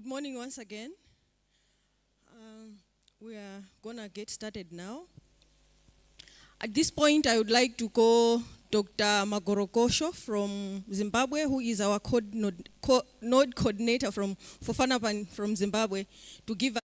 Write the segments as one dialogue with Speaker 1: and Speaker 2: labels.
Speaker 1: Good morning once again. We are gonna get started now. At this point, I would like to call Dr. Magorokosho from Zimbabwe, who is our node coordinator for Fanrpan from Zimbabwe, to give us.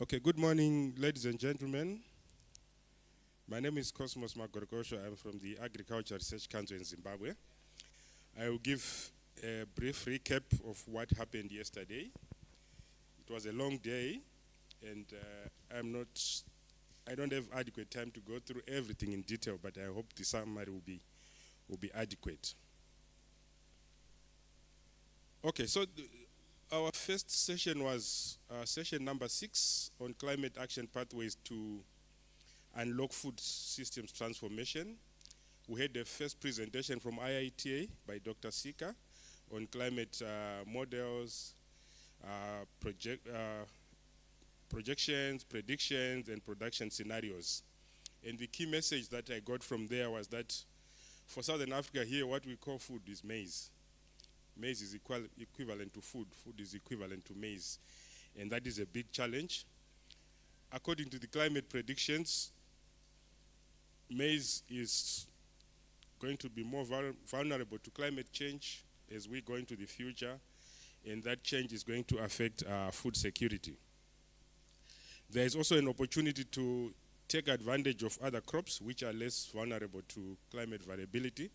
Speaker 2: Okay, good morning, ladies and gentlemen. My name is Cosmos Magorokosho. I'm from the Agriculture Research Council in Zimbabwe. I will give a brief recap of what happened yesterday. It was a long day, and I don't have adequate time to go through everything in detail, but I hope the summary will be adequate. Okay, so our first session was session number 6 on climate action pathways to unlock food systems transformation. We had the first presentation from IITA by Dr. Sika on climate models, projections, predictions, and production scenarios. And the key message that I got from there was that for Southern Africa here, what we call food is maize. Maize is equivalent to food. Food is equivalent to maize. And that is a big challenge. According to the climate predictions, maize is going to be more vulnerable to climate change as we go into the future, and that change is going to affect food security. There is also an opportunity to take advantage of other crops which are less vulnerable to climate variability.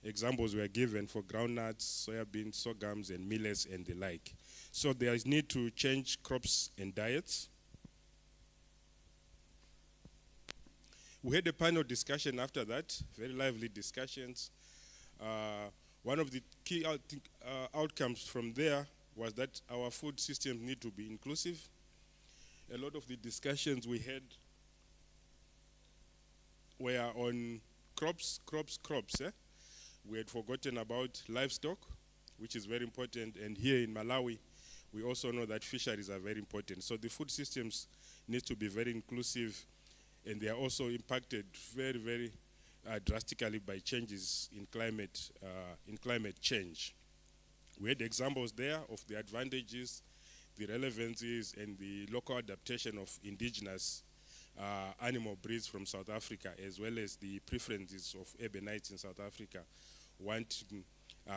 Speaker 2: Examples were given for groundnuts, soybeans, sorghums, and millets, and the like. So there is need to change crops and diets. We had a panel discussion after that, very lively discussions. One of the key outcomes from there was that our food systems need to be inclusive. A lot of the discussions we had were on crops. We had forgotten about livestock, which is very important. And here in Malawi, we also know that fisheries are very important. So the food systems need to be very inclusive, and they are also impacted very, very drastically by changes in climate change. We had examples there of the advantages, the relevancies, and the local adaptation of indigenous animal breeds from South Africa, as well as the preferences of urbanites in South Africa wanting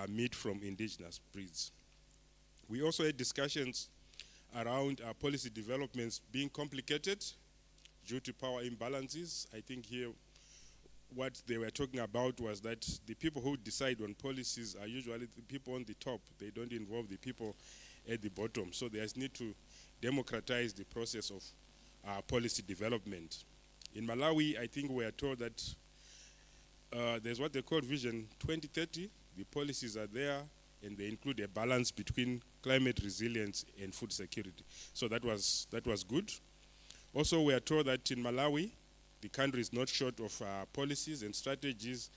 Speaker 2: meat from indigenous breeds. We also had discussions around policy developments being complicated due to power imbalances. I think here what they were talking about was that the people who decide on policies are usually the people on the top. They don't involve the people at the bottom. So there's need to democratize the process of policy development. In Malawi, I think we are told that there's what they call Vision 2030. The policies are there, and they include a balance between climate resilience and food security. So that was good. Also, we are told that in Malawi, the country is not short of policies and strategies,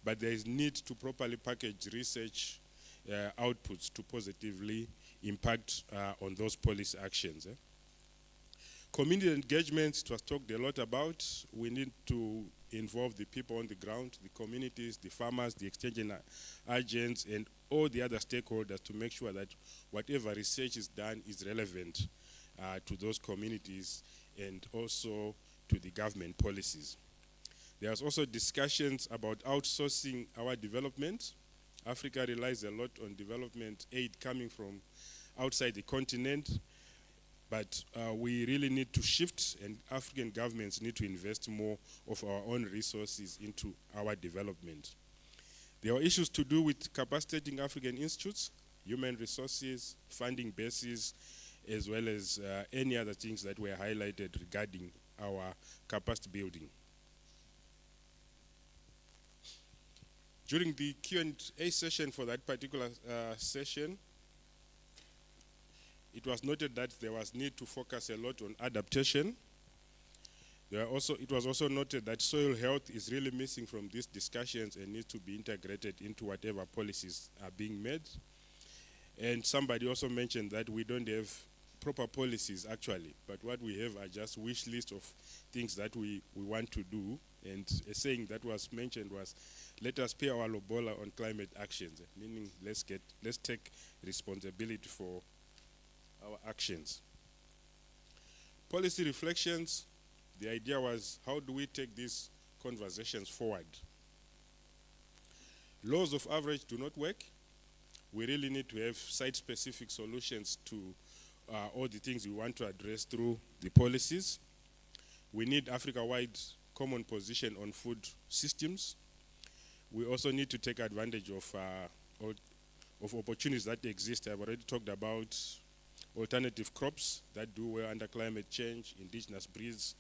Speaker 2: but there is need to properly package research outputs to positively impact on those policy actions. Community engagement, it was talked a lot about. We need to involve the people on the ground, the communities, the farmers, the extension agents, and all the other stakeholders to make sure that whatever research is done is relevant to those communities and also to the government policies. There's also discussions about outsourcing our development. Africa relies a lot on development aid coming from outside the continent, but we really need to shift, and African governments need to invest more of our own resources into our development. There are issues to do with capacitating African institutes, human resources, funding bases, as well as any other things that were highlighted regarding our capacity building. During the Q&A session for that particular session, it was noted that there was need to focus a lot on adaptation. It was also noted that soil health is really missing from these discussions and needs to be integrated into whatever policies are being made. And somebody also mentioned that we don't have proper policies actually, but what we have are just wish lists of things that we want to do. And a saying that was mentioned was, let us pay our lobola on climate actions, meaning let's take responsibility for our actions. Policy reflections, the idea was, how do we take these conversations forward? Laws of average do not work. We really need to have site-specific solutions to all the things we want to address through the policies. We need Africa-wide common position on food systems. We also need to take advantage of opportunities that exist. I've already talked about alternative crops that do well under climate change, indigenous breeds,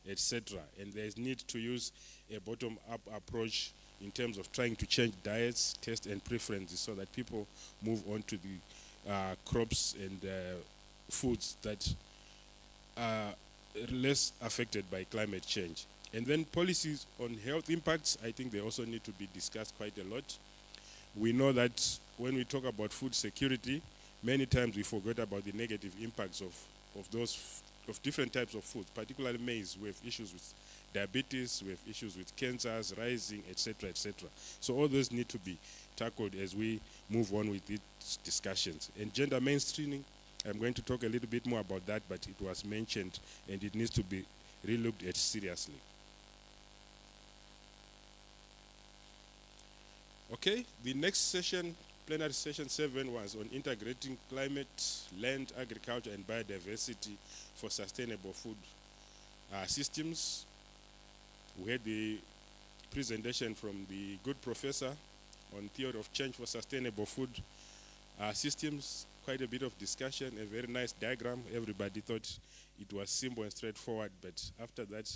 Speaker 2: etc. And there's need to use a bottom-up approach in terms of trying to change diets, tastes, and preferences so that people move on to the crops and foods that are less affected by climate change. And then policies on health impacts, I think they also need to be discussed quite a lot. We know that when we talk about food security, many times we forget about the negative impacts of different types of foods, particularly maize. We have issues with diabetes, we have issues with cancers rising, etc., etc. So all those need to be tackled as we move on with these discussions. And gender mainstreaming, I'm going to talk a little bit more about that, but it was mentioned and it needs to be re-looked at seriously. Okay, the next session, plenary session 7, was on integrating climate, land, agriculture, and biodiversity for sustainable food systems. We had the presentation from the good professor on theory of change for sustainable food systems. Quite a bit of discussion, a very nice diagram. Everybody thought it was simple and straightforward, but after that,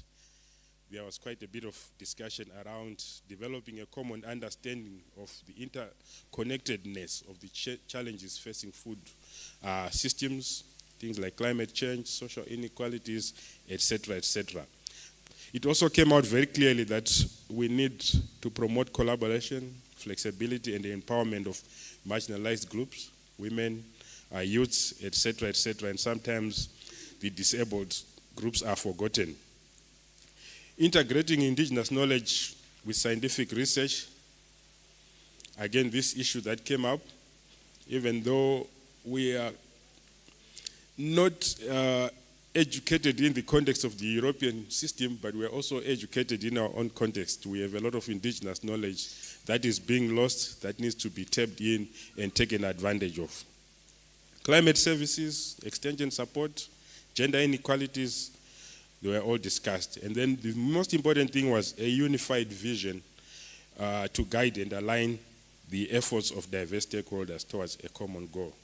Speaker 2: there was quite a bit of discussion around developing a common understanding of the interconnectedness of the challenges facing food systems, things like climate change, social inequalities, etc., etc. It also came out very clearly that we need to promote collaboration, flexibility, and the empowerment of marginalized groups, women, youths, etc., etc., and sometimes the disabled groups are forgotten. Integrating indigenous knowledge with scientific research, again, this issue that came up, even though we are not educated in the context of the European system, but we are also educated in our own context. We have a lot of indigenous knowledge that is being lost, that needs to be tapped in and taken advantage of. Climate services, extension support, gender inequalities, they were all discussed. And then the most important thing was a unified vision to guide and align the efforts of diverse stakeholders towards a common goal.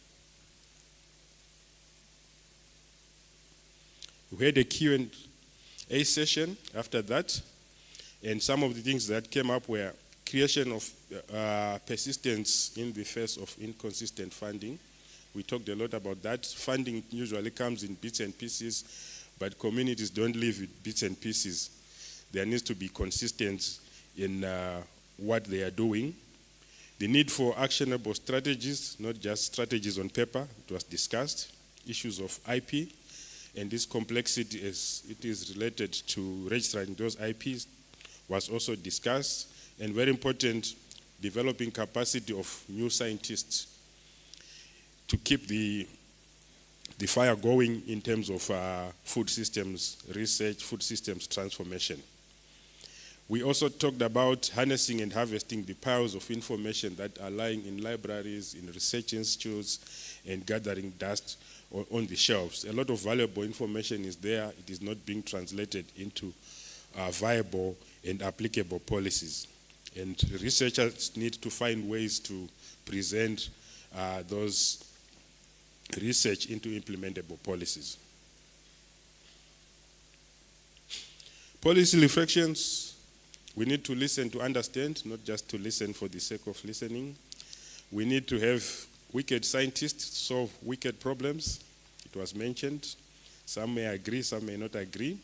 Speaker 2: We had a Q&A session after that, and some of the things that came up were creation of persistence in the face of inconsistent funding. We talked a lot about that. Funding usually comes in bits and pieces, but communities don't live with bits and pieces. There needs to be consistency in what they are doing. The need for actionable strategies, not just strategies on paper, it was discussed. Issues of IP, And this complexity, as it is related to registering those IPs, was also discussed. And very important, developing capacity of new scientists to keep the fire going in terms of food systems research, food systems transformation. We also talked about harnessing and harvesting the piles of information that are lying in libraries, in research institutes, and gathering dust on the shelves. A lot of valuable information is there. It is not being translated into viable and applicable policies. And researchers need to find ways to present those research into implementable policies. Policy reflections. We need to listen to understand, not just to listen for the sake of listening. We need to have wicked scientists solve wicked problems. It was mentioned. Some may agree, some may not agree.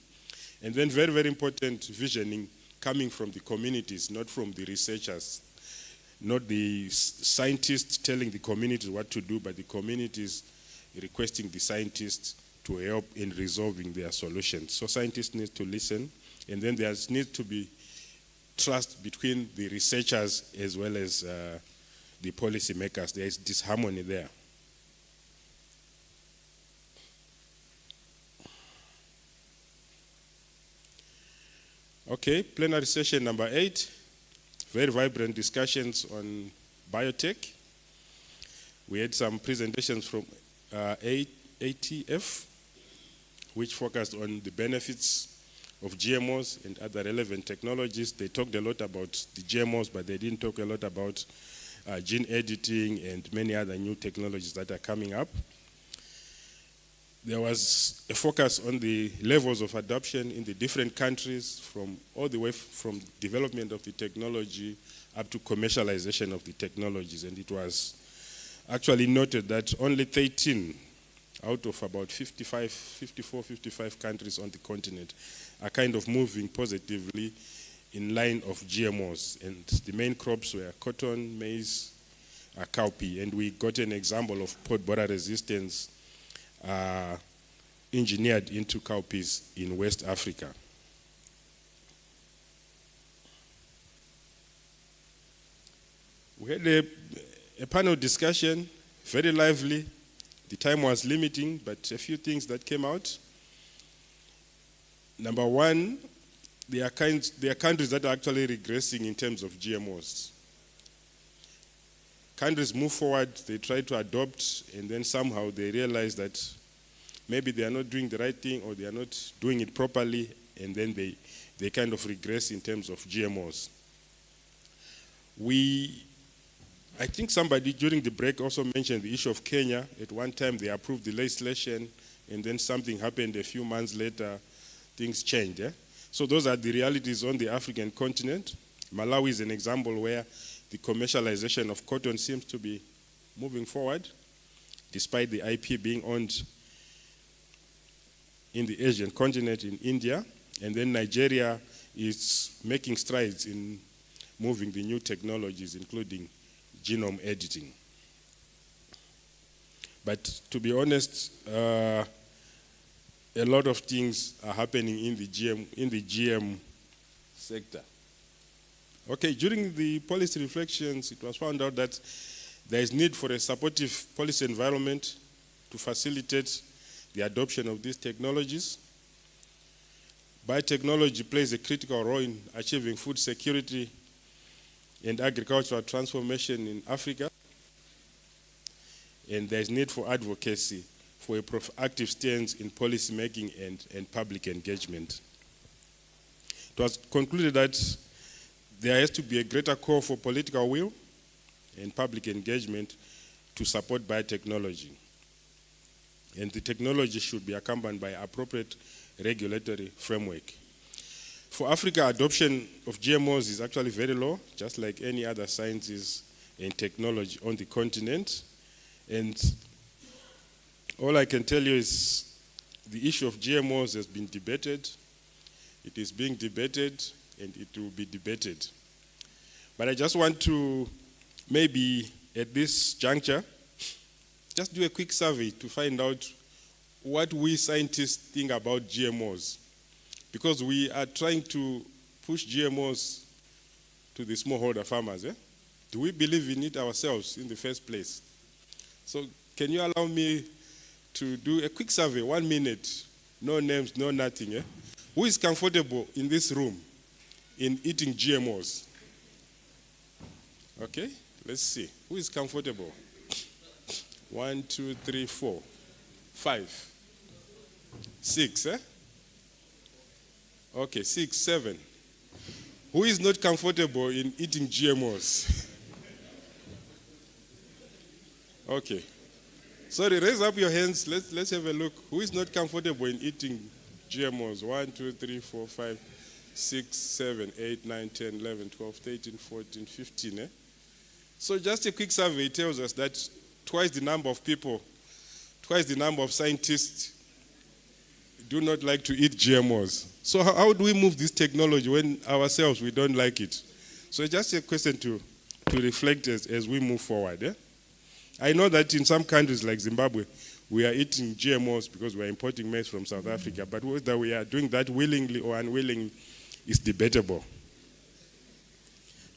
Speaker 2: And then very, very important, visioning coming from the communities, not from the researchers, not the scientists telling the communities what to do, but the communities requesting the scientists to help in resolving their solutions. So scientists need to listen, and then there needs to be trust between the researchers as well as the policy makers. There is disharmony there. Okay, plenary session number 8. Very vibrant discussions on biotech. We had some presentations from ATF, which focused on the benefits of GMOs and other relevant technologies. They talked a lot about the GMOs, but they didn't talk a lot about gene editing and many other new technologies that are coming up. There was a focus on the levels of adoption in the different countries, from all the way from development of the technology up to commercialization of the technologies. And it was actually noted that only 13 out of about 54, 55 countries on the continent are kind of moving positively in line of GMOs. And the main crops were cotton, maize, cowpea. And we got an example of pod borer resistance engineered into cowpeas in West Africa. We had a panel discussion, very lively. The time was limiting, but a few things that came out. Number one, there are countries that are actually regressing in terms of GMOs. Countries move forward, they try to adopt, and then somehow they realize that maybe they are not doing the right thing or they are not doing it properly, and then they kind of regress in terms of GMOs. I think somebody during the break also mentioned the issue of Kenya. At one time they approved the legislation, and then something happened a few months later, things changed. So those are the realities on the African continent. Malawi is an example where the commercialization of cotton seems to be moving forward, despite the IP being owned in the Asian continent, in India. And then Nigeria is making strides in moving the new technologies, including genome editing. But to be honest, a lot of things are happening in the GM sector. Okay, during the policy reflections, it was found out that there is need for a supportive policy environment to facilitate the adoption of these technologies. Biotechnology plays a critical role in achieving food security and agricultural transformation in Africa. And there is need for advocacy for a proactive stance in policy making and public engagement. It was concluded that there has to be a greater call for political will and public engagement to support biotechnology. And the technology should be accompanied by appropriate regulatory framework. For Africa, adoption of GMOs is actually very low, just like any other sciences and technology on the continent. And all I can tell you is the issue of GMOs has been debated. It is being debated, and it will be debated. But I just want to maybe at this juncture just do a quick survey to find out what we scientists think about GMOs, because we are trying to push GMOs to the smallholder farmers. Do we believe in it ourselves in the first place? So can you allow me to do a quick survey, 1 minute, no names, no nothing. Who is comfortable in this room in eating GMOs? Okay, let's see. Who is comfortable? 1, 2, 3, 4, 5, 6, Okay, 6, 7. Who is not comfortable in eating GMOs? Okay. Sorry, raise up your hands. Let's have a look. Who is not comfortable in eating GMOs? 1, 2, 3, 4, 5, 6, 7, 8, 9, 10, 11, 12, 13, 14, 15. So just a quick survey tells us that twice the number of people, twice the number of scientists do not like to eat GMOs. So how do we move this technology when ourselves we don't like it? So it's just a question to reflect as we move forward. I know that in some countries like Zimbabwe, we are eating GMOs because we are importing maize from South Africa, but whether we are doing that willingly or unwillingly is debatable.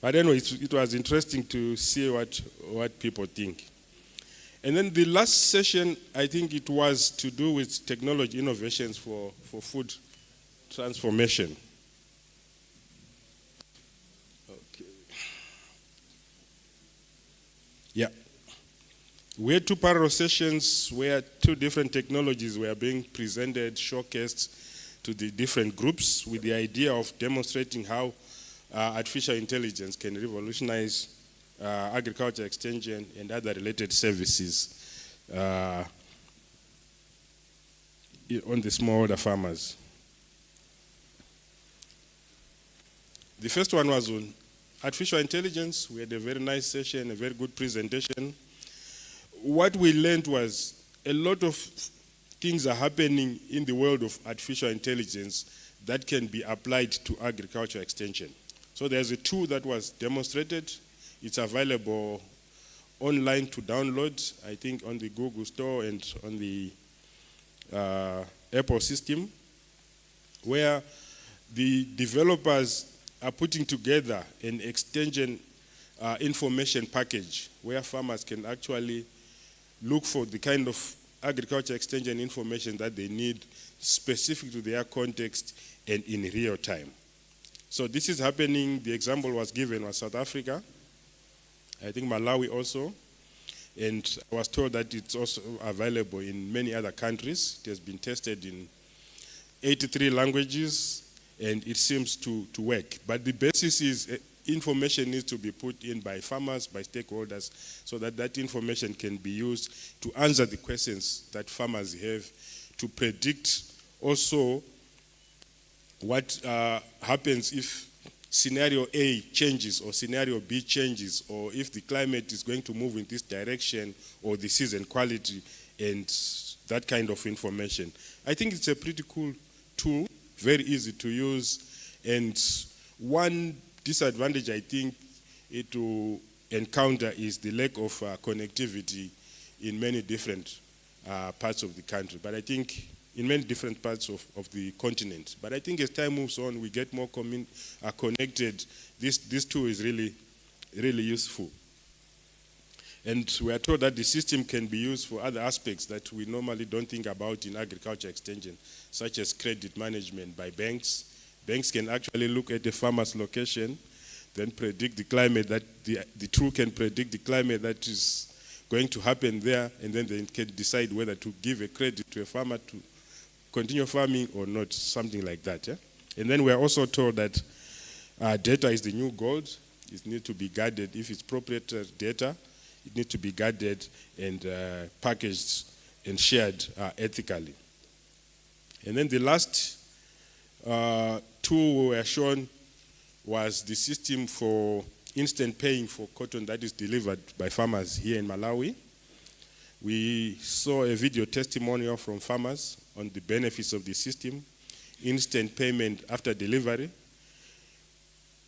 Speaker 2: But anyway, it was interesting to see what people think. And then the last session, I think it was to do with technology innovations for food transformation. Okay. Yeah. We had 2 parallel sessions where 2 different technologies were being presented, showcased to the different groups with the idea of demonstrating how artificial intelligence can revolutionize agriculture extension and other related services on the smallholder farmers. The first one was on artificial intelligence. We had a very nice session, a very good presentation. What we learned was a lot of things are happening in the world of artificial intelligence that can be applied to agriculture extension. So there's a tool that was demonstrated. It's available online to download, I think on the Google Store and on the Apple system, where the developers are putting together an extension information package where farmers can actually look for the kind of agriculture extension information that they need specific to their context and in real time. So this is happening. The example was given was South Africa, I think Malawi also, and I was told that it's also available in many other countries. It has been tested in 83 languages, and it seems to work. But the basis is information needs to be put in by farmers, by stakeholders, so that that information can be used to answer the questions that farmers have, to predict also what happens if scenario A changes or scenario B changes, or if the climate is going to move in this direction, or the season quality, and that kind of information. I think it's a pretty cool tool, very easy to use, and one disadvantage I think it will encounter is the lack of connectivity in many different parts of the country, but I think in many different parts of the continent. But I think as time moves on, we get more connected. This tool is really, really useful. And we are told that the system can be used for other aspects that we normally don't think about in agriculture extension, such as credit management by banks. Banks can actually look at the farmer's location, then predict the climate, that the tool can predict the climate that is going to happen there, and then they can decide whether to give a credit to a farmer to continue farming or not, something like that. Yeah? And then we are also told that data is the new gold. It needs to be guarded. If it's proprietary data, it needs to be guarded and packaged and shared ethically. And then the last tool we were shown was the system for instant paying for cotton that is delivered by farmers here in Malawi. We saw a video testimonial from farmers on the benefits of the system, instant payment after delivery,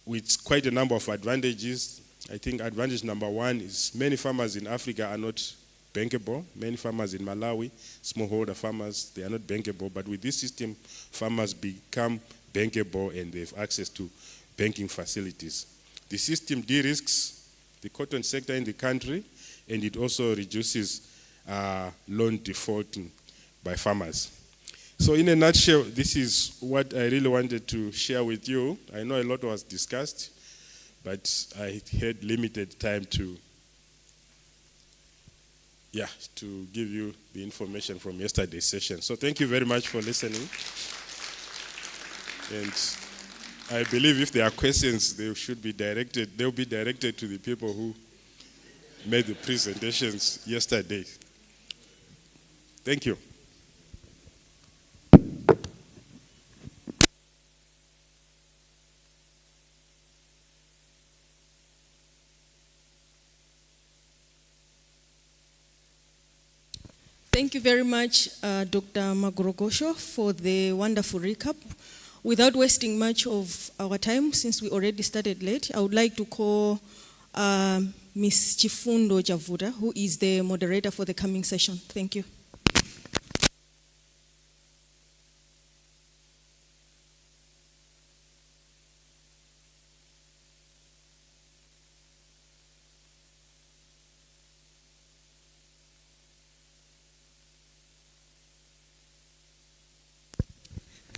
Speaker 2: with quite a number of advantages. I think advantage number one is many farmers in Africa are not bankable. Many farmers in Malawi, smallholder farmers, they are not bankable, but with this system, farmers become bankable and they have access to banking facilities. The system de-risks the cotton sector in the country, and it also reduces loan defaulting by farmers. So in a nutshell, this is what I really wanted to share with you. I know a lot was discussed, but I had limited time to give you the information from yesterday's session. So thank you very much for listening. And I believe if there are questions, they'll be directed to the people who made the presentations yesterday. Thank you.
Speaker 1: Thank you very much, Dr. Magorokosho, for the wonderful recap. Without wasting much of our time, since we already started late, I would like to call Ms. Chifundo Javuta, who is the moderator for the coming session. Thank you.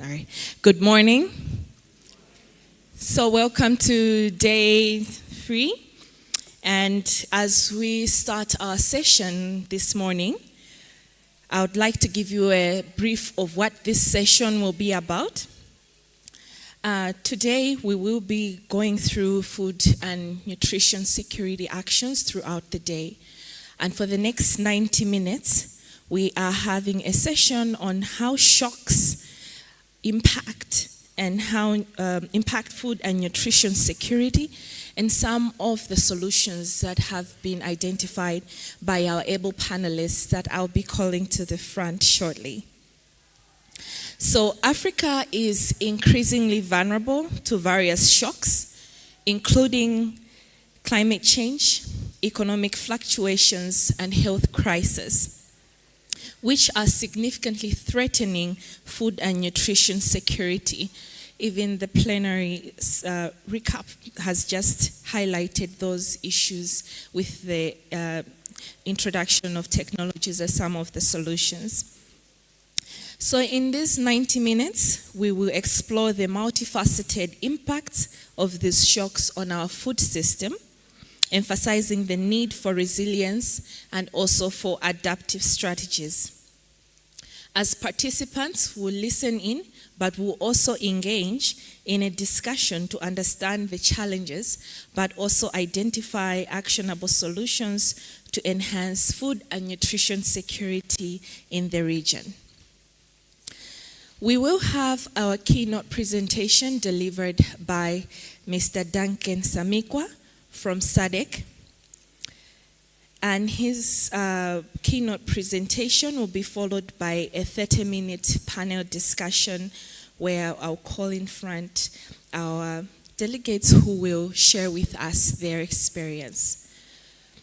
Speaker 3: All right. Good morning. So welcome to day 3. And as we start our session this morning, I would like to give you a brief of what this session will be about. Today, we will be going through food and nutrition security actions throughout the day. And for the next 90 minutes, we are having a session on how shocks impact and how impact food and nutrition security, and some of the solutions that have been identified by our able panelists that I'll be calling to the front shortly. So Africa is increasingly vulnerable to various shocks, including climate change, economic fluctuations, and health crisis, which are significantly threatening food and nutrition security. Even the plenary recap has just highlighted those issues with the introduction of technologies as some of the solutions. So in these 90 minutes, we will explore the multifaceted impacts of these shocks on our food system, emphasizing the need for resilience and also for adaptive strategies. As participants, we'll listen in, but we'll also engage in a discussion to understand the challenges, but also identify actionable solutions to enhance food and nutrition security in the region. We will have our keynote presentation delivered by Mr. Duncan Samikwa from SADC. And his keynote presentation will be followed by a 30-minute panel discussion where I'll call in front our delegates who will share with us their experience.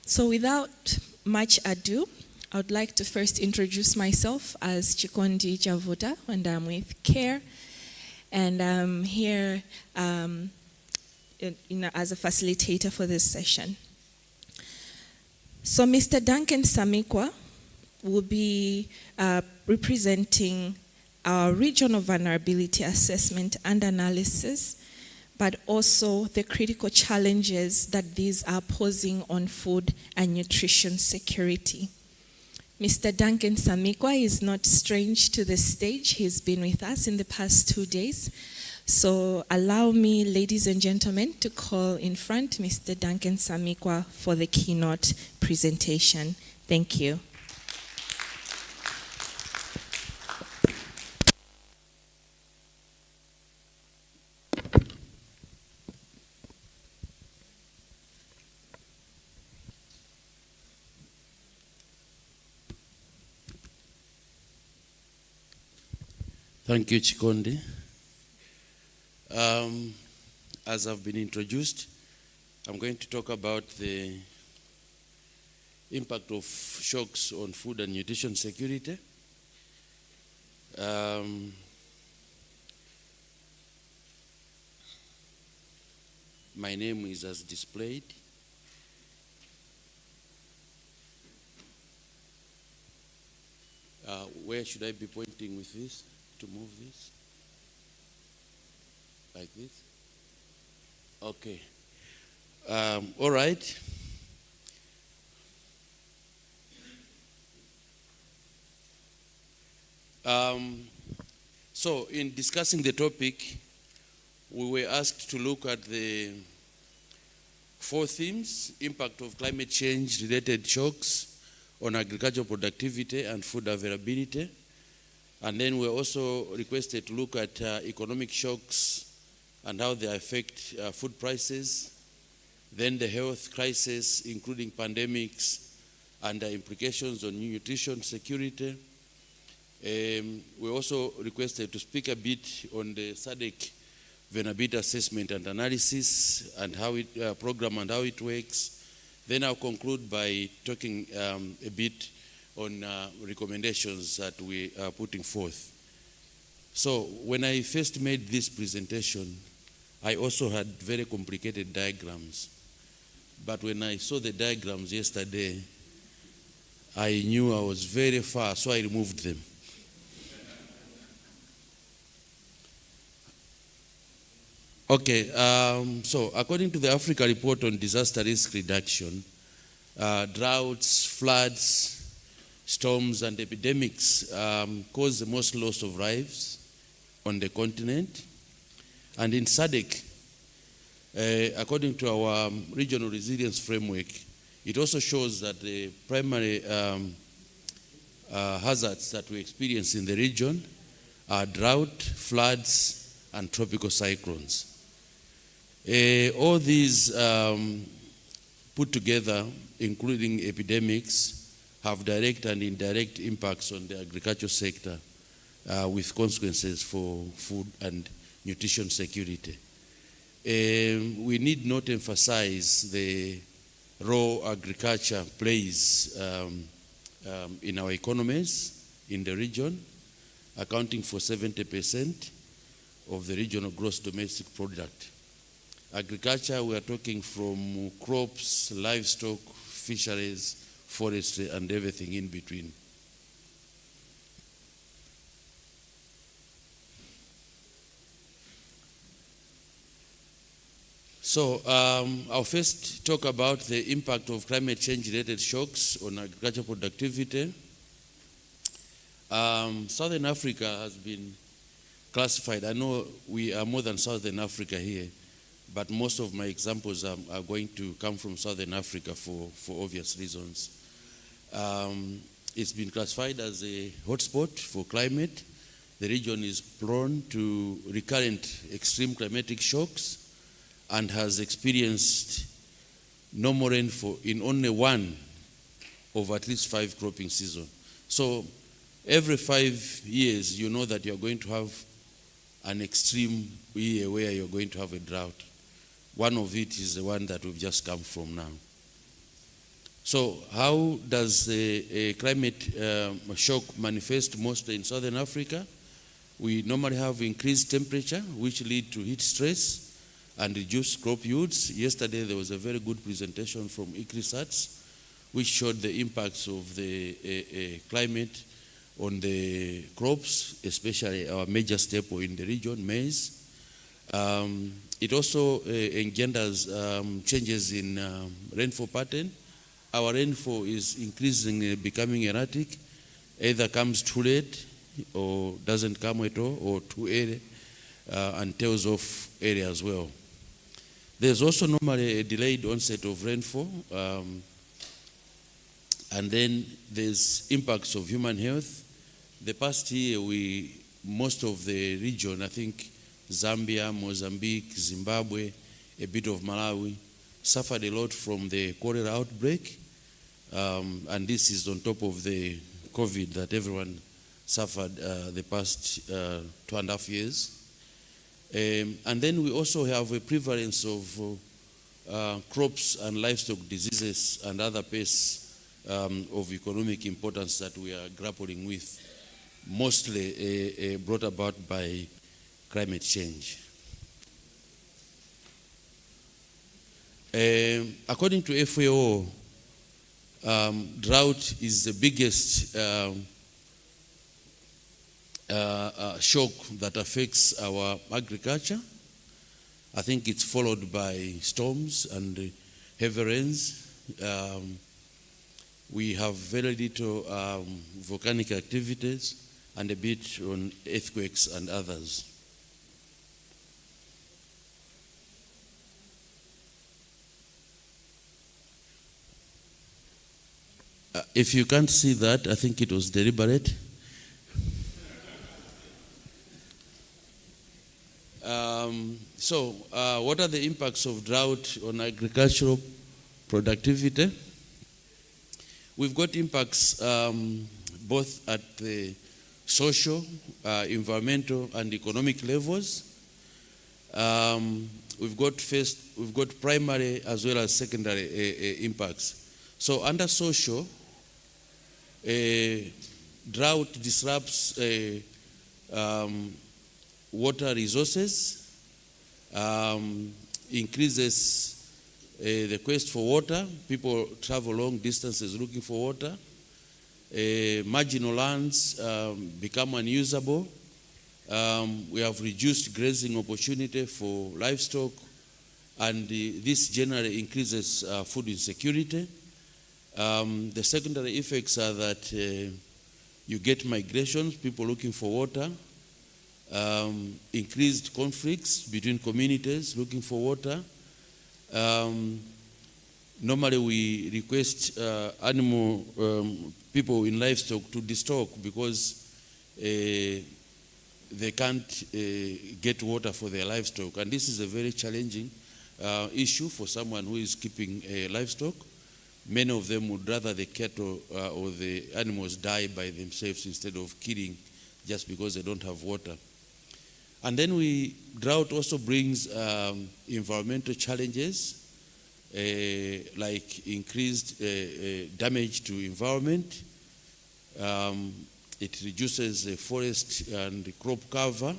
Speaker 3: So without much ado, I would like to first introduce myself as Chikondi Javuta, and I'm with CARE, and I'm here as a facilitator for this session. So Mr. Duncan Samikwa will be representing our regional vulnerability assessment and analysis, but also the critical challenges that these are posing on food and nutrition security. Mr. Duncan Samikwa is not strange to the stage. He's been with us in the past 2 days. So allow me, ladies and gentlemen, to call in front Mr. Duncan Samikwa for the keynote presentation. Thank you.
Speaker 4: Thank you, Chikondi. As I've been introduced, I'm going to talk about the impact of shocks on food and nutrition security. My name is as displayed. Where should I be pointing with this to move this? Like this? Okay. All right. So in discussing the topic, we were asked to look at the 4 themes: impact of climate change related shocks on agricultural productivity and food availability. And then we're also requested to look at economic shocks and how they affect food prices, then the health crisis, including pandemics and the implications on nutrition security. We also requested to speak a bit on the SADC vulnerability assessment and analysis and how it program and how it works. Then I'll conclude by talking a bit on recommendations that we are putting forth. So when I first made this presentation, I also had very complicated diagrams. But when I saw the diagrams yesterday, I knew I was very far, so I removed them. Okay, so according to the Africa Report on Disaster Risk Reduction, droughts, floods, storms, and epidemics cause the most loss of lives on the continent. And in SADC, according to our regional resilience framework, it also shows that the primary hazards that we experience in the region are drought, floods, and tropical cyclones. All these put together, including epidemics, have direct and indirect impacts on the agricultural sector with consequences for food and nutrition security. We need not emphasize the role agriculture plays in our economies in the region, accounting for 70% of the regional gross domestic product. Agriculture, we are talking from crops, livestock, fisheries, forestry, and everything in between. So I'll first talk about the impact of climate change-related shocks on agricultural productivity. Southern Africa has been classified. I know we are more than Southern Africa here, but most of my examples are going to come from Southern Africa for obvious reasons. It's been classified as a hotspot for climate. The region is prone to recurrent extreme climatic shocks and has experienced no more rainfall in only one of at least 5 cropping seasons. So every 5 years, you know that you're going to have an extreme year where you're going to have a drought. One of it is the one that we've just come from now. So how does a climate shock manifest mostly in Southern Africa? We normally have increased temperature, which lead to heat stress and reduced crop yields. Yesterday there was a very good presentation from ICRISATS, which showed the impacts of the climate on the crops, especially our major staple in the region, maize. It also engenders changes in rainfall pattern. Our rainfall is increasingly becoming erratic, either comes too late or doesn't come at all, or too early, and tails off area as well. There's also normally a delayed onset of rainfall, and then there's impacts of human health. The past year, most of the region, I think Zambia, Mozambique, Zimbabwe, a bit of Malawi, suffered a lot from the cholera outbreak, and this is on top of the COVID that everyone suffered the past 2.5 years. And then we also have a prevalence of crops and livestock diseases and other pests of economic importance that we are grappling with, mostly brought about by climate change. According to FAO, drought is the biggest shock that affects our agriculture. I think it's followed by storms and heavy rains. We have very little volcanic activities and a bit on earthquakes and others. If you can't see that, I think it was deliberate. What are the impacts of drought on agricultural productivity? We've got impacts both at the social, environmental, and economic levels. We've got primary as well as secondary impacts. So under social, drought disrupts water resources, increases the quest for water. People travel long distances looking for water. Marginal lands become unusable. We have reduced grazing opportunity for livestock, and this generally increases food insecurity. The secondary effects are that you get migrations, people looking for water, increased conflicts between communities looking for water. Normally we request people in livestock to destock because they can't get water for their livestock. And this is a very challenging issue for someone who is keeping livestock. Many of them would rather the cattle or the animals die by themselves instead of killing just because they don't have water. And then drought also brings environmental challenges like increased damage to environment. It reduces the forest and the crop cover.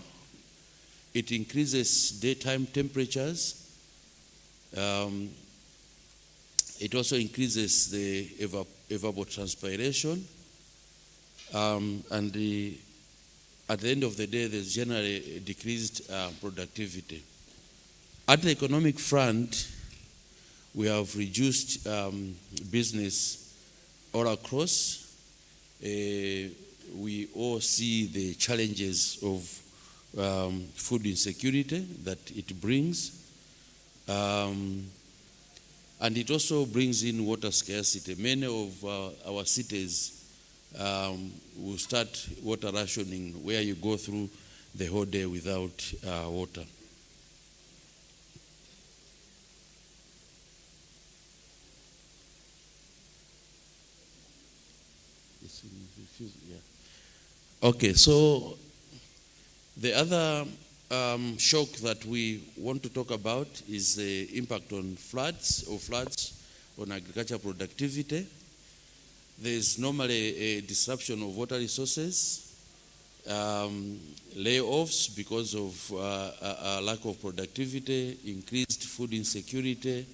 Speaker 4: It increases daytime temperatures. It also increases the evapotranspiration. At the end of the day, there's generally decreased productivity. At the economic front, we have reduced business all across. We all see the challenges of food insecurity that it brings. And it also brings in water scarcity. Many of our cities will start water rationing, where you go through the whole day without water. Okay, so the other shock that we want to talk about is the impact on floods on agricultural productivity. There's normally a disruption of water resources, layoffs because of a lack of productivity, increased food insecurity.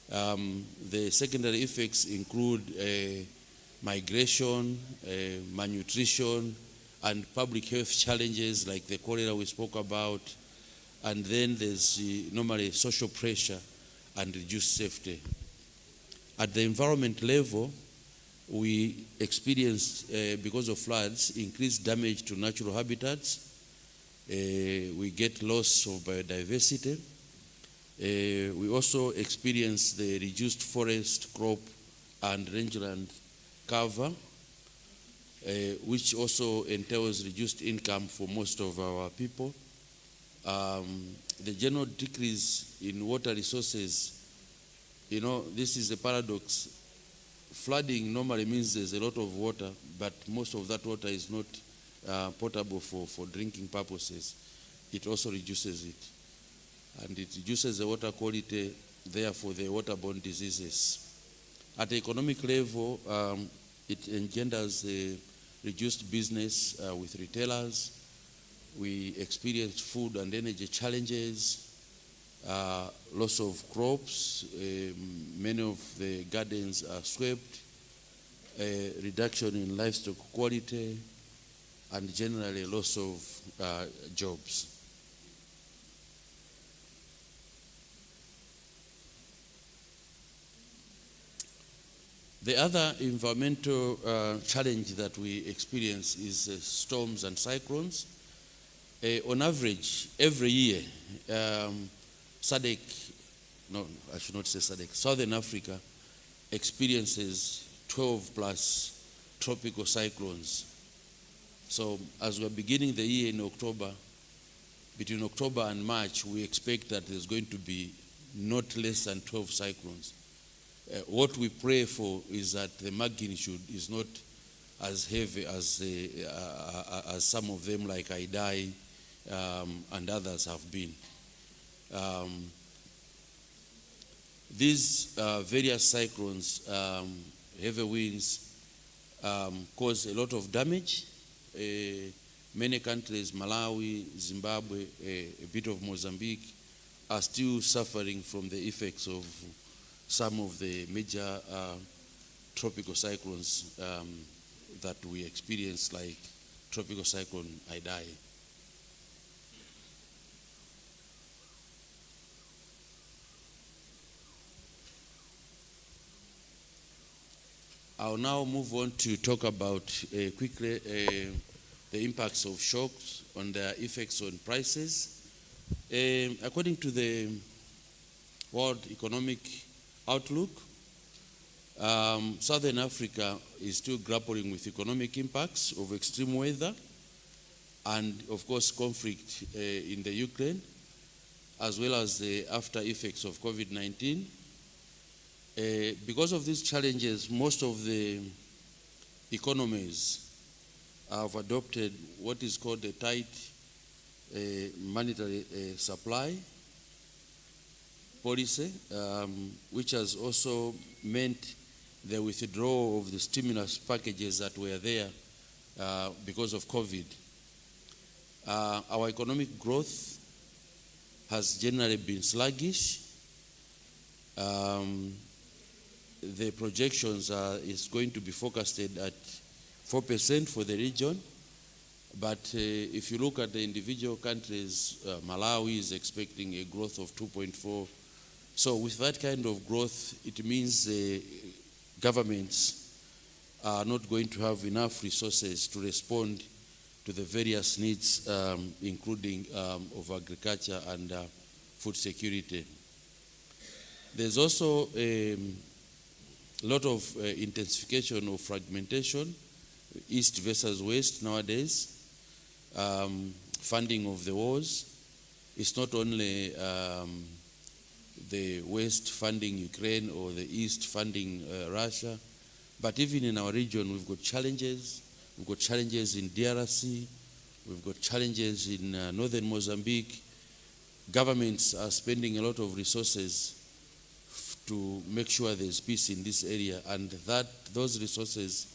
Speaker 4: The secondary effects include migration, malnutrition, and public health challenges like the cholera we spoke about. And then there's normally social pressure and reduced safety. At the environment level, we experienced, because of floods, increased damage to natural habitats. We get loss of biodiversity. We also experience the reduced forest, crop, and rangeland cover, which also entails reduced income for most of our people. The general decrease in water resources, this is a paradox. Flooding normally means there's a lot of water, but most of that water is not potable for drinking purposes. It also reduces it. And it reduces the water quality, therefore the waterborne diseases. At the economic level, it engenders reduced business with retailers. We experience food and energy challenges, loss of crops, many of the gardens are swept, reduction in livestock quality, and generally loss of jobs. The other environmental challenge that we experience is storms and cyclones. On average, every year, SADC, no, I should not say SADC, Southern Africa experiences 12 plus tropical cyclones. So as we're beginning the year in October, between October and March, we expect that there's going to be not less than 12 cyclones. What we pray for is that the magnitude is not as heavy as some of them like Idai and others have been. These various cyclones, heavy winds, cause a lot of damage. Many countries, Malawi, Zimbabwe, a bit of Mozambique, are still suffering from the effects of some of the major tropical cyclones that we experience, like tropical cyclone Idai. I'll now move on to talk about quickly the impacts of shocks on their effects on prices. According to the World Economic Outlook, Southern Africa is still grappling with economic impacts of extreme weather and, of course, conflict in the Ukraine, as well as the after effects of COVID-19. Because of these challenges, most of the economies have adopted what is called a tight monetary supply policy, which has also meant the withdrawal of the stimulus packages that were there because of COVID. Our economic growth has generally been sluggish. The projections is going to be forecasted at 4% for the region. But if you look at the individual countries, Malawi is expecting a growth of 2.4. So with that kind of growth, it means governments are not going to have enough resources to respond to the various needs, including of agriculture and food security. There's also a lot of intensification of fragmentation, East versus West nowadays. Funding of the wars. It's not only the West funding Ukraine or the East funding Russia, but even in our region we've got challenges. We've got challenges in DRC, we've got challenges in northern Mozambique. Governments are spending a lot of resources to make sure there's peace in this area, and those resources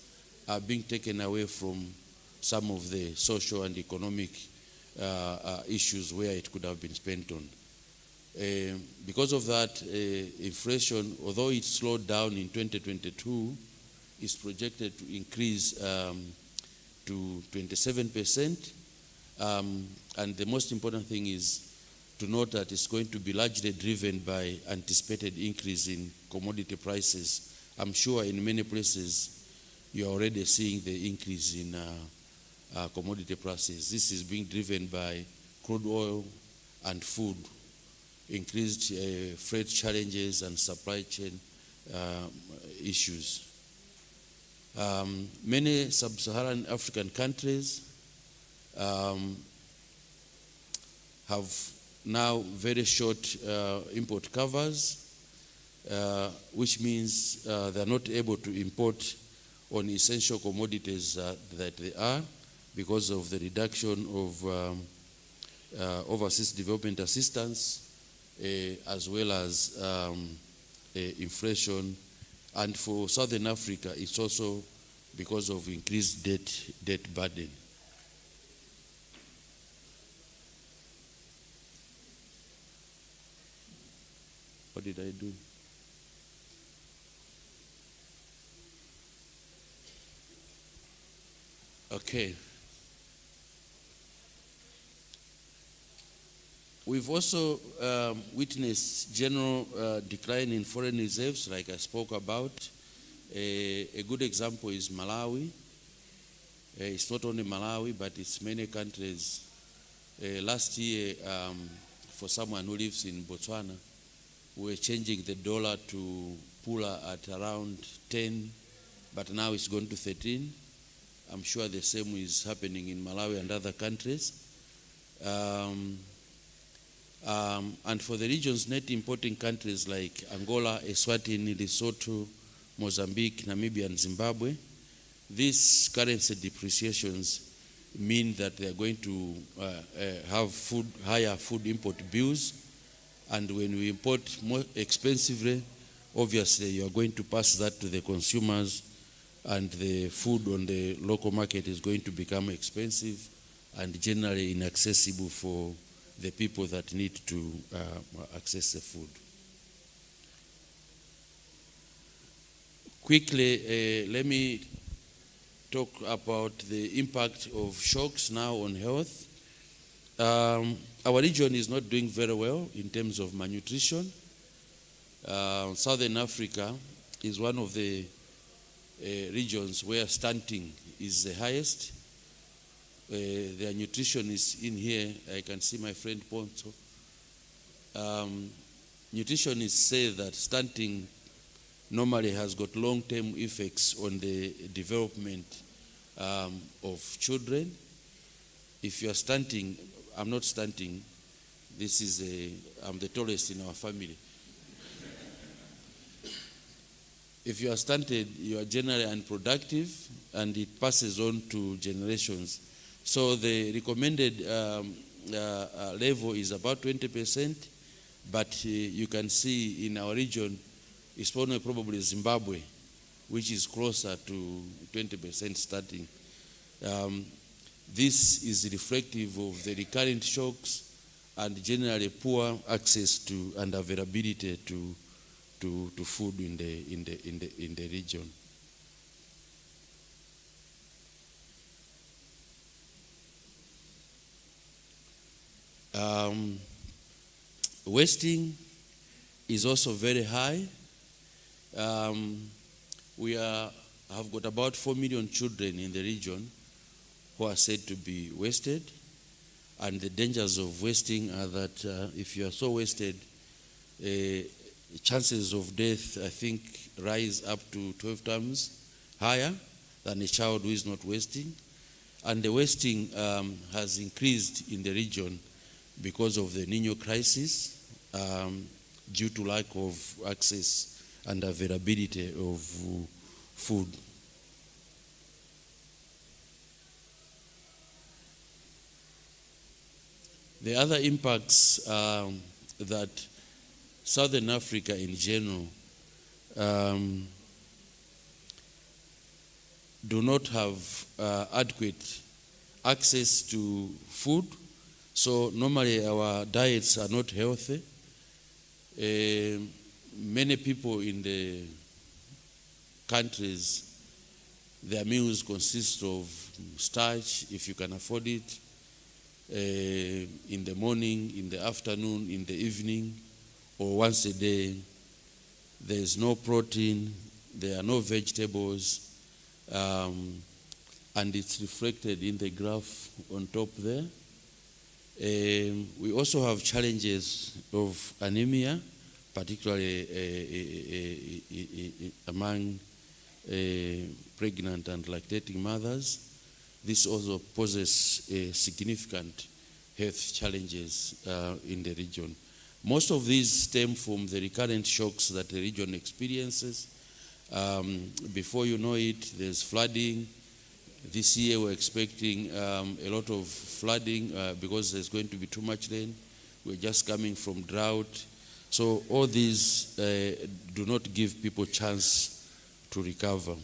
Speaker 4: are being taken away from some of the social and economic issues where it could have been spent on. Because of that, inflation, although it slowed down in 2022, is projected to increase to 27%. And the most important thing is to note that it's going to be largely driven by anticipated increase in commodity prices. I'm sure in many places you're already seeing the increase in commodity prices. This is being driven by crude oil and food, increased freight challenges and supply chain issues. Many sub-Saharan African countries have now very short import covers, which means they're not able to import on essential commodities that they are because of the reduction of overseas development assistance, as well as inflation And for Southern Africa, it's also because of increased debt burden. What did I do? Okay. We've also witnessed general decline in foreign reserves, like I spoke about. A good example is Malawi. It's not only Malawi, but it's many countries. Last year, for someone who lives in Botswana, we were changing the dollar to pula at around 10, but now it's gone to 13. I'm sure the same is happening in Malawi and other countries. And for the region's net importing countries like Angola, Eswatini, Lesotho, Mozambique, Namibia, and Zimbabwe, these currency depreciations mean that they are going to have higher food import bills. And when we import more expensively, obviously you are going to pass that to the consumers, and the food on the local market is going to become expensive and generally inaccessible for the people that need to access the food. Quickly, let me talk about the impact of shocks now on health. Our region is not doing very well in terms of malnutrition. Southern Africa is one of the regions where stunting is the highest. Their nutrition is in here. I can see my friend Ponto. Nutritionists say that stunting normally has got long-term effects on the development of children. If you are stunting, I'm not stunting. I'm the tallest in our family. If you are stunted, you are generally unproductive, and it passes on to generations. So the recommended level is about 20%, but you can see in our region, it's probably Zimbabwe, which is closer to 20% stunting. This is reflective of the recurrent shocks and generally poor access to and availability to food in the region. Wasting is also very high. We have got about 4 million children in the region who are said to be wasted, and the dangers of wasting are that if you are so wasted, chances of death, I think, rise up to 12 times higher than a child who is not wasting. And the wasting has increased in the region because of the Nino crisis, due to lack of access and availability of food. The other impacts that Southern Africa in general do not have adequate access to food. So normally our diets are not healthy. Many people in the countries, their meals consist of starch, if you can afford it, in the morning, in the afternoon, in the evening, or once a day. There is no protein, there are no vegetables, and it's reflected in the graph on top there. We also have challenges of anemia, particularly among pregnant and lactating mothers. This also poses significant health challenges in the region. Most of these stem from the recurrent shocks that the region experiences. Before you know it, there's flooding. This year we're expecting a lot of flooding because there's going to be too much rain. We're just coming from drought. So all these do not give people chance recover.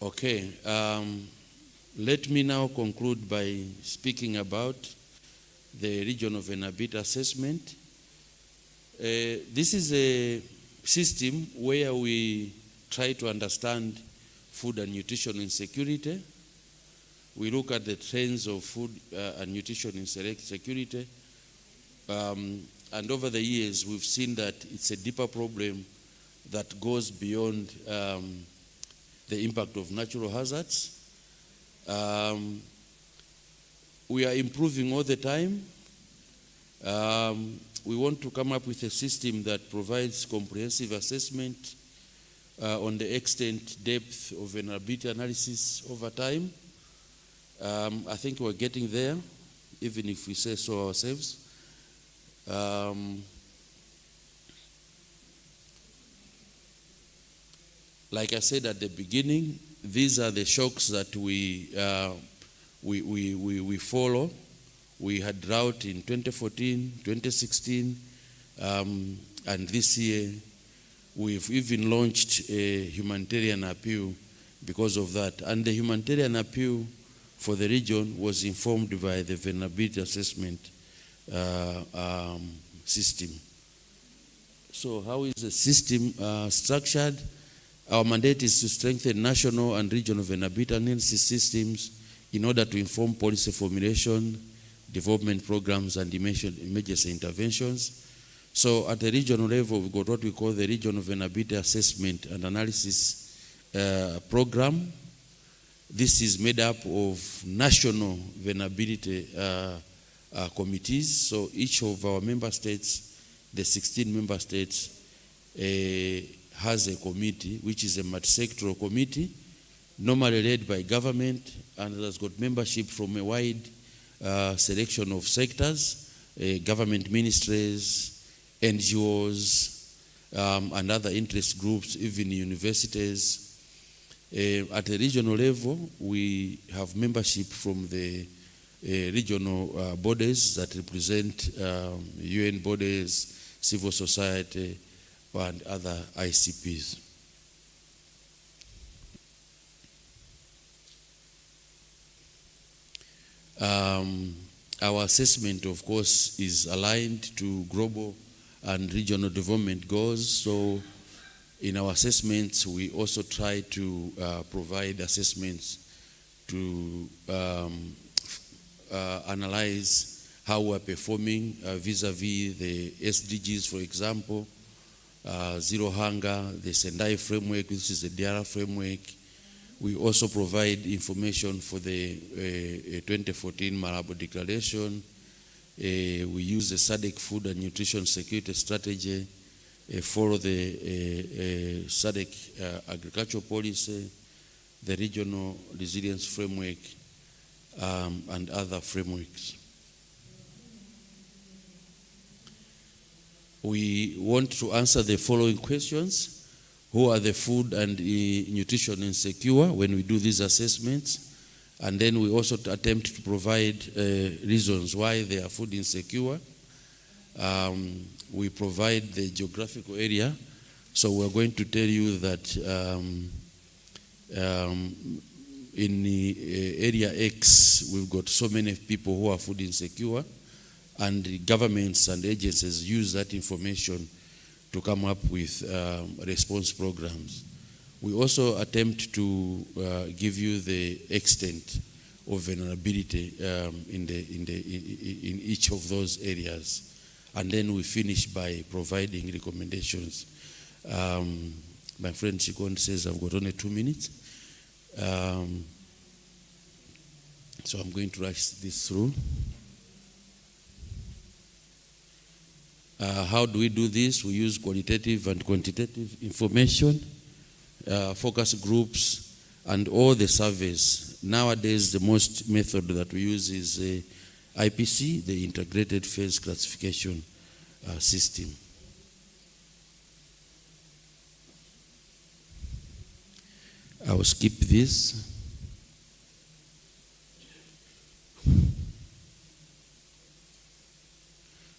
Speaker 4: Okay, let me now conclude by speaking about the region of inhabit assessment. This is a system where we try to understand food and nutrition insecurity. We look at the trends of food and nutrition insecurity. And over the years, we've seen that it's a deeper problem that goes beyond the impact of natural hazards. We are improving all the time. We want to come up with a system that provides comprehensive assessment on the extent, depth of vulnerability analysis over time. I think we're getting there, even if we say so ourselves. Like I said at the beginning, these are the shocks that we follow. We had drought in 2014, 2016, and this year we've even launched a humanitarian appeal because of that. And the humanitarian appeal for the region was informed by the vulnerability assessment system. So how is the system structured? Our mandate is to strengthen national and regional vulnerability analysis systems in order to inform policy formulation, development programs, and emergency interventions. So at the regional level, we've got what we call the Regional Vulnerability Assessment and Analysis Program. This is made up of national vulnerability committees. So each of our member states, the 16 member states, has a committee, which is a multi-sectoral committee, normally led by government, and has got membership from a wide selection of sectors, government ministries, NGOs, and other interest groups, even universities. At the regional level, we have membership from the regional bodies that represent UN bodies, civil society, and other ICPs. Our assessment, of course, is aligned to global and regional development goals. So in our assessments, we also try to provide assessments to analyze how we're performing vis-a-vis the SDGs, for example, Zero Hunger, the Sendai framework, which is the DIARA framework. We also provide information for the 2014 Malabo Declaration. We use the SADC Food and Nutrition Security Strategy, follow the SADC Agricultural Policy, the Regional Resilience Framework, and other frameworks. We want to answer the following questions. Who are the food and nutrition insecure when we do these assessments? And then we also attempt to provide reasons why they are food insecure. We provide the geographical area. So we're going to tell you that in the area X, we've got so many people who are food insecure, and the governments and agencies use that information to come up with response programs. We also attempt to give you the extent of vulnerability in each of those areas. And then we finish by providing recommendations. My friend Chikon says I've got only 2 minutes. So I'm going to rush this through. How do we do this? We use qualitative and quantitative information, focus groups, and all the surveys. Nowadays, the most method that we use is IPC, the Integrated Phase Classification System. I will skip this.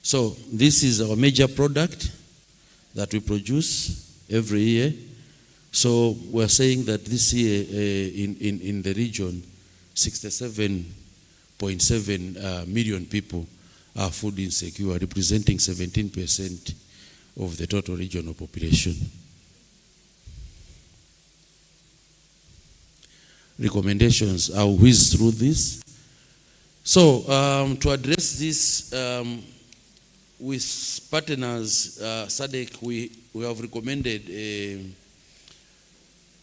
Speaker 4: So this is our major product that we produce every year. So we're saying that this year in the region, 67.7 million people are food insecure, representing 17% of the total regional population. Recommendations, I'll whiz through this. So to address this, with partners, SADC, we have recommended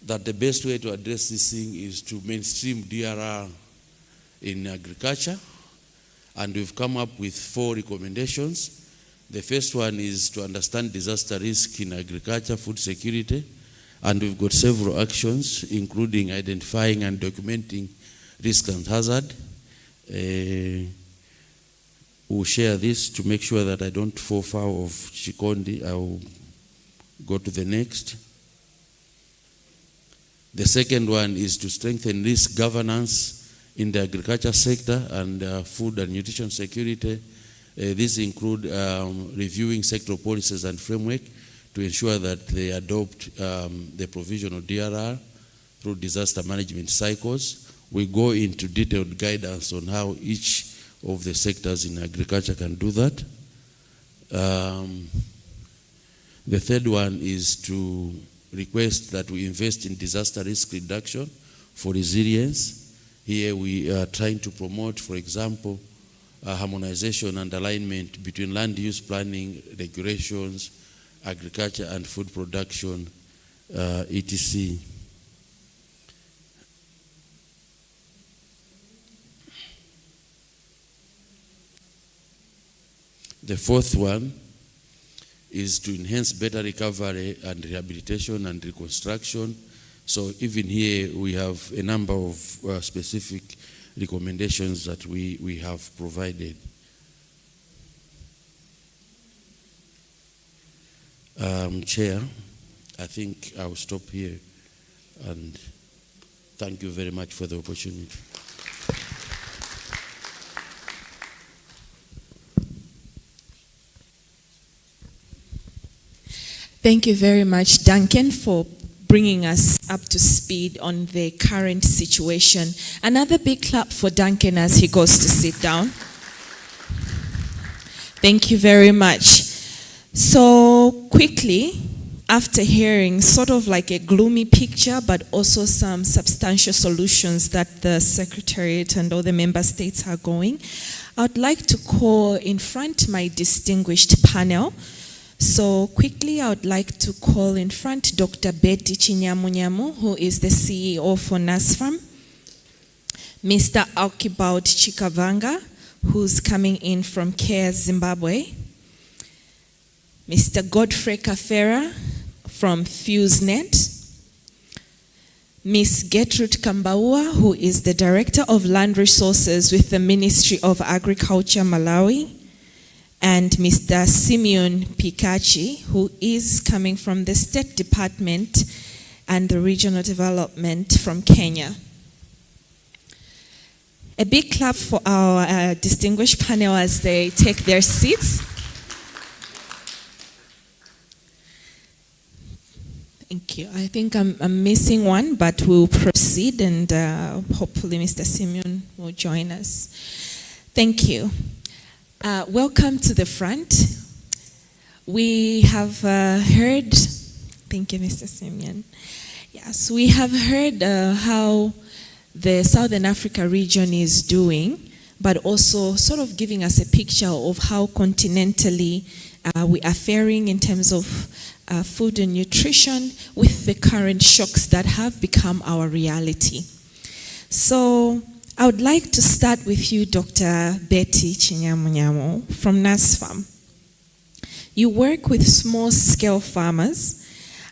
Speaker 4: that the best way to address this thing is to mainstream DRR in agriculture, and we've come up with 4 recommendations. The first one is to understand disaster risk in agriculture, food security, and we've got several actions, including identifying and documenting risk and hazard. We'll share this to make sure that I don't fall foul of Chikondi. I'll go to the next. The second one is to strengthen risk governance in the agriculture sector and food and nutrition security. These include reviewing sectoral policies and framework to ensure that they adopt the provision of DRR through disaster management cycles. We go into detailed guidance on how each of the sectors in agriculture can do that. The third one is to request that we invest in disaster risk reduction for resilience. Here we are trying to promote, for example, harmonization and alignment between land use planning, regulations, agriculture and food production, etc. The fourth one is to enhance better recovery and rehabilitation and reconstruction. So even here we have a number of specific recommendations that we have provided. Chair, I think I'll stop here and thank you very much for the opportunity.
Speaker 3: Thank you very much, Duncan, for bringing us up to speed on the current situation. Another big clap for Duncan as he goes to sit down. Thank you very much. So quickly, after hearing sort of like a gloomy picture, but also some substantial solutions that the Secretariat and all the member states are going, I would like to call in front my distinguished panel. So quickly, I would like to call in front Dr. Betty Chinyamunyamu, who is the CEO for NASFAM, Mr. Archibald Chikavanga, who's coming in from CARE Zimbabwe, Mr. Godfrey Kafera from FuseNet, Ms. Gertrude Kambaua, who is the Director of Land Resources with the Ministry of Agriculture, Malawi, and Mr. Simeon Pikachi, who is coming from the State Department and the Regional Development from Kenya. A big clap for our distinguished panel as they take their seats. Thank you. I think I'm missing one, but we'll proceed and hopefully Mr. Simeon will join us. Thank you. Welcome to the front. We have heard, thank you, Mr. Simeon. Yes, we have heard how the Southern Africa region is doing, but also sort of giving us a picture of how continentally we are faring in terms of food and nutrition with the current shocks that have become our reality. So I would like to start with you, Dr. Betty Chinyamunyamu from NASFAM. You work with small-scale farmers,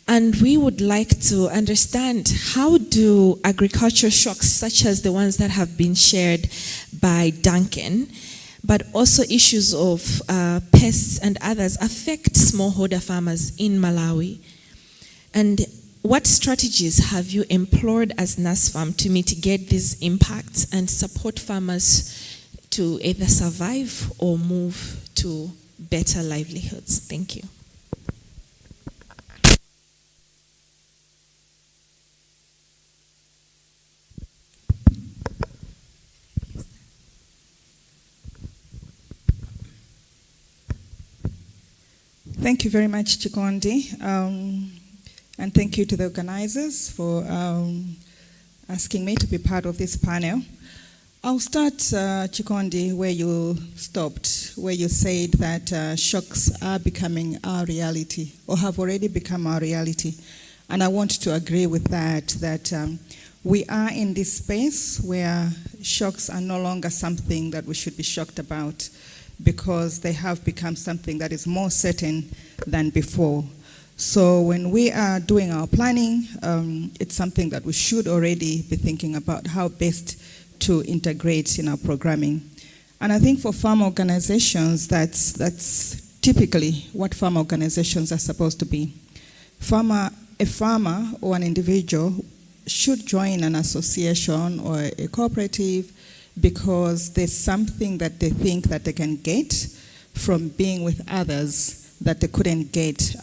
Speaker 3: and we would like to understand how do agricultural shocks such as the ones that have been shared by Duncan, but also issues of pests and others affect smallholder farmers in Malawi. And what strategies have you employed as NASFAM to mitigate these impacts and support farmers to either survive or move to better livelihoods. Thank you.
Speaker 5: Thank you very much, Chikondi. And thank you to the organizers for asking me to be part of this panel. I'll start, Chikondi, where you stopped, where you said that shocks are becoming our reality or have already become our reality. And I want to agree with that we are in this space where shocks are no longer something that we should be shocked about, because they have become something that is more certain than before. So when we are doing our planning, it's something that we should already be thinking about how best to integrate in our programming. And I think for farm organizations, that's typically what farm organizations are supposed to be. A farmer or an individual should join an association or a cooperative because there's something that they think that they can get from being with others that they couldn't get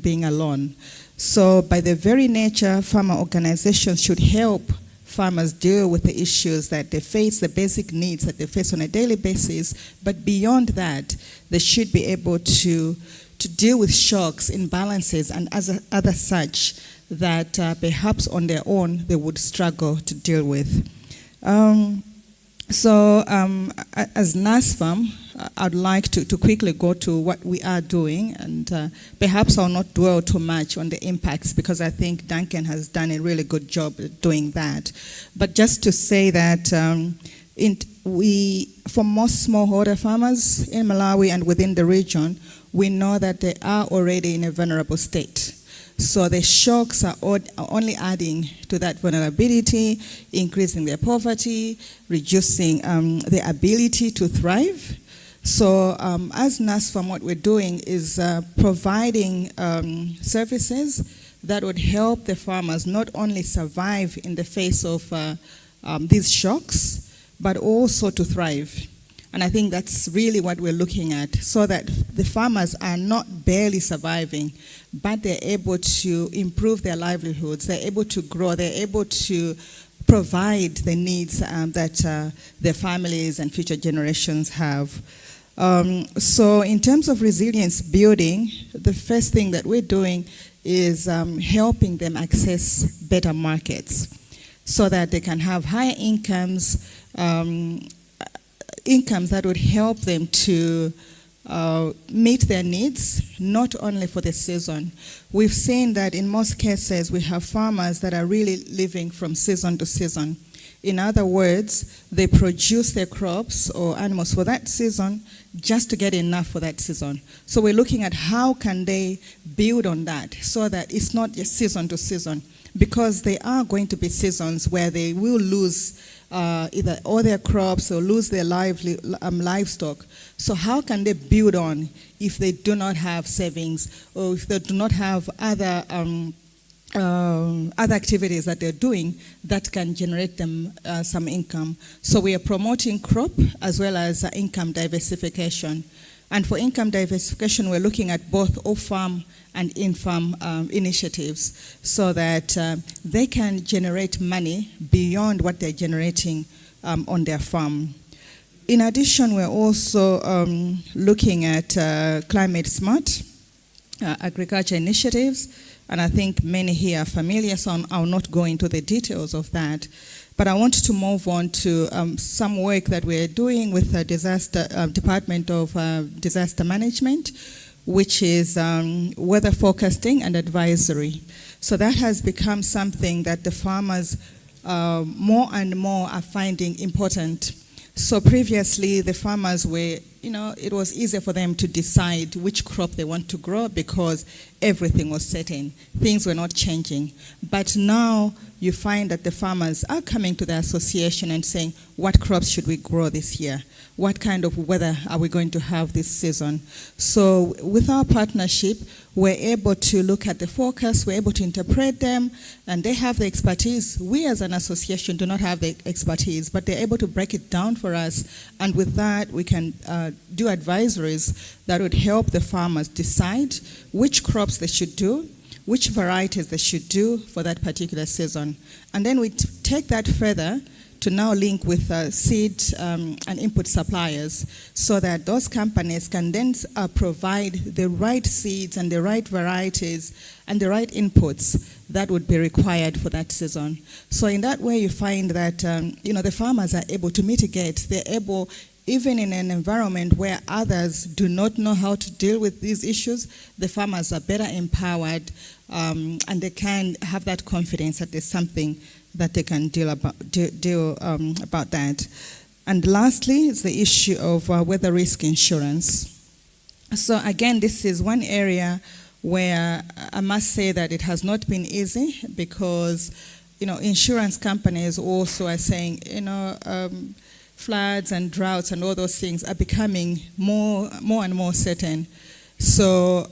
Speaker 5: being alone. So by the very nature, farmer organizations should help farmers deal with the issues that they face, the basic needs that they face on a daily basis. But beyond that, they should be able to deal with shocks, imbalances, and other such that perhaps on their own they would struggle to deal with. As NASFAM, I'd like to quickly go to what we are doing, and perhaps I'll not dwell too much on the impacts because I think Duncan has done a really good job at doing that. But just to say that for most smallholder farmers in Malawi and within the region, we know that they are already in a vulnerable state. So the shocks are only adding to that vulnerability, increasing their poverty, reducing their ability to thrive. So as NASFAM, what we're doing is providing services that would help the farmers not only survive in the face of these shocks, but also to thrive. And I think that's really what we're looking at, so that the farmers are not barely surviving, but they're able to improve their livelihoods, they're able to grow, they're able to provide the needs that their families and future generations have. So in terms of resilience building, the first thing that we're doing is helping them access better markets so that they can have higher incomes, incomes that would help them to meet their needs, not only for the season. We've seen that in most cases we have farmers that are really living from season to season. In other words, they produce their crops or animals for that season just to get enough for that season. So we're looking at how can they build on that so that it's not just season to season, because there are going to be seasons where they will lose either all their crops or lose their livestock. So how can they build on if they do not have savings or if they do not have other activities that they're doing that can generate them some income? So we are promoting crop as well as income diversification. And for income diversification, we're looking at both off-farm and in-farm initiatives so that they can generate money beyond what they're generating on their farm. In addition, we're also looking at climate smart agriculture initiatives, and I think many here are familiar, so I'll not go into the details of that. But I want to move on to some work that we're doing with the Department of Disaster Management, which is weather forecasting and advisory. So that has become something that the farmers more and more are finding important. So previously, the farmers were, it was easier for them to decide which crop they want to grow because everything was certain. Things were not changing. But now you find that the farmers are coming to the association and saying, what crops should we grow this year? What kind of weather are we going to have this season? So with our partnership, we're able to look at the forecast, we're able to interpret them, and they have the expertise. We as an association do not have the expertise, but they're able to break it down for us, and with that we can do advisories that would help the farmers decide which crops they should do, which varieties they should do for that particular season. And then we take that further to now link with seed and input suppliers so that those companies can then provide the right seeds and the right varieties and the right inputs that would be required for that season. So in that way you find that the farmers are able to mitigate. They're able, even in an environment where others do not know how to deal with these issues, the farmers are better empowered and they can have that confidence that there's something that they can deal about that. And lastly, is the issue of weather risk insurance. So again, this is one area where I must say that it has not been easy because, insurance companies also are saying, floods and droughts and all those things are becoming more and more certain. So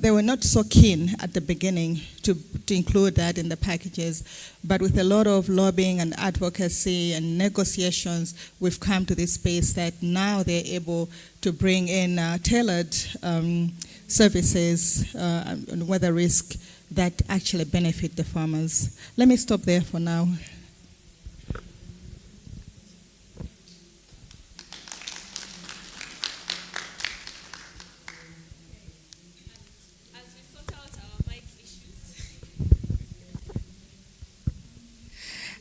Speaker 5: they were not so keen at the beginning to include that in the packages, but with a lot of lobbying and advocacy and negotiations, we've come to this space that now they're able to bring in tailored services on weather risk that actually benefit the farmers. Let me stop there for now.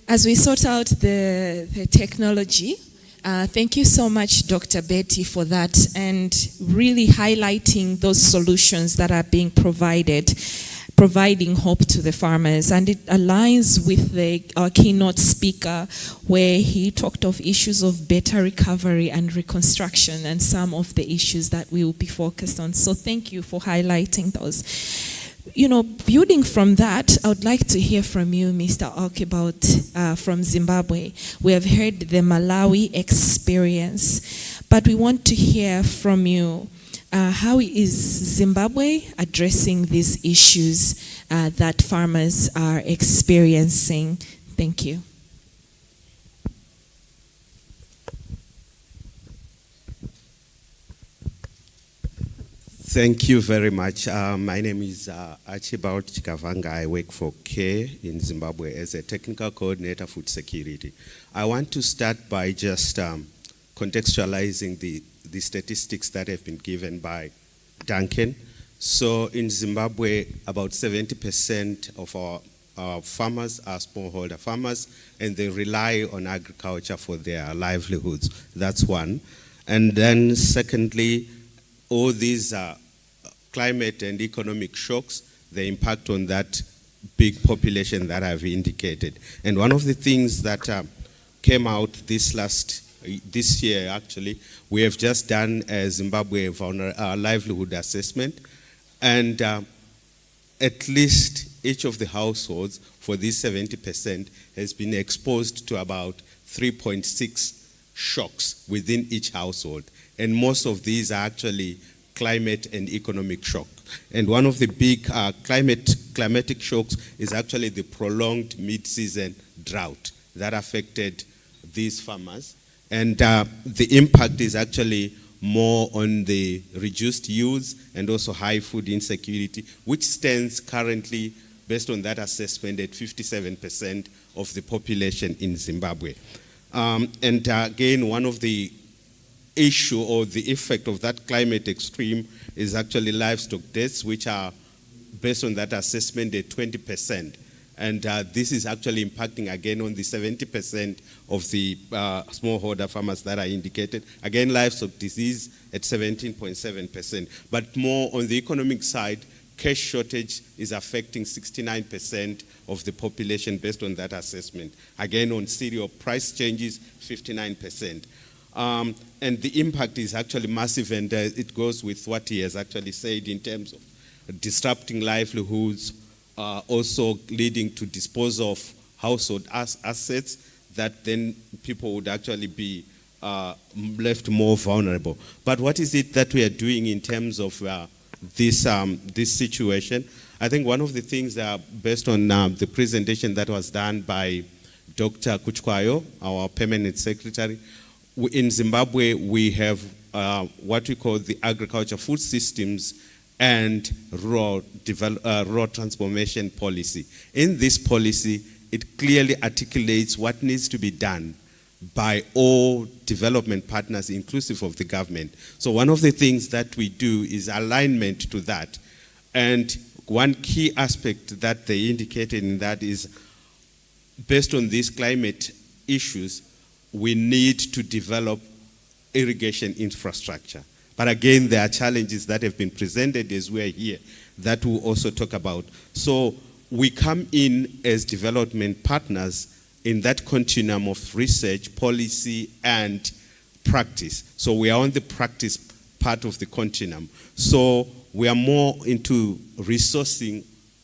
Speaker 3: As we sort out the technology, thank you so much, Dr. Betty, for that, and really highlighting those solutions that are being provided, providing hope to the farmers. And it aligns with our keynote speaker, where he talked of issues of better recovery and reconstruction and some of the issues that we will be focused on. So thank you for highlighting those. Building from that, I would like to hear from you, Mr. Archibald, from Zimbabwe. We have heard the Malawi experience, but we want to hear from you. How is Zimbabwe addressing these issues that farmers are experiencing? Thank you.
Speaker 6: Thank you very much. My name is Archibald Chikavanga. I work for CARE in Zimbabwe as a technical coordinator food security. I want to start by just contextualizing the statistics that have been given by Duncan. So in Zimbabwe, about 70% of our farmers are smallholder farmers, and they rely on agriculture for their livelihoods. That's one. And then secondly, all these climate and economic shocks, the impact on that big population that I've indicated. And one of the things that came out this year, actually, we have just done a Zimbabwe livelihood assessment, and at least each of the households for this 70% has been exposed to about 3.6 shocks within each household. And most of these are actually climate and economic shock. And one of the big climatic shocks is actually the prolonged mid-season drought that affected these farmers. And the impact is actually more on the reduced yields and also high food insecurity, which stands currently, based on that assessment, at 57% of the population in Zimbabwe. And again, one of the issue or the effect of that climate extreme is actually livestock deaths, which are, based on that assessment, at 20%. And this is actually impacting again on the 70% of the smallholder farmers that are indicated. Again, livestock disease at 17.7%. But more on the economic side, cash shortage is affecting 69% of the population based on that assessment. Again, on cereal price changes, 59%. And the impact is actually massive, and it goes with what he has actually said in terms of disrupting livelihoods, also leading to disposal of household assets that then people would actually be left more vulnerable. But what is it that we are doing in terms of this situation? I think one of the things that, based on the presentation that was done by Dr. Kuchkwayo, our permanent secretary, in Zimbabwe, we have what we call the agriculture food systems and rural transformation policy. In this policy, it clearly articulates what needs to be done by all development partners, inclusive of the government. So one of the things that we do is alignment to that. And one key aspect that they indicated in that is, based on these climate issues, we need to develop irrigation infrastructure. But again, there are challenges that have been presented as we're here that we'll also talk about. So we come in as development partners in that continuum of research, policy, and practice. So we are on the practice part of the continuum. So we are more into resourcing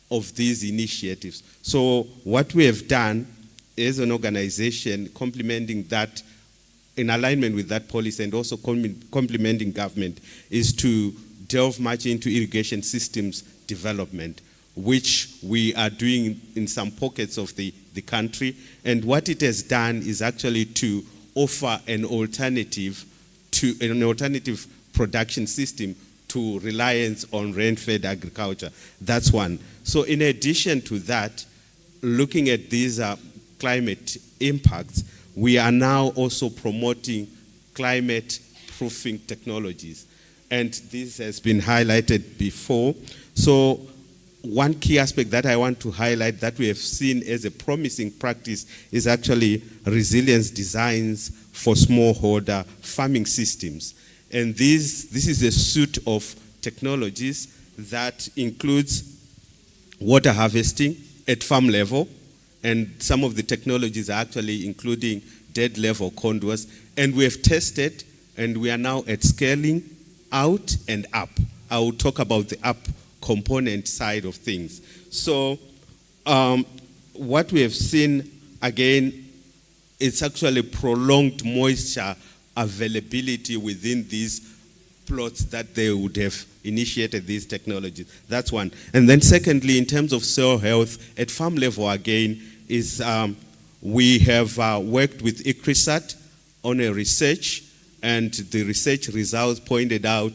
Speaker 6: of these initiatives. So what we have done as an organization, complementing that, in alignment with that policy and also complementing government, is to delve much into irrigation systems development, which we are doing in some pockets of the country. And what it has done is actually to offer an alternative production system to reliance on rain-fed agriculture. That's one. So in addition to that, looking at these climate impacts, we are now also promoting climate-proofing technologies. And this has been highlighted before. So one key aspect that I want to highlight that we have seen as a promising practice is actually resilience designs for smallholder farming systems. And this is a suite of technologies that includes water harvesting at farm level, and some of the technologies are actually including dead level contours. And we have tested, and we are now at scaling out and up. I will talk about the up component side of things. So what we have seen, again, it's actually prolonged moisture availability within these plots that they would have initiated these technologies. That's one. And then secondly, in terms of soil health, at farm level again, is we have worked with ICRISAT on a research, and the research results pointed out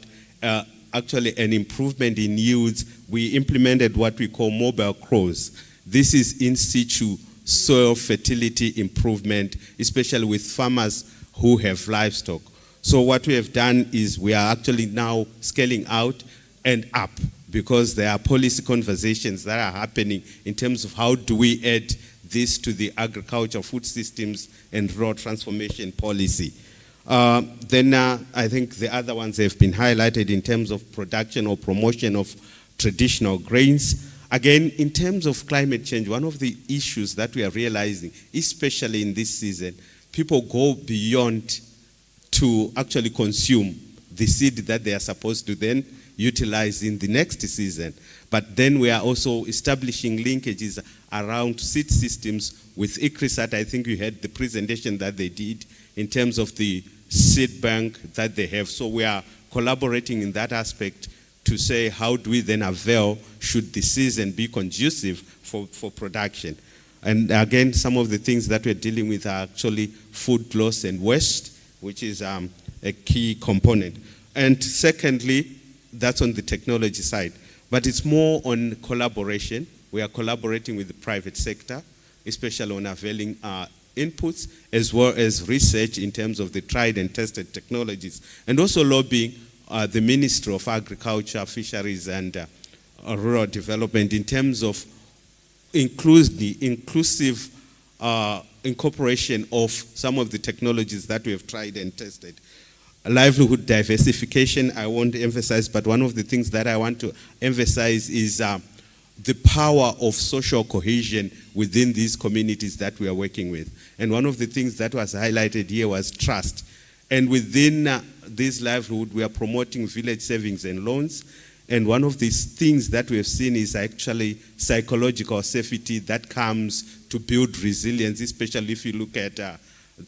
Speaker 6: actually an improvement in yields. We implemented what we call mobile crows. This is in situ soil fertility improvement, especially with farmers who have livestock. So what we have done is we are actually now scaling out and up, because there are policy conversations that are happening in terms of how do we add this to the agriculture, food systems, and rural transformation policy. Then I think the other ones have been highlighted in terms of production or promotion of traditional grains. Again, in terms of climate change, one of the issues that we are realizing, especially in this season, people go beyond to actually consume the seed that they are supposed to then utilize in the next season. But then we are also establishing linkages around seed systems with ICRISAT. I think you had the presentation that they did in terms of the seed bank that they have. So we are collaborating in that aspect to say how do we then avail should the season be conducive for production. And again, some of the things that we're dealing with are actually food loss and waste, which is a key component. And secondly, that's on the technology side. But it's more on collaboration. We are collaborating with the private sector, especially on availing inputs, as well as research in terms of the tried and tested technologies, and also lobbying the Ministry of Agriculture, Fisheries, and Rural Development in terms of inclusive incorporation of some of the technologies that we have tried and tested. Livelihood diversification, I won't emphasize, but one of the things that I want to emphasize is the power of social cohesion within these communities that we are working with. And one of the things that was highlighted here was trust. And within this livelihood, we are promoting village savings and loans. And one of these things that we have seen is actually psychological safety that comes to build resilience, especially if you look at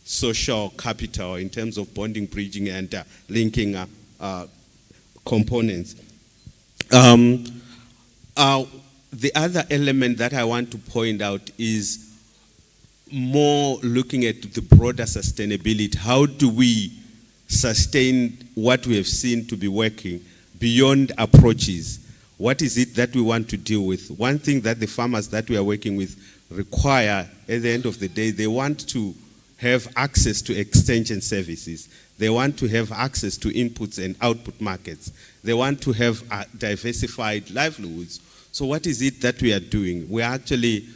Speaker 6: social capital in terms of bonding, bridging, and linking components. The other element that I want to point out is more looking at the broader sustainability. How do we sustain what we have seen to be working beyond approaches. What is it that we want to deal with? One thing that the farmers that we are working with require at the end of the day, they want to have access to extension services. They want to have access to inputs and output markets. They want to have diversified livelihoods. So what is it that we are doing? We are actually,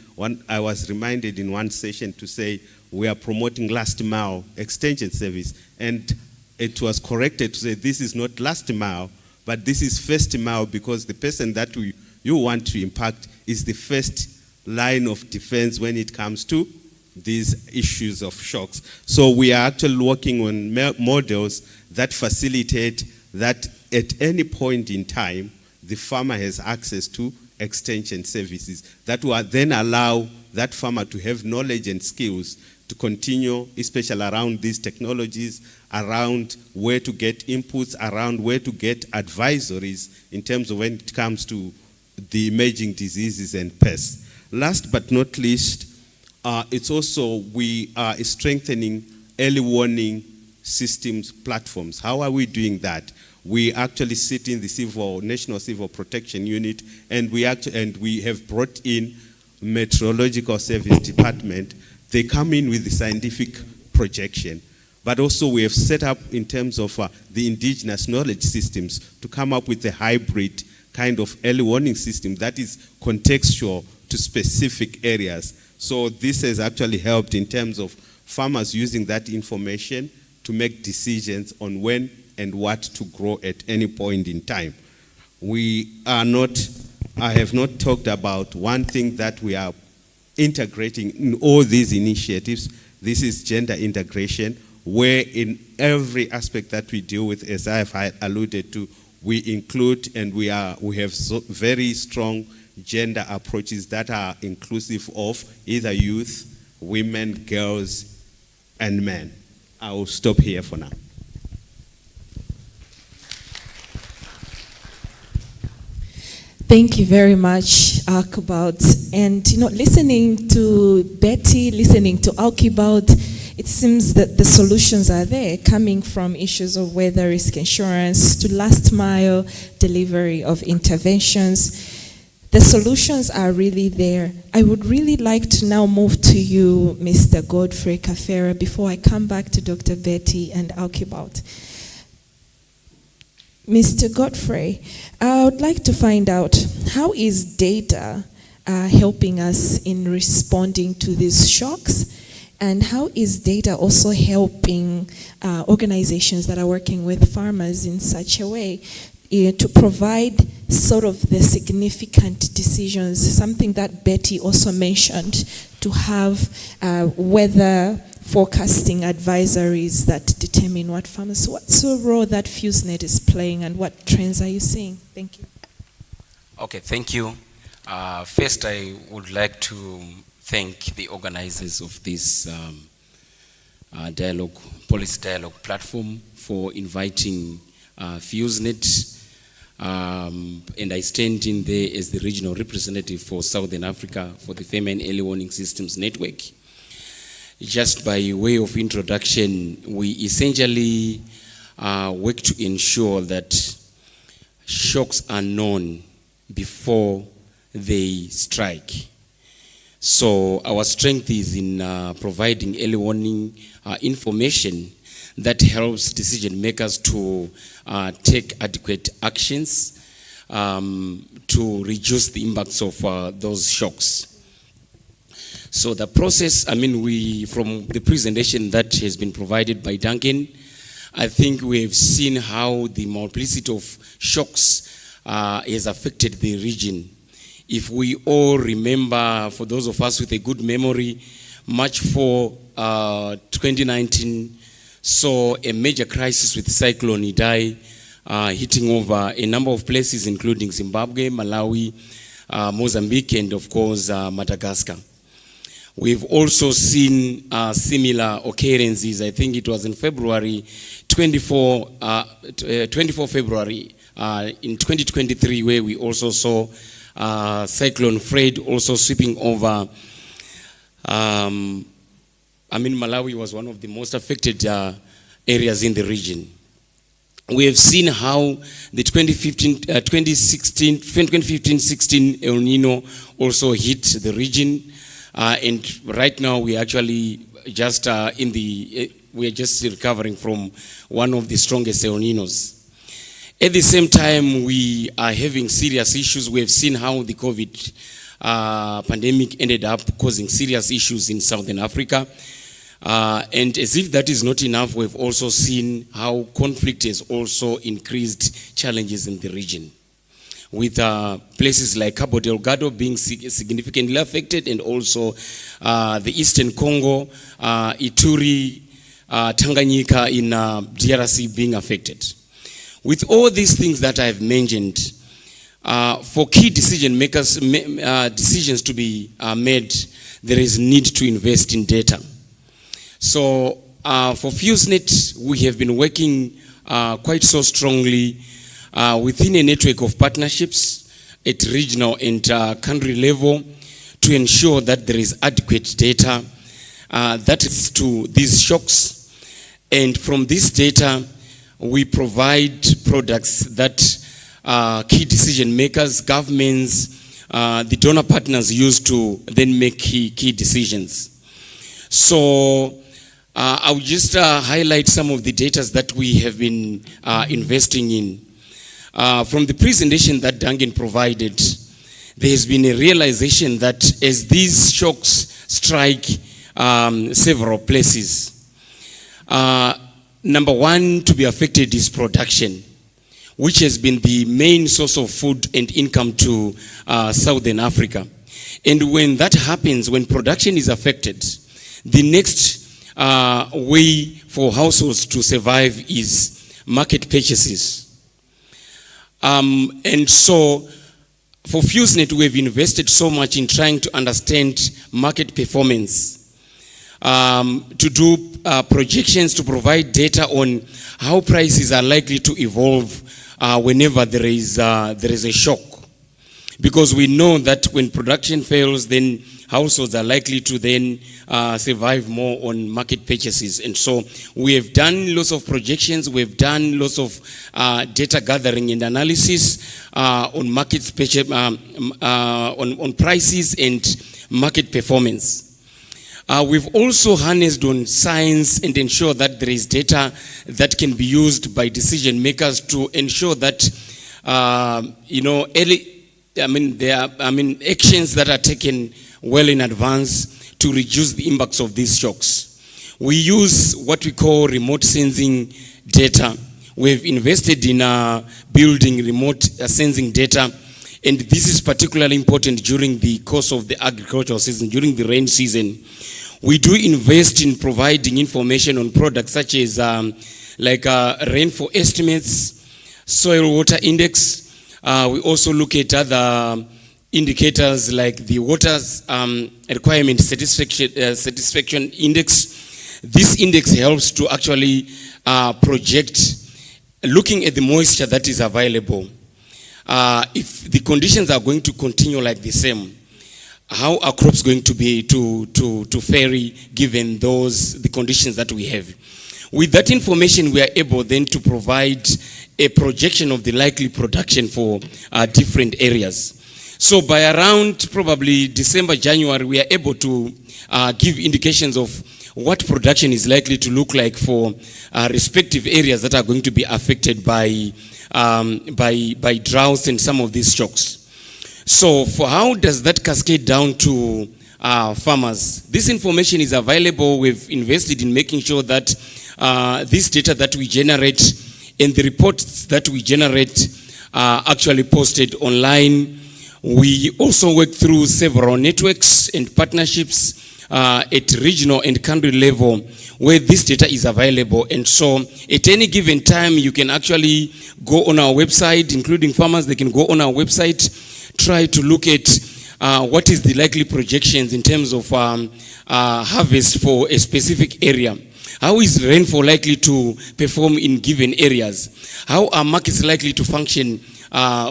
Speaker 6: I was reminded in one session to say we are promoting last mile extension service, and it was corrected to say this is not last mile, but this is first mile, because the person that you want to impact is the first line of defense when it comes to these issues of shocks. So we are actually working on models that facilitate that at any point in time, the farmer has access to extension services that will then allow that farmer to have knowledge and skills to continue, especially around these technologies, around where to get inputs, around where to get advisories in terms of when it comes to the emerging diseases and pests. Last but not least, it's also, we are strengthening early warning systems platforms. How are we doing that? We actually sit in the National Civil Protection Unit, and we have brought in Meteorological Service Department. They come in with the scientific projection, but also we have set up in terms of the indigenous knowledge systems to come up with a hybrid kind of early warning system that is contextual to specific areas. So this has actually helped in terms of farmers using that information to make decisions on when and what to grow at any point in time. I have not talked about one thing that we are integrating in all these initiatives. This is gender integration, where in every aspect that we deal with, as I have alluded to, we include and we have very strong gender approaches that are inclusive of either youth, women, girls, and men. I will stop here for now.
Speaker 3: Thank you very much, Alkibald. And listening to Betty, listening to Alkibald, it seems that the solutions are there, coming from issues of weather risk insurance to last mile delivery of interventions. The solutions are really there. I would really like to now move to you, Mr. Godfrey Kafera, before I come back to Dr. Betty and Alkibald. Mr. Godfrey, I would like to find out, how is data helping us in responding to these shocks? And how is data also helping organizations that are working with farmers in such a way to provide sort of the significant decisions, something that Betty also mentioned, to have weather forecasting advisories that determine what farmers, what's the role that FuseNet is playing and what trends are you seeing? Thank you.
Speaker 7: Okay, thank you. First, I would like to thank the organizers of this policy dialogue platform for inviting FuseNet. And I stand in there as the regional representative for Southern Africa for the Feminine Early Warning Systems Network. Just by way of introduction, we essentially work to ensure that shocks are known before they strike. So our strength is in providing early warning information that helps decision makers to take adequate actions to reduce the impacts of those shocks. So the process, from the presentation that has been provided by Duncan, I think we have seen how the multiplicity of shocks has affected the region. If we all remember, for those of us with a good memory, March 4, 2019 saw a major crisis with Cyclone Idai hitting over a number of places, including Zimbabwe, Malawi, Mozambique, and of course Madagascar. We've also seen similar occurrences. I think it was in February, 24 February in 2023, where we also saw Cyclone Fred also sweeping over. Malawi was one of the most affected areas in the region. We have seen how the 2015-16 El Nino also hit the region, and right now we actually just we are just recovering from one of the strongest El Ninos. At the same time, we are having serious issues. We have seen how the COVID pandemic ended up causing serious issues in Southern Africa. And as if that is not enough, we've also seen how conflict has also increased challenges in the region, with places like Cabo Delgado being significantly affected, and also the Eastern Congo, Ituri, Tanganyika in DRC being affected. With all these things that I've mentioned, for key decision makers, decisions to be made, there is need to invest in data. So for FuseNet, we have been working quite so strongly within a network of partnerships at regional and country level to ensure that there is adequate data that is to these shocks. And from this data, we provide products that key decision makers, governments, the donor partners use to then make key decisions. So I'll just highlight some of the data that we have been investing in. From the presentation that Duncan provided, there has been a realization that as these shocks strike several places, number one to be affected is production, which has been the main source of food and income to Southern Africa. And when that happens, when production is affected, the next way for households to survive is market purchases. And so for FuseNet, we've invested so much in trying to understand market performance, to do projections, to provide data on how prices are likely to evolve whenever there is a shock. Because we know that when production fails, then households are likely to then survive more on market purchases. And so we have done lots of projections, we've done lots of data gathering and analysis on market on prices and market performance. We've also harnessed on science and ensure that there is data that can be used by decision makers to ensure that actions that are taken well in advance to reduce the impacts of these shocks. We use what we call remote sensing data. We've invested in building remote sensing data, and this is particularly important during the course of the agricultural season, during the rain season. We do invest in providing information on products such as rainfall estimates, soil water index. We also look at other indicators like the water requirement satisfaction index. This index helps to actually project, looking at the moisture that is available. If the conditions are going to continue like the same, how are crops going to be to vary given the conditions that we have? With that information, we are able then to provide a projection of the likely production for different areas. So by around probably December, January, we are able to give indications of what production is likely to look like for respective areas that are going to be affected by droughts and some of these shocks. So for how does that cascade down to farmers? This information is available. We've invested in making sure that this data that we generate and the reports that we generate are actually posted online. We also work through several networks and partnerships at regional and country level where this data is available. And so at any given time, you can actually go on our website, including farmers, they can go on our website, try to look at what is the likely projections in terms of harvest for a specific area. How is rainfall likely to perform in given areas? How are markets likely to function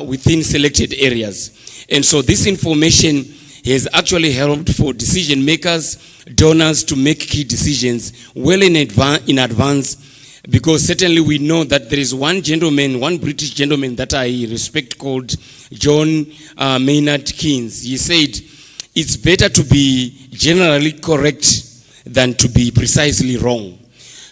Speaker 7: within selected areas? And so this information has actually helped for decision makers, donors to make key decisions well in advance because certainly we know that there is one gentleman, one British gentleman that I respect called John Maynard Keynes. He said, it's better to be generally correct than to be precisely wrong.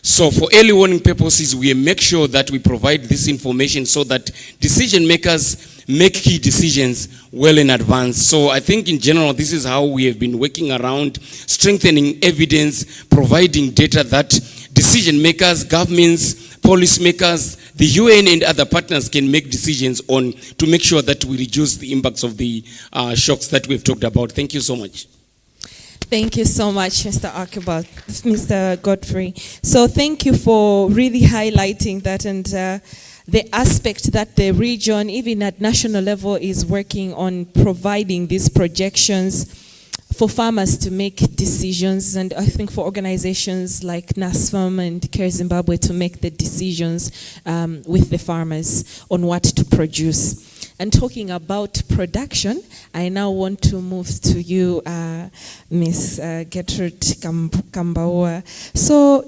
Speaker 7: So for early warning purposes, we make sure that we provide this information so that decision makers make key decisions well in advance. So I think in general, this is how we have been working around strengthening evidence, providing data that decision makers, governments, policymakers, the UN and other partners can make decisions on to make sure that we reduce the impacts of the shocks that we've talked about. Thank you so much.
Speaker 3: Thank you so much, Mr. Archibald, Mr. Godfrey. So thank you for really highlighting that and the aspect that the region, even at national level, is working on providing these projections for farmers to make decisions, and I think for organizations like NASFAM and Care Zimbabwe to make the decisions with the farmers on what to produce. And talking about production, I now want to move to you, Ms. Gertrude Kambaua. So,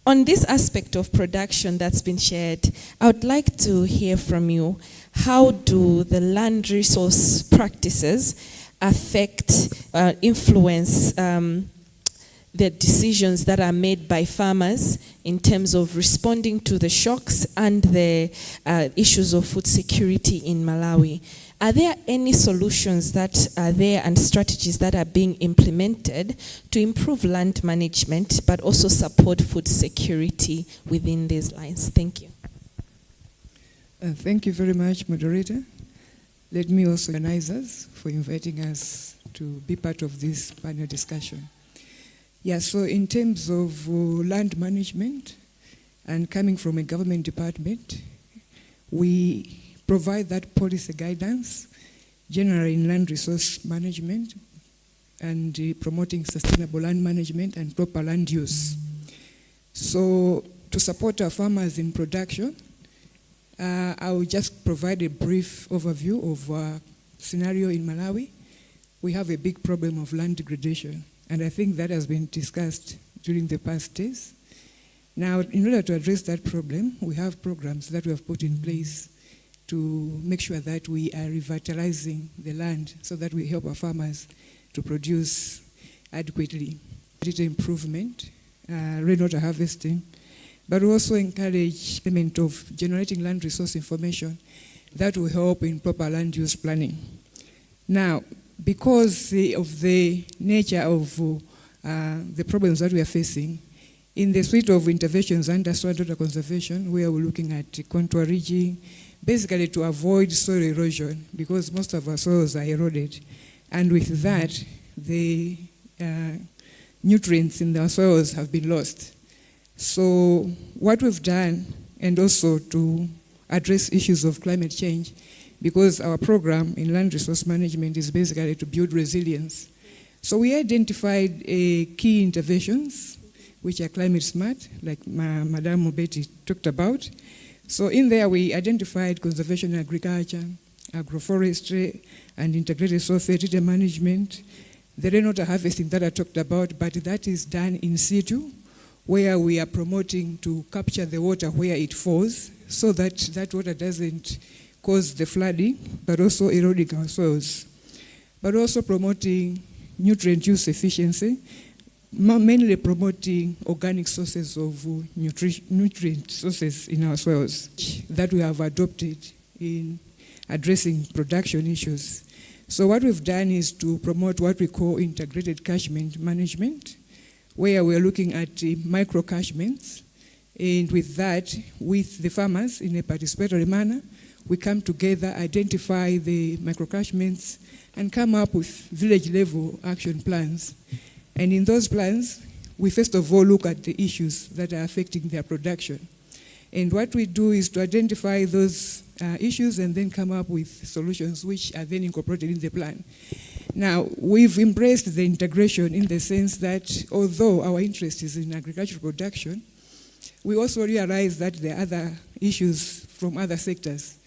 Speaker 3: on this aspect of production that's been shared, I would like to hear from you. How do the land resource practices affect, influence the decisions that are made by farmers in terms of responding to the shocks and the issues of food security in Malawi? Are there any solutions that are there and strategies that are being implemented to improve land management but also support food security within these lines? Thank you.
Speaker 8: Thank you very much, moderator. Let me also recognize us for inviting us to be part of this panel discussion. Yeah, so in terms of land management and coming from a government department, we provide that policy guidance, generally in land resource management and promoting sustainable land management and proper land use. So to support our farmers in production, I will just provide a brief overview of our scenario in Malawi. We have a big problem of land degradation, and I think that has been discussed during the past days. Now, in order to address that problem, we have programs that we have put in place to make sure that we are revitalizing the land so that we help our farmers to produce adequately. Data improvement, rainwater harvesting, but we also encourage element of generating land resource information that will help in proper land use planning. Now, because of the nature of the problems that we are facing, in the suite of interventions under soil and water conservation, where we're looking at contour ridging, basically to avoid soil erosion, because most of our soils are eroded. And with that, the nutrients in our soils have been lost. So what we've done, and also to address issues of climate change, because our program in land resource management is basically to build resilience. So we identified key interventions, which are climate smart, like Madam Mobeti talked about. So in there, we identified conservation agriculture, agroforestry, and integrated soil fertility management, the rainwater harvesting that I talked about, but that is done in situ, where we are promoting to capture the water where it falls, so that that water doesn't cause the flooding, but also eroding our soils. But also promoting nutrient use efficiency, mainly promoting organic sources of nutrient sources in our soils that we have adopted in addressing production issues. So what we've done is to promote what we call integrated catchment management, where we're looking at micro catchments, and with that, with the farmers in a participatory manner, we come together, identify the micro catchments, and come up with village level action plans. And in those plans, we first of all look at the issues that are affecting their production. And what we do is to identify those issues and then come up with solutions which are then incorporated in the plan. Now, we've embraced the integration in the sense that although our interest is in agricultural production, we also realize that there are other issues from other sectors.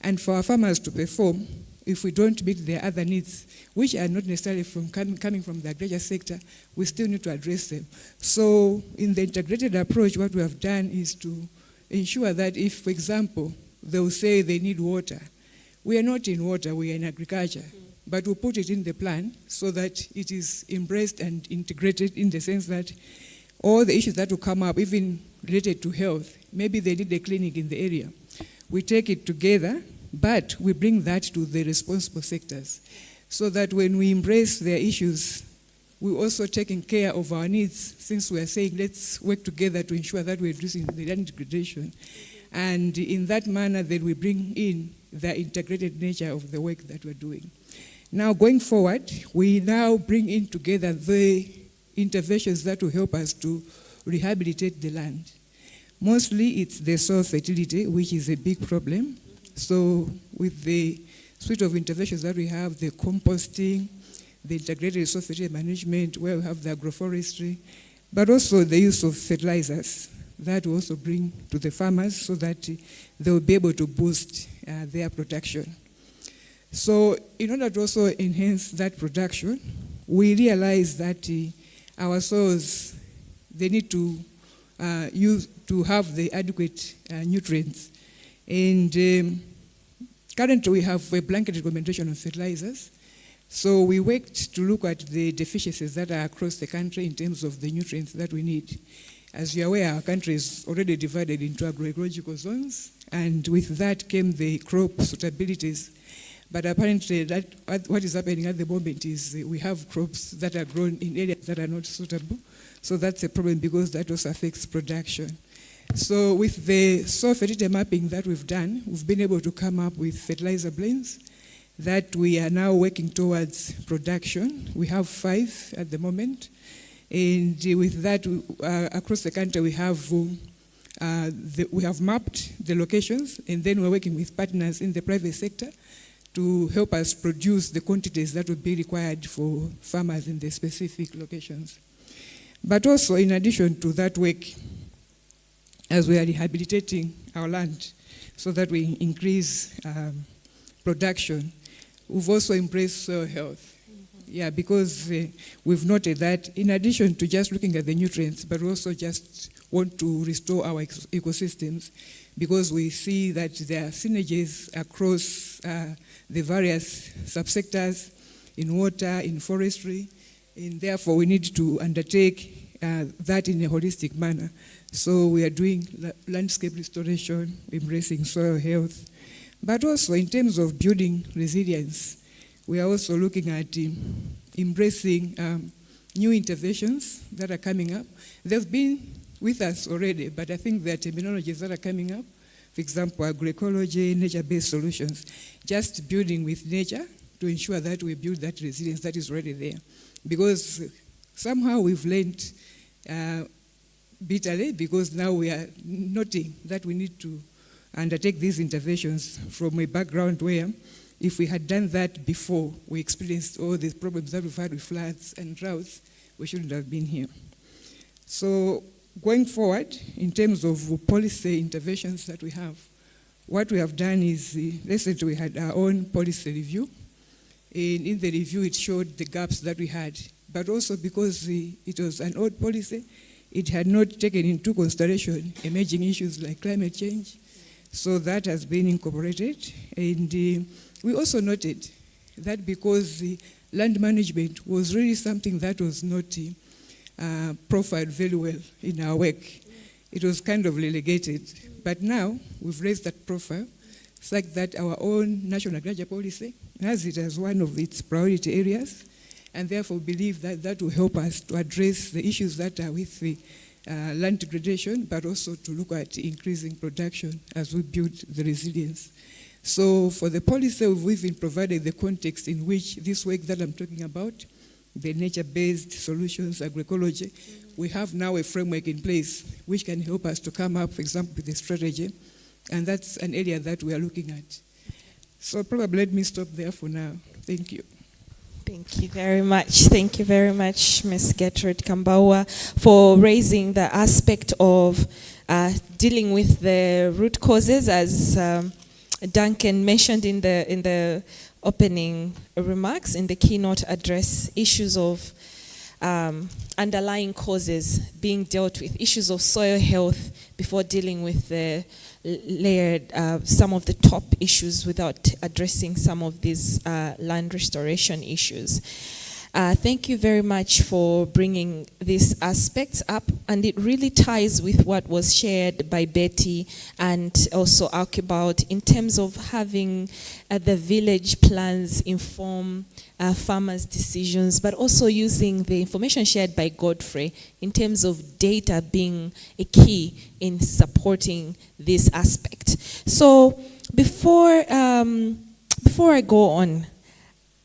Speaker 8: And for our farmers to perform, if we don't meet their other needs, which are not necessarily coming from the agriculture sector, we still need to address them. So in the integrated approach, what we have done is to ensure that if, for example, they will say they need water, we are not in water, we are in agriculture, but we put it in the plan so that it is embraced and integrated in the sense that all the issues that will come up, even related to health, maybe they need a clinic in the area. We take it together, but we bring that to the responsible sectors so that when we embrace their issues, we're also taking care of our needs, since we are saying let's work together to ensure that we're reducing the land degradation. And in that manner, then we bring in the integrated nature of the work that we're doing. Now, going forward, we now bring in together the interventions that will help us to rehabilitate the land. Mostly it's the soil fertility, which is a big problem. So with the suite of interventions that we have, the composting, the integrated soil fertility management, where we have the agroforestry, but also the use of fertilizers that we also bring to the farmers so that they will be able to boost their production. So in order to also enhance that production, we realize that our soils, they need to have the adequate nutrients. And currently we have a blanket recommendation on fertilizers. So we worked to look at the deficiencies that are across the country in terms of the nutrients that we need. As you're aware, our country is already divided into agroecological zones, and with that came the crop suitabilities. But apparently that what is happening at the moment is we have crops that are grown in areas that are not suitable. So that's a problem because that also affects production. So with the soil fertility mapping that we've done, we've been able to come up with fertilizer blends that we are now working towards production. We have 5 at the moment. And with that, across the country, we have mapped the locations, and then we're working with partners in the private sector to help us produce the quantities that would be required for farmers in the specific locations. But also, in addition to that work, as we are rehabilitating our land so that we increase production, we've also embraced soil health. Yeah, because we've noted that in addition to just looking at the nutrients, but we also just want to restore our ecosystems, because we see that there are synergies across the various subsectors in water, in forestry, and therefore we need to undertake that in a holistic manner. So we are doing landscape restoration, embracing soil health, but also in terms of building resilience, we are also looking at embracing new interventions that are coming up. They've been with us already, but I think there are terminologies that are coming up. For example, agroecology, nature-based solutions, just building with nature to ensure that we build that resilience that is already there. Because somehow we've learned bitterly, because now we are noting that we need to undertake these interventions from a background where if we had done that before we experienced all the problems that we've had with floods and droughts, we shouldn't have been here. So going forward, in terms of policy interventions that we have, what we have done is, recently we had our own policy review. And in the review, it showed the gaps that we had. But also because it was an old policy, it had not taken into consideration emerging issues like climate change. So that has been incorporated. And we also noted that because the land management was really something that was not profiled very well in our work, it was kind of relegated. But now we've raised that profile, such that our own national agriculture policy has it as one of its priority areas, and therefore believe that that will help us to address the issues that are with the land degradation, but also to look at increasing production as we build the resilience. So for the policy, we've even provided the context in which this work that I'm talking about, the nature-based solutions, agroecology, we have now a framework in place which can help us to come up, for example, with a strategy, and that's an area that we are looking at. So probably let me stop there for now. Thank you.
Speaker 3: Thank you very much. Thank you very much, Ms. Gertrude Kambawa, for raising the aspect of dealing with the root causes, as Duncan mentioned in the opening remarks, in the keynote address, issues of underlying causes being dealt with, issues of soil health before dealing with the layered, some of the top issues without addressing some of these land restoration issues. Thank you very much for bringing these aspects up, and it really ties with what was shared by Betty and also Archibald in terms of having the village plans inform farmers' decisions, but also using the information shared by Godfrey in terms of data being a key in supporting this aspect. So before I go on,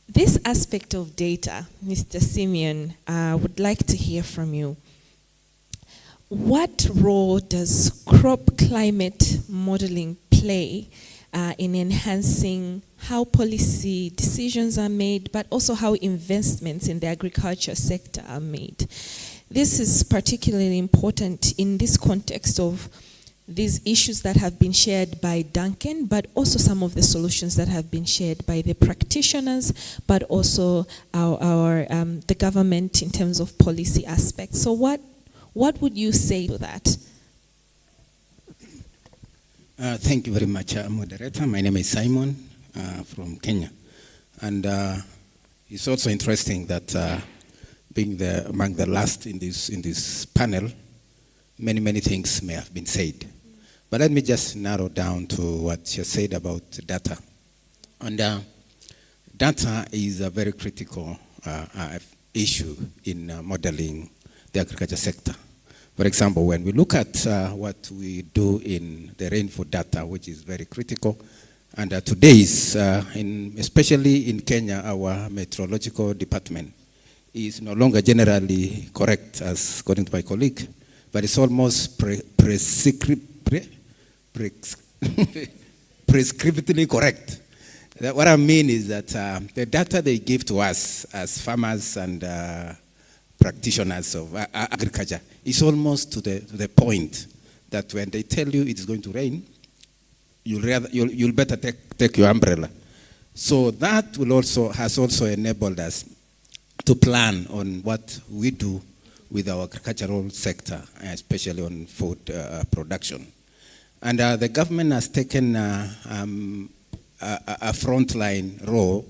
Speaker 3: this aspect of data, Mr. Simeon, I would like to hear from you. What role does crop climate modeling play in enhancing how policy decisions are made, but also how investments in the agriculture sector are made? This is particularly important in this context of these issues that have been shared by Duncan, but also some of the solutions that have been shared by the practitioners, but also the government in terms of policy aspects. So what would you say to that?
Speaker 9: Thank you very much, moderator. My name is Simon from Kenya. And it's also interesting that being among the last in this panel, many things may have been said. But let me just narrow down to what you said about data. And data is a very critical issue in modeling the agriculture sector. For example, when we look at what we do in the rainfall data, which is very critical, and today's, especially in Kenya, our meteorological department is no longer generally correct, as according to my colleague, but it's almost prescriptively correct. What I mean is that the data they give to us as farmers and practitioners of agriculture is almost to the point that when they tell you it's going to rain, you'll better take your umbrella. So that has also enabled us to plan on what we do with our agricultural sector, especially on food production. And the government has taken a frontline role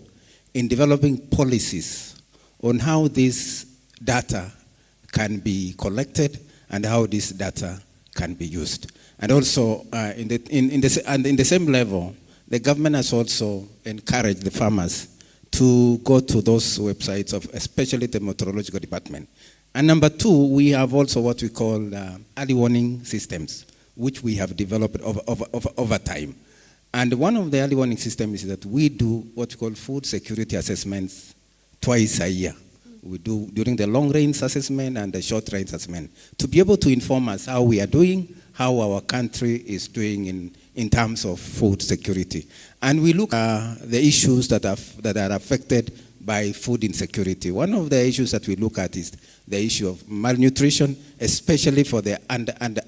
Speaker 9: in developing policies on how this data can be collected and how this data can be used. And also, in the same level, the government has also encouraged the farmers to go to those websites of especially the meteorological department. And number two, we have also what we call early warning systems, which we have developed over time. And one of the early warning systems is that we do what we call food security assessments twice a year. We do during the long range assessment and the short range assessment to be able to inform us how we are doing, how our country is doing in terms of food security. And we look at the issues that are affected by food insecurity. One of the issues that we look at is the issue of malnutrition, especially for the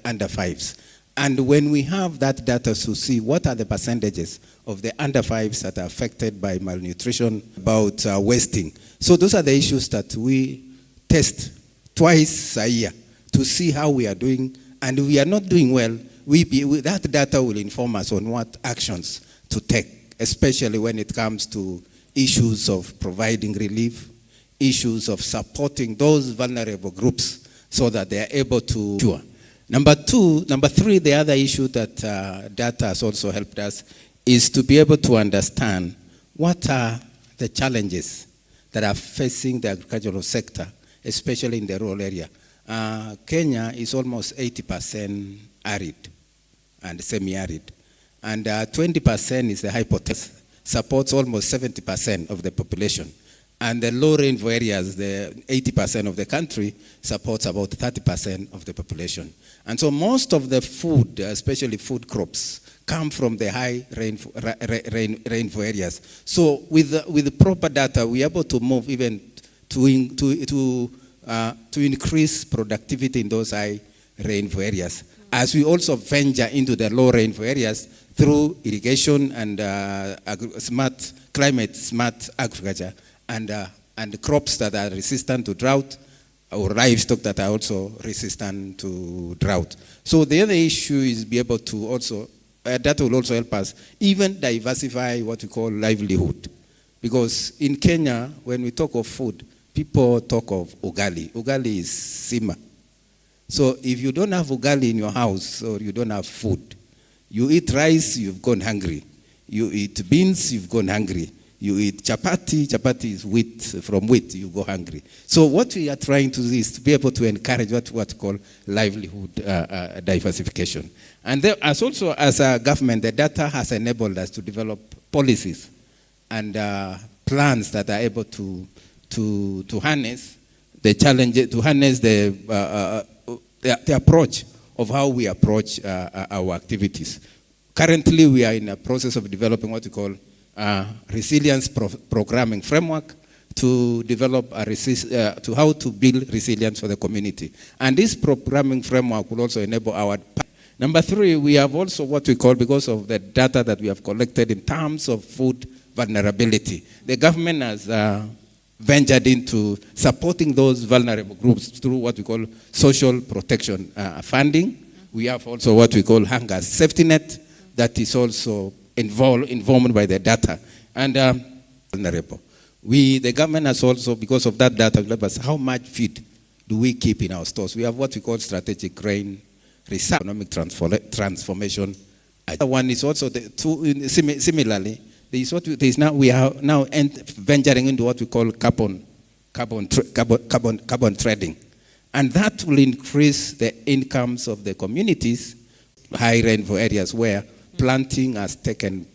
Speaker 9: under fives. And when we have that data to see what are the percentages of the under fives that are affected by malnutrition, about wasting. So those are the issues that we test twice a year to see how we are doing. And we are not doing well, that data will inform us on what actions to take, especially when it comes to issues of providing relief, issues of supporting those vulnerable groups so that they are able to cure. Number three, the other issue that data has also helped us is to be able to understand what are the challenges that are facing the agricultural sector, especially in the rural area. Kenya is almost 80% arid and semi-arid, and 20% is the high potential, supports almost 70% of the population. And the low rainfall areas, the 80% of the country, supports about 30% of the population. And so most of the food, especially food crops, come from the high rainfall areas. So with the proper data, we're able to move even to increase productivity in those high rainfall areas. As we also venture into the low rainfall areas through irrigation and climate-smart agriculture, and crops that are resistant to drought, or livestock that are also resistant to drought. So the other issue is be able to also, that will also help us even diversify what we call livelihood. Because in Kenya, when we talk of food, people talk of ugali. Ugali is sima. So if you don't have ugali in your house, or you don't have food, you eat rice, you've gone hungry. You eat beans, you've gone hungry. You eat chapati, chapati is wheat, from wheat, you go hungry. So what we are trying to do is to be able to encourage what we call livelihood diversification. And there, as a government, the data has enabled us to develop policies and plans that are able to harness the challenge, to harness the approach of how we approach our activities. Currently, we are in a process of developing what we call resilience programming framework to develop to how to build resilience for the community. And this programming framework will also enable our. Number 3, we have also what we call, because of the data that we have collected in terms of food vulnerability, the government has ventured into supporting those vulnerable groups through what we call social protection funding. We have also what we call hunger safety net that is also involved by the data, and vulnerable. The government has also, because of that data, told us how much feed do we keep in our stores. We have what we call strategic grain research, economic transformation. The one is also similarly. We are now venturing into what we call carbon trading, and that will increase the incomes of the communities. High rainfall areas where planting has been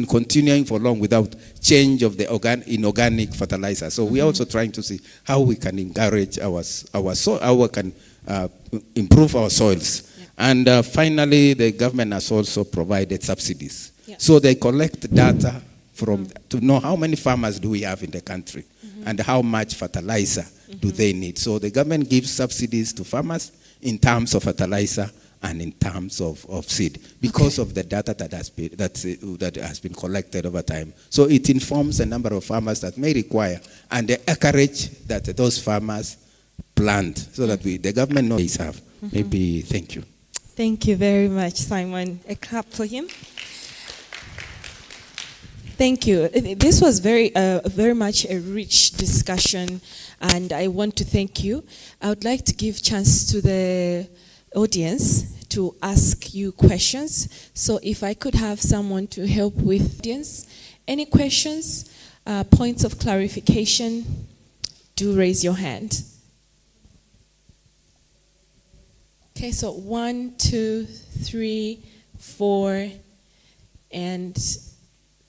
Speaker 9: continuing for long without change of the inorganic fertilizer. So we are also trying to see how we can encourage how we can improve our soils. Yeah. And finally, the government has also provided subsidies. Yeah. So they collect data to know how many farmers do we have in the country, and how much fertilizer do they need. So the government gives subsidies to farmers in terms of fertilizer and in terms of seed, because of the data that has been collected over time. So it informs the number of farmers that may require, and the acreage that those farmers plant, so that the government knows they have. Maybe, thank you.
Speaker 3: Thank you very much, Simon. A clap for him. Thank you. This was very much a rich discussion, and I want to thank you. I would like to give chance to the audience to ask you questions. So if I could have someone to help with audience, any questions, points of clarification, do raise your hand. Okay, so 1, 2, 3, 4, and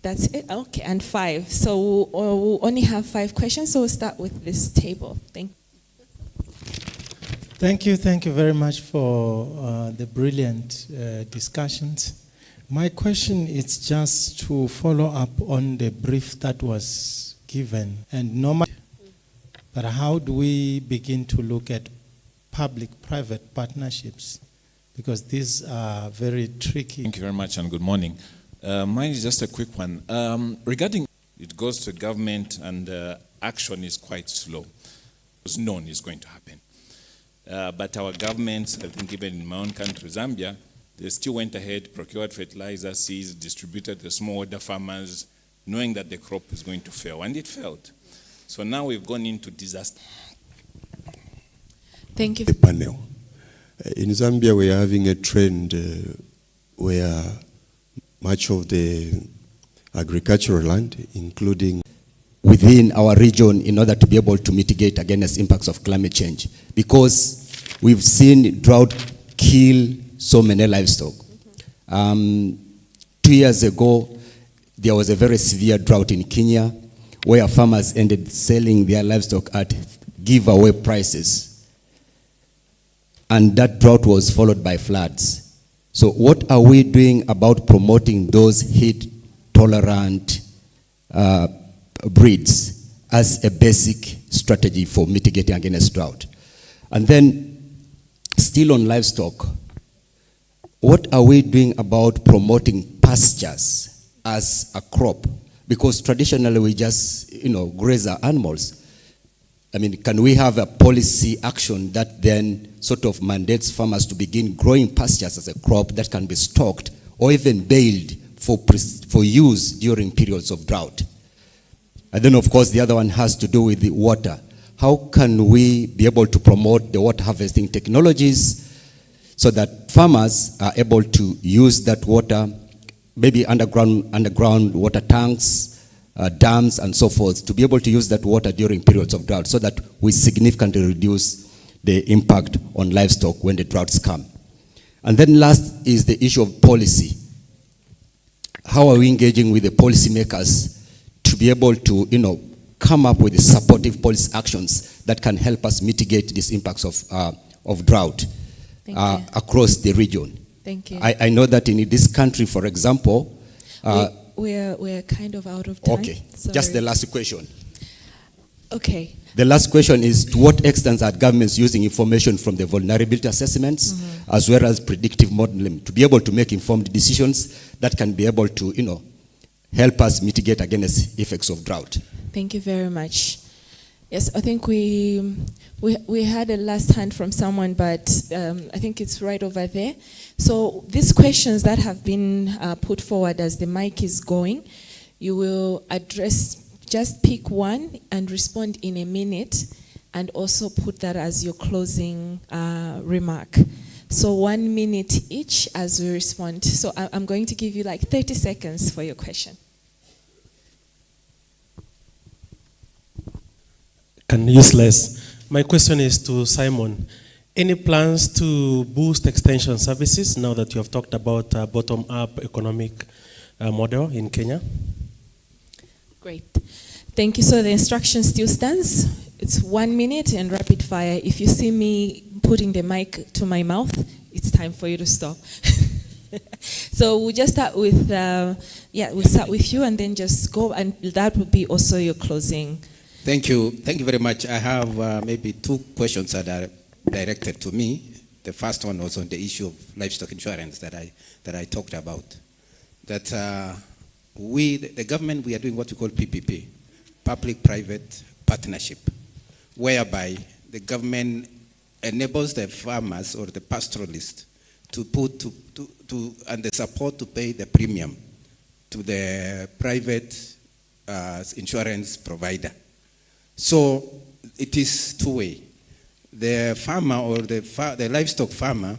Speaker 3: that's it. Okay, and 5. So we'll only have 5 questions, so we'll start with this table. Thank you.
Speaker 10: Thank you very much for the brilliant discussions. My question is just to follow up on the brief that was given, and normally, but how do we begin to look at public-private partnerships? Because these are very tricky.
Speaker 11: Thank you very much, and good morning. Mine is just a quick one. Regarding, it goes to government, and action is quite slow. It's known it's going to happen. But our governments, I think even in my own country, Zambia, they still went ahead, procured fertilizer, seeds, distributed the smallholder farmers, knowing that the crop is going to fail, and it failed. So now we've gone into disaster.
Speaker 3: Thank you.
Speaker 12: The panel. In Zambia, we are having a trend where much of the agricultural land, including
Speaker 13: within our region, in order to be able to mitigate against impacts of climate change, because we've seen drought kill so many livestock. 2 years ago, there was a very severe drought in Kenya, where farmers ended selling their livestock at giveaway prices. And that drought was followed by floods. So what are we doing about promoting those heat-tolerant breeds as a basic strategy for mitigating against drought? And then, still on livestock, what are we doing about promoting pastures as a crop? Because traditionally we just, graze our animals. I mean, can we have a policy action that then sort of mandates farmers to begin growing pastures as a crop that can be stocked or even baled for use during periods of drought? And then, of course, the other one has to do with the water. How can we be able to promote the water harvesting technologies so that farmers are able to use that water, maybe underground water tanks, dams and so forth, to be able to use that water during periods of drought so that we significantly reduce the impact on livestock when the droughts come. And then last is the issue of policy. How are we engaging with the policymakers to be able to, come up with supportive policy actions that can help us mitigate these impacts of drought across the region?
Speaker 3: Thank you.
Speaker 13: I know that in this country, for example,
Speaker 3: we're kind of out of time.
Speaker 13: Okay,
Speaker 3: Sorry.
Speaker 13: just the last question.
Speaker 3: Okay.
Speaker 13: The last question is, to what extent are governments using information from the vulnerability assessments as well as predictive modeling to be able to make informed decisions that can be able to, help us mitigate against effects of drought?
Speaker 3: Thank you very much. Yes, I think we had a last hand from someone, but I think it's right over there. So these questions that have been put forward as the mic is going, you will address, just pick one and respond in a minute, and also put that as your closing remark. So 1 minute each as we respond. So I'm going to give you like 30 seconds for your question.
Speaker 14: Useless. My question is to Simon. Any plans to boost extension services now that you have talked about bottom-up economic model in Kenya?
Speaker 3: Great. Thank you. So the instruction still stands. It's 1 minute and rapid fire. If you see me putting the mic to my mouth, it's time for you to stop. So we'll just start with, we'll start with you and then just go, and that will be also your closing.
Speaker 9: Thank you. Thank you very much. I have maybe 2 questions that are directed to me. The first one was on the issue of livestock insurance that I talked about. That the government, we are doing what we call PPP, public-private partnership, whereby the government enables the farmers or the pastoralists to put and the support to pay the premium to the private insurance provider. So it is two-way. The farmer or the livestock farmer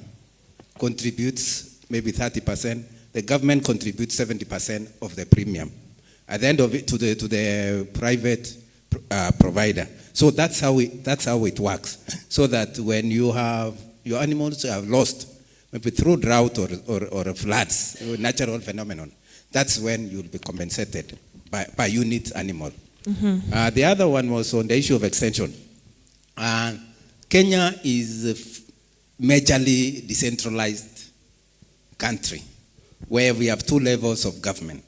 Speaker 9: contributes maybe 30%. The government contributes 70% of the premium. At the end of it, to the private provider. So that's how it works. So that when you have your animals have lost, maybe through drought or floods, or natural phenomenon, that's when you'll be compensated by unit animal. Mm-hmm. The other one was on the issue of extension. Kenya is a majorly decentralized country where we have 2 levels of government.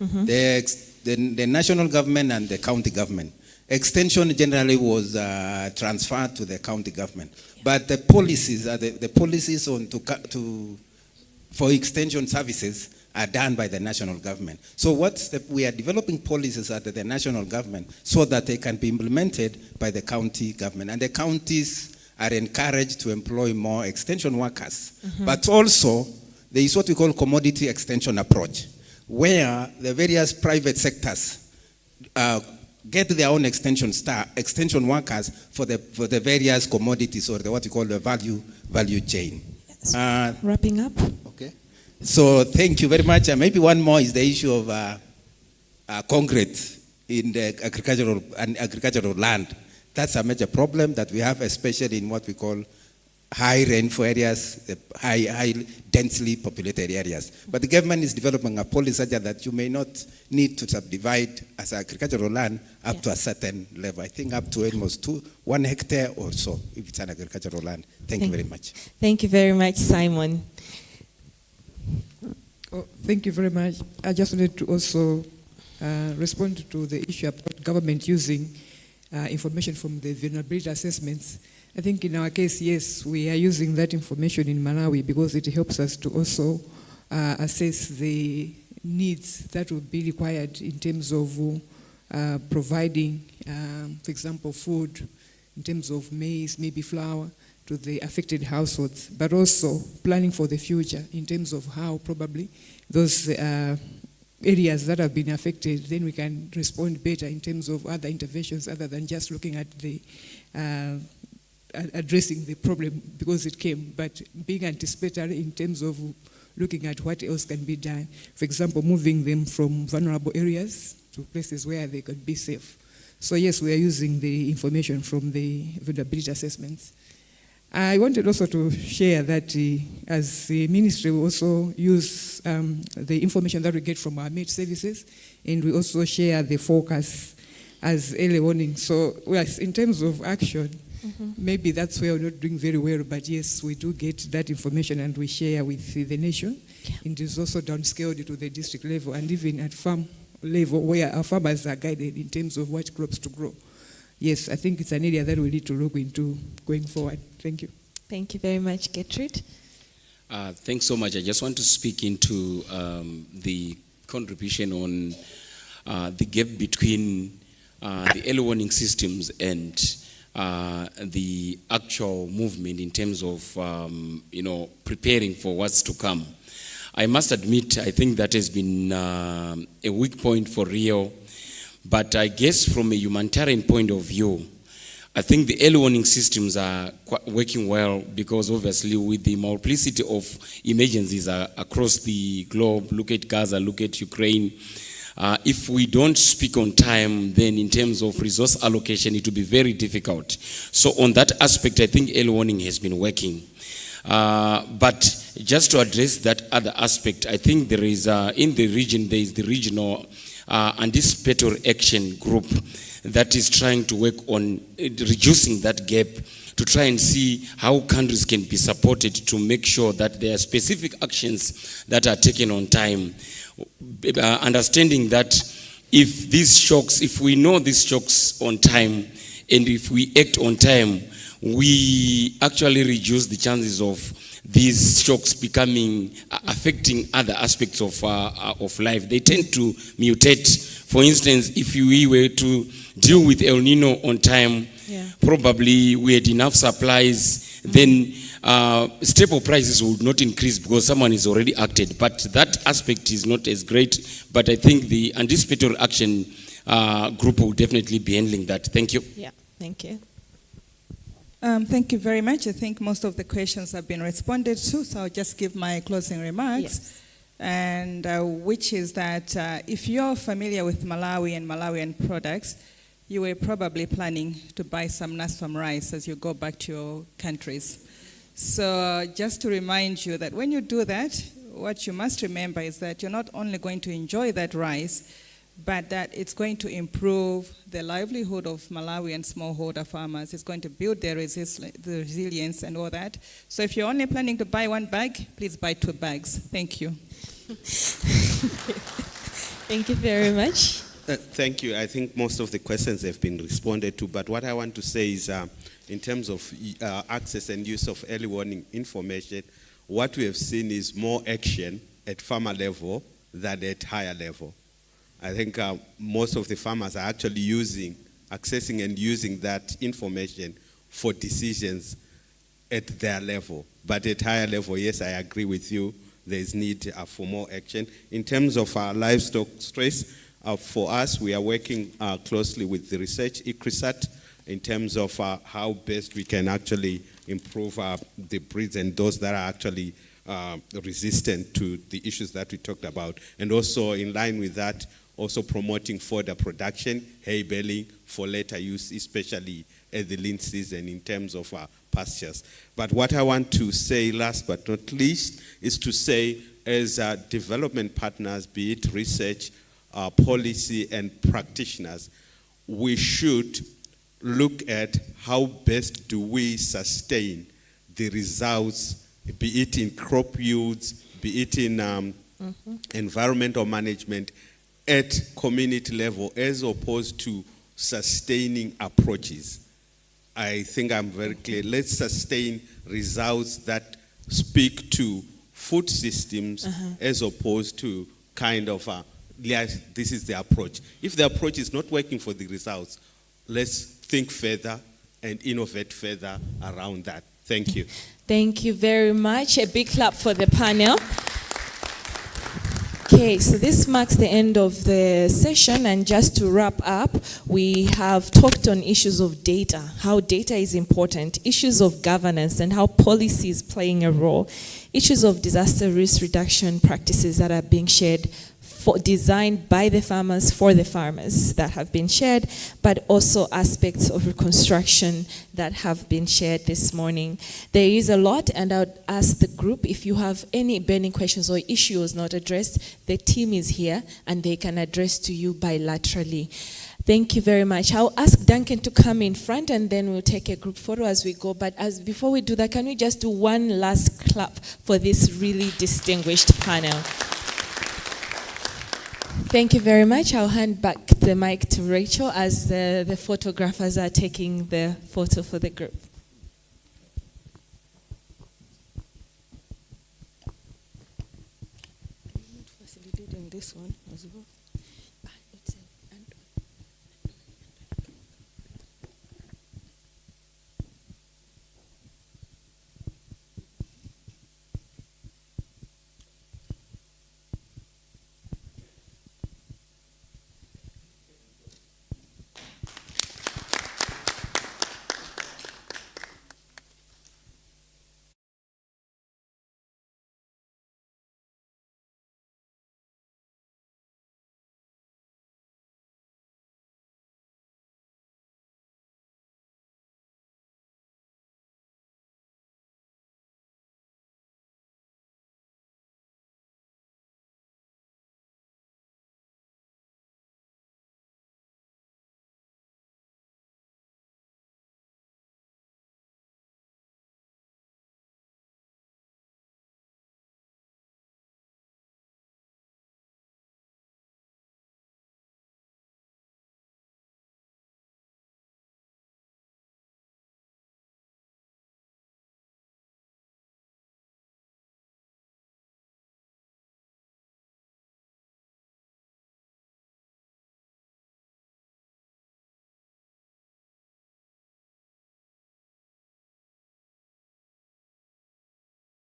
Speaker 9: Mm-hmm. The national government and the county government. Extension generally was transferred to the county government. Yeah. But the policies for extension services are done by the national government. So we are developing policies at the national government so that they can be implemented by the county government. And the counties are encouraged to employ more extension workers. Mm-hmm. But also, there is what we call commodity extension approach, where the various private sectors get their own extension extension workers for the various commodities or what we call the value chain.
Speaker 3: Yes. Wrapping up.
Speaker 9: Okay. So thank you very much. And maybe one more is the issue of concrete in the agricultural land. That's a major problem that we have, especially in what we call high rainfall areas, the high densely populated areas. But the government is developing a policy such that you may not need to subdivide as agricultural land up to a certain level. I think up to almost 1 hectare or so, if it's an agricultural land. Thank you very much.
Speaker 3: Thank you very much, Simon.
Speaker 8: Oh, thank you very much. I just wanted to also respond to the issue about government using information from the vulnerability assessments I think in our case, yes, we are using that information in Malawi because it helps us to also assess the needs that would be required in terms of providing, for example, food, in terms of maize, maybe flour, to the affected households, but also planning for the future in terms of how probably those areas that have been affected, then we can respond better in terms of other interventions other than just looking at the addressing the problem because it came, but being anticipatory in terms of looking at what else can be done. For example, moving them from vulnerable areas to places where they could be safe. So yes, we are using the information from the vulnerability assessments. I wanted also to share that as the ministry, we also use the information that we get from our MATE services, and we also share the focus as early warning. So yes, in terms of action, maybe that's where we're not doing very well, but yes, we do get that information and we share with the nation. Yeah. And it's also downscaled to the district level and even at farm level where our farmers are guided in terms of what crops to grow. Yes, I think it's an area that we need to look into going forward. Thank you.
Speaker 3: Thank you very much, Gertrude.
Speaker 7: Thanks so much. I just want to speak into the contribution on the gap between the early warning systems and the actual movement in terms of preparing for what's to come. I must admit, I think that has been a weak point for Rio, but I guess from a humanitarian point of view, I think the early warning systems are working well because obviously with the multiplicity of emergencies across the globe, look at Gaza, look at Ukraine, if we don't speak on time, then in terms of resource allocation, it will be very difficult. So on that aspect, I think early warning has been working. But just to address that other aspect, I think there is, in the region, there is the regional anticipatory action group that is trying to work on reducing that gap to try and see how countries can be supported to make sure that there are specific actions that are taken on time. Understanding that if these shocks, if we know these shocks on time, and if we act on time, we actually reduce the chances of these shocks becoming, affecting other aspects of life. They tend to mutate. For instance, if we were to deal with El Nino on time, probably we had enough supplies, then staple prices would not increase because someone is already acted. But that aspect is not as great. But I think the anticipatory action group will definitely be handling that. Thank you.
Speaker 3: Yeah, thank you.
Speaker 5: Thank you very much. I think most of the questions have been responded to, so I'll just give my closing remarks.
Speaker 3: Yes.
Speaker 5: And which is that if you're familiar with Malawi and Malawian products, you were probably planning to buy some NASFAM rice as you go back to your countries. So just to remind you that when you do that, what you must remember is that you're not only going to enjoy that rice, but that it's going to improve the livelihood of Malawian smallholder farmers. It's going to build their resilience and all that. So if you're only planning to buy one bag, please buy 2 bags. Thank you.
Speaker 3: Thank you very much.
Speaker 6: Thank you. I think most of the questions have been responded to, but what I want to say is in terms of access and use of early warning information, what we have seen is more action at farmer level than at higher level. I think most of the farmers are actually accessing and using that information for decisions at their level. But at higher level, yes, I agree with you, there's need for more action. In terms of livestock stress, for us, we are working closely with the research, ICRISAT, in terms of how best we can actually improve the breeds and those that are actually resistant to the issues that we talked about. And also in line with that, also promoting fodder production, hay baling for later use, especially at the lean season in terms of pastures. But what I want to say last but not least is to say as development partners, be it research, policy and practitioners, we should look at how best do we sustain the results, be it in crop yields, be it in environmental management, at community level as opposed to sustaining approaches. I think I'm very clear. Let's sustain results that speak to food systems as opposed to kind of this is the approach. If the approach is not working for the results, let's think further and innovate further around that. Thank you.
Speaker 3: Thank you very much. A big clap for the panel. Okay, so this marks the end of the session, and just to wrap up, we have talked on issues of data, how data is important, issues of governance and how policy is playing a role, issues of disaster risk reduction practices that are being shared, designed by the farmers for the farmers that have been shared, but also aspects of reconstruction that have been shared this morning. There is a lot, and I would ask the group, if you have any burning questions or issues not addressed, the team is here and they can address to you bilaterally. Thank you very much. I'll ask Duncan to come in front and then we'll take a group photo as we go. But before we do that, can we just do one last clap for this really distinguished panel? Thank you very much. I'll hand back the mic to Rachel as the photographers are taking the photo for the group.
Speaker 1: Facilitating this one as well.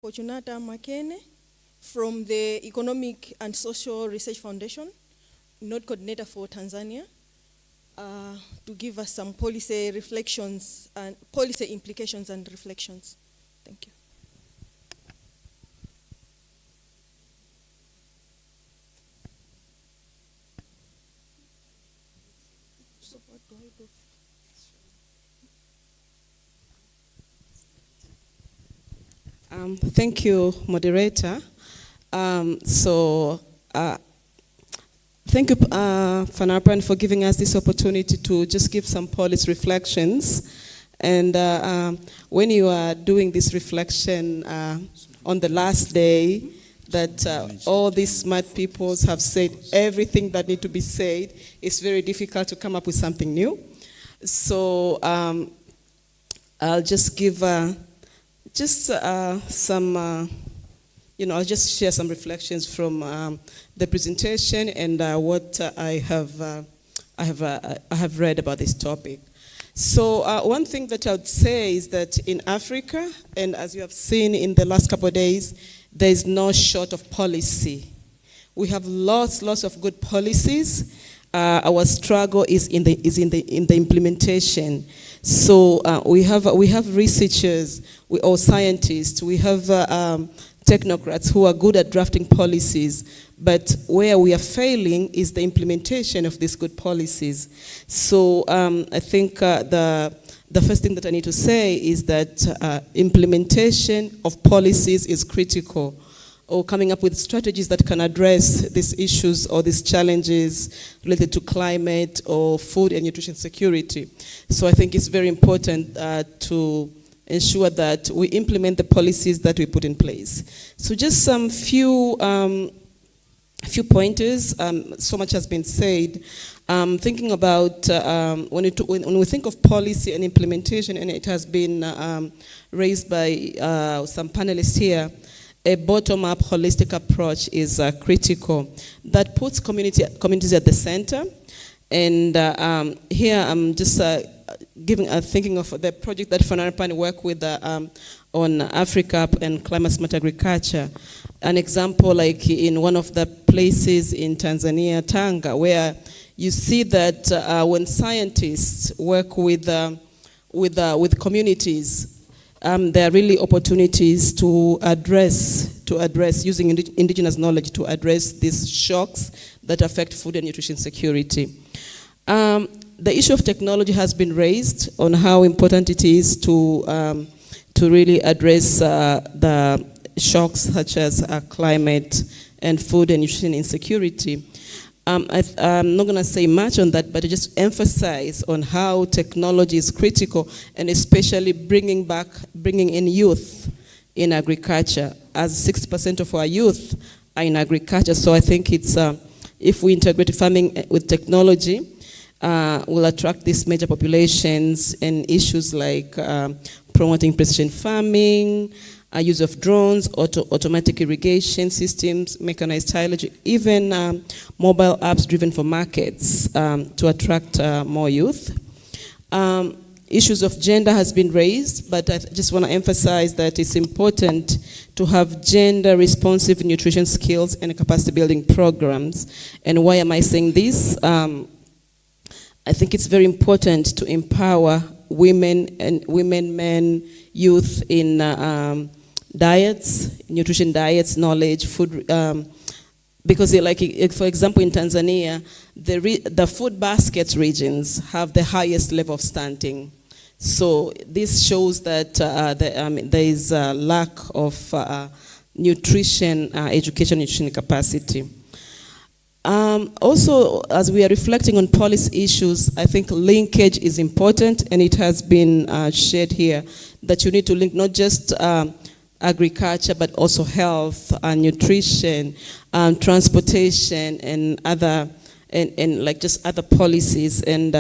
Speaker 1: Fortunata Makene from the Economic and Social Research Foundation, Node Coordinator for Tanzania, to give us some policy reflections and policy implications and reflections. Thank you. So what do I do?
Speaker 15: Thank you, moderator. Thank you, Fanrpan, for giving us this opportunity to just give some policy reflections. And when you are doing this reflection on the last day, that all these smart peoples have said everything that need to be said, it's very difficult to come up with something new. So I'll just give some, I'll just share some reflections from the presentation and what I have read about this topic. So one thing that I would say is that in Africa, and as you have seen in the last couple of days, there is no short of policy. We have lots of good policies. Our struggle is in the implementation. So we have researchers, or scientists, we have technocrats who are good at drafting policies, but where we are failing is the implementation of these good policies. So I think the first thing that I need to say is that implementation of policies is critical, or coming up with strategies that can address these issues or these challenges related to climate or food and nutrition security. So I think it's very important to ensure that we implement the policies that we put in place. So just some few few pointers. So much has been said. Thinking about when we think of policy and implementation, and it has been raised by some panelists here, a bottom-up holistic approach is critical. That puts communities at the center. And here I'm just thinking of the project that Fanrpan worked with on Africa and climate smart agriculture. An example, like in one of the places in Tanzania, Tanga, where you see that when scientists work with communities, there are really opportunities to address using indigenous knowledge to address these shocks that affect food and nutrition security. The issue of technology has been raised on how important it is to really address the shocks such as climate and food and nutrition insecurity. I'm not going to say much on that, but to just emphasize on how technology is critical, and especially bringing in youth in agriculture, as 60% of our youth are in agriculture. So I think it's if we integrate farming with technology, we'll attract these major populations, and issues like promoting precision farming, use of drones, automatic irrigation systems, mechanized tillage, even mobile apps driven for markets to attract more youth. Issues of gender has been raised, but I just want to emphasize that it's important to have gender-responsive nutrition skills and capacity-building programs. And why am I saying this? I think it's very important to empower women, men, youth in diets, nutrition diets, knowledge, food, because like for example in Tanzania, the food baskets regions have the highest level of stunting. So this shows that there is a lack of nutrition capacity. Also, as we are reflecting on policy issues, I think linkage is important, and it has been shared here, that you need to link not just agriculture, but also health and nutrition, transportation, and other, and like just other policies. And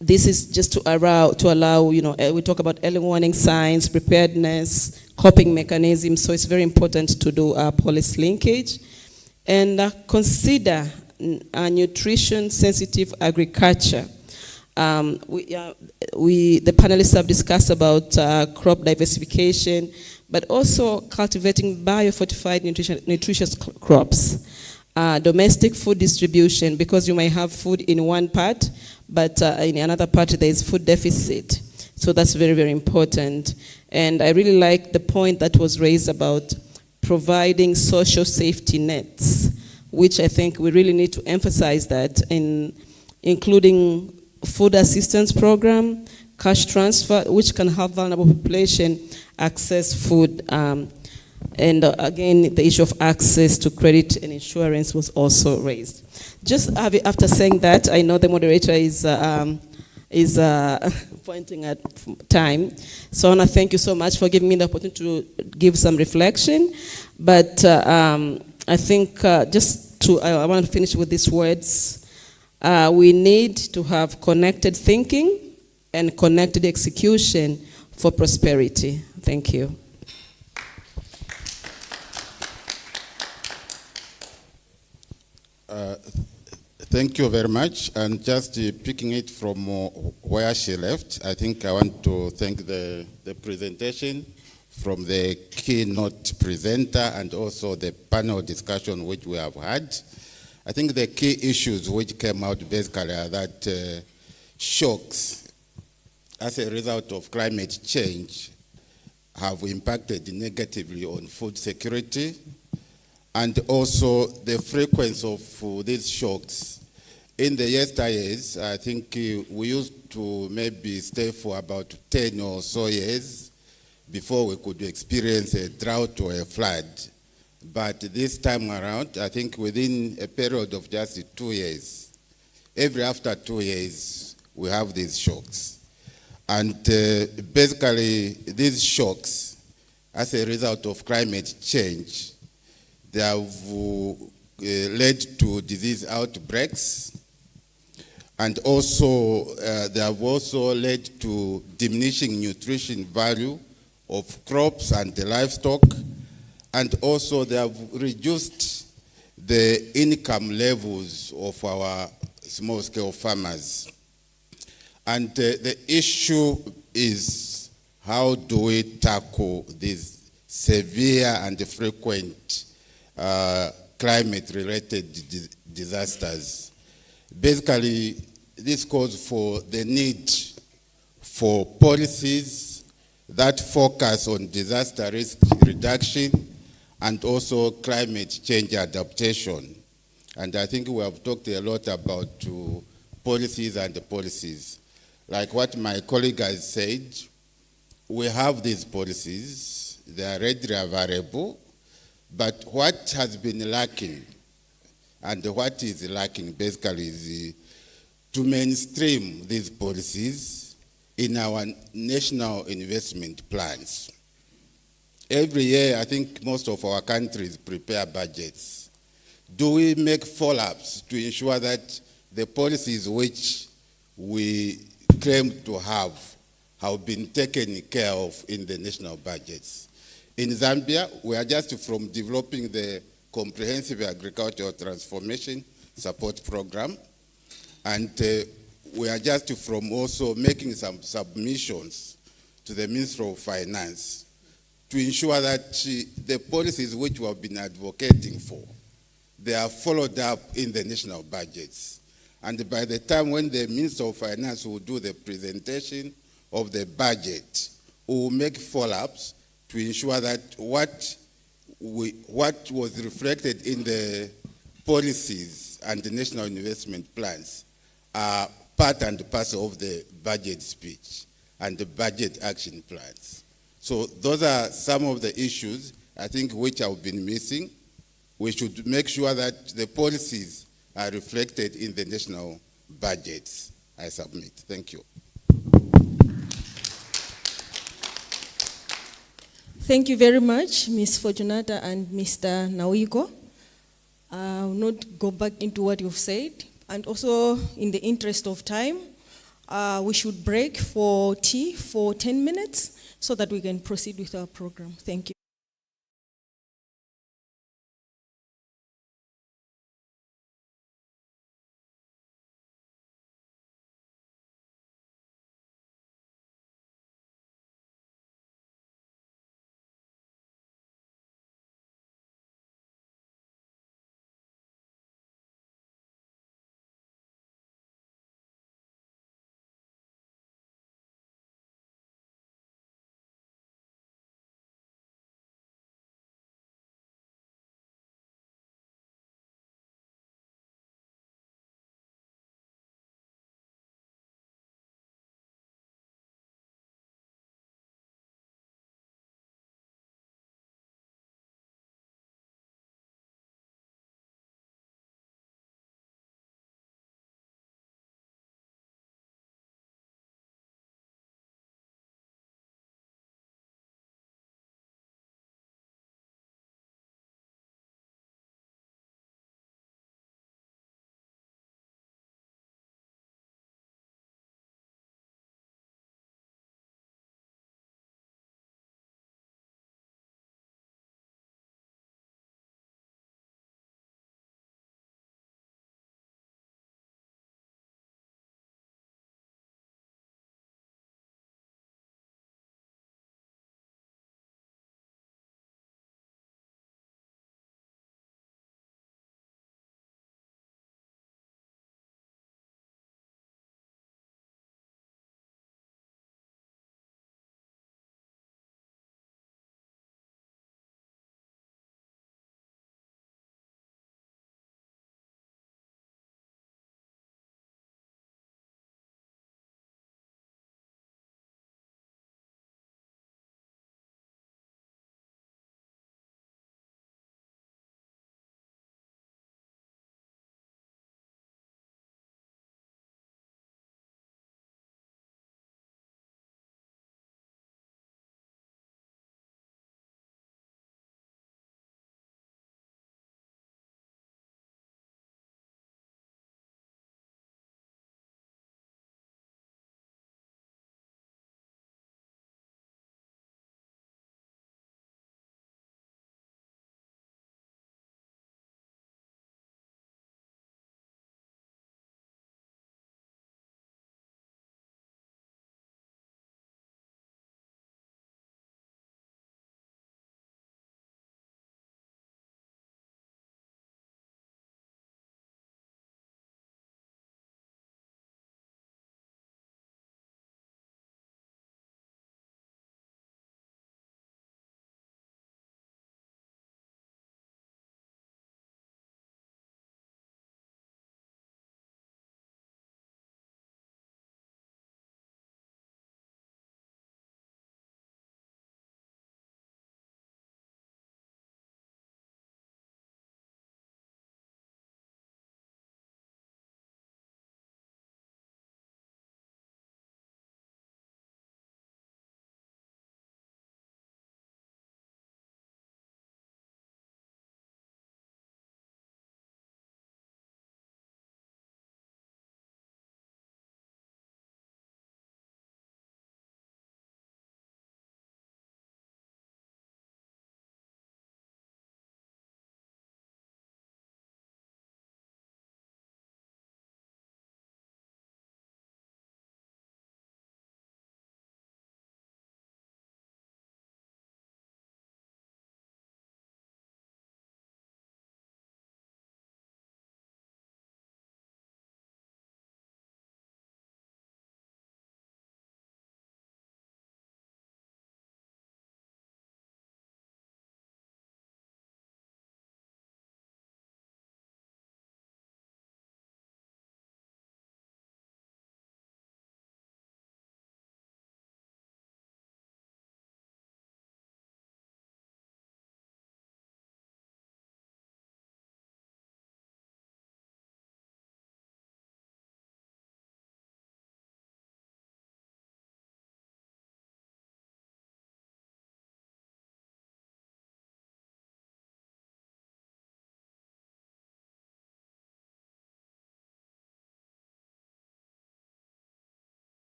Speaker 15: this is just to allow, you know, we talk about early warning signs, preparedness, coping mechanisms. So it's very important to do policy linkage, and consider nutrition-sensitive agriculture. The panelists have discussed about crop diversification, but also cultivating biofortified nutritious crops. Domestic food distribution, because you may have food in one part, but in another part there is food deficit. So that's very, very important. And I really like the point that was raised about providing social safety nets, which I think we really need to emphasize that, in including food assistance program, cash transfer, which can help vulnerable population access food. And again, the issue of access to credit and insurance was also raised. Just after saying that, I know the moderator is pointing at time. So I want to thank you so much for giving me the opportunity to give some reflection. But I think I want to finish with these words. We need to have connected thinking and connected execution for prosperity. Thank you.
Speaker 16: Thank you very much. And just picking it from where she left, I think I want to thank the presentation from the keynote presenter and also the panel discussion which we have had. I think the key issues which came out basically are that shocks as a result of climate change have impacted negatively on food security, and also the frequency of these shocks. In the yesteryears, I think we used to maybe stay for about 10 or so years before we could experience a drought or a flood. But this time around, I think within a period of just 2 years, every after 2 years, we have these shocks. And basically, these shocks, as a result of climate change, They have led to disease outbreaks, and also they have also led to diminishing nutrition value of crops and the livestock, and also they have reduced the income levels of our small-scale farmers. And the issue is, how do we tackle these severe and frequent climate-related disasters? Basically, this calls for the need for policies that focus on disaster risk reduction and also climate change adaptation. And I think we have talked a lot about policies and the policies. Like what my colleague has said, we have these policies, they are readily available, but what has been lacking, and what is lacking basically is to mainstream these policies in our national investment plans. Every year, I think most of our countries prepare budgets. Do we make follow-ups to ensure that the policies which we claim to have been taken care of in the national budgets? In Zambia, we are just from developing the Comprehensive Agricultural Transformation Support Program, and we are just from also making some submissions to the Ministry of Finance to ensure that the policies which we have been advocating for, they are followed up in the national budgets. And by the time when the Minister of Finance will do the presentation of the budget, we will make follow-ups to ensure that what was reflected in the policies and the national investment plans are part and parcel of the budget speech and the budget action plans. So those are some of the issues, I think, which have been missing. We should make sure that the policies are reflected in the national budgets. I submit. Thank you.
Speaker 1: Thank you very much, Ms. Fortunata and Mr. Nawiko. I will not go back into what you've said. And also, in the interest of time, we should break for tea for 10 minutes so that we can proceed with our program. Thank you.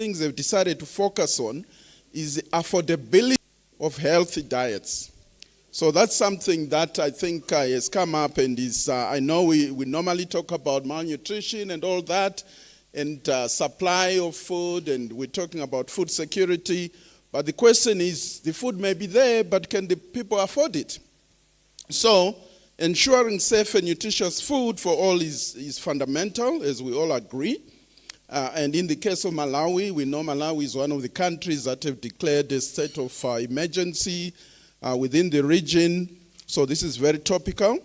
Speaker 17: things they've decided to focus on is the affordability of healthy diets. So that's something that I think has come up and is, I know we normally talk about malnutrition and all that, and supply of food, and we're talking about food security, but the question is, the food may be there, but can the people afford it? So, ensuring safe and nutritious food for all is fundamental, as we all agree. And in the case of Malawi, we know Malawi is one of the countries that have declared a state of emergency within the region. So this is very topical.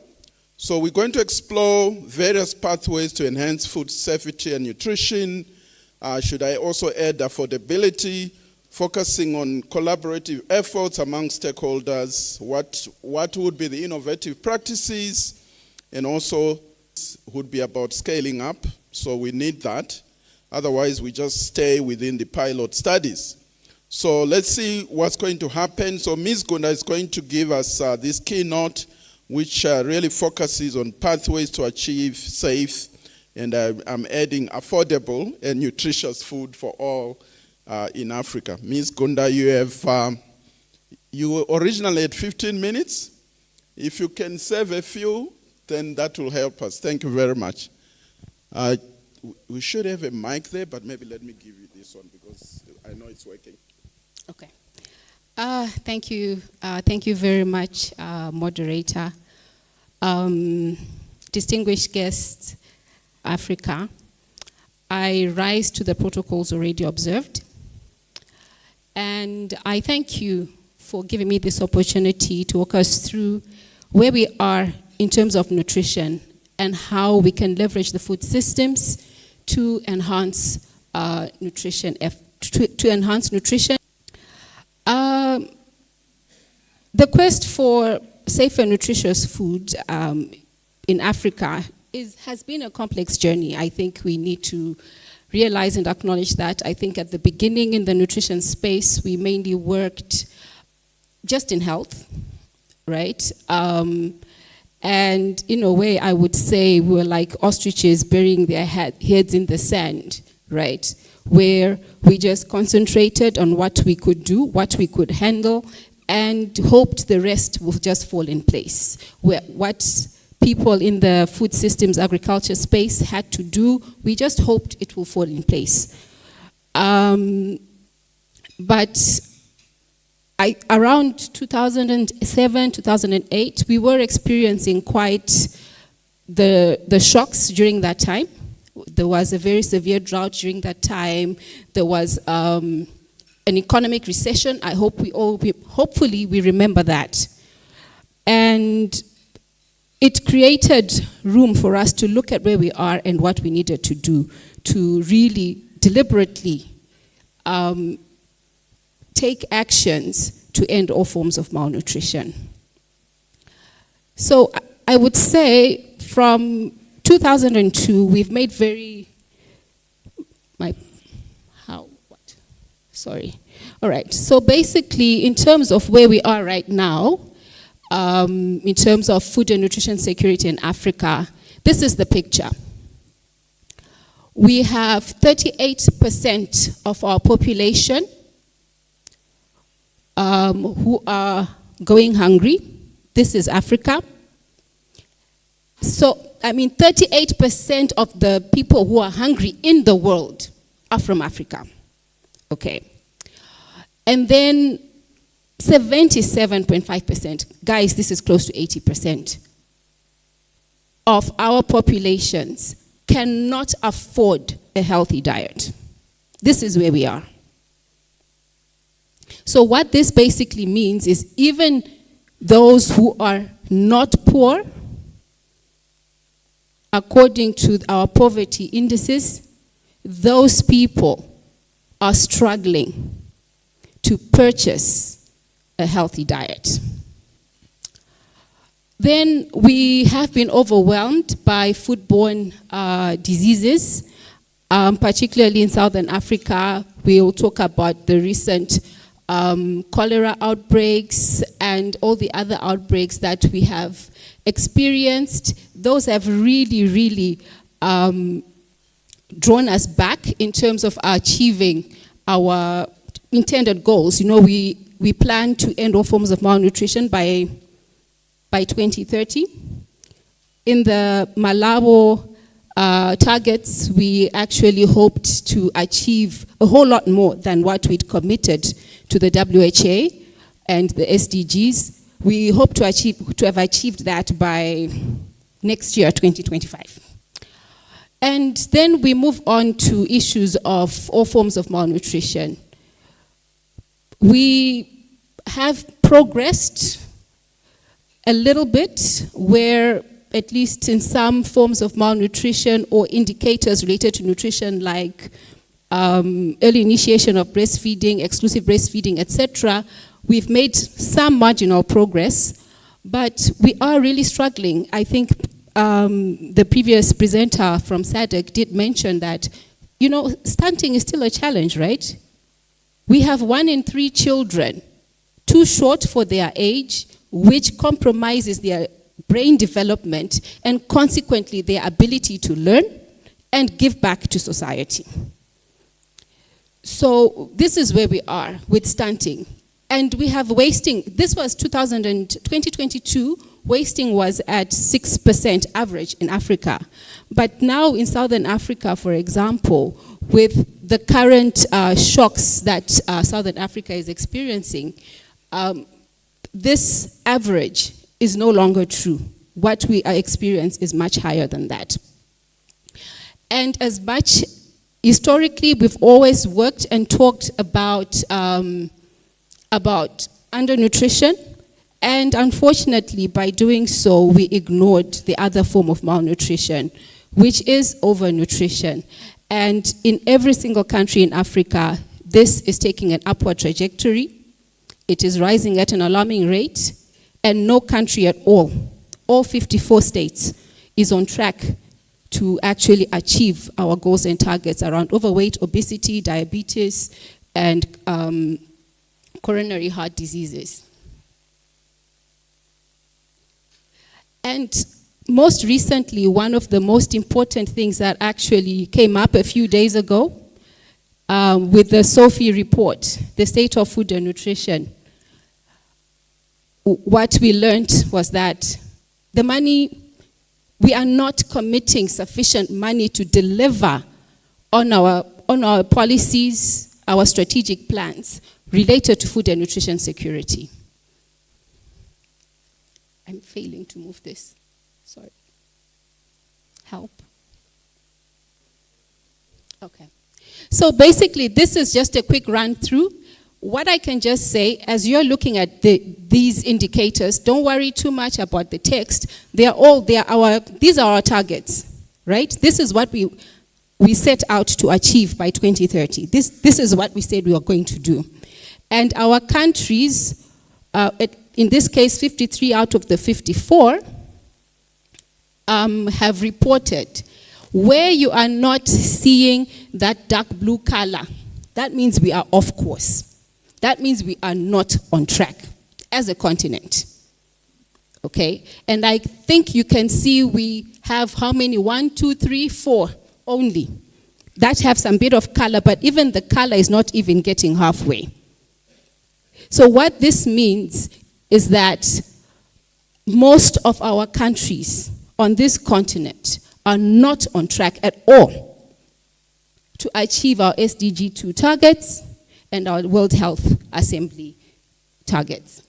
Speaker 17: So we're going to explore various pathways to enhance food safety and nutrition. Should I also add affordability, focusing on collaborative efforts among stakeholders, what would be the innovative practices, and also would be about scaling up. So we need that. Otherwise, we just stay within the pilot studies. So let's see what's going to happen. So Ms. Gunda is going to give us this keynote, which really focuses on pathways to achieve safe, and I'm adding affordable and nutritious food for all in Africa. Ms. Gunda, you originally had 15 minutes. If you can save a few, then that will help us. Thank you very much. We should have a mic there, but maybe let me give you this one because I know it's working.
Speaker 18: Okay. Thank you. Thank you very much, moderator. Distinguished guests, Africa, I rise to the protocols already observed. And I thank you for giving me this opportunity to walk us through where we are in terms of nutrition and how we can leverage the food systems to enhance nutrition. The quest for safe and nutritious food in Africa has been a complex journey. I think we need to realize and acknowledge that. I think at the beginning in the nutrition space, we mainly worked just in health, right? And in a way, I would say we're like ostriches burying their heads in the sand, right? Where we just concentrated on what we could do, what we could handle, and hoped the rest will just fall in place. What people in the food systems agriculture space had to do, we just hoped it will fall in place. But around 2007, 2008, we were experiencing quite the shocks during that time. There was a very severe drought during that time. There was an economic recession. I hope hopefully we remember that. And it created room for us to look at where we are and what we needed to do to really deliberately take actions to end all forms of malnutrition. So I would say from 2002, we've made All right, so basically in terms of where we are right now, in terms of food and nutrition security in Africa, this is the picture. We have 38% of our population who are going hungry. This is Africa. So, 38% of the people who are hungry in the world are from Africa. Okay. And then 77.5%, guys, this is close to 80%, of our populations cannot afford a healthy diet. This is where we are. So what this basically means is even those who are not poor, according to our poverty indices, those people are struggling to purchase a healthy diet. Then we have been overwhelmed by foodborne diseases, particularly in Southern Africa. We'll talk about the recent cholera outbreaks and all the other outbreaks that we have experienced. Those have really drawn us back in terms of achieving our intended goals. You know, we plan to end all forms of malnutrition by 2030. In the Malawi targets, we actually hoped to achieve a whole lot more than what we'd committed to the WHO and the SDGs. We hope to have achieved that by next year, 2025. And then we move on to issues of all forms of malnutrition. We have progressed a little bit where, at least in some forms of malnutrition or indicators related to nutrition like early initiation of breastfeeding, exclusive breastfeeding, etc., we've made some marginal progress, but we are really struggling. I think the previous presenter from SADC did mention that, you know, stunting is still a challenge, right? We have 1 in 3 children too short for their age, which compromises their brain development and consequently their ability to learn and give back to society. So this is where we are with stunting. And we have wasting. This was 2022, wasting was at 6% average in Africa. But now in Southern Africa, for example, with the current shocks that Southern Africa is experiencing, this average is no longer true. What we experience is much higher than that. And as much, historically, we've always worked and talked about undernutrition, and unfortunately, by doing so, we ignored the other form of malnutrition, which is overnutrition. And in every single country in Africa, this is taking an upward trajectory. It is rising at an alarming rate, and no country at all 54 states, is on track to actually achieve our goals and targets around overweight, obesity, diabetes, and coronary heart diseases. And most recently, one of the most important things that actually came up a few days ago with the SOFI report, the State of Food and Nutrition, what we learned was that the money, we are not committing sufficient money to deliver on our policies, our strategic plans related to food and nutrition security. I'm failing to move this. Sorry. Help. Okay. So basically, this is just a quick run through. What I can just say, as you're looking at these indicators, don't worry too much about the text. These are our targets, right? This is what we set out to achieve by 2030. This is what we said we were going to do. And our countries, in this case, 53 out of the 54, have reported. Where you are not seeing that dark blue color, that means we are off course. That means we are not on track as a continent. Okay? And I think you can see we have how many? 1, 2, 3, 4 only. That have some bit of color, but even the color is not even getting halfway. So what this means is that most of our countries on this continent are not on track at all to achieve our SDG 2 targets and our World Health Assembly targets.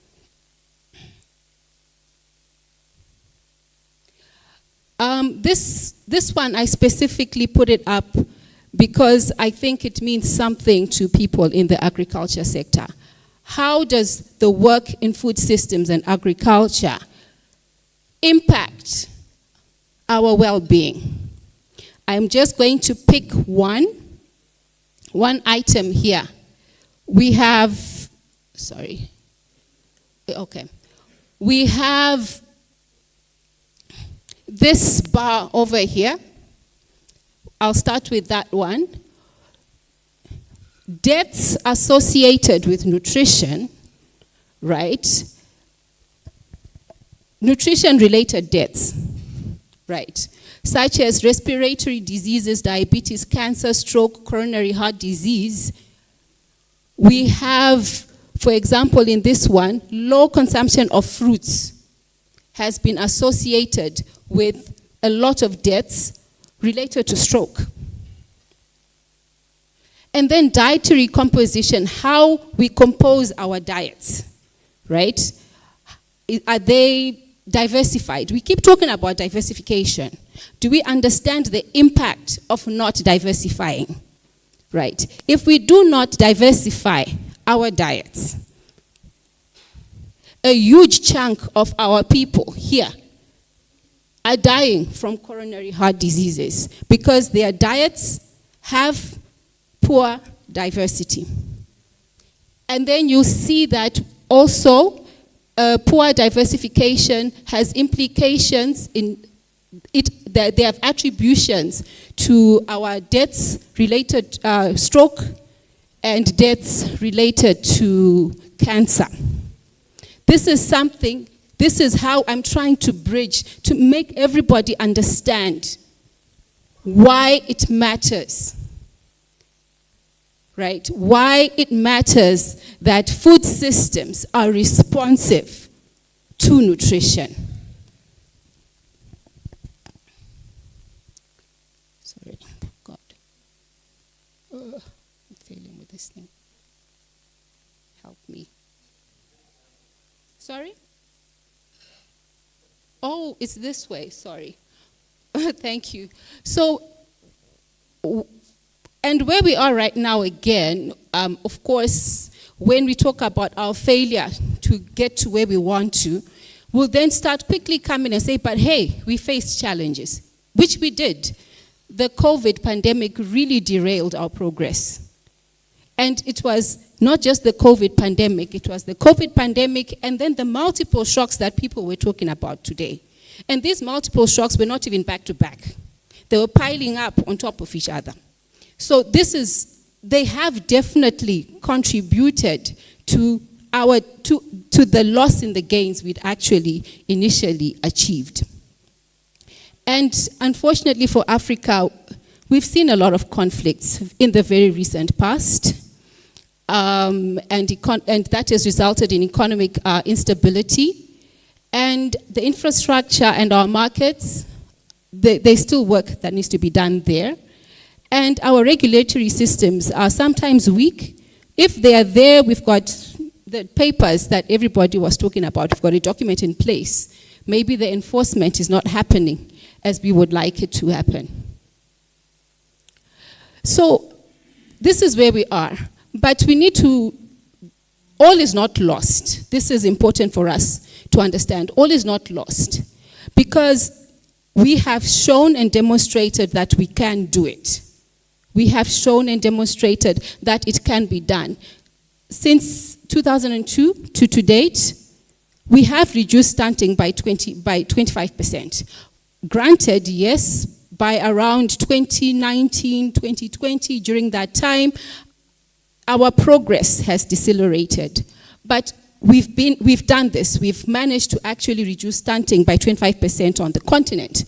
Speaker 18: This one, I specifically put it up because I think it means something to people in the agriculture sector. How does the work in food systems and agriculture impact our well-being? I'm just going to pick one item here. We have, sorry, okay. We have this bar over here. I'll start with that one. Deaths associated with nutrition, right? Nutrition-related deaths, right? Such as respiratory diseases, diabetes, cancer, stroke, coronary heart disease, We have, for example, in this one, low consumption of fruits has been associated with a lot of deaths related to stroke. And then dietary composition, how we compose our diets, right? Are they diversified? We keep talking about diversification. Do we understand the impact of not diversifying, right? If we do not diversify our diets, a huge chunk of our people here are dying from coronary heart diseases because their diets have poor diversity. And then you see that also poor diversification has implications in it, that they have attributions to our deaths related stroke and deaths related to cancer. This is something, this is how I'm trying to bridge, to make everybody understand why it matters. Right? Why it matters that food systems are responsive to nutrition. Sorry, God. I'm failing with this thing. Help me. Sorry? Oh, it's this way, sorry. Thank you. So, and where we are right now again, of course, when we talk about our failure to get to where we want to, we'll then start quickly coming and say, but hey, we faced challenges, which we did. The COVID pandemic really derailed our progress. And it was not just the COVID pandemic, it was the COVID pandemic and then the multiple shocks that people were talking about today. And these multiple shocks were not even back to back. They were piling up on top of each other. So they have definitely contributed to the loss in the gains we'd actually initially achieved. And unfortunately for Africa, we've seen a lot of conflicts in the very recent past, and that has resulted in economic instability. And the infrastructure and our markets, there's still work that needs to be done there. And our regulatory systems are sometimes weak. If they are there, we've got the papers that everybody was talking about. We've got a document in place. Maybe the enforcement is not happening as we would like it to happen. So this is where we are. But we need to, all is not lost. This is important for us to understand. All is not lost. Because we have shown and demonstrated that we can do it. We have shown and demonstrated that it can be done. Since 2002 to date, we have reduced stunting by 25%. Granted, yes, by around 2019, 2020, during that time, our progress has decelerated. But we've done this. We've managed to actually reduce stunting by 25% on the continent.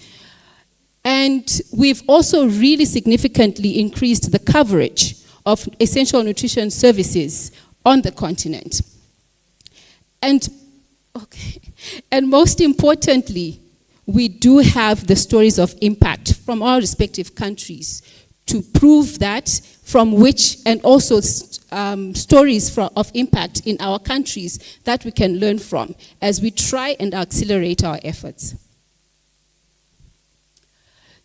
Speaker 18: And we've also really significantly increased the coverage of essential nutrition services on the continent. And most importantly, we do have the stories of impact from our respective countries to prove that, from which, and also stories of impact in our countries that we can learn from as we try and accelerate our efforts.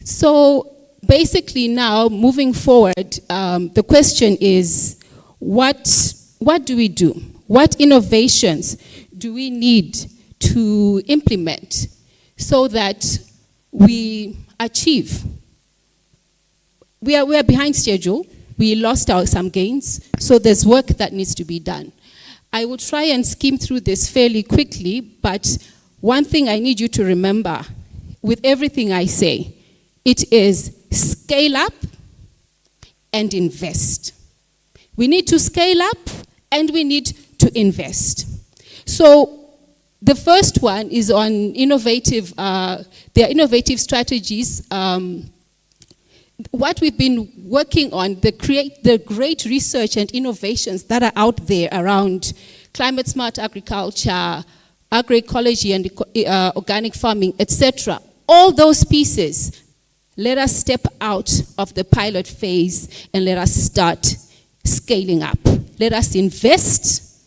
Speaker 18: So basically now, moving forward, the question is, what do we do? What innovations do we need to implement so that we achieve? We are behind schedule. We lost some gains, so there's work that needs to be done. I will try and skim through this fairly quickly, but one thing I need you to remember with everything I say, it is scale up and invest. We need to scale up and we need to invest. So the first one is on innovative, there are innovative strategies what we've been working on, the great research and innovations that are out there around climate smart agriculture, agroecology and organic farming, etc. All those pieces, let us step out of the pilot phase and let us start scaling up. Let us invest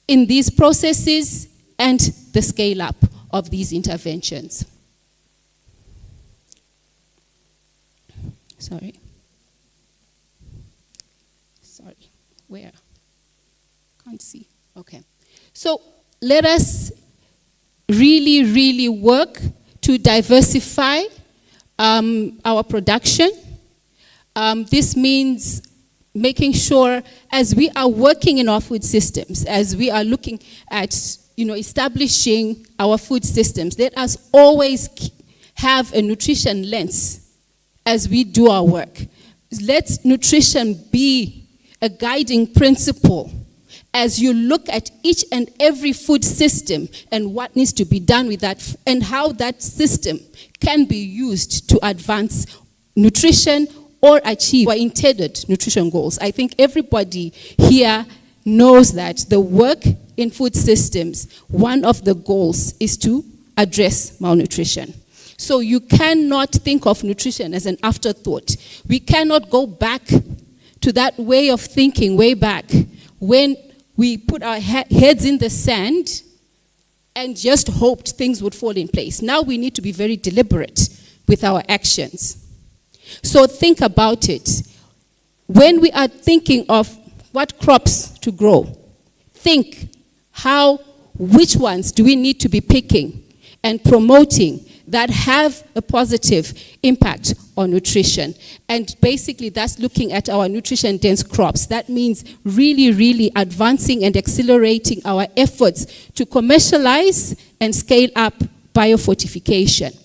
Speaker 18: in these processes and the scale up of these interventions. Sorry, where? Can't see, okay. So let us really, really work to diversify our production. This means making sure as we are working in our food systems, as we are looking at establishing our food systems, let us always have a nutrition lens as we do our work. Let nutrition be a guiding principle as you look at each and every food system and what needs to be done with that and how that system can be used to advance nutrition or achieve our intended nutrition goals. I think everybody here knows that the work in food systems, one of the goals is to address malnutrition. So you cannot think of nutrition as an afterthought. We cannot go back to that way of thinking way back when we put our heads in the sand and just hoped things would fall in place. Now we need to be very deliberate with our actions. So think about it. When we are thinking of what crops to grow, think which ones do we need to be picking and promoting that have a positive impact on nutrition. And basically that's looking at our nutrition-dense crops. That means really, really advancing and accelerating our efforts to commercialize and scale up biofortification.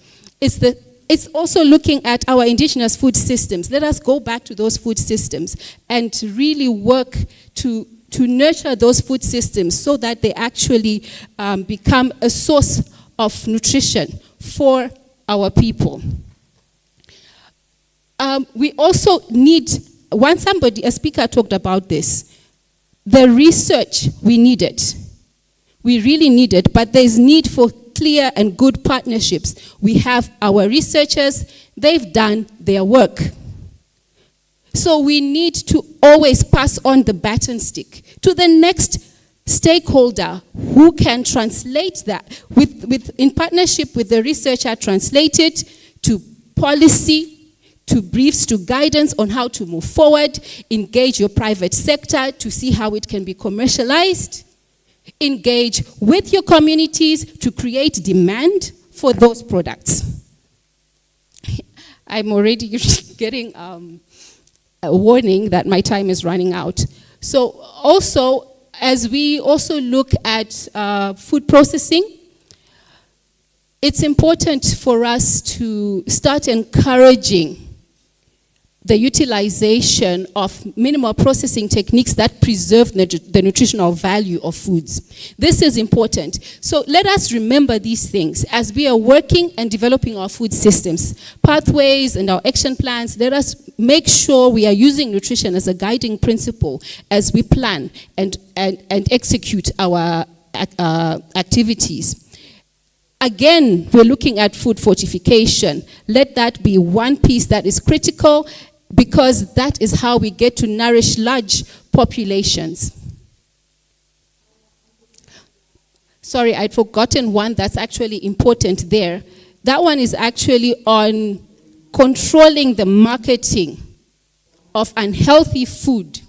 Speaker 18: It's also looking at our indigenous food systems. Let us go back to those food systems and really work to nurture those food systems so that they actually become a source of nutrition for our people. We also need, a speaker talked about this, the research we need it. We really need it, but there's need for clear and good partnerships. We have our researchers, they've done their work. So we need to always pass on the baton stick to the next stakeholder who can translate that in partnership with the researcher, translate it to policy, to briefs, to guidance on how to move forward, engage your private sector to see how it can be commercialized, engage with your communities to create demand for those products. I'm already getting a warning that my time is running out. So also, as we also look at food processing, it's important for us to start encouraging the utilization of minimal processing techniques that preserve the nutritional value of foods. This is important. So let us remember these things as we are working and developing our food systems, pathways and our action plans. Let us make sure we are using nutrition as a guiding principle as we plan and execute our activities. Again, we're looking at food fortification. Let that be one piece that is critical, because that is how we get to nourish large populations. Sorry, I'd forgotten one that's actually important there. That one is actually on controlling the marketing of unhealthy food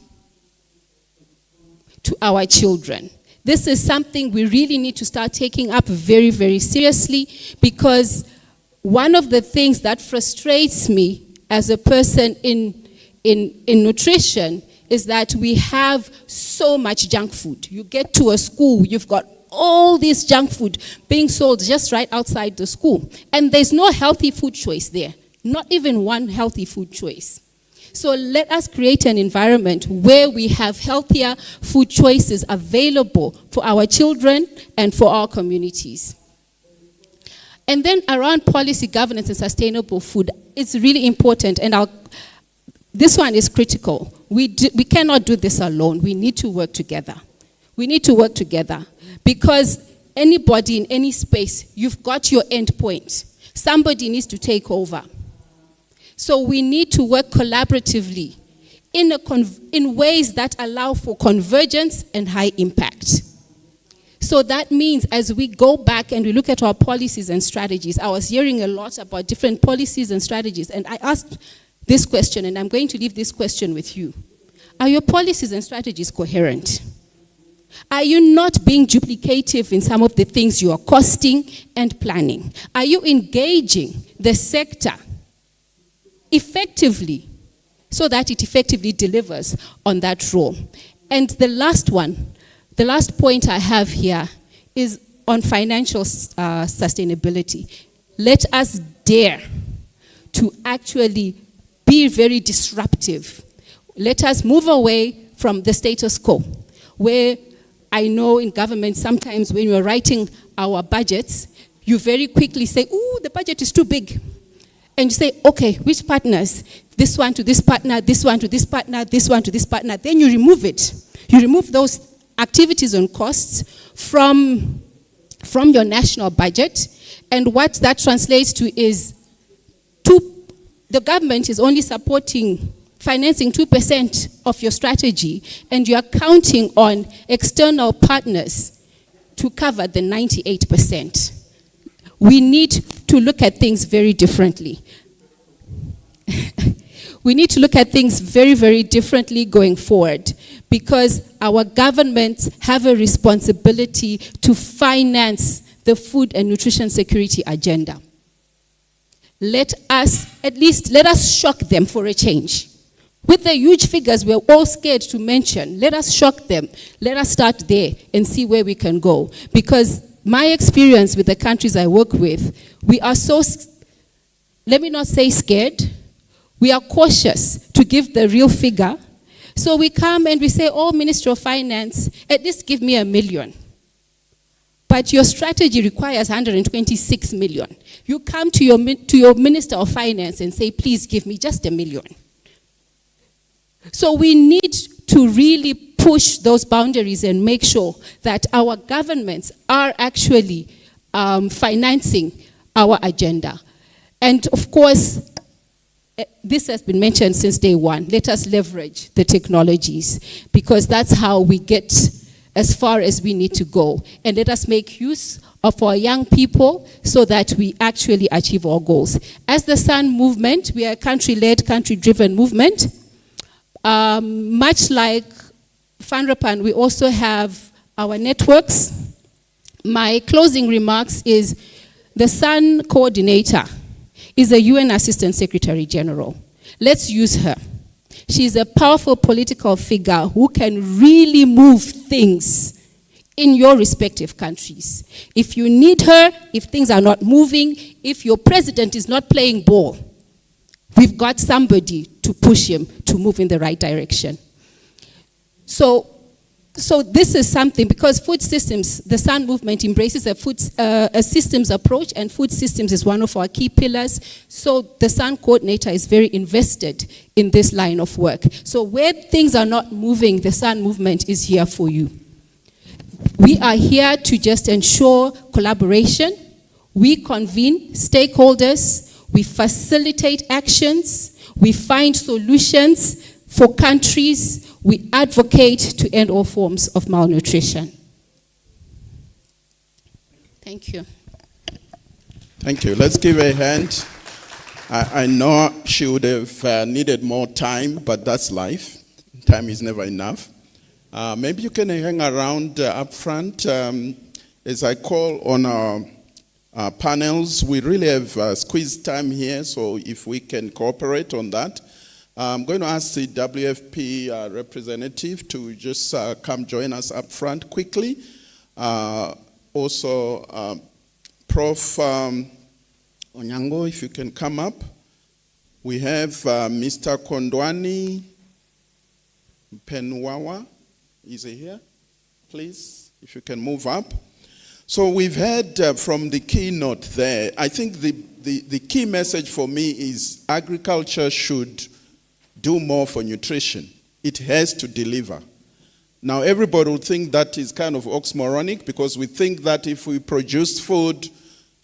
Speaker 18: to our children. This is something we really need to start taking up very, very seriously, because one of the things that frustrates me as a person in nutrition is that we have so much junk food. You get to a school, you've got all this junk food being sold just right outside the school. And there's no healthy food choice there. Not even one healthy food choice. So let us create an environment where we have healthier food choices available for our children and for our communities. And then around policy governance and sustainable food, it's really important, and this one is critical. We cannot do this alone. We need to work together. We need to work together because anybody in any space, you've got your end point. Somebody needs to take over. So we need to work collaboratively in ways that allow for convergence and high impact. So that means as we go back and we look at our policies and strategies, I was hearing a lot about different policies and strategies, and I asked this question, and I'm going to leave this question with you. Are your policies and strategies coherent? Are you not being duplicative in some of the things you are costing and planning? Are you engaging the sector effectively so that it effectively delivers on that role? And the last one, the last point I have here is on financial sustainability. Let us dare to actually be very disruptive. Let us move away from the status quo, where I know in government sometimes when you're writing our budgets, you very quickly say, ooh, the budget is too big. And you say, okay, which partners? This one to this partner, this one to this partner, this one to this partner. Then you remove it. You remove those activities and costs from your national budget. And what that translates to is the government is only financing 2% of your strategy, and you are counting on external partners to cover the 98%. We need to look at things very differently. We need to look at things very, very differently going forward because our governments have a responsibility to finance the food and nutrition security agenda. Let us shock them for a change. With the huge figures we're all scared to mention, let us shock them. Let us start there and see where we can go. Because my experience with the countries I work with, we are so, let me not say scared, we are cautious to give the real figure. So we come and we say, oh, Minister of Finance, at least give me $1 million. But your strategy requires 126 million. You come to your Minister of Finance and say, please give me just $1 million. So we need to really push those boundaries and make sure that our governments are actually financing our agenda. And of course, this has been mentioned since day one. Let us leverage the technologies because that's how we get as far as we need to go. And let us make use of our young people so that we actually achieve our goals. As the SUN movement, we are a country-led, country-driven movement. Much like Fanrpan, we also have our networks. My closing remarks is the SUN coordinator is a UN Assistant Secretary General. Let's use her. She's a powerful political figure who can really move things in your respective countries. If you need her, if things are not moving, if your president is not playing ball, we've got somebody to push him to move in the right direction. So this is something, because food systems, the SUN movement embraces a systems approach, and food systems is one of our key pillars. So the SUN coordinator is very invested in this line of work. So where things are not moving, the SUN movement is here for you. We are here to just ensure collaboration. We convene stakeholders, we facilitate actions, we find solutions for countries, we advocate to end all forms of malnutrition. Thank you.
Speaker 17: Thank you. Let's give a hand. I know she would have needed more time, but that's life. Time is never enough. Maybe you can hang around up front. As I call on our panels, we really have squeezed time here, so if we can cooperate on that. I'm going to ask the WFP representative to just come join us up front quickly. Also, Prof. Onyango, if you can come up. We have Mr. Kondwani Penwawa. Is he here? Please, if you can move up. So we've heard from the keynote there. I think the key message for me is agriculture should do more for nutrition. It has to deliver. Now everybody will think that is kind of oxymoronic because we think that if we produce food,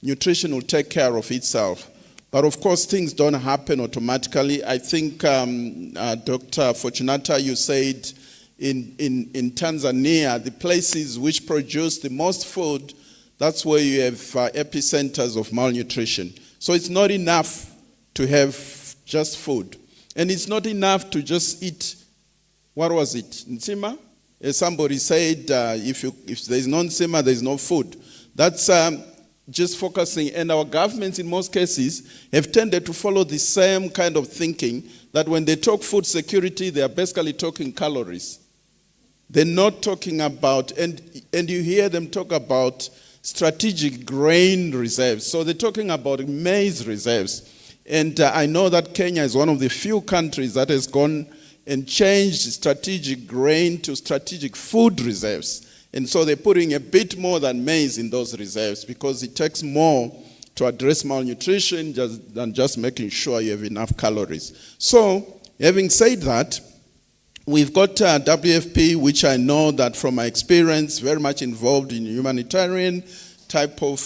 Speaker 17: nutrition will take care of itself. But of course things don't happen automatically. I think Dr. Fortunata, you said in Tanzania, the places which produce the most food, that's where you have epicenters of malnutrition. So it's not enough to have just food. And it's not enough to just eat, what was it, nsima? As somebody said, if there's no nsima, there's no food. That's just focusing. And our governments in most cases have tended to follow the same kind of thinking that when they talk food security, they are basically talking calories. They're not talking about, and you hear them talk about strategic grain reserves. So they're talking about maize reserves. And I know that Kenya is one of the few countries that has gone and changed strategic grain to strategic food reserves. And so they're putting a bit more than maize in those reserves because it takes more to address malnutrition than just making sure you have enough calories. So, having said that, we've got WFP, which I know that from my experience, very much involved in humanitarian type of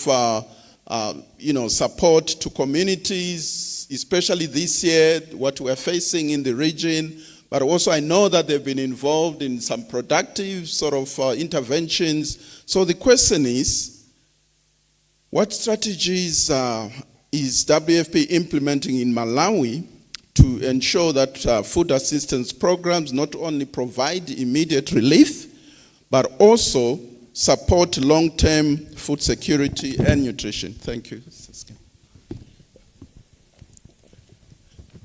Speaker 17: support to communities, especially this year, what we're facing in the region. But also I know that they've been involved in some productive sort of interventions. So the question is, what strategies is WFP implementing in Malawi to ensure that food assistance programs not only provide immediate relief, but also support long-term food security and nutrition? Thank you.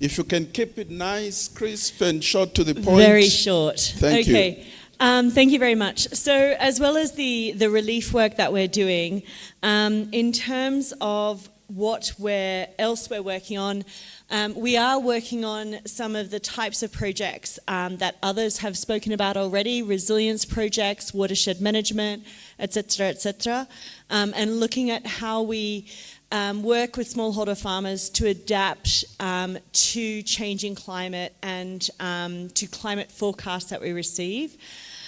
Speaker 17: If you can keep it nice, crisp, and short to the point.
Speaker 19: Very short.
Speaker 17: Thank you.
Speaker 19: Okay. Thank you very much. So as well as the relief work that we're doing, in terms of what we're working on, we are working on some of the types of projects that others have spoken about already, resilience projects, watershed management, etc., and looking at how we work with smallholder farmers to adapt to changing climate and to climate forecasts that we receive.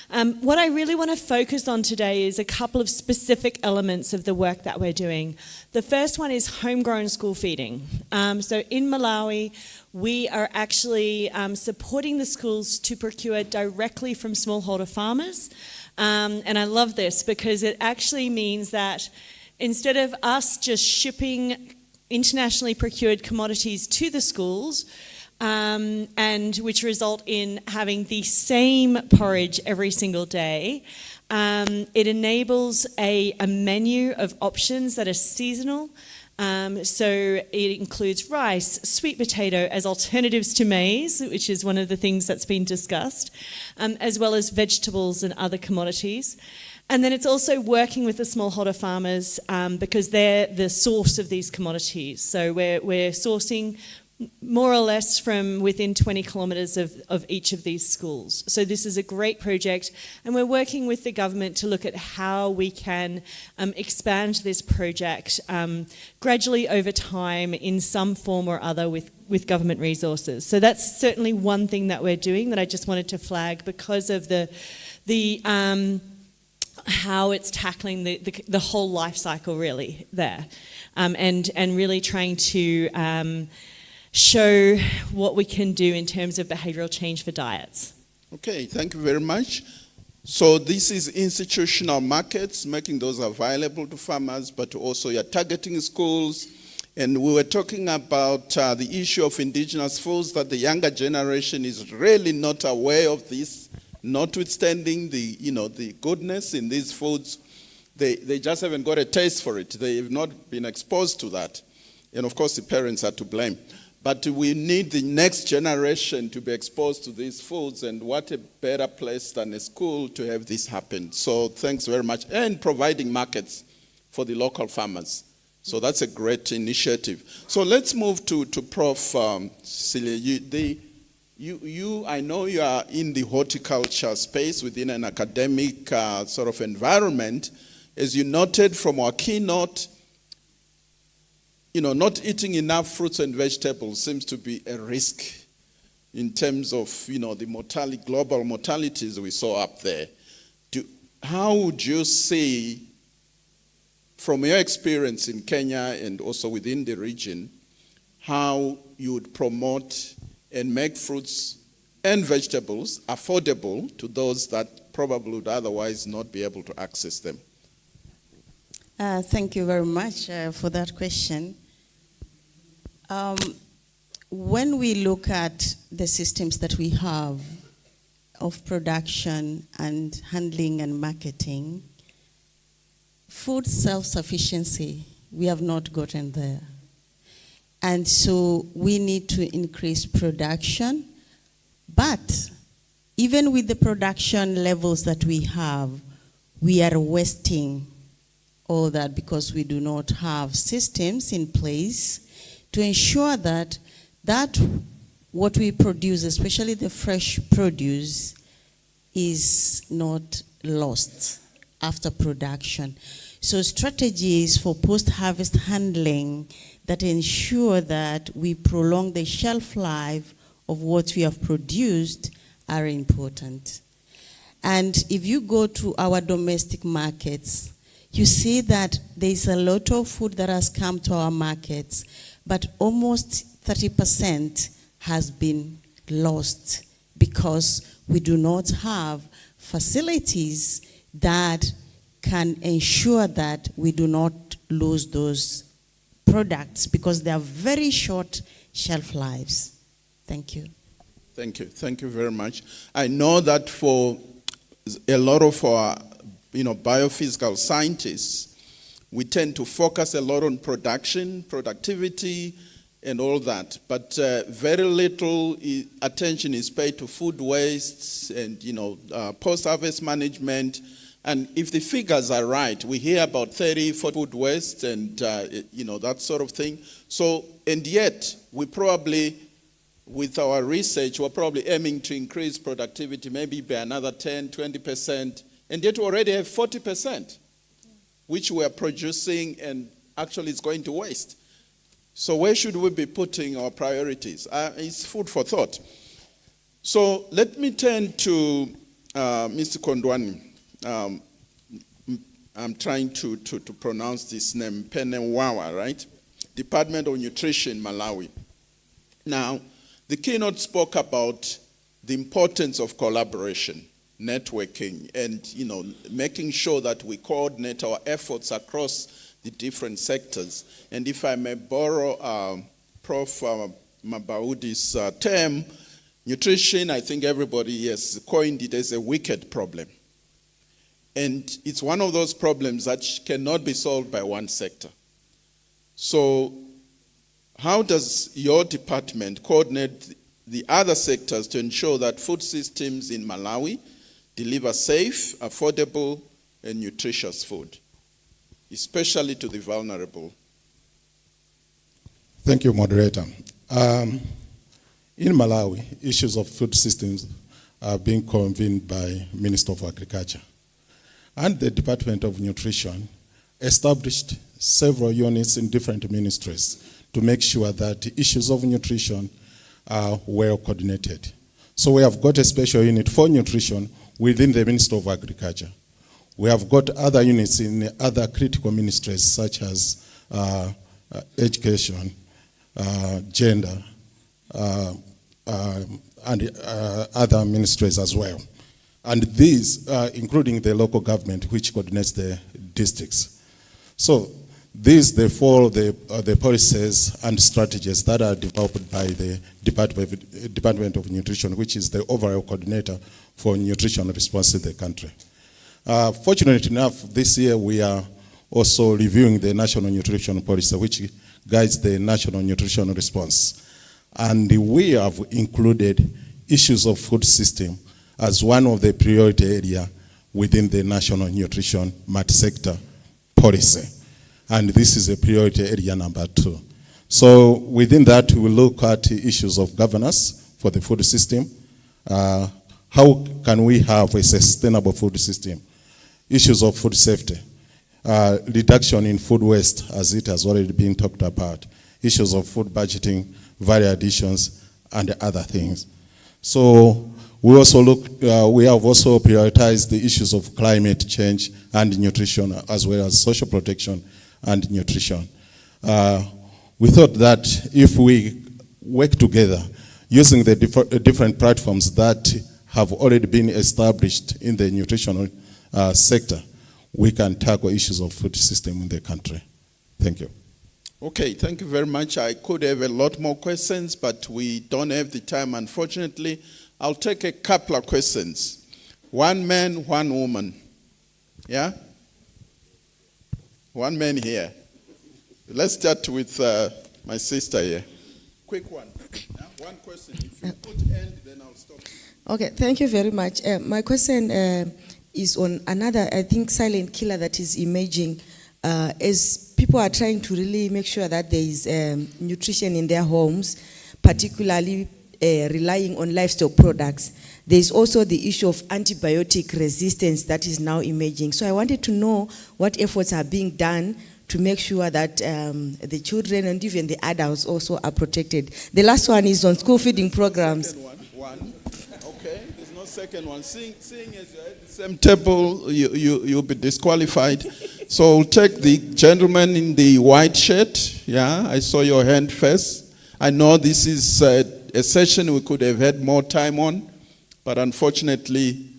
Speaker 19: What I really want to focus on today is a couple of specific elements of the work that we're doing. The first one is homegrown school feeding. So in Malawi, we are actually supporting the schools to procure directly from smallholder farmers. And I love this because it actually means that instead of us just shipping internationally procured commodities to the schools, and which result in having the same porridge every single day, it enables a menu of options that are seasonal. So it includes rice, sweet potato as alternatives to maize, which is one of the things that's been discussed, as well as vegetables and other commodities. And then it's also working with the smallholder farmers because they're the source of these commodities. So we're sourcing more or less from within 20 kilometres of each of these schools. So this is a great project, and we're working with the government to look at how we can expand this project gradually over time in some form or other with government resources. So that's certainly one thing that we're doing that I just wanted to flag because of the how it's tackling the whole life cycle really there, and really trying to show what we can do in terms of behavioural change for diets.
Speaker 17: Okay, thank you very much. So this is institutional markets, making those available to farmers, but also you're targeting schools. And we were talking about the issue of indigenous foods, that the younger generation is really not aware of this, notwithstanding the goodness in these foods. They just haven't got a taste for it. They have not been exposed to that. And of course the parents are to blame. But we need the next generation to be exposed to these foods, and what a better place than a school to have this happen. So thanks very much. And providing markets for the local farmers. So that's a great initiative. So let's move to Prof. Celia. I know you are in the horticulture space within an academic sort of environment, As you noted from our keynote, not eating enough fruits and vegetables seems to be a risk in terms of, the global mortalities we saw up there. How would you see, from your experience in Kenya and also within the region, how you would promote and make fruits and vegetables affordable to those that probably would otherwise not be able to access them?
Speaker 20: Thank you very much for that question. When we look at the systems that we have of production and handling and marketing, food self-sufficiency, we have not gotten there. And so we need to increase production. But even with the production levels that we have, we are wasting all that because we do not have systems in place to ensure that what we produce, especially the fresh produce, is not lost after production. So strategies for post-harvest handling that ensure that we prolong the shelf life of what we have produced are important. And if you go to our domestic markets, you see that there's a lot of food that has come to our markets, but almost 30% has been lost because we do not have facilities that can ensure that we do not lose those products because they are very short shelf lives. Thank you.
Speaker 17: Thank you. Thank you very much. I know that for a lot of our biophysical scientists, we tend to focus a lot on production, productivity, and all that. But very little attention is paid to food waste and post-harvest management. And if the figures are right, we hear about 30 for food waste and that sort of thing. So, and yet we probably, with our research, we're probably aiming to increase productivity maybe by another 10, 20%, and yet we already have 40%, which we are producing and actually it's going to waste. So where should we be putting our priorities? It's food for thought. So let me turn to Mr. Kondwani. I'm trying to pronounce this name, Penewawa, right? Department of Nutrition, Malawi. Now, the keynote spoke about the importance of collaboration, networking, and making sure that we coordinate our efforts across the different sectors. And if I may borrow Prof. Mabaudi's term, nutrition, I think everybody has coined it as a wicked problem. And it's one of those problems that cannot be solved by one sector. So how does your department coordinate the other sectors to ensure that food systems in Malawi deliver safe, affordable, and nutritious food, especially to the vulnerable?
Speaker 21: Thank you, moderator. In Malawi, issues of food systems are being convened by Minister of Agriculture. And the Department of Nutrition established several units in different ministries to make sure that issues of nutrition are well coordinated. So we have got a special unit for nutrition within the Ministry of Agriculture. We have got other units in other critical ministries such as education, gender, and other ministries as well. And these, including the local government, which coordinates the districts. So these, they follow the policies and strategies that are developed by the Department of Nutrition, which is the overall coordinator for nutrition response in the country. Fortunately enough, this year we are also reviewing the National Nutrition Policy, which guides the National Nutrition Response. And we have included issues of food system as one of the priority area within the National Nutrition Multi-Sector Policy. And this is a priority area number 2. So within that, we look at issues of governance for the food system. How can we have a sustainable food system? Issues of food safety. reduction in food waste, as it has already been talked about, issues of food budgeting, value additions, and other things. So we also we have also prioritized the issues of climate change and nutrition, as well as social protection and nutrition. We thought that if we work together using the different platforms that have already been established in the nutritional sector, we can tackle issues of food system in the country. Thank you.
Speaker 17: Okay, thank you very much. I could have a lot more questions, but we don't have the time, unfortunately. I'll take a couple of questions. One man, one woman. Yeah? One man here. Let's start with my sister here. Quick one. One question. If you put end, then I'll stop.
Speaker 2: Okay, thank you very much. My question is on another, I think, silent killer that is emerging as people are trying to really make sure that there is nutrition in their homes, particularly relying on livestock products. There is also the issue of antibiotic resistance that is now emerging. So I wanted to know what efforts are being done to make sure that the children and even the adults also are protected. The last one is on school feeding programs.
Speaker 17: One. Okay, there's no second one. Seeing as you're at the same table, you'll be disqualified. So we'll take the gentleman in the white shirt. Yeah, I saw your hand first. I know this is a session we could have had more time on, but unfortunately,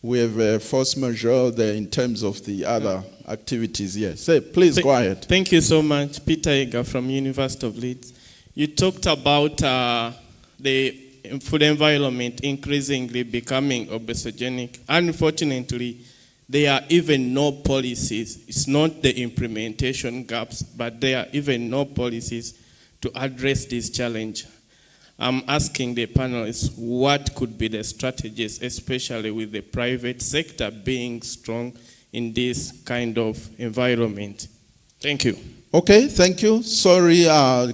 Speaker 17: we have a force majeure there in terms of the other activities. Yes, please go ahead.
Speaker 22: Thank you so much, Peter Eger from University of Leeds. You talked about the food environment increasingly becoming obesogenic. Unfortunately, there are even no policies. It's not the implementation gaps, but there are even no policies to address this challenge. I'm asking the panelists what could be the strategies, especially with the private sector being strong in this kind of environment. Thank you.
Speaker 17: Okay, thank you. Sorry,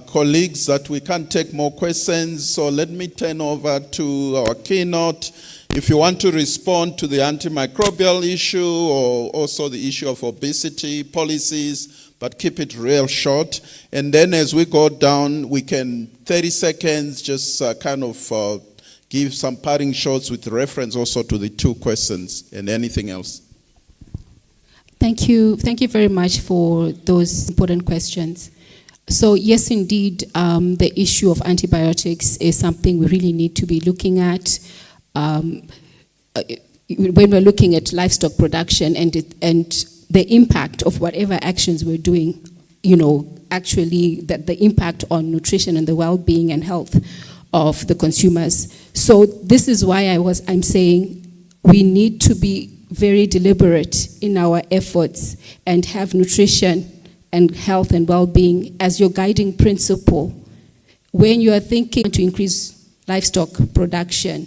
Speaker 17: colleagues, that we can't take more questions. So let me turn over to our keynote. If you want to respond to the antimicrobial issue or also the issue of obesity policies, but keep it real short. And then as we go down, we can, 30 seconds, just kind of give some parting shots with reference also to the two questions and anything else.
Speaker 18: Thank you very much for those important questions. So yes, indeed, the issue of antibiotics is something we really need to be looking at. When we're looking at livestock production and the impact of whatever actions we're doing, actually the impact on nutrition and the well-being and health of the consumers. So this is why I'm saying we need to be very deliberate in our efforts and have nutrition and health and well-being as your guiding principle. When you are thinking to increase livestock production,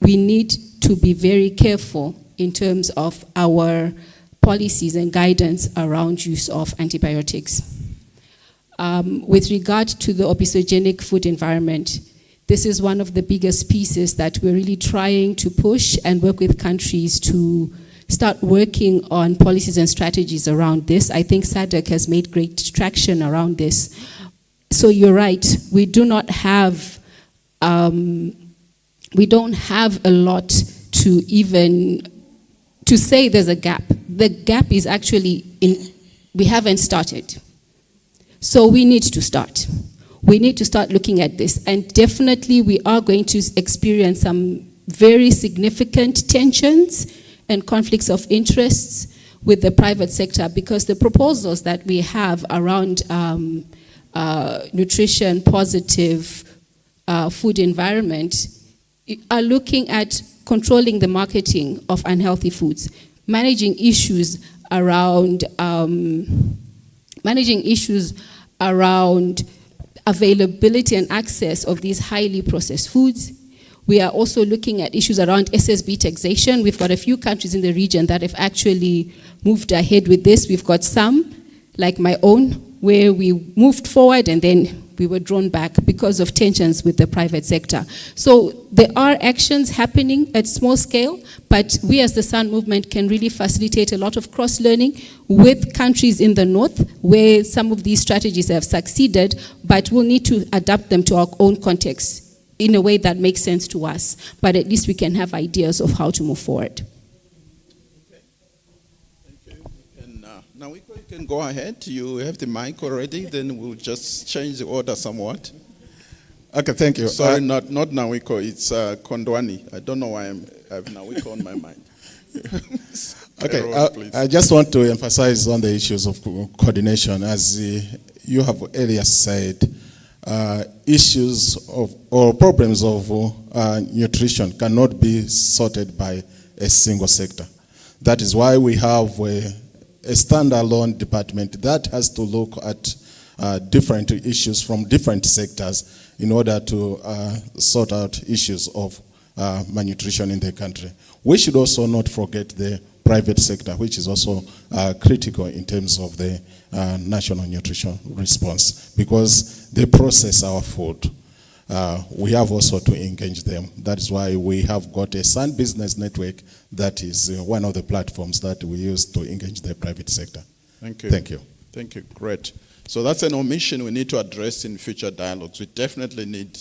Speaker 18: we need to be very careful in terms of our policies and guidance around use of antibiotics. With regard to the obesogenic food environment, this is one of the biggest pieces that we're really trying to push and work with countries to start working on policies and strategies around this. I think SADC has made great traction around this. So you're right, we don't have a lot to say there's a gap. The gap is actually we haven't started. So we need to start. We need to start looking at this. And definitely we are going to experience some very significant tensions and conflicts of interests with the private sector, because the proposals that we have around nutrition positive food environment are looking at controlling the marketing of unhealthy foods, managing issues around availability and access of these highly processed foods. We are also looking at issues around SSB taxation. We've got a few countries in the region that have actually moved ahead with this. We've got some, like my own, where we moved forward and then we were drawn back because of tensions with the private sector. So there are actions happening at small scale, but we as the Sun Movement can really facilitate a lot of cross-learning with countries in the north where some of these strategies have succeeded, but we'll need to adapt them to our own context in a way that makes sense to us. But at least we can have ideas of how to move forward.
Speaker 17: Now, you can go ahead. You have the mic already. Then we'll just change the order somewhat.
Speaker 21: Okay, thank you.
Speaker 17: Sorry, not Nawiko. It's Kondwani. I don't know why I have Nawiko on my mind.
Speaker 21: Okay, I just want to emphasize on the issues of coordination. As you have earlier said, issues of or problems of nutrition cannot be sorted by a single sector. That is why we have a standalone department that has to look at different issues from different sectors in order to sort out issues of malnutrition in the country. We should also not forget the private sector, which is also critical in terms of the national nutrition response, because they process our food. We have also to engage them. That is why we have got a Sun Business Network that is one of the platforms that we use to engage the private sector.
Speaker 17: Thank you.
Speaker 21: Thank you.
Speaker 17: Thank you. Great. So that's an omission we need to address in future dialogues. We definitely need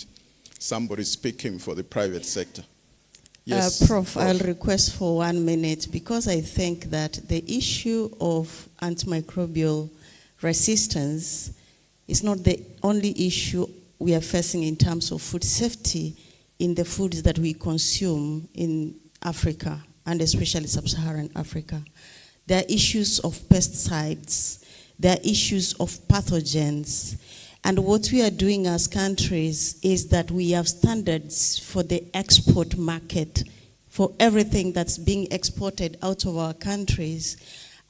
Speaker 17: somebody speaking for the private sector. Yes,
Speaker 20: Prof, I'll request for 1 minute because I think that the issue of antimicrobial resistance is not the only issue we are facing in terms of food safety in the foods that we consume in Africa, and especially sub-Saharan Africa. There are issues of pesticides, there are issues of pathogens, and what we are doing as countries is that we have standards for the export market, for everything that's being exported out of our countries,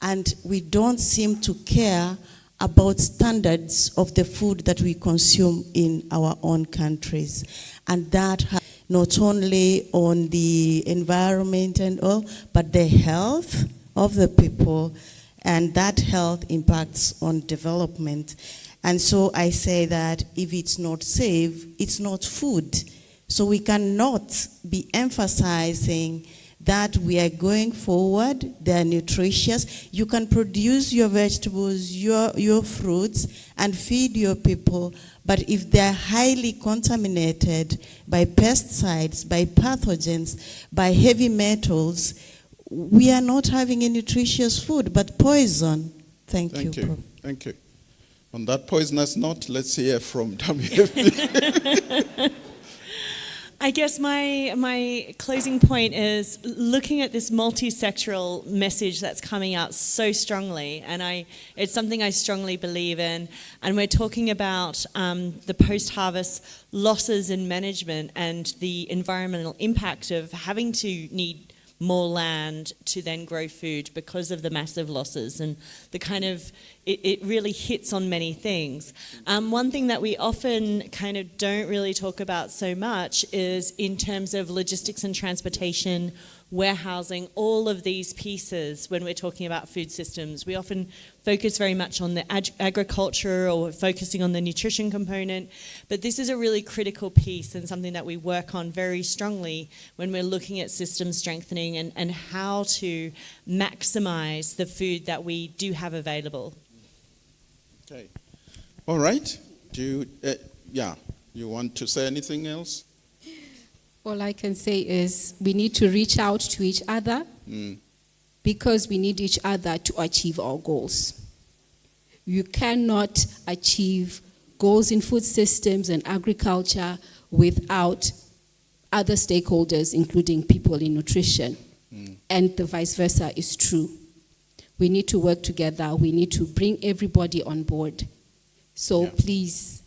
Speaker 20: and we don't seem to care about standards of the food that we consume in our own countries. And that not only on the environment and all, but the health of the people, and that health impacts on development. And so I say that if it's not safe, it's not food. So we cannot be emphasizing that we are going forward, they are nutritious. You can produce your vegetables, your fruits, and feed your people, but if they are highly contaminated by pesticides, by pathogens, by heavy metals, we are not having a nutritious food, but poison. Thank you. Prof.
Speaker 17: Thank you. On that poisonous note, let's hear from WFP.
Speaker 19: I guess my closing point is looking at this multi-sectoral message that's coming out so strongly, and it's something I strongly believe in, and we're talking about the post-harvest losses in management and the environmental impact of having to need more land to then grow food because of the massive losses, and the kind of, it really hits on many things. One thing that we often kind of don't really talk about so much is in terms of logistics and transportation, warehousing, all of these pieces when we're talking about food systems. We often focus very much on the agriculture or focusing on the nutrition component, but this is a really critical piece and something that we work on very strongly when we're looking at system strengthening and how to maximize the food that we do have available.
Speaker 17: Okay. All right. Do you, you want to say anything else?
Speaker 18: All I can say is we need to reach out to each other because we need each other to achieve our goals. You cannot achieve goals in food systems and agriculture without other stakeholders, including people in nutrition. And the vice versa is true. We need to work together. We need to bring everybody on board. So please,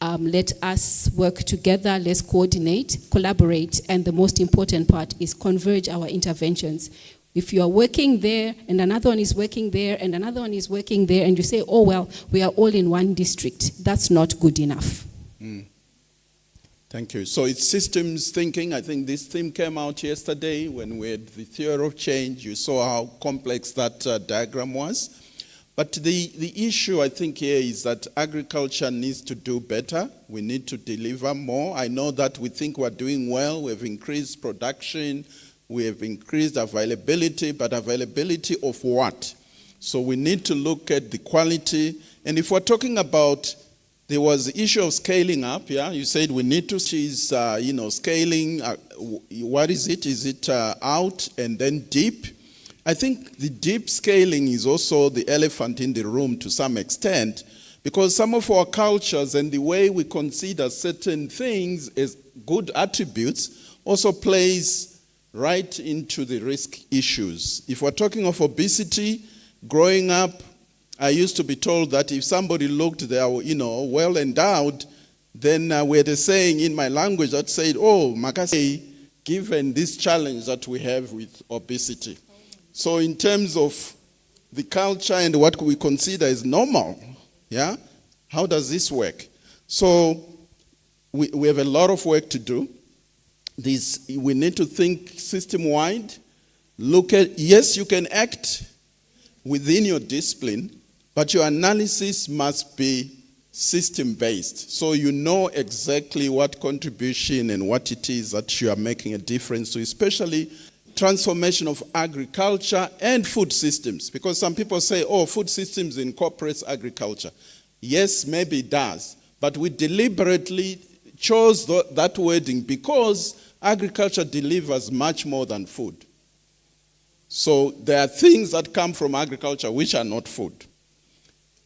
Speaker 18: let us work together, let's coordinate, collaborate, and the most important part is converge our interventions. If you are working there, and another one is working there, and another one is working there, and you say, oh, well, we are all in one district, that's not good enough.
Speaker 17: Thank you. So it's systems thinking. I think this theme came out yesterday when we had the theory of change. You saw how complex that diagram was. But the issue I think here is that agriculture needs to do better. We need to deliver more. I know that we think we're doing well. We've increased production. We have increased availability, but availability of what? So we need to look at the quality. And if we're talking about, there was the issue of scaling up, yeah? You said we need to choose, scaling. What is it? Is it out and then deep? I think the deep scaling is also the elephant in the room to some extent, because some of our cultures and the way we consider certain things as good attributes also plays right into the risk issues. If we're talking of obesity, growing up, I used to be told that if somebody looked they are, well endowed, then we had a saying in my language that said, oh, Makase, given this challenge that we have with obesity. So in terms of the culture and what we consider as normal, yeah, how does this work? So we have a lot of work to do. We need to think system-wide. Look at, yes, you can act within your discipline, but your analysis must be system-based. So you know exactly what contribution and what it is that you are making a difference to, especially transformation of agriculture and food systems. Because some people say, oh, food systems incorporates agriculture. Yes, maybe it does. But we deliberately chose that wording because agriculture delivers much more than food. So there are things that come from agriculture which are not food.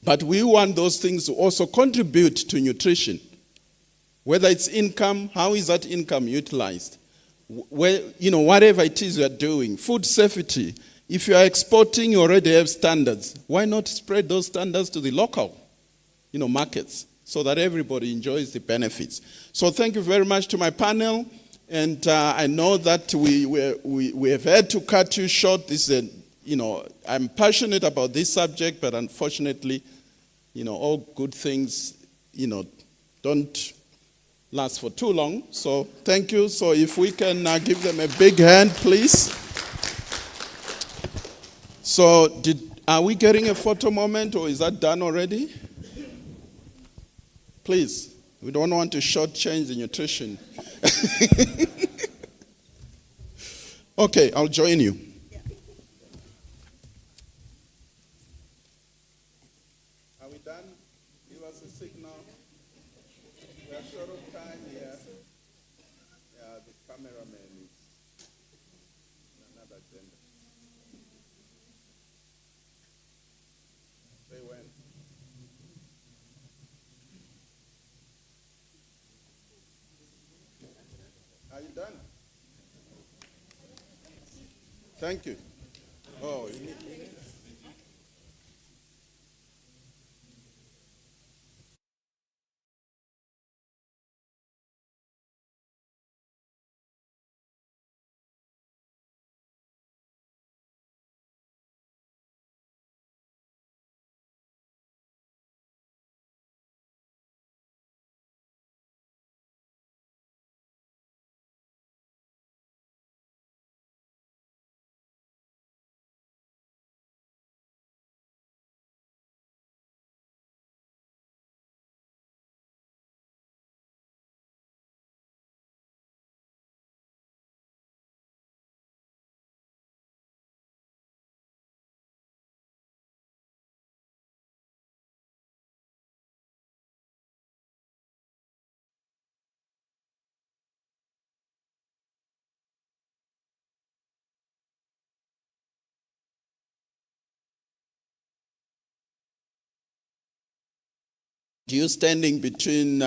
Speaker 17: But we want those things to also contribute to nutrition. Whether it's income, how is that income utilized? Whatever it is you're doing, food safety. If you are exporting, you already have standards. Why not spread those standards to the local, markets so that everybody enjoys the benefits? So thank you very much to my panel. And I know that we have had to cut you short. This is I'm passionate about this subject, but unfortunately, all good things, don't last for too long. So thank you. So if we can give them a big hand, please. So are we getting a photo moment, or is that done already? Please, we don't want to shortchange the nutrition. Okay, I'll join you. Are we done? Give us a signal. We are short of time here. Yeah, the cameraman is in another agenda. Say when. Are you done? Thank you. Oh, you need. You standing between,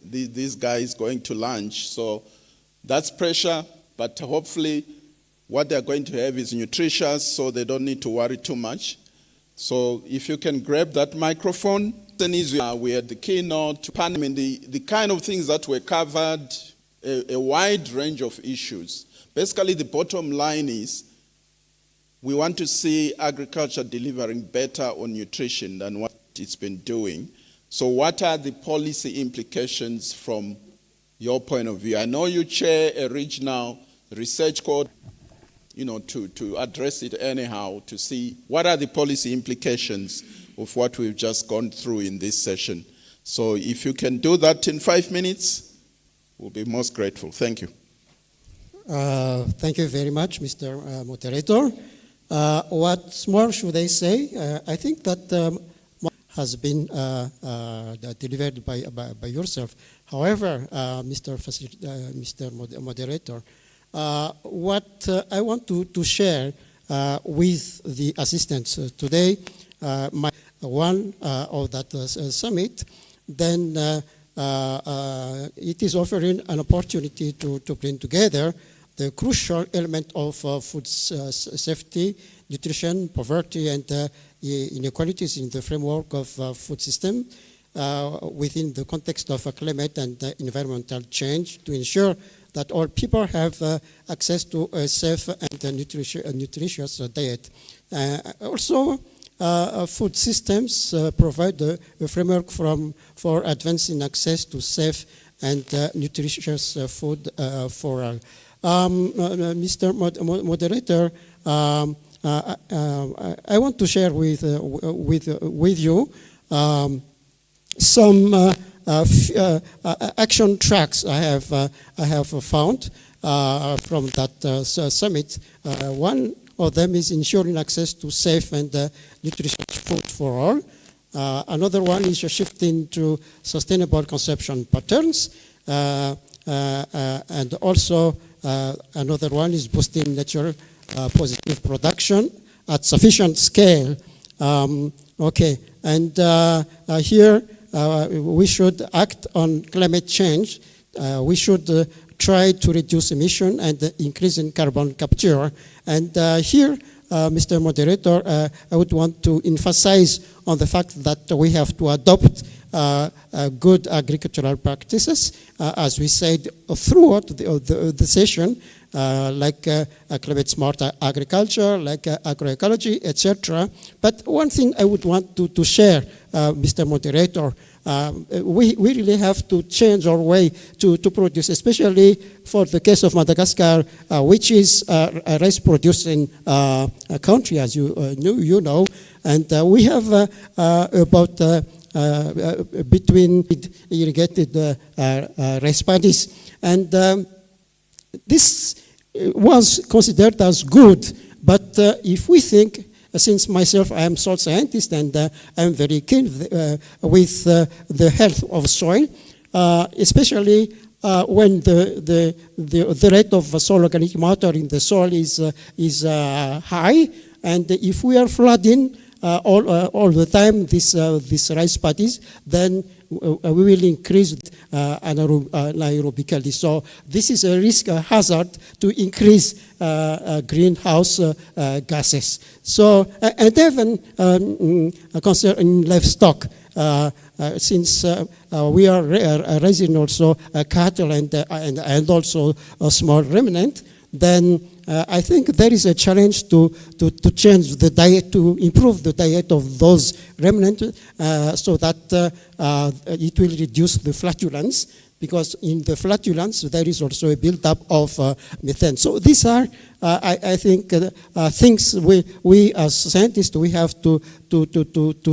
Speaker 17: these guys going to lunch. So that's pressure, but hopefully what they're going to have is nutritious, so they don't need to worry too much. So if you can grab that microphone, then we had the keynote, the kind of things that were covered, a wide range of issues. Basically, the bottom line is we want to see agriculture delivering better on nutrition than what it's been doing. So what are the policy implications from your point of view? I know you chair a regional research court. to address it anyhow, to see what are the policy implications of what we've just gone through in this session. So if you can do that in 5 minutes, we'll be most grateful. Thank you.
Speaker 4: Thank you very much, Mr. Moderator. What more should I say? I think that has been delivered by yourself. However, Mr. Moderator, what I want to share with the assistants today, one of that summit, then it is offering an opportunity to bring together the crucial element of food safety, nutrition, poverty, and inequalities in the framework of food system within the context of climate and environmental change to ensure that all people have access to a safe and nutritious diet. Also, food systems provide a framework for advancing access to safe and nutritious food for all. Mr. Moderator, I want to share with you some action tracks I have found from that summit. One of them is ensuring access to safe and nutritious food for all. Another one is shifting to sustainable consumption patterns, and also another one is boosting natural positive production at sufficient scale. Okay, and here we should act on climate change. We should try to reduce emission and increase in carbon capture. And here, Mr. Moderator, I would want to emphasize on the fact that we have to adopt good agricultural practices, as we said throughout the session, like climate smart agriculture, like agroecology, etc. But one thing I would want to share, Mr. Moderator, we really have to change our way to produce, especially for the case of Madagascar, which is a rice producing country, as you know, and we have about between irrigated rice paddies, and this was considered as good. But if we think, since myself I am soil scientist and I'm very keen with the health of soil, especially when the rate of soil organic matter in the soil is high, and if we are flooding all the time these rice paddies, then we will increase anaerobically. So this is a risk, a hazard to increase greenhouse gases. So, and even concern in livestock, since we are raising also cattle and also a small remnant, then I think there is a challenge to change the diet, to improve the diet of those remnants so that it will reduce the flatulence, because in the flatulence there is also a build-up of methane. So these are, I think, things we as scientists we have to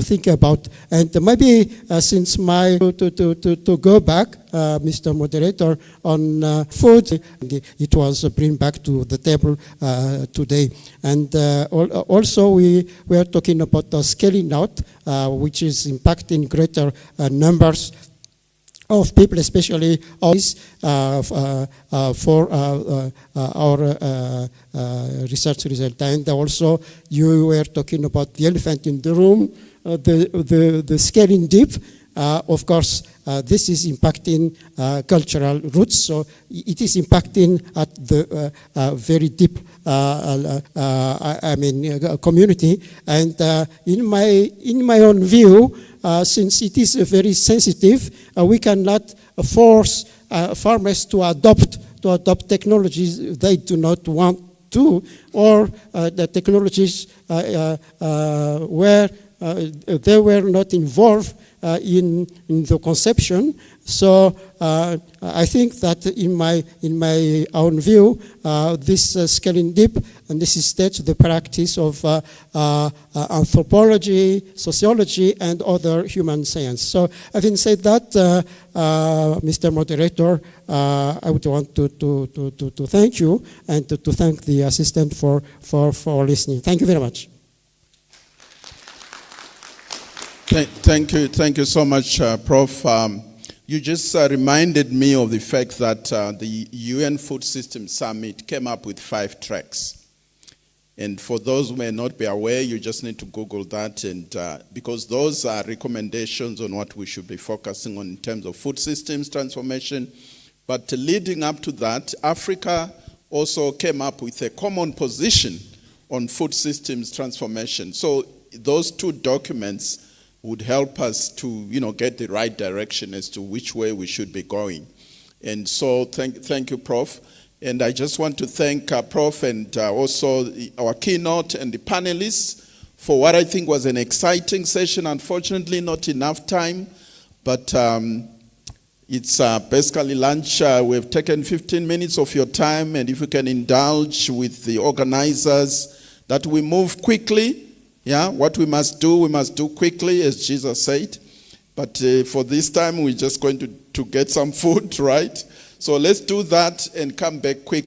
Speaker 4: think about. And maybe since my to go back, Mr. Moderator, on food, it was bring back to the table today. And also we are talking about scaling out, which is impacting greater numbers of people, especially for our research result. And also you were talking about the elephant in the room, the scaling deep. Of course, this is impacting cultural roots, so it is impacting at the very deep, community. And in my own view, since it is very sensitive, we cannot force farmers to adopt technologies they do not want to, or the technologies where they were not involved in the conception. So I think that in my own view, this scaling deep, and this is the practice of anthropology, sociology, and other human science. So having said that, Mr. Moderator, I would want to thank you and to thank the assistant for listening. Thank you very much.
Speaker 17: Thank you so much, Prof. You just reminded me of the fact that the UN Food System Summit came up with 5 tracks. And for those who may not be aware, you just need to Google that, and because those are recommendations on what we should be focusing on in terms of food systems transformation. But leading up to that, Africa also came up with a common position on food systems transformation. So those 2 documents would help us to, get the right direction as to which way we should be going. And so thank you, Prof. And I just want to thank Prof. and also our keynote and the panelists for what I think was an exciting session. Unfortunately, not enough time, but it's basically lunch. We've taken 15 minutes of your time, and if you can indulge with the organizers that we move quickly. Yeah, what we must do quickly, as Jesus said. But for this time, we're just going to get some food, right? So let's do that and come back quick.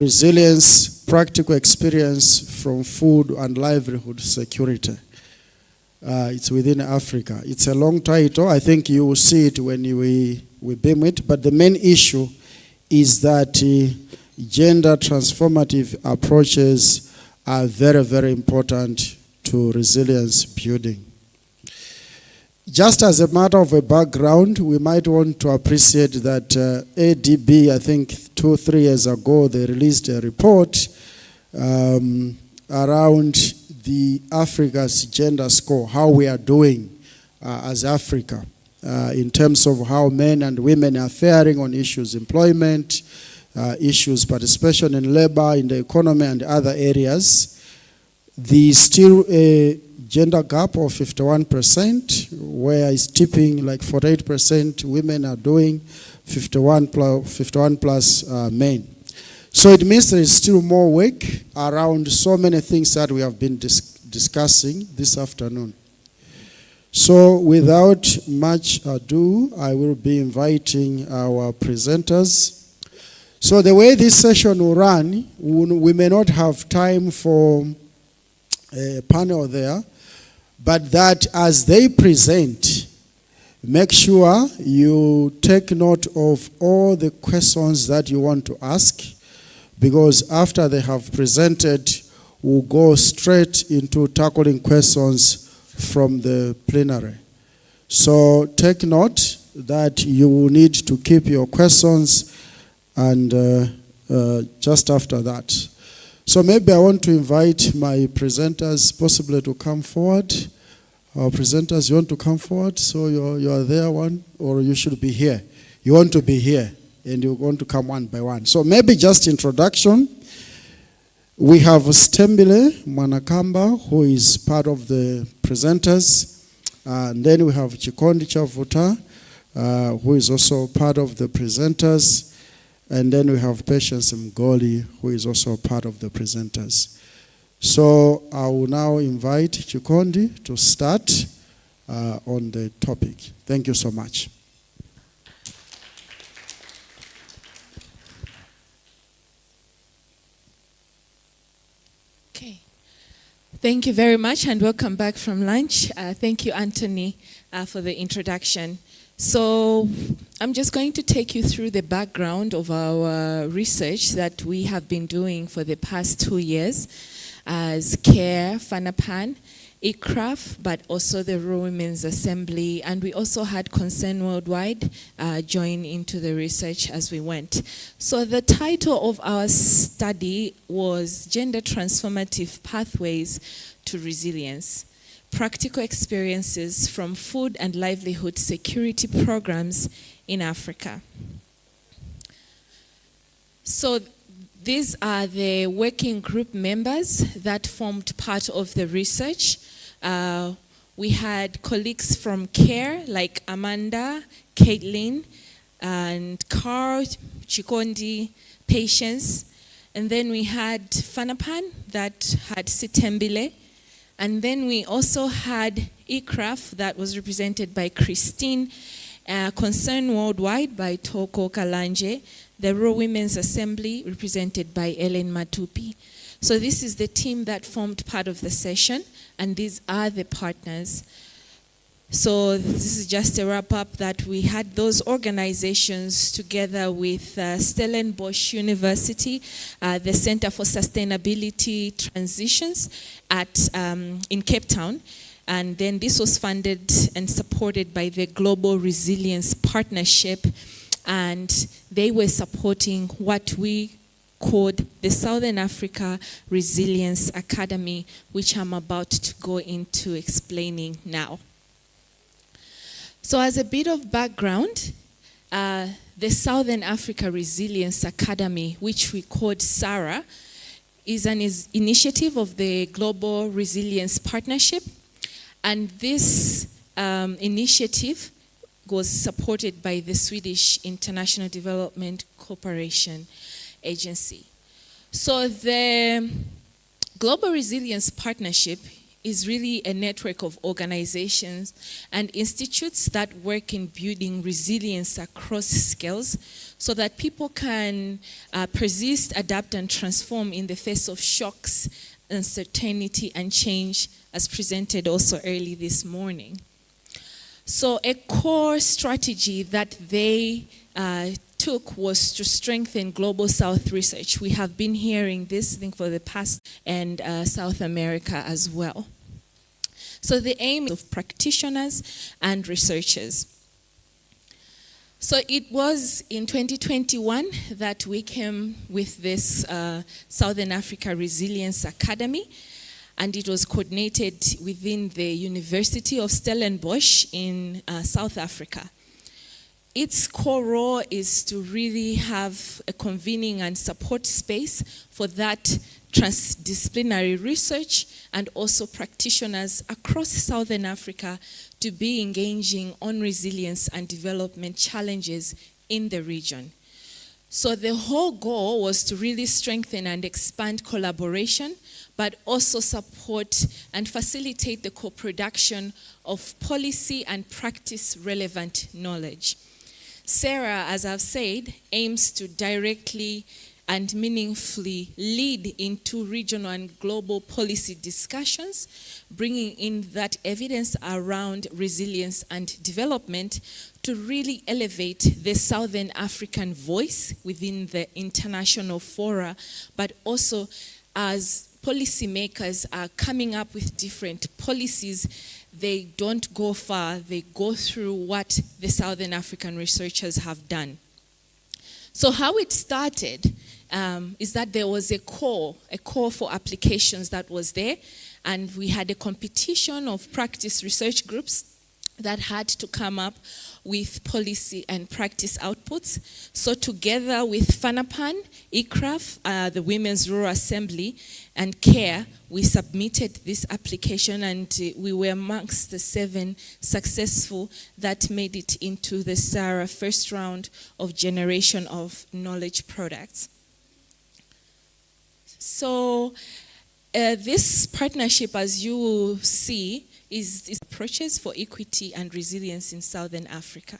Speaker 10: Resilience, practical experience from food and livelihood security. It's within Africa. It's a long title. I think you will see it when we beam it. But the main issue is that gender transformative approaches are very, very important to resilience building. Just as a matter of a background, we might want to appreciate that ADB, I think 2-3 years ago, they released a report around the Africa's gender score, how we are doing as Africa in terms of how men and women are faring on issues employment, issues participation in labor, in the economy and other areas. There's still a gender gap of 51%, where it's tipping like 48% women are doing, 51 plus men. So it means there is still more work around so many things that we have been discussing this afternoon. So without much ado, I will be inviting our presenters. So the way this session will run, we may not have time for a panel there, but that as they present, make sure you take note of all the questions that you want to ask, because after they have presented, we'll go straight into tackling questions from the plenary. So take note that you will need to keep your questions and just after that. So maybe I want to invite my presenters possibly to come forward. Our presenters, you want to come forward? So you are there one, or you should be here. You want to be here, and you want to come one by one. So maybe just introduction. We have Stembile Mwanakamba, who is part of the presenters. And then we have Chikondi Chavuta, who is also part of the presenters. And then we have Patience Mgoli, who is also part of the presenters. So I will now invite Chikondi to start on the topic. Thank you so much.
Speaker 3: Okay. Thank you very much and welcome back from lunch. Thank you, Anthony, for the introduction. So I'm just going to take you through the background of our research that we have been doing for the past 2 years as CARE, Fanrpan, ICRAF, but also the Rural Women's Assembly, and we also had Concern Worldwide join into the research as we went. So the title of our study was Gender Transformative Pathways to Resilience. Practical experiences from food and livelihood security programs in Africa. So these are the working group members that formed part of the research. We had colleagues from CARE like Amanda, Caitlin, and Carl, Chikondi, Patience. And then we had Fanrpan that had Sitembile. And then we also had ICRAF that was represented by Christine, Concern Worldwide by Toko Kalanje, the Rural Women's Assembly represented by Ellen Matupi. So this is the team that formed part of the session, and these are the partners. So this is just a wrap up that we had those organizations together with Stellenbosch University, the Center for Sustainability Transitions in Cape Town. And then this was funded and supported by the Global Resilience Partnership. And they were supporting what we called the Southern Africa Resilience Academy, which I'm about to go into explaining now. So as a bit of background, the Southern Africa Resilience Academy, which we called SARA, is an initiative of the Global Resilience Partnership. And this initiative was supported by the Swedish International Development Cooperation Agency. So the Global Resilience Partnership is really a network of organizations and institutes that work in building resilience across scales so that people can persist, adapt, and transform in the face of shocks, uncertainty, and change, as presented also early this morning. So a core strategy that they took was to strengthen Global South research. We have been hearing this thing for the past, and South America as well. So the aim of practitioners and researchers. So it was in 2021 that we came with this Southern Africa Resilience Academy, and it was coordinated within the University of Stellenbosch in South Africa. Its core role is to really have a convening and support space for that transdisciplinary research and also practitioners across Southern Africa to be engaging on resilience and development challenges in the region. So the whole goal was to really strengthen and expand collaboration, but also support and facilitate the co-production of policy and practice relevant knowledge. Sarah, as I've said, aims to directly and meaningfully lead into regional and global policy discussions, bringing in that evidence around resilience and development to really elevate the Southern African voice within the international fora, but also as policymakers are coming up with different policies, they don't go far, they go through what the Southern African researchers have done. So how it started is that there was a call for applications that was there, and we had a competition of practice research groups that had to come up with policy and practice outputs. So together with Fanrpan, ICRAF, the Women's Rural Assembly, and CARE, we submitted this application, and we were amongst the 7 successful that made it into the SARA first round of generation of knowledge products. So this partnership, as you will see, is approaches for equity and resilience in Southern Africa.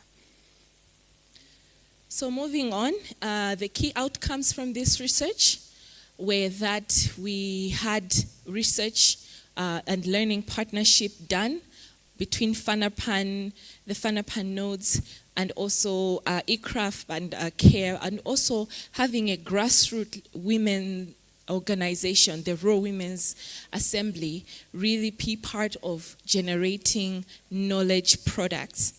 Speaker 3: So moving on, the key outcomes from this research were that we had research and learning partnership done between Fanrpan, the Fanrpan nodes, and also ICRAF and CARE, and also having a grassroots women organization, the Rural Women's Assembly, really be part of generating knowledge products.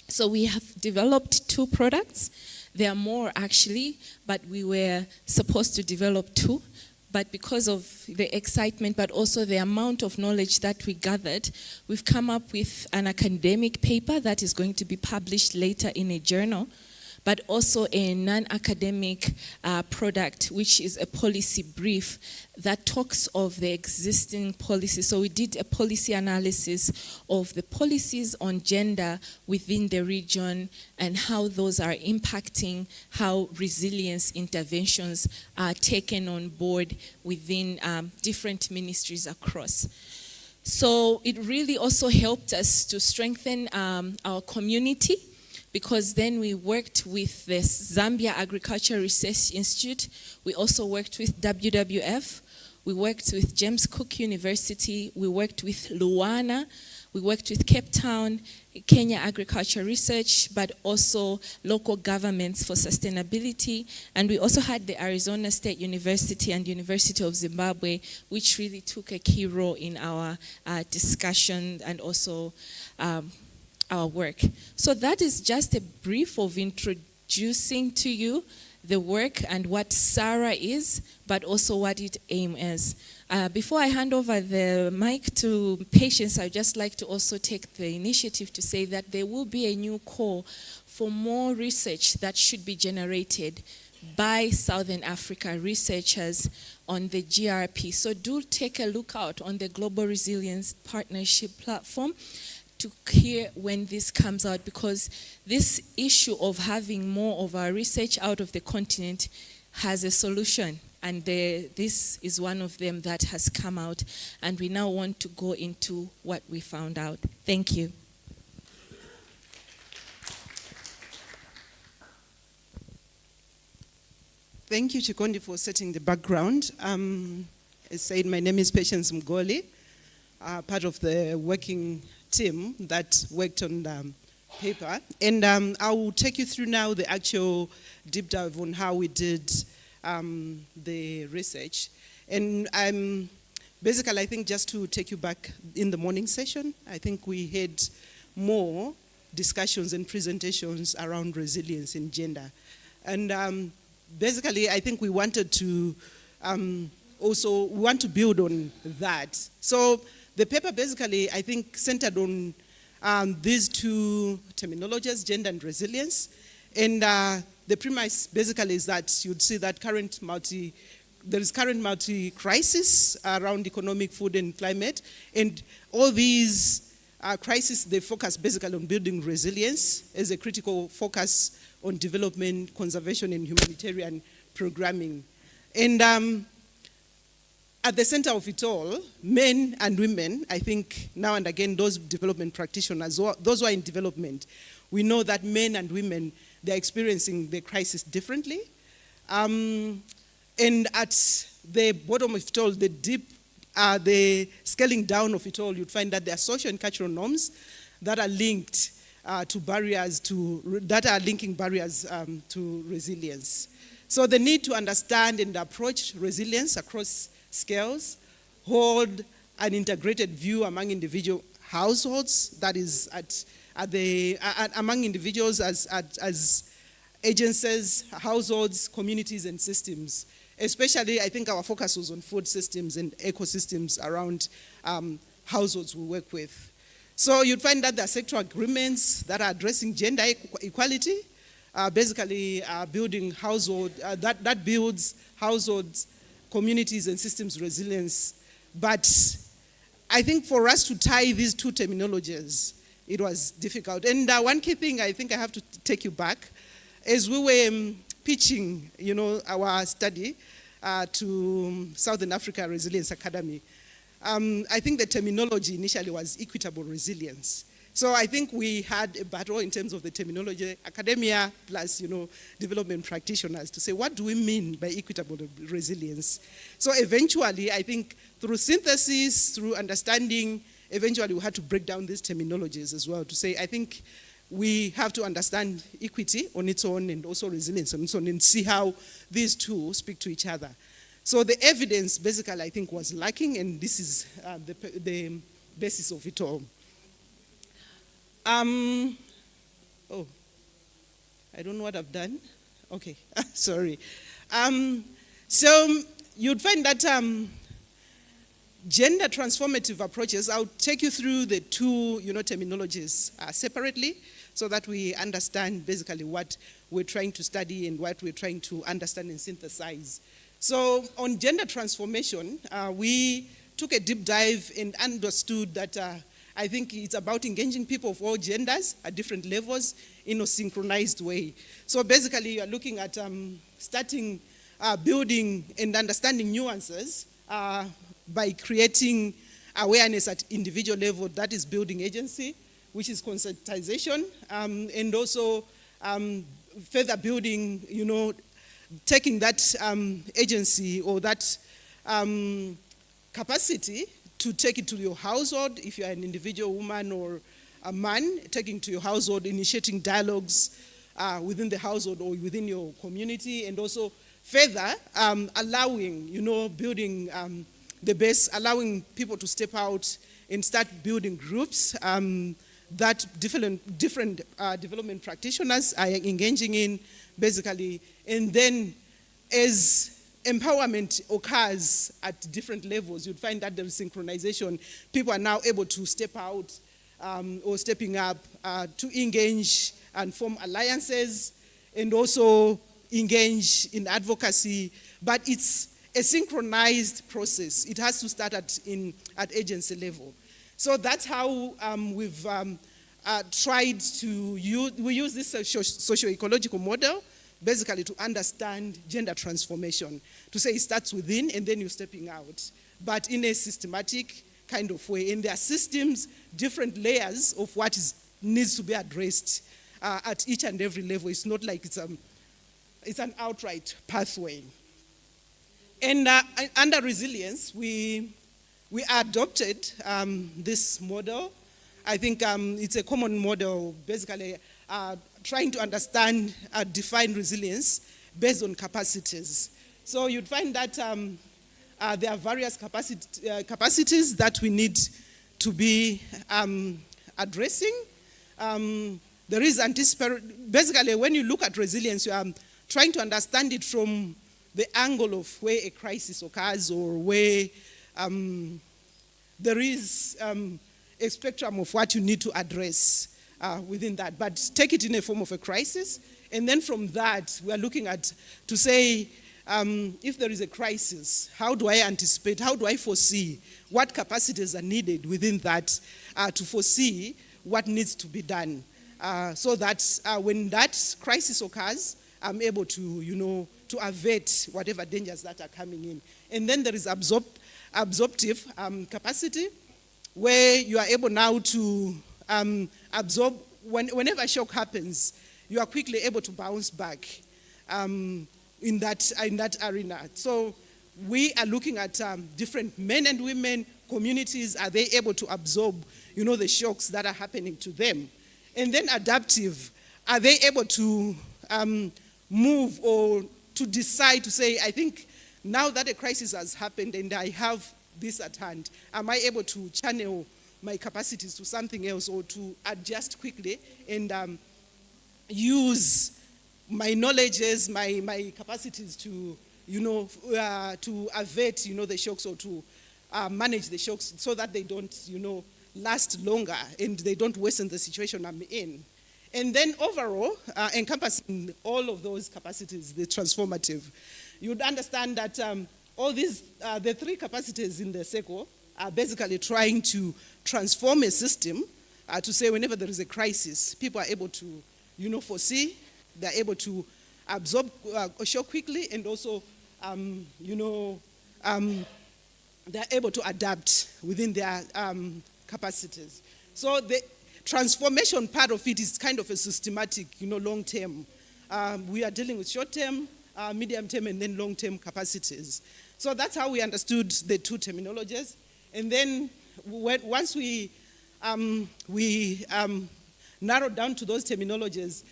Speaker 3: So we have developed 2 products. There are more actually, but we were supposed to develop 2. But because of the excitement, but also the amount of knowledge that we gathered, we've come up with an academic paper that is going to be published later in a journal, but also a non-academic product, which is a policy brief that talks of the existing policy. So we did a policy analysis of the policies on gender within the region and how those are impacting how resilience interventions are taken on board within different ministries across. So it really also helped us to strengthen our community, because then we worked with the Zambia Agriculture Research Institute. We also worked with WWF. We worked with James Cook University. We worked with Luana. We worked with Cape Town, Kenya Agriculture Research, but also local governments for sustainability. And we also had the Arizona State University and University of Zimbabwe, which really took a key role in our discussion and also our work. So that is just a brief of introducing to you the work and what SARA is, but also what its aim is. Before I hand over the mic to Patience, I'd just like to also take the initiative to say that there will be a new call for more research that should be generated by Southern Africa researchers on the GRP. So do take a look out on the Global Resilience Partnership platform to hear when this comes out, because this issue of having more of our research out of the continent has a solution, and this is one of them that has come out, and we now want to go into what we found out. Thank you.
Speaker 11: Thank you, Chikondi, for setting the background. As said, my name is Patience Mgoli, part of the working team that worked on the paper. And I will take you through now the actual deep dive on how we did the research. And basically, I think just to take you back in the morning session, I think we had more discussions and presentations around resilience in gender. And basically, I think we wanted to we want to build on that. So the paper basically, I think, centered on these two terminologies, gender and resilience. And the premise basically is that you'd see that there is current multi-crisis around economic, food, and climate. And all these crises, they focus basically on building resilience as a critical focus on development, conservation, and humanitarian programming. And at the center of it all, men and women, I think now and again, those development practitioners, those who are in development, we know that men and women, they're experiencing the crisis differently. And at the bottom of it all, the scaling down of it all, you'd find that there are social and cultural norms that are linked to barriers that are linking barriers to resilience. So the need to understand and approach resilience across scales, hold an integrated view among individual households, that is among individuals as agencies, households, communities, and systems. Especially, I think our focus was on food systems and ecosystems around households we work with. So you'd find that there are sectoral agreements that are addressing gender equality, basically building household, that builds households, communities, and systems resilience. But I think for us to tie these two terminologies, it was difficult. And one key thing I think I have to take you back is we were pitching, our study to Southern Africa Resilience Academy. I think the terminology initially was equitable resilience. So I think we had a battle in terms of the terminology, academia plus, development practitioners, to say, what do we mean by equitable resilience? So eventually, I think through synthesis, through understanding, eventually we had to break down these terminologies as well to say, I think we have to understand equity on its own and also resilience on its own and see how these two speak to each other. So the evidence basically I think was lacking, and this is the basis of it all. I don't know what I've done. Okay, sorry. So you'd find that gender transformative approaches, I'll take you through the two terminologies separately so that we understand basically what we're trying to study and what we're trying to understand and synthesize. So on gender transformation, we took a deep dive and understood that I think it's about engaging people of all genders at different levels in a synchronized way. So basically, you're looking at starting building and understanding nuances by creating awareness at individual level, that is building agency, which is conscientization, and also further building, taking that agency or that capacity to take it to your household, if you're an individual woman or a man, taking to your household, initiating dialogues within the household or within your community, and also further allowing, building the base, allowing people to step out and start building groups that different development practitioners are engaging in, basically. And then as empowerment occurs at different levels, you'd find that there is synchronization. People are now able to step out or stepping up to engage and form alliances and also engage in advocacy. But it's a synchronized process. It has to start at agency level. So that's how we've tried to use this socio-ecological model basically to understand gender transformation, to say it starts within and then you're stepping out, but in a systematic kind of way. And there are systems, different layers of what needs to be addressed at each and every level. It's not like it's an outright pathway. And under resilience, we adopted this model. I think it's a common model, basically trying to understand, define resilience based on capacities. So you'd find that there are various capacities that we need to be addressing. There is basically when you look at resilience, you are trying to understand it from the angle of where a crisis occurs or where there is a spectrum of what you need to address within that. But take it in a form of a crisis, and then from that, we are looking at to say, if there is a crisis, how do I anticipate, how do I foresee what capacities are needed within that to foresee what needs to be done, so that when that crisis occurs, I'm able to, to avert whatever dangers that are coming in. And then there is absorptive capacity, where you are able now to absorb, whenever a shock happens, you are quickly able to bounce back in that arena. So we are looking at different men and women, communities, are they able to absorb, the shocks that are happening to them? And then adaptive, are they able to move or to decide to say, I think now that a crisis has happened and I have this at hand, am I able to channel my capacities to something else or to adjust quickly and use my knowledges, my capacities to, to avert, the shocks or to manage the shocks so that they don't, last longer and they don't worsen the situation I'm in. And then overall, encompassing all of those capacities, the transformative, you'd understand that all these, the three capacities in the circle are basically trying to transform a system to say whenever there is a crisis, people are able to, foresee, they're able to absorb a shock quickly, and also, they're able to adapt within their capacities. So the transformation part of it is kind of a systematic, long term. We are dealing with short term, medium term, and then long term capacities. So that's how we understood the two terminologies. And then once we narrowed down to those terminologies,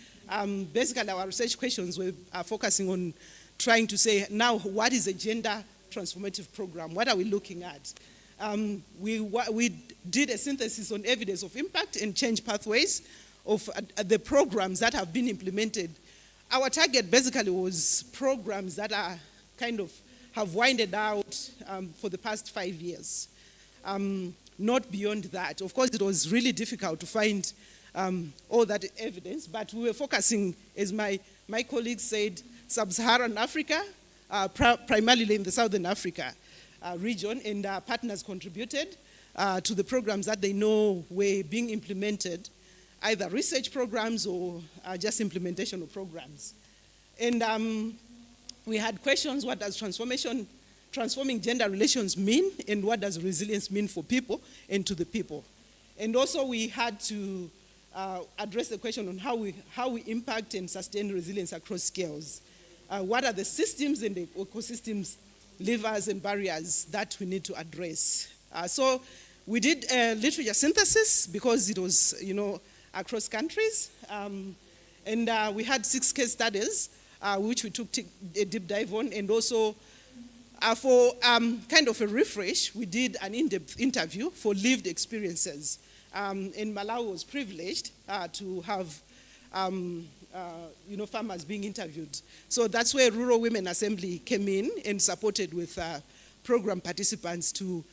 Speaker 11: basically our research questions were focusing on trying to say, now what is a gender transformative program? What are we looking at? We did a synthesis on evidence of impact and change pathways of the programs that have been implemented. Our target basically was programs that are kind of have winded out for the past 5 years. Not beyond that. Of course, it was really difficult to find all that evidence, but we were focusing, as my colleagues said, sub-Saharan Africa, primarily in the Southern Africa region, and our partners contributed to the programs that they know were being implemented, either research programs or just implementation of programs. And we had questions, what does transforming gender relations mean, and what does resilience mean for people and to the people? And also we had to address the question on how we impact and sustain resilience across scales. What are the systems and the ecosystems, levers and barriers that we need to address? So we did a literature synthesis because it was, across countries. And we had 6 case studies, which we took a deep dive on. And also for kind of a refresh, we did an in-depth interview for lived experiences. And Malawi was privileged to have farmers being interviewed. So that's where Rural Women Assembly came in and supported with program participants to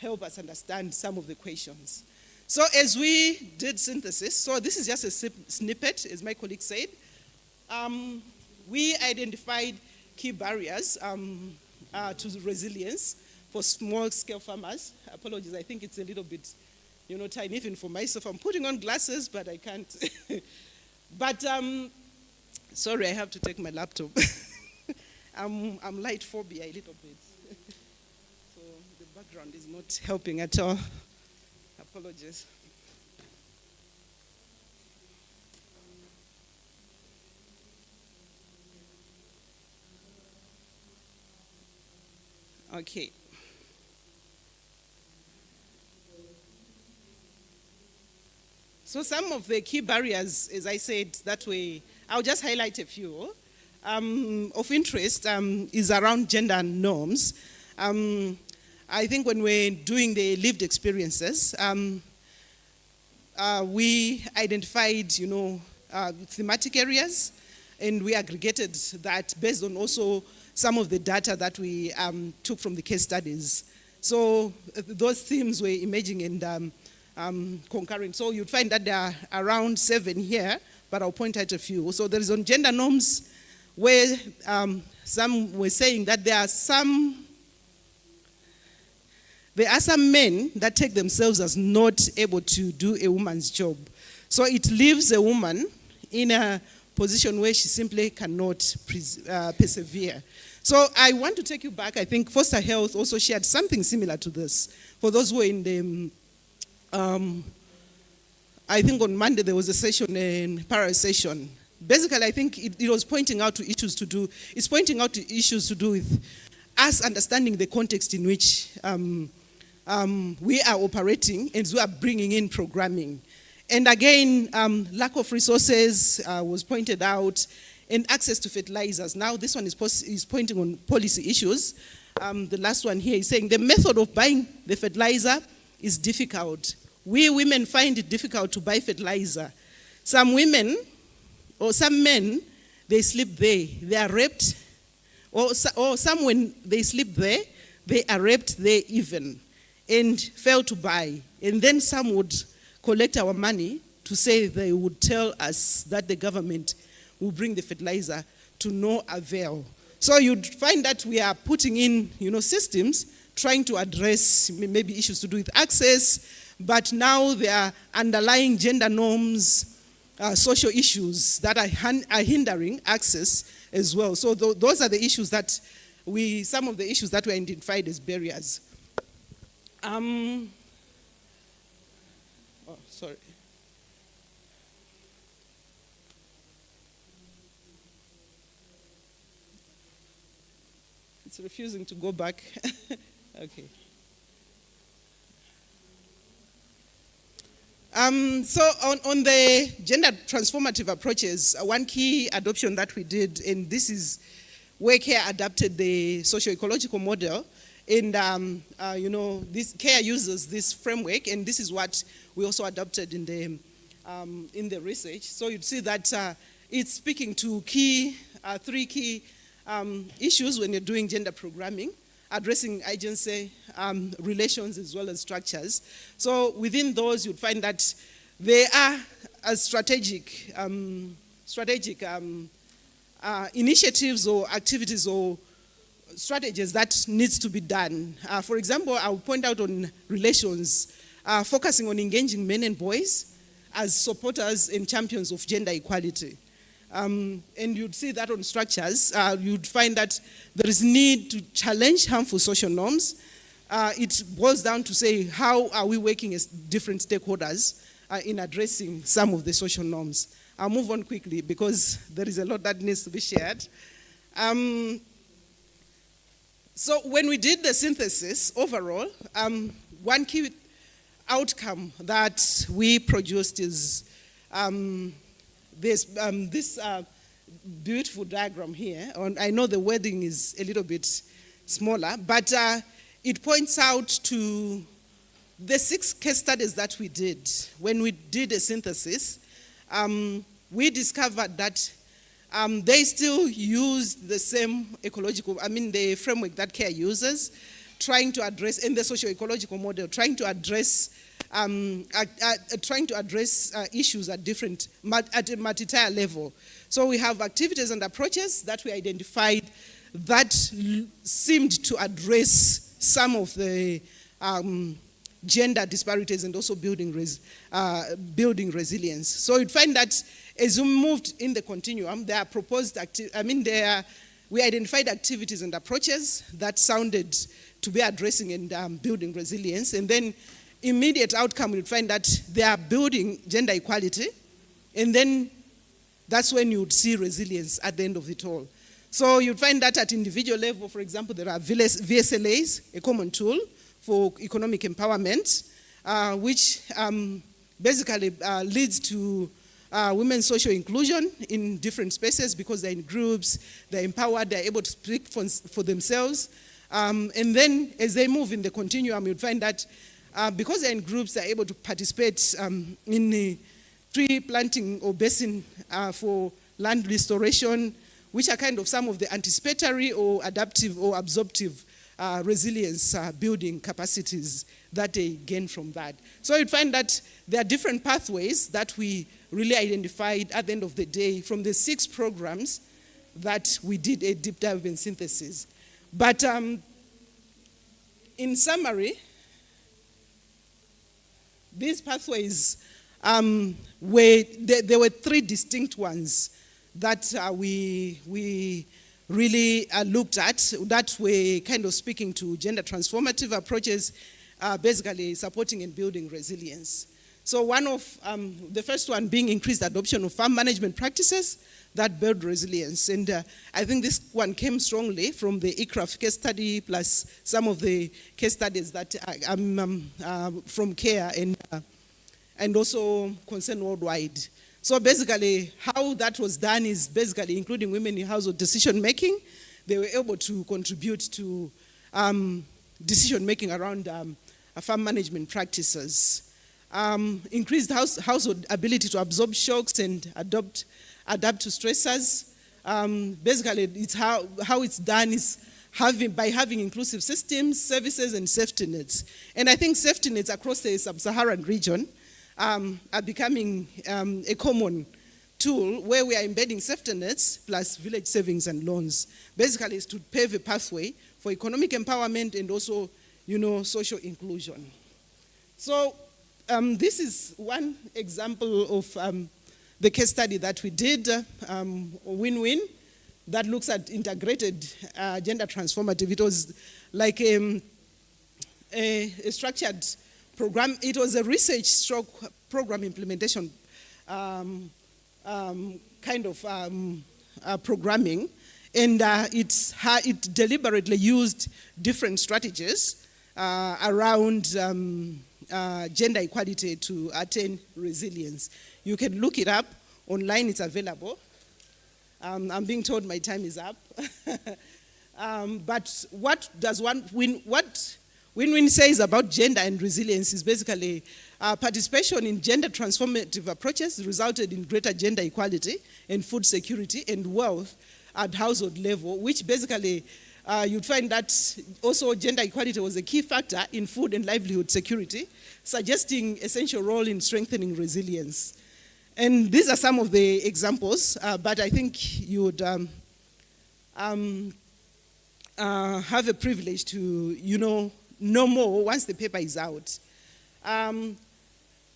Speaker 11: help us understand some of the questions. So as we did synthesis, so this is just a snippet, as my colleague said, we identified key barriers to resilience for small-scale farmers. Apologies, I think it's a little bit, tiny even for myself. I'm putting on glasses, but I can't. But Sorry, I have to take my laptop. I'm light phobia a little bit. So the background is not helping at all. Apologies. Okay. So some of the key barriers, as I said, that way, I'll just highlight a few. Of interest is around gender norms. I think when we're doing the lived experiences, we identified, thematic areas, and we aggregated that based on also some of the data that we took from the case studies. So those themes were emerging and concurrent. So you'd find that there are around 7 here, but I'll point out a few. So there is on gender norms, where some were saying that there are some men that take themselves as not able to do a woman's job. So it leaves a woman in a position where she simply cannot persevere. So I want to take you back. I think Foster Health also shared something similar to this. For those who are in the, I think on Monday there was a session, a parallel session. Basically, I think it was pointing out to issues to do, it's pointing out to issues to do with us understanding the context in which we are operating and we are bringing in programming. And again, lack of resources was pointed out, and access to fertilizers. Now this one is pointing on policy issues. The last one here is saying the method of buying the fertilizer is difficult. We women find it difficult to buy fertilizer. Some women, or some men, they sleep there, they are raped, or some when they sleep there, they are raped there even, and fail to buy. And then some would collect our money to say they would tell us that the government will bring the fertilizer to no avail. So you'd find that we are putting in, systems trying to address maybe issues to do with access, but now there are underlying gender norms, social issues that are hindering access as well. So those are the issues that some of the issues that we identified as barriers. Sorry. It's refusing to go back. Okay. So on the gender transformative approaches, one key adoption that we did, and this is where CARE adapted the socio-ecological model, and this CARE uses this framework, and this is what we also adopted in the research. So you'd see that it's speaking to three key issues when you're doing gender programming, addressing agency, relations, as well as structures. So within those, you'd find that there are strategic initiatives or activities or strategies that needs to be done. For example, I'll point out on relations, focusing on engaging men and boys as supporters and champions of gender equality. And you'd see that on structures. You'd find that there is need to challenge harmful social norms. It boils down to say, how are we working as different stakeholders in addressing some of the social norms? I'll move on quickly because there is a lot that needs to be shared. So when we did the synthesis overall, one key outcome that we produced is this beautiful diagram here. I know the wording is a little bit smaller, but it points out to the 6 case studies that we did. When we did a synthesis, we discovered that they still use the same the framework that CARE uses, trying to address, in the socio-ecological model, trying to address issues at a multi-tier level. So we have activities and approaches that we identified that seemed to address some of the gender disparities and also building resilience. So you'd find that as we moved in the continuum, there are proposed we identified activities and approaches that sounded to be addressing and building resilience. And then immediate outcome, you'd find that they are building gender equality. And then that's when you'd see resilience at the end of it all. So you'd find that at individual level, for example, there are VSLAs, a common tool for economic empowerment, which basically leads to women's social inclusion in different spaces because they're in groups, they're empowered, they're able to speak for themselves. And then as they move in the continuum, you'd find that because they're in groups, they're able to participate in the tree planting or basin for land restoration, which are kind of some of the anticipatory or adaptive or absorptive resilience building capacities that they gain from that. So you'd find that there are different pathways that we really identified at the end of the day from the 6 programs that we did a deep dive and synthesis. But in summary, these pathways, there were 3 distinct ones that we really looked at that were kind of speaking to gender transformative approaches, basically supporting and building resilience. So one of the first one being increased adoption of farm management practices that build resilience. And I think this one came strongly from the ICRAF case study plus some of the case studies that from CARE and also Concern Worldwide. So basically, how that was done is basically including women in household decision making. They were able to contribute to decision making around farm management practices. Increased household ability to absorb shocks and adapt to stressors. Basically, it's how it's done is by having inclusive systems, services, and safety nets. And I think safety nets across the sub-Saharan region are becoming a common tool where we are embedding safety nets plus village savings and loans. Basically, it's to pave a pathway for economic empowerment and also, social inclusion. So this is one example of the case study that we did, Win-Win, that looks at integrated gender transformative. It was like a structured program. It was a research stroke program implementation kind of programming, and it deliberately used different strategies around gender equality to attain resilience. You can look it up online, it's available. I'm being told my time is up. But what does Win-Win says about gender and resilience is basically participation in gender transformative approaches resulted in greater gender equality and food security and wealth at household level, which basically you'd find that also gender equality was a key factor in food and livelihood security, suggesting essential role in strengthening resilience. And these are some of the examples, but I think you would have a privilege to, know more once the paper is out.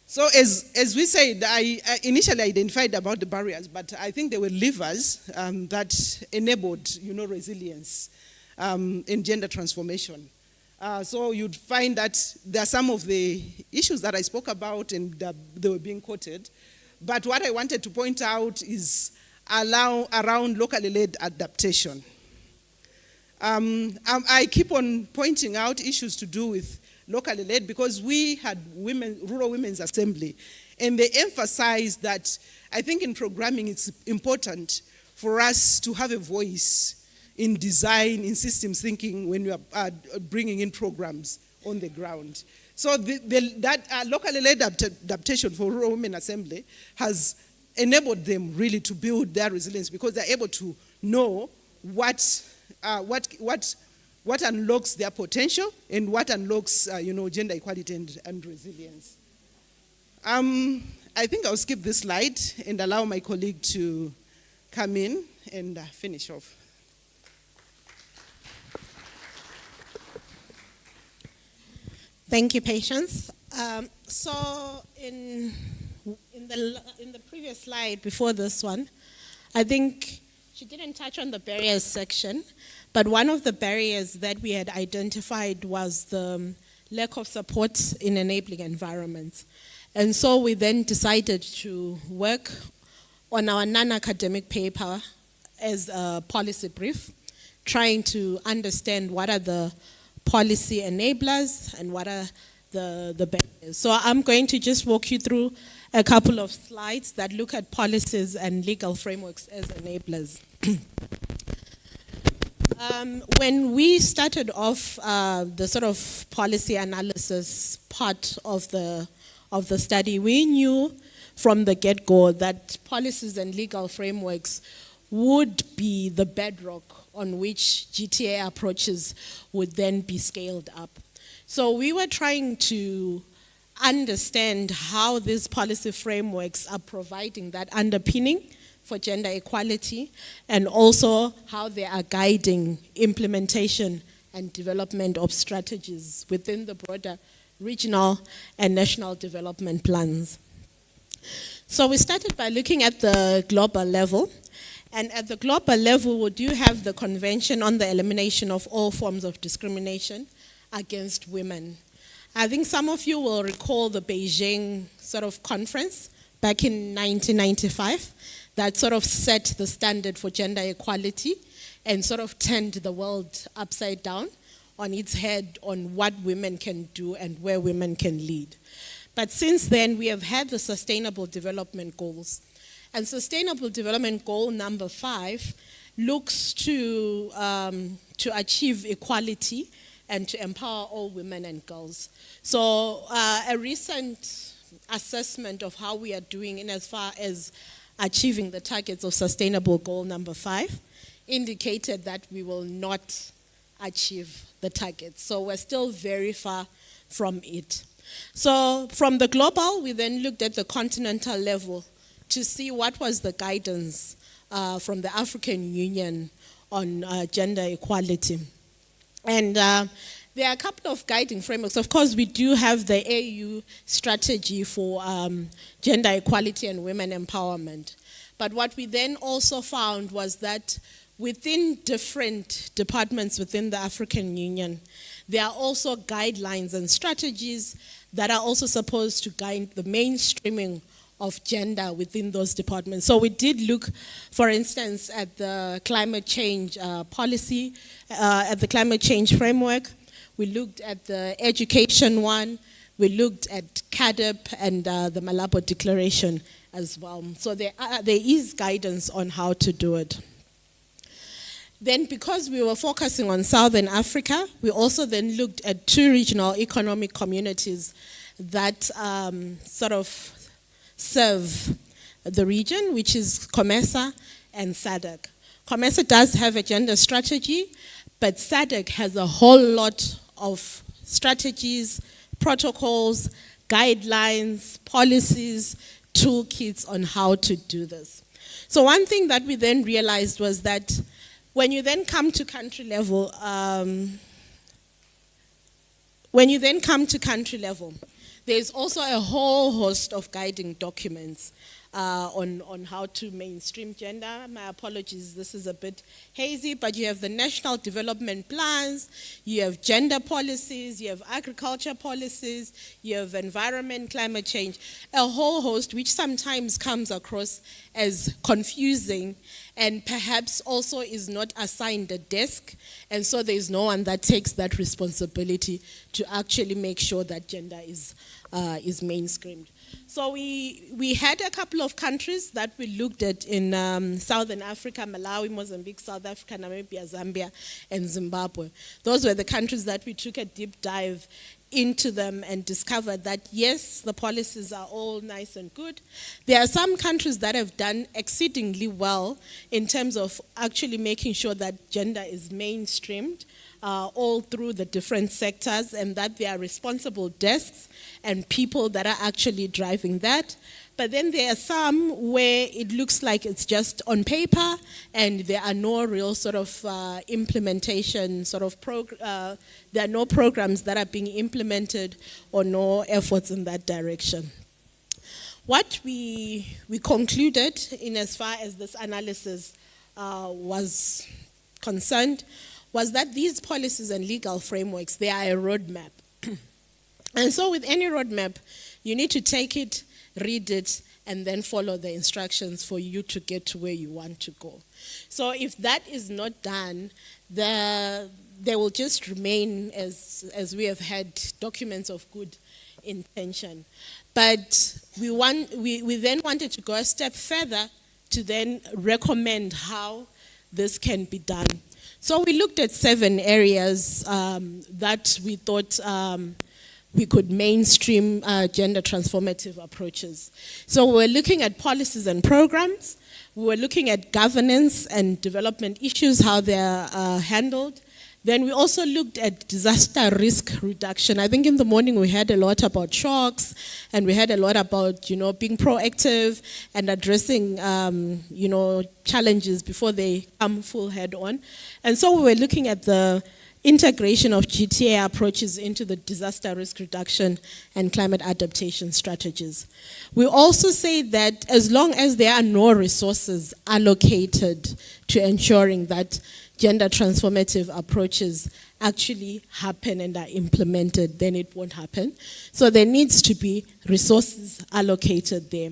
Speaker 11: So as we said, I initially identified about the barriers, but I think there were levers that enabled, resilience in gender transformation. So you'd find that there are some of the issues that I spoke about and they were being quoted. But what I wanted to point out is around locally led adaptation. I keep on pointing out issues to do with locally led because we had rural women's assembly, and they emphasized that I think in programming it's important for us to have a voice in design, in systems thinking when we are bringing in programs on the ground. So that locally led adaptation for rural women assembly has enabled them really to build their resilience because they're able to know what unlocks their potential and what unlocks, gender equality and resilience. I think I'll skip this slide and allow my colleague to come in and finish off.
Speaker 12: Thank you, Patience. So in in the previous slide before this one, I think she didn't touch on the barriers section, but one of the barriers that we had identified was the lack of support in enabling environments. And so we then decided to work on our non-academic paper as a policy brief, trying to understand what are the policy enablers and what are the barriers. So I'm going to just walk you through a couple of slides that look at policies and legal frameworks as enablers. When we started off the sort of policy analysis part of the study, we knew from the get-go that policies and legal frameworks would be the bedrock on which GTA approaches would then be scaled up. So we were trying to understand how these policy frameworks are providing that underpinning for gender equality, and also how they are guiding implementation and development of strategies within the broader regional and national development plans. So we started by looking at the global level. And at the global level, we do have the Convention on the Elimination of All Forms of Discrimination Against Women. I think some of you will recall the Beijing sort of conference back in 1995 that sort of set the standard for gender equality and sort of turned the world upside down on its head on what women can do and where women can lead. But since then, we have had the Sustainable Development Goals. And Sustainable Development Goal number 5 looks to achieve equality and to empower all women and girls. So a recent assessment of how we are doing in as far as achieving the targets of Sustainable Goal number 5 indicated that we will not achieve the targets. So we're still very far from it. So from the global, we then looked at the continental level to see what was the guidance from the African Union on gender equality. And there are a couple of guiding frameworks. Of course, we do have the AU strategy for gender equality and women empowerment. But what we then also found was that within different departments within the African Union, there are also guidelines and strategies that are also supposed to guide the mainstreaming of gender within those departments. So we did look, for instance, at the climate change policy, at the climate change framework. We looked at the education one. We looked at CADP and the Malabo Declaration as well. So there is guidance on how to do it. Then because we were focusing on Southern Africa, we also then looked at 2 regional economic communities that sort of serve the region, which is COMESA and SADC. COMESA does have a gender strategy, but SADC has a whole lot of strategies, protocols, guidelines, policies, toolkits on how to do this. So one thing that we then realized was that when you then come to country level, there's also a whole host of guiding documents on how to mainstream gender. My apologies, this is a bit hazy, but you have the national development plans, you have gender policies, you have agriculture policies, you have environment, climate change, a whole host which sometimes comes across as confusing and perhaps also is not assigned a desk, and so there's no one that takes that responsibility to actually make sure that gender is mainstreamed. So we had a couple of countries that we looked at in Southern Africa, Malawi, Mozambique, South Africa, Namibia, Zambia, and Zimbabwe. Those were the countries that we took a deep dive into them and discovered that, yes, the policies are all nice and good. There are some countries that have done exceedingly well in terms of actually making sure that gender is mainstreamed all through the different sectors, and that there are responsible desks and people that are actually driving that. But then there are some where it looks like it's just on paper and there are no real sort of implementation there are no programs that are being implemented or no efforts in that direction. What we concluded in as far as this analysis was concerned was that these policies and legal frameworks, they are a roadmap. And so with any roadmap, you need to take it, read it, and then follow the instructions for you to get to where you want to go. So if that is not done, they will just remain as we have had documents of good intention. But we then wanted to go a step further to then recommend how this can be done. So we looked at 7 areas that we thought we could mainstream gender transformative approaches. So we're looking at policies and programs. We were looking at governance and development issues, how they're handled. Then we also looked at disaster risk reduction. I think in the morning we had a lot about shocks, and we had a lot about, being proactive and addressing, challenges before they come full head on. And so we were looking at the integration of GTA approaches into the disaster risk reduction and climate adaptation strategies. We also say that as long as there are no resources allocated to ensuring that gender transformative approaches actually happen and are implemented, then it won't happen. So there needs to be resources allocated there.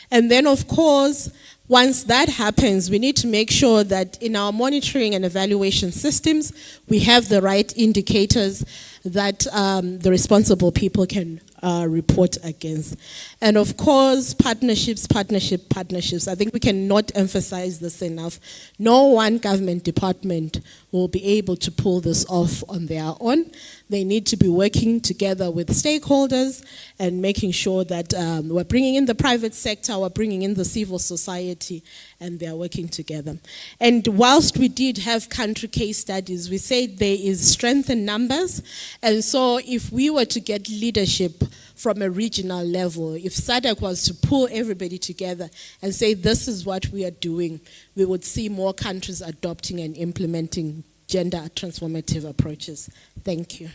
Speaker 12: And then, of course, once that happens, we need to make sure that in our monitoring and evaluation systems, we have the right indicators that the responsible people can report against. And of course, partnerships. I think we cannot emphasize this enough. No one government department will be able to pull this off on their own. They need to be working together with stakeholders and making sure that we're bringing in the private sector, we're bringing in the civil society, and they're working together. And whilst we did have country case studies, we said there is strength in numbers. And so if we were to get leadership from a regional level, if SADC was to pull everybody together and say this is what we are doing, we would see more countries adopting and implementing gender transformative approaches. Thank you.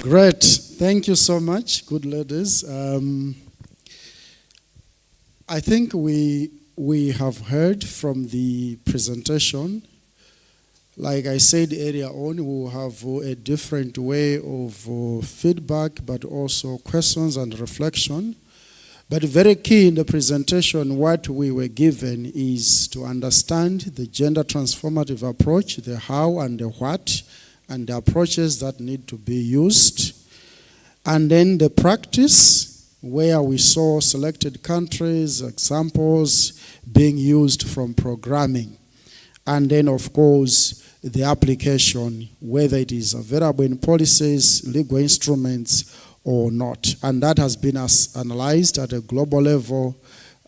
Speaker 10: Great. Thank you so much, good ladies. I think we have heard from the presentation. Like I said earlier on, we will have a different way of feedback, but also questions and reflection. But very key in the presentation, what we were given is to understand the gender transformative approach, the how and the what, and the approaches that need to be used. And then the practice, where we saw selected countries, examples being used from programming. And then, of course, the application, whether it is available in policies, legal instruments, or not. And that has been analyzed at a global level,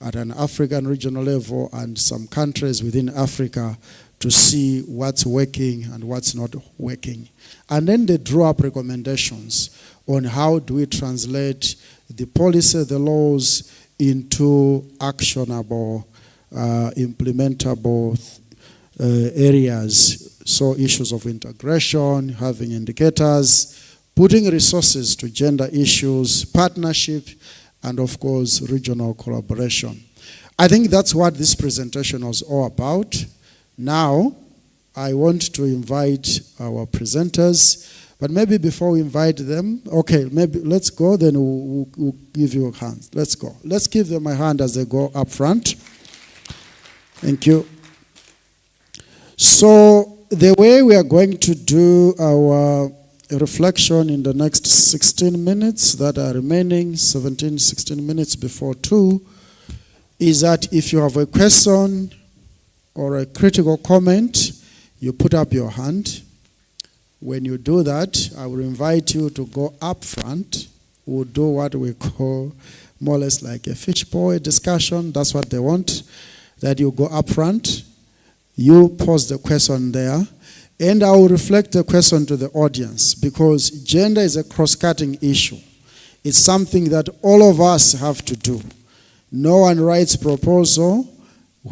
Speaker 10: at an African regional level, and some countries within Africa to see what's working and what's not working. And then they draw up recommendations on how do we translate the policy, the laws, into actionable, implementable areas. So issues of integration, having indicators, putting resources to gender issues, partnership, and of course, regional collaboration. I think that's what this presentation was all about. Now, I want to invite our presenters, but maybe before we invite them, okay, maybe let's go, then we'll give you a hand. Let's go. Let's give them a hand as they go up front. Thank you. So, the way we are going to do our reflection in the next 16 minutes that are remaining, 17, 16 minutes before 2, is that if you have a question or a critical comment, you put up your hand. When you do that, I will invite you to go up front. We'll do what we call more or less like a fishbowl discussion. That's what they want, that you go up front, you pose the question there, and I will reflect the question to the audience, because gender is a cross-cutting issue. It's something that all of us have to do. No one writes proposal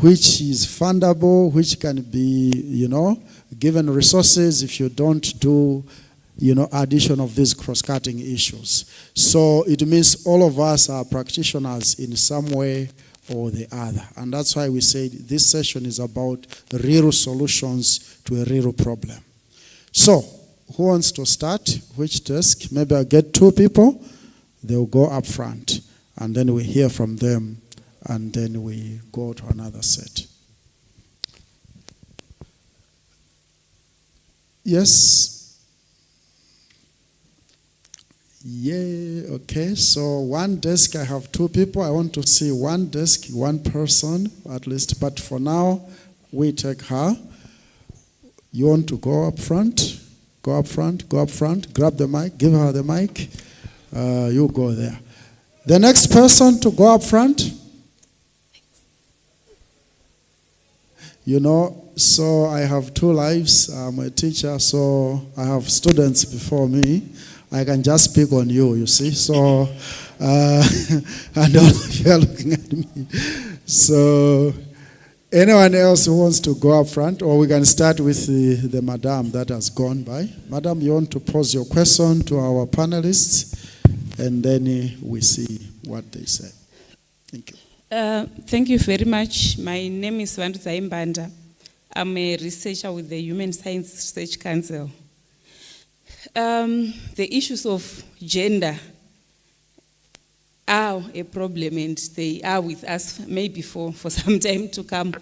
Speaker 10: which is fundable, which can be, given resources if you don't do, addition of these cross-cutting issues. So it means all of us are practitioners in some way or the other. And that's why we said this session is about real solutions to a real problem. So, who wants to start? Which desk? Maybe I'll get 2 people. They'll go up front. And then we hear from them. And then we go to another set. Yes? Yeah, okay. So one desk, I have 2 people. I want to see one desk, one person at least. But for now, we take her. You want to go up front? Go up front, go up front. Grab the mic, give her the mic. You go there. The next person to go up front. So I have 2 lives. I'm a teacher, so I have students before me. I can just speak on you, you see. So, and all of you are looking at me. So, anyone else who wants to go up front, or we can start with the madam that has gone by. Madam, you want to pose your question to our panelists, and then we see what they say. Thank you.
Speaker 13: Thank you very much. My name is Vanduza Imbanda. I'm a researcher with the Human Science Research Council. The issues of gender are a problem, and they are with us maybe for some time to come.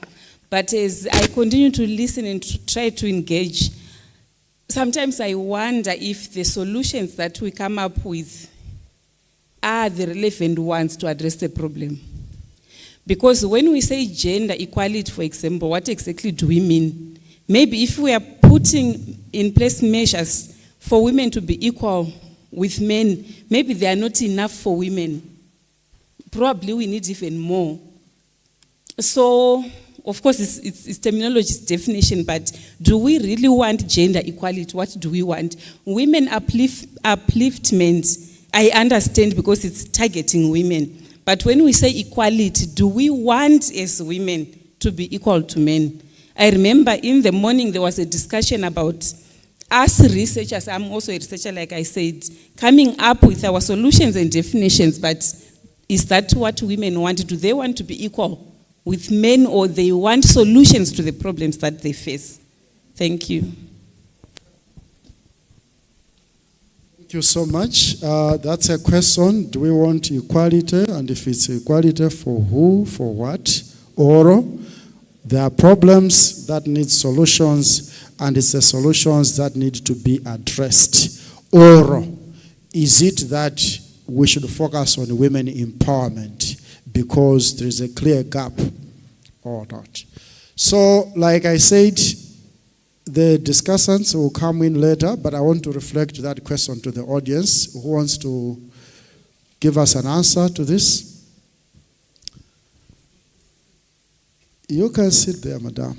Speaker 13: But as I continue to listen and to try to engage, sometimes I wonder if the solutions that we come up with are the relevant ones to address the problem. Because when we say gender equality, for example, what exactly do we mean? Maybe if we are putting in place measures for women to be equal with men, maybe they are not enough for women. Probably we need even more. So, of course, it's terminology, it's definition, but do we really want gender equality? What do we want? Women upliftment, I understand because it's targeting women. But when we say equality, do we want as women to be equal to men? I remember in the morning there was a discussion about us researchers, I'm also a researcher like I said, coming up with our solutions and definitions, but is that what women want? Do they want to be equal with men, or they want solutions to the problems that they face? Thank you.
Speaker 10: Thank you so much. That's a question. Do we want equality? And if it's equality, for who, for what? Or there are problems that need solutions, and it's the solutions that need to be addressed. Or is it that we should focus on women empowerment because there is a clear gap or not? So, like I said, the discussants will come in later, but I want to reflect that question to the audience. Who wants to give us an answer to this? You can sit there, madam.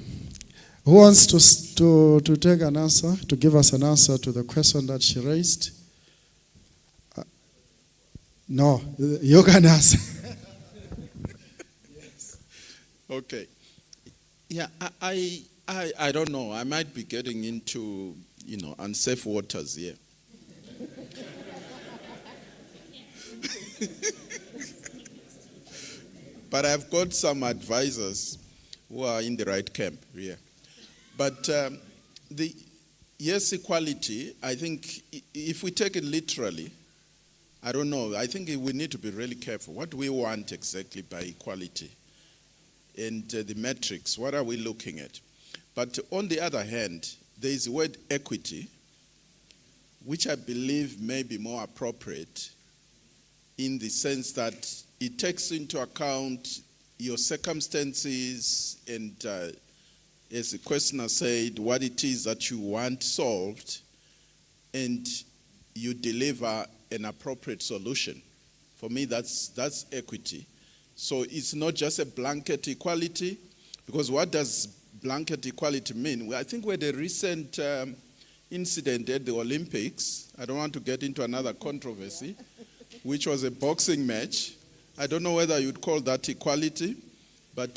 Speaker 10: Who wants to take an answer, to give us an answer to the question that she raised? No, you can answer.
Speaker 17: Yes. Okay. Yeah, I don't know. I might be getting into, unsafe waters here. But I've got some advisors who are in the right camp here. But yes, equality, I think if we take it literally, I don't know. I think we need to be really careful. What do we want exactly by equality? And the metrics, what are we looking at? But on the other hand, there is the word equity, which I believe may be more appropriate in the sense that it takes into account your circumstances and, as the questioner said, what it is that you want solved, and you deliver an appropriate solution. For me, that's equity. So it's not just a blanket equality, because what does blanket equality mean? Well, I think we had a recent incident at the Olympics. I don't want to get into another controversy, which was a boxing match. I don't know whether you'd call that equality. But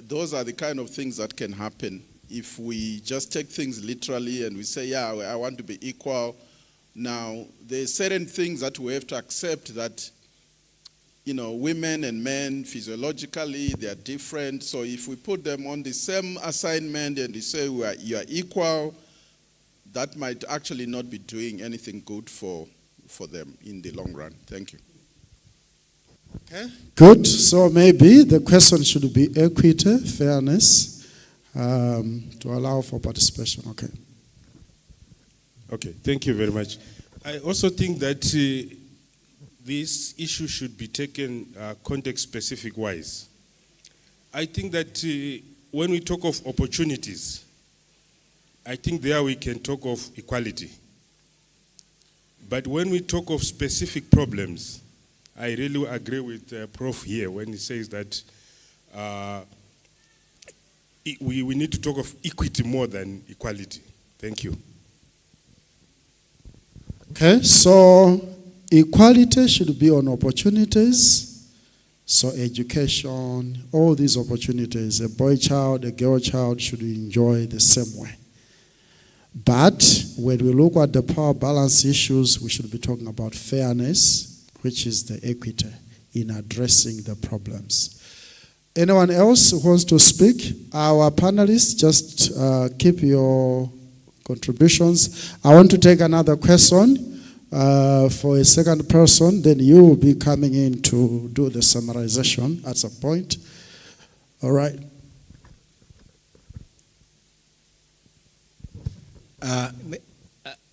Speaker 17: those are the kind of things that can happen if we just take things literally and we say, yeah, I want to be equal. Now, there's certain things that we have to accept that, you know, women and men, physiologically, they are different. So if we put them on the same assignment and we say you are equal, that might actually not be doing anything good for them in the long run. Thank you.
Speaker 10: Okay. Good. So maybe the question should be equity, fairness, to allow for participation. Okay.
Speaker 9: Okay, thank you very much. I also think that this issue should be taken context-specific wise. I think that when we talk of opportunities, I think there we can talk of equality. But when we talk of specific problems, I really agree with Prof here when he says that we need to talk of equity more than equality. Thank you.
Speaker 10: Okay, so equality should be on opportunities. So education, all these opportunities, a boy child, a girl child should enjoy the same way. But when we look at the power balance issues, we should be talking about fairness, which is the equity in addressing the problems. Anyone else who wants to speak? Our panelists, just keep your contributions. I want to take another question for a second person, then you will be coming in to do the summarization at some point. All right.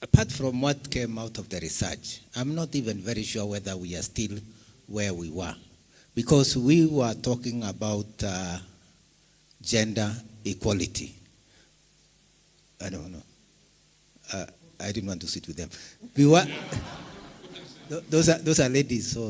Speaker 14: Apart from what came out of the research, I'm not even very sure whether we are still where we were, because we were talking about gender equality. I don't know. I didn't want to sit with them. We were, those are ladies, so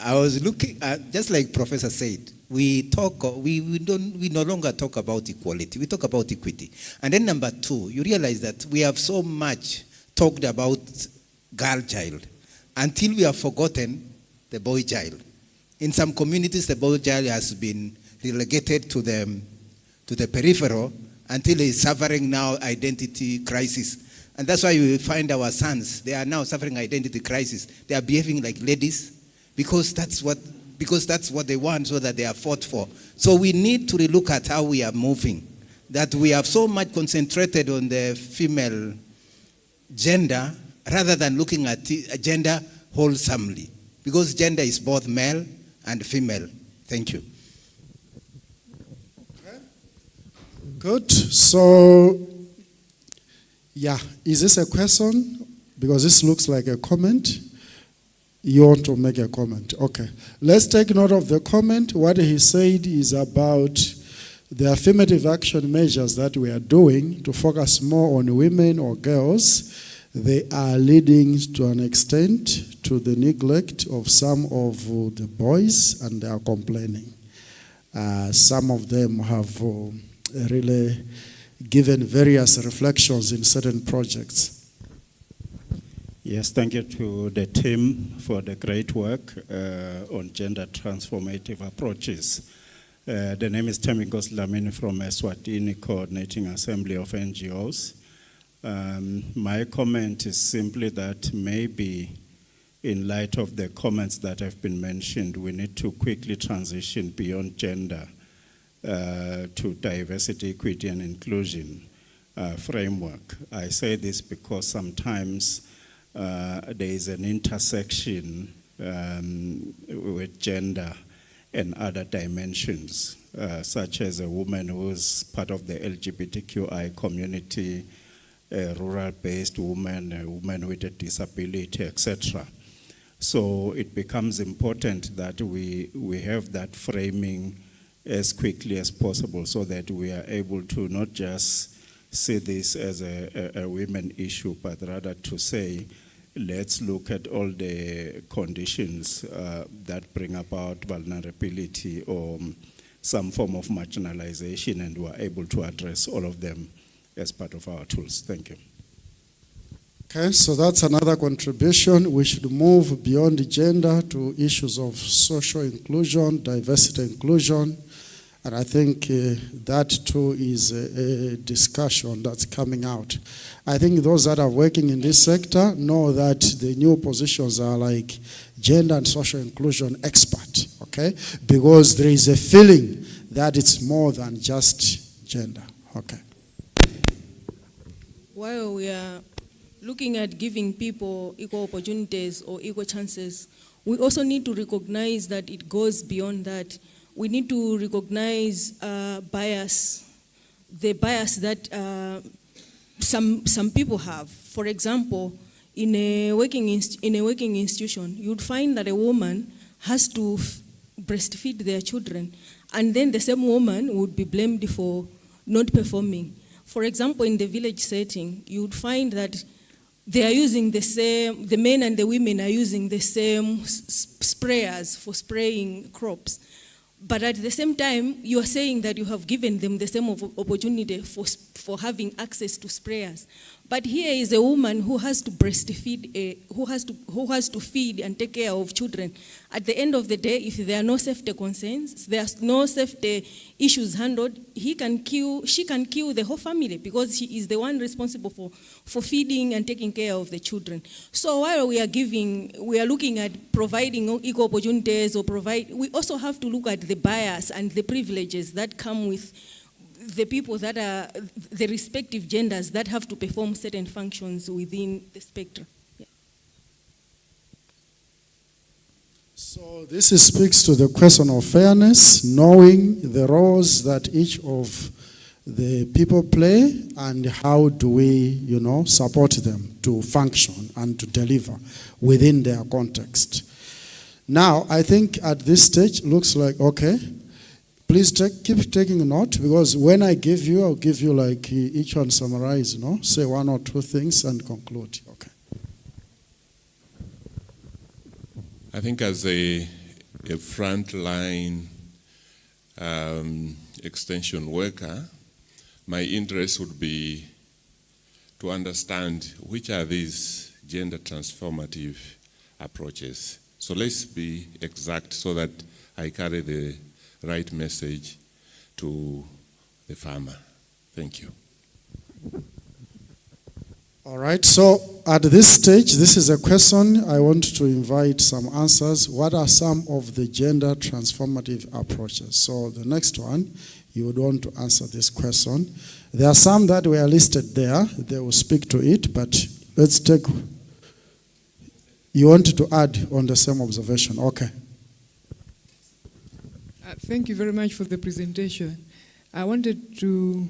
Speaker 14: I was looking at, just like Professor said, we no longer talk about equality, we talk about equity. And then number two, you realize that we have so much talked about girl child until we have forgotten the boy child. In some communities, the boy child has been relegated to the peripheral until he is suffering now identity crisis. And that's why we find our sons, they are now suffering identity crisis. They are behaving like ladies because that's what they want, so that they are fought for. So we need to relook at how we are moving, that we have so much concentrated on the female gender rather than looking at gender wholesomely, because gender is both male and female. Thank you.
Speaker 10: Good. So, yeah, is this a question? Because this looks like a comment. You want to make a comment? Okay. Let's take note of the comment. What he said is about the affirmative action measures that we are doing to focus more on women or girls. They are leading to an extent to the neglect of some of the boys, and they are complaining. Some of them have really given various reflections in certain projects.
Speaker 23: Yes, thank you to the team for the great work on gender transformative approaches. The name is Temikos Lamini from Eswatini, Coordinating Assembly of NGOs. My comment is simply that maybe in light of the comments that have been mentioned, we need to quickly transition beyond gender to diversity, equity, and inclusion framework. I say this because sometimes there is an intersection with gender and other dimensions, such as a woman who's part of the LGBTQI community, a rural-based woman, a woman with a disability, etc. So it becomes important that we have that framing as quickly as possible, so that we are able to not just see this as a women issue, but rather to say, let's look at all the conditions that bring about vulnerability or some form of marginalization, and we're able to address all of them as part of our tools. Thank you.
Speaker 10: Okay, so that's another contribution. We should move beyond gender to issues of social inclusion, diversity inclusion, and I think that too is a discussion that's coming out. I think those that are working in this sector know that the new positions are like gender and social inclusion expert, okay? Because there is a feeling that it's more than just gender, okay?
Speaker 1: While we are looking at giving people equal opportunities or equal chances, we also need to recognize that it goes beyond that. We need to recognize bias, the bias that some people have. For example, in a working institution, you'd find that a woman has to breastfeed their children, and then the same woman would be blamed for not performing. For example, in the village setting, you'd find that they are using the same, the men and the women are using the same sprayers for spraying crops. But at the same time, you are saying that you have given them the same opportunity for having access to sprayers. But here is a woman who has to breastfeed, who has to feed and take care of children. At the end of the day, if there are no safety concerns, there are no safety issues handled, she can kill the whole family because she is the one responsible for feeding and taking care of the children. So while we are looking at providing equal opportunities we also have to look at the bias and the privileges that come with the people that are the respective genders that have to perform certain functions within the spectrum. Yeah.
Speaker 10: So this speaks to the question of fairness, knowing the roles that each of the people play and how do we, support them to function and to deliver within their context. Now, I think at this stage, looks like, okay, please keep taking a note, because when I give you, I'll give you like each one summarize, say one or two things and conclude. Okay.
Speaker 5: I think as a frontline extension worker, my interest would be to understand which are these gender transformative approaches. So let's be exact so that I carry the right message to the farmer. Thank you.
Speaker 10: All right, so at this stage, this is a question. I want to invite some answers. What are some of the gender transformative approaches? So the next one, you would want to answer this question. There are some that were listed there. They will speak to it, but let's take, you wanted to add on the same observation. Okay.
Speaker 7: Thank you very much for the presentation. I wanted to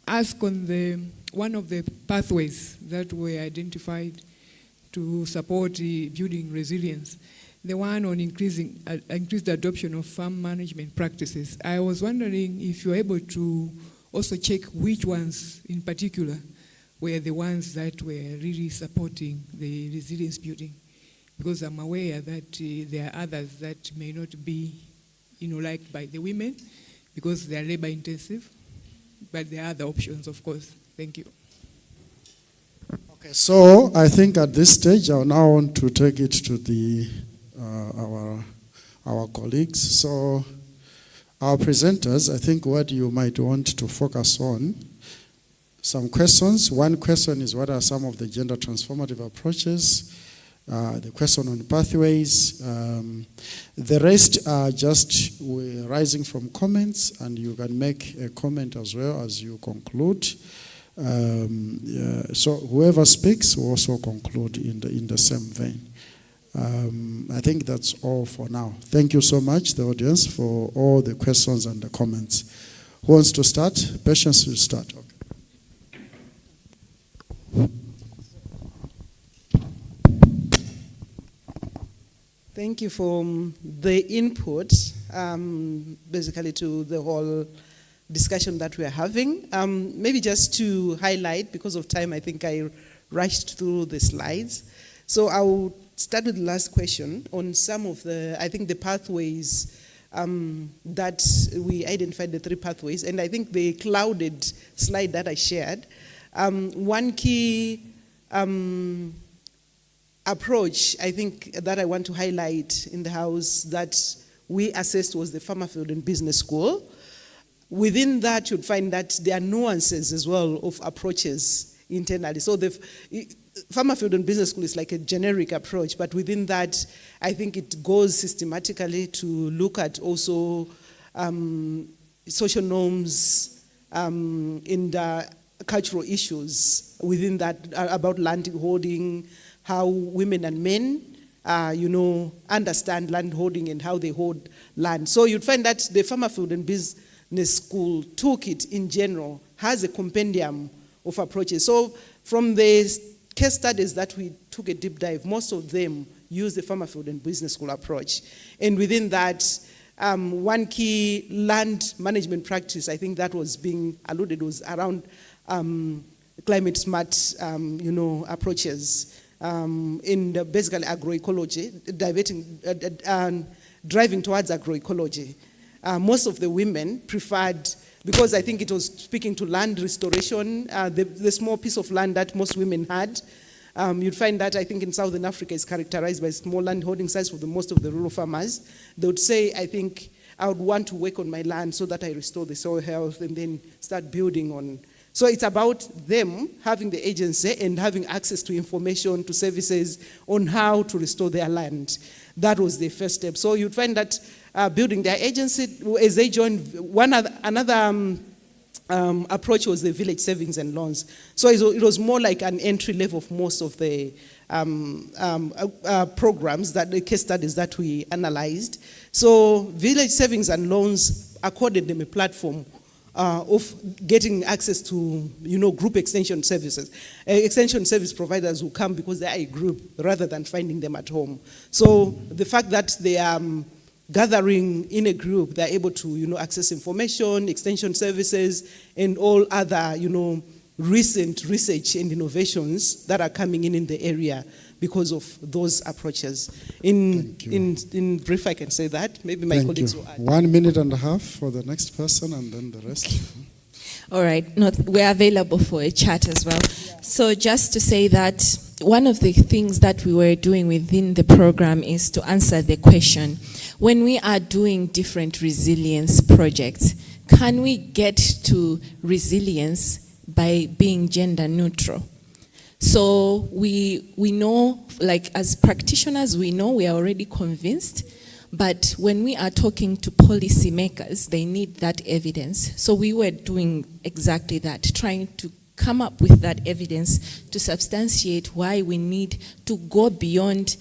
Speaker 7: ask on one of the pathways that were identified to support building resilience, the one on increased adoption of farm management practices. I was wondering if you're able to also check which ones in particular were the ones that were really supporting the resilience building, because I'm aware that there are others that may not be liked by the women because they are labor intensive, but there are other options, of course. Thank you.
Speaker 10: Okay, so I think at this stage, I now want to take it to our colleagues. So our presenters, I think what you might want to focus on, some questions. One question is, what are some of the gender transformative approaches? The question on pathways. The rest are just rising from comments, and you can make a comment as well as you conclude. So whoever speaks will also conclude in the same vein. I think that's all for now. Thank you so much, the audience, for all the questions and the comments. Who wants to start? Patience will start. Okay.
Speaker 11: Thank you for the input, basically to the whole discussion that we are having. Maybe just to highlight, because of time, I think I rushed through the slides. So I'll start with the last question on some of the, I think the pathways that we identified, the 3 pathways, and I think the clouded slide that I shared. One key approach, I think, that I want to highlight in the house that we assessed was the Farmerfield and Business School. Within that, you'd find that there are nuances as well of approaches internally. So the Farmerfield and Business School is like a generic approach, but within that, I think it goes systematically to look at also social norms and cultural issues within that, about land holding, how women and men, understand land holding and how they hold land. So you'd find that the Farmerfield and Business School toolkit in general has a compendium of approaches. So from the case studies that we took a deep dive, most of them use the Farmerfield and Business School approach. And within that, one key land management practice, I think that was being alluded, was around climate smart, approaches in basically agroecology, driving towards agroecology. Most of the women preferred, because I think it was speaking to land restoration, the small piece of land that most women had. You'd find that, I think, in Southern Africa is characterized by small land holding sites for most of the rural farmers. They would say, I think, I would want to work on my land so that I restore the soil health and then start building on. So it's about them having the agency and having access to information, to services on how to restore their land. That was the first step. So you'd find that building their agency, as they joined, another approach was the village savings and loans. So it was more like an entry level of most of the programs, that the case studies that we analyzed. So village savings and loans accorded them a platform of getting access to, group extension services. Extension service providers who come because they are a group rather than finding them at home. So the fact that they are gathering in a group, they're able to, access information, extension services, and all other, recent research and innovations that are coming in the area because of those approaches. In brief, I can say that. Maybe my colleagues will add.
Speaker 10: 1 minute and a half for the next person, and then the rest.
Speaker 3: All right, we're available for a chat as well. Yeah. So just to say that one of the things that we were doing within the program is to answer the question, when we are doing different resilience projects, can we get to resilience by being gender neutral? So we know, like as practitioners, we know, we are already convinced, but when we are talking to policymakers, they need that evidence. So we were doing exactly that, trying to come up with that evidence to substantiate why we need to go beyond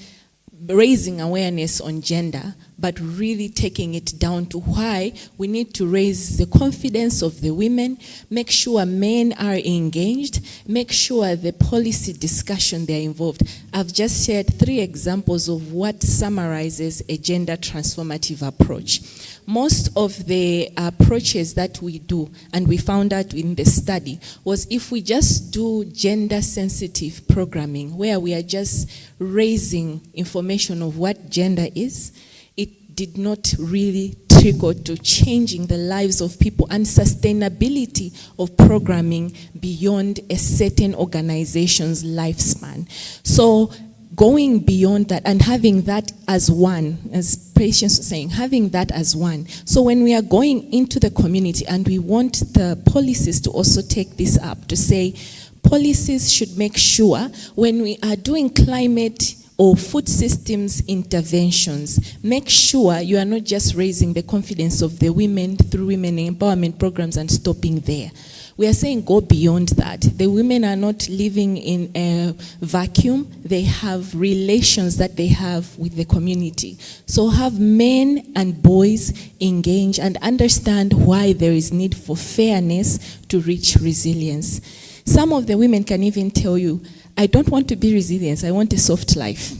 Speaker 3: raising awareness on gender, but really taking it down to why we need to raise the confidence of the women, make sure men are engaged, make sure the policy discussion they're involved. I've just shared 3 examples of what summarizes a gender transformative approach. Most of the approaches that we do, and we found out in the study, was if we just do gender sensitive programming, where we are just raising information of what gender is, it did not really trickle to changing the lives of people and sustainability of programming beyond a certain organization's lifespan. So going beyond that and having that as one, as Patience was saying, having that as one. So when we are going into the community and we want the policies to also take this up, to say policies should make sure when we are doing climate or food systems interventions, make sure you are not just raising the confidence of the women through women empowerment programs and stopping there. We are saying go beyond that. The women are not living in a vacuum. They have relations that they have with the community. So have men and boys engage and understand why there is need for fairness to reach resilience. Some of the women can even tell you, I don't want to be resilient, I want a soft life,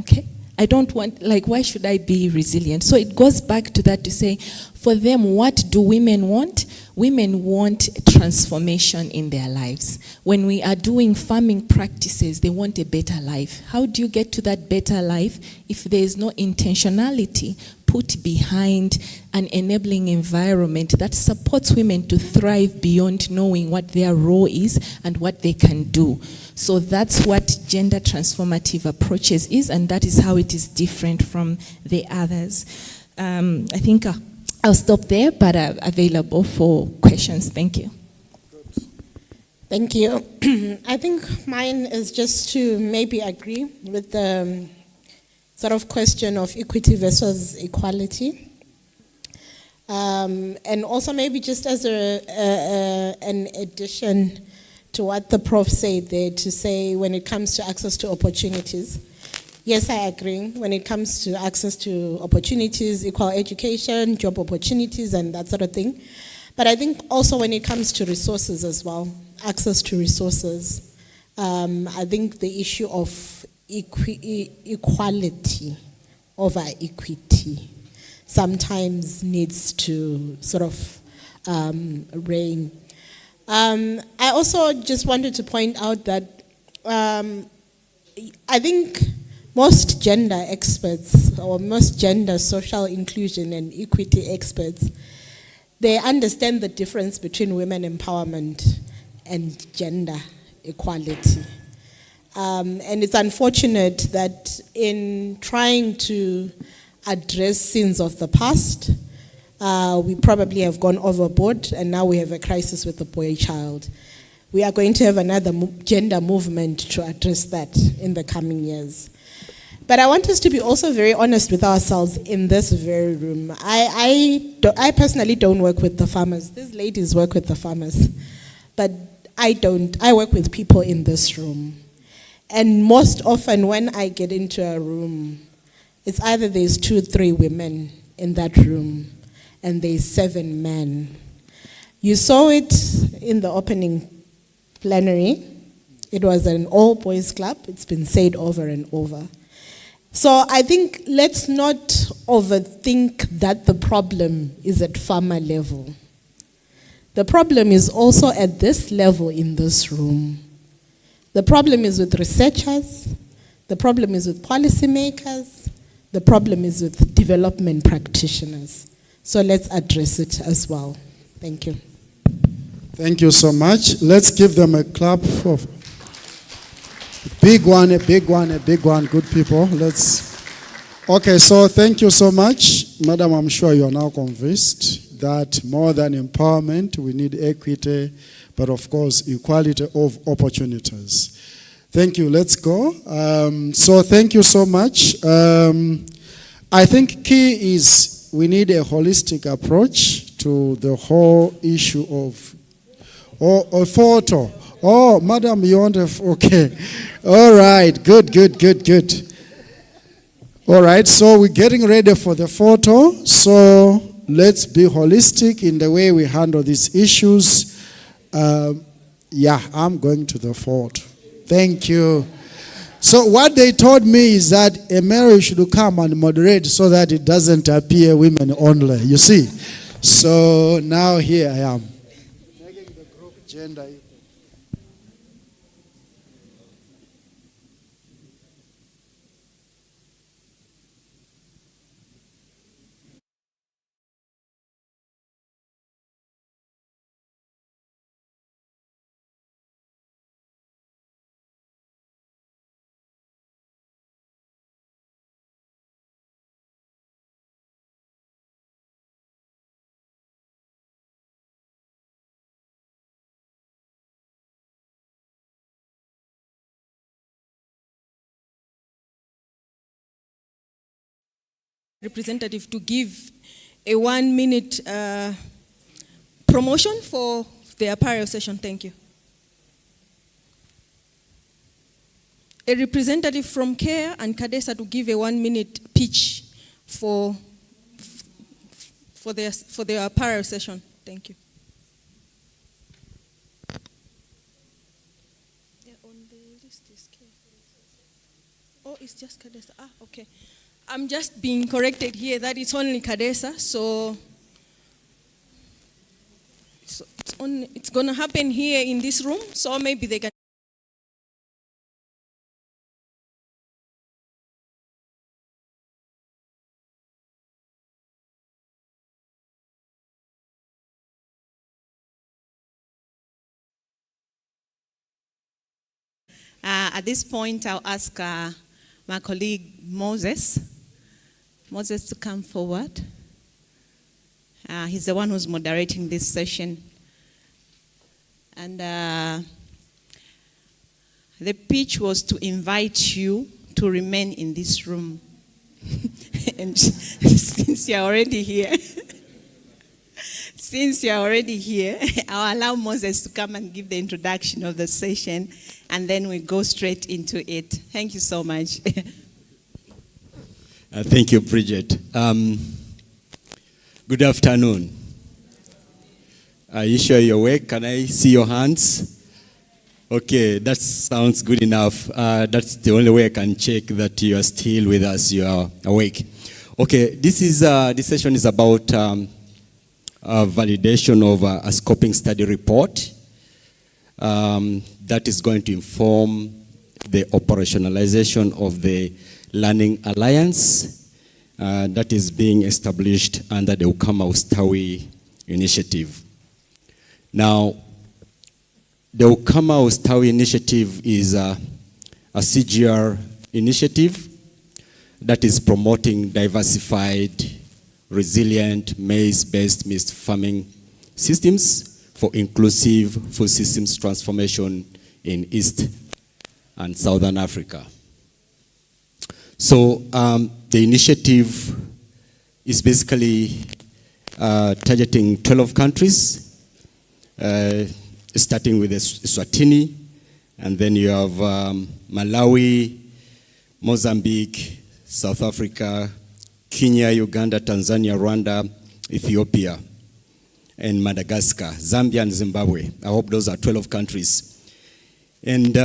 Speaker 3: okay? I don't want, why should I be resilient? So it goes back to that to say, for them, what do women want? Women want transformation in their lives. When we are doing farming practices, they want a better life. How do you get to that better life if there is no intentionality put behind an enabling environment that supports women to thrive beyond knowing what their role is and what they can do. So that's what gender transformative approaches is, and that is how it is different from the others. I think I'll stop there, but I'm available for questions. Thank you.
Speaker 12: Thank you. I think mine is just to maybe agree with the sort of question of equity versus equality. And also maybe just as an addition to what the prof said there, to say when it comes to access to opportunities, yes, I agree. When it comes to access to opportunities, equal education, job opportunities, and that sort of thing. But I think also when it comes to resources as well, access to resources, I think the issue of equality over equity sometimes needs to sort of reign. I also just wanted to point out that I think most gender experts or most gender social inclusion and equity experts, they understand the difference between women empowerment and gender equality. And it's unfortunate that in trying to address sins of the past, we probably have gone overboard, and now we have a crisis with the boy child. We are going to have another gender movement to address that in the coming years. But I want us to be also very honest with ourselves in this very room. I personally don't work with the farmers. These ladies work with the farmers. But I don't. I work with people in this room. And most often when I get into a room, it's either there's 2 or 3 women in that room and there's 7 men. You saw it in the opening plenary. It was an all-boys club. It's been said over and over. So I think let's not overthink that the problem is at farmer level. The problem is also at this level in this room. The problem is with researchers. The problem is with policymakers. The problem is with development practitioners. So let's address it as well. Thank you.
Speaker 10: Thank you so much. Let's give them a clap for big one, a big one, a big one. Good people. Okay, so thank you so much. Madam, I'm sure you are now convinced that more than empowerment, we need equity, but of course, equality of opportunities. Thank you. Let's go. So thank you so much. I think key is we need a holistic approach to the whole issue of a photo. Oh, madam, you want to, okay. All right, good. All right, so we're getting ready for the photo. So let's be holistic in the way we handle these issues. Yeah, I'm going to the photo. Thank you. So what they told me is that a male should come and moderate so that it doesn't appear women only, you see. So now here I am. Making the group gender equal.
Speaker 1: Representative to give a 1-minute promotion for the apparel session. Thank you. A representative from CARE and CADESA to give a 1-minute pitch for their apparel session. Thank you. Yeah, on the list is CARE. Oh, it's just CADESA. Ah, okay. I'm just being corrected here that it's only CADESA, so it's going to happen here in this room, so maybe they can
Speaker 6: At this point, I'll ask my colleague Moses to come forward. He's the one who's moderating this session. And the pitch was to invite you to remain in this room. And since you're already here, I'll allow Moses to come and give the introduction of the session, and then we go straight into it. Thank you so much.
Speaker 8: Thank you, Bridget. Good afternoon. Are you sure you're awake? Can I see your hands? Okay, that sounds good enough. That's the only way I can check that you are still with us, you are awake. Okay, this session is about validation of a scoping study report that is going to inform the operationalization of the Learning Alliance that is being established under the Ukama Ustawi initiative. Now, the Ukama Ustawi initiative is a CGR initiative that is promoting diversified, resilient, maize-based mixed farming systems for inclusive food systems transformation in East and Southern Africa. So the initiative is basically targeting 12 countries, starting with Eswatini, and then you have Malawi, Mozambique, South Africa, Kenya, Uganda, Tanzania, Rwanda, Ethiopia, and Madagascar, Zambia, and Zimbabwe. I hope those are 12 countries. And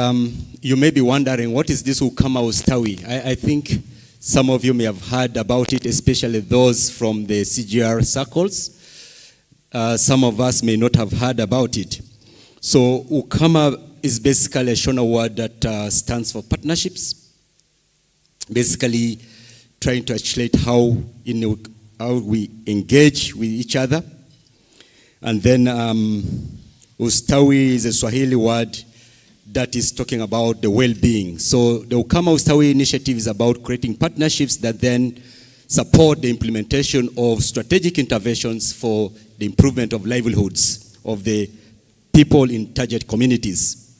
Speaker 8: you may be wondering, what is this Ukama Ustawi? I think some of you may have heard about it, especially those from the CGR circles. Some of us may not have heard about it. So Ukama is basically a Shona word that stands for partnerships, basically trying to articulate how we engage with each other. And then Ustawi is a Swahili word that is talking about the well-being. So the Ukama Ustawi initiative is about creating partnerships that then support the implementation of strategic interventions for the improvement of livelihoods of the people in target communities.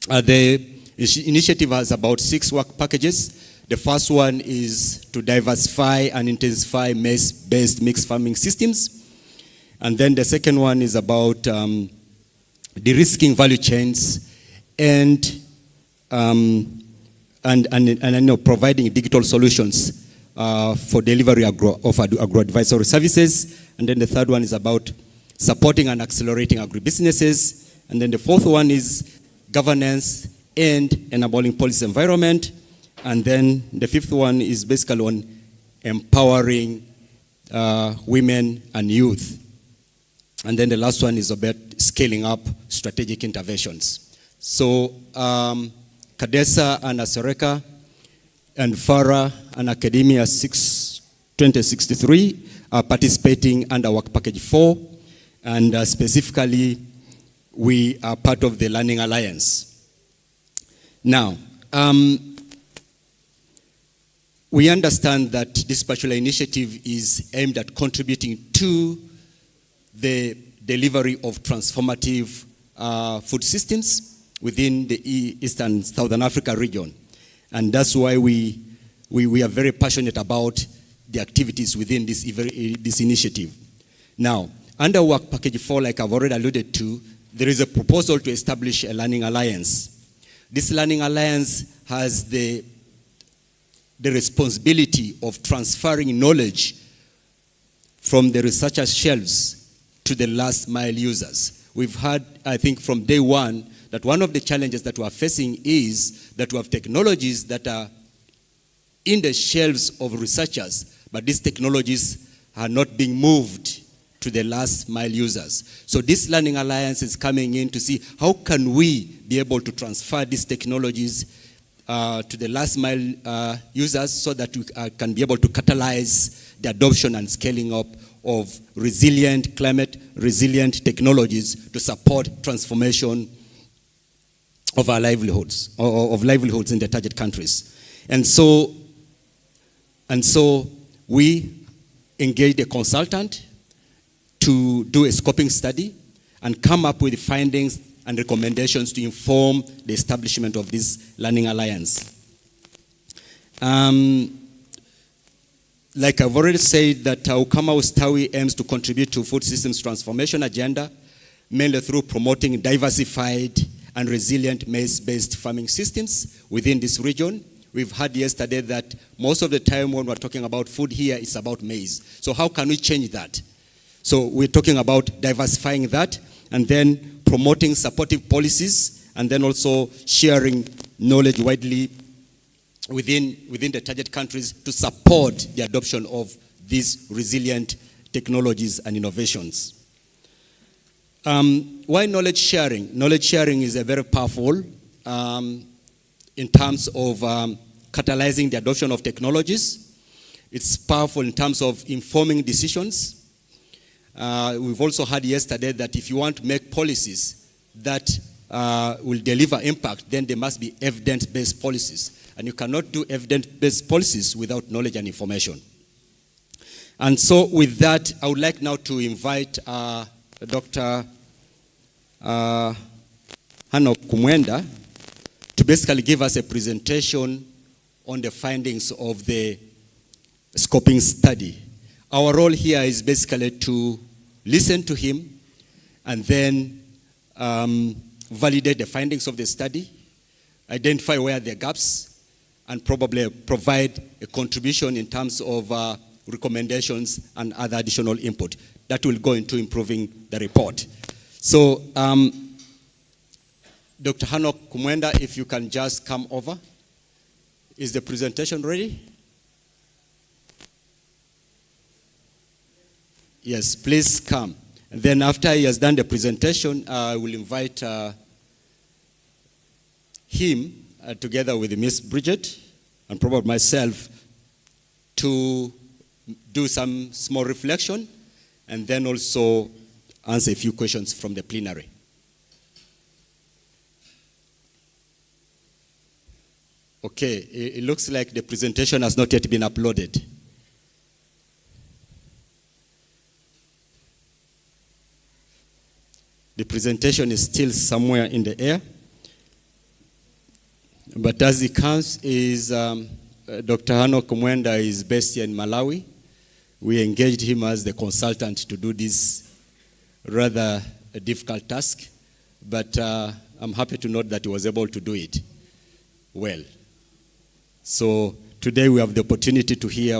Speaker 8: The initiative has about 6 work packages. The first one is to diversify and intensify maize-based mixed farming systems. And then the second one is about de-risking value chains and providing digital solutions for delivery of agro-advisory services. And then the third one is about supporting and accelerating agribusinesses. And then the fourth one is governance and enabling policy environment. And then the fifth one is basically on empowering women and youth. And then the last one is about scaling up strategic interventions. So CADESA and ASERECA and FARA and Academia 2063 are participating under Work Package 4, and specifically we are part of the Learning Alliance. Now, we understand that this particular initiative is aimed at contributing to the delivery of transformative food systems within the East and Southern Africa region. And that's why we are very passionate about the activities within this initiative. Now, under Work Package 4, like I've already alluded to, there is a proposal to establish a Learning Alliance. This Learning Alliance has the responsibility of transferring knowledge from the researchers' shelves to the last mile users. We've heard, I think, from day one that one of the challenges that we're facing is that we have technologies that are in the shelves of researchers, but these technologies are not being moved to the last mile users. So this Learning Alliance is coming in to see how can we be able to transfer these technologies to the last mile users so that we can be able to catalyze the adoption and scaling up of climate resilient technologies to support transformation of our livelihoods, or of livelihoods in the target countries. And so we engaged a consultant to do a scoping study and come up with findings and recommendations to inform the establishment of this Learning Alliance. Like I've already said, that Ukama Ustawi aims to contribute to food systems transformation agenda, mainly through promoting diversified and resilient maize-based farming systems within this region. We've heard yesterday that most of the time when we're talking about food here, it's about maize. So how can we change that? So we're talking about diversifying that, and then promoting supportive policies, and then also sharing knowledge widely within the target countries to support the adoption of these resilient technologies and innovations. Why knowledge sharing? Knowledge sharing is a very powerful in terms of catalyzing the adoption of technologies. It's powerful in terms of informing decisions. We've also heard yesterday that if you want to make policies that will deliver impact, then there must be evidence-based policies. And you cannot do evidence-based policies without knowledge and information. And so with that, I would like now to invite Dr. Hanok Kumwenda to basically give us a presentation on the findings of the scoping study. Our role here is basically to listen to him and then validate the findings of the study, identify where there are gaps, and probably provide a contribution in terms of recommendations and other additional input that will go into improving the report. So, Dr. Hanok Kumwenda, if you can just come over. Is the presentation ready? Yes, please come. And then after he has done the presentation, I will invite him together with Miss Bridget and probably myself to do some small reflection and then also answer a few questions from the plenary. Okay, it looks like the presentation has not yet been uploaded. The presentation is still somewhere in the air. But as it comes is Dr. Hanok Kumwenda is based here in Malawi. We engaged him as the consultant to do this rather difficult task, but I'm happy to note that he was able to do it well. So today we have the opportunity to hear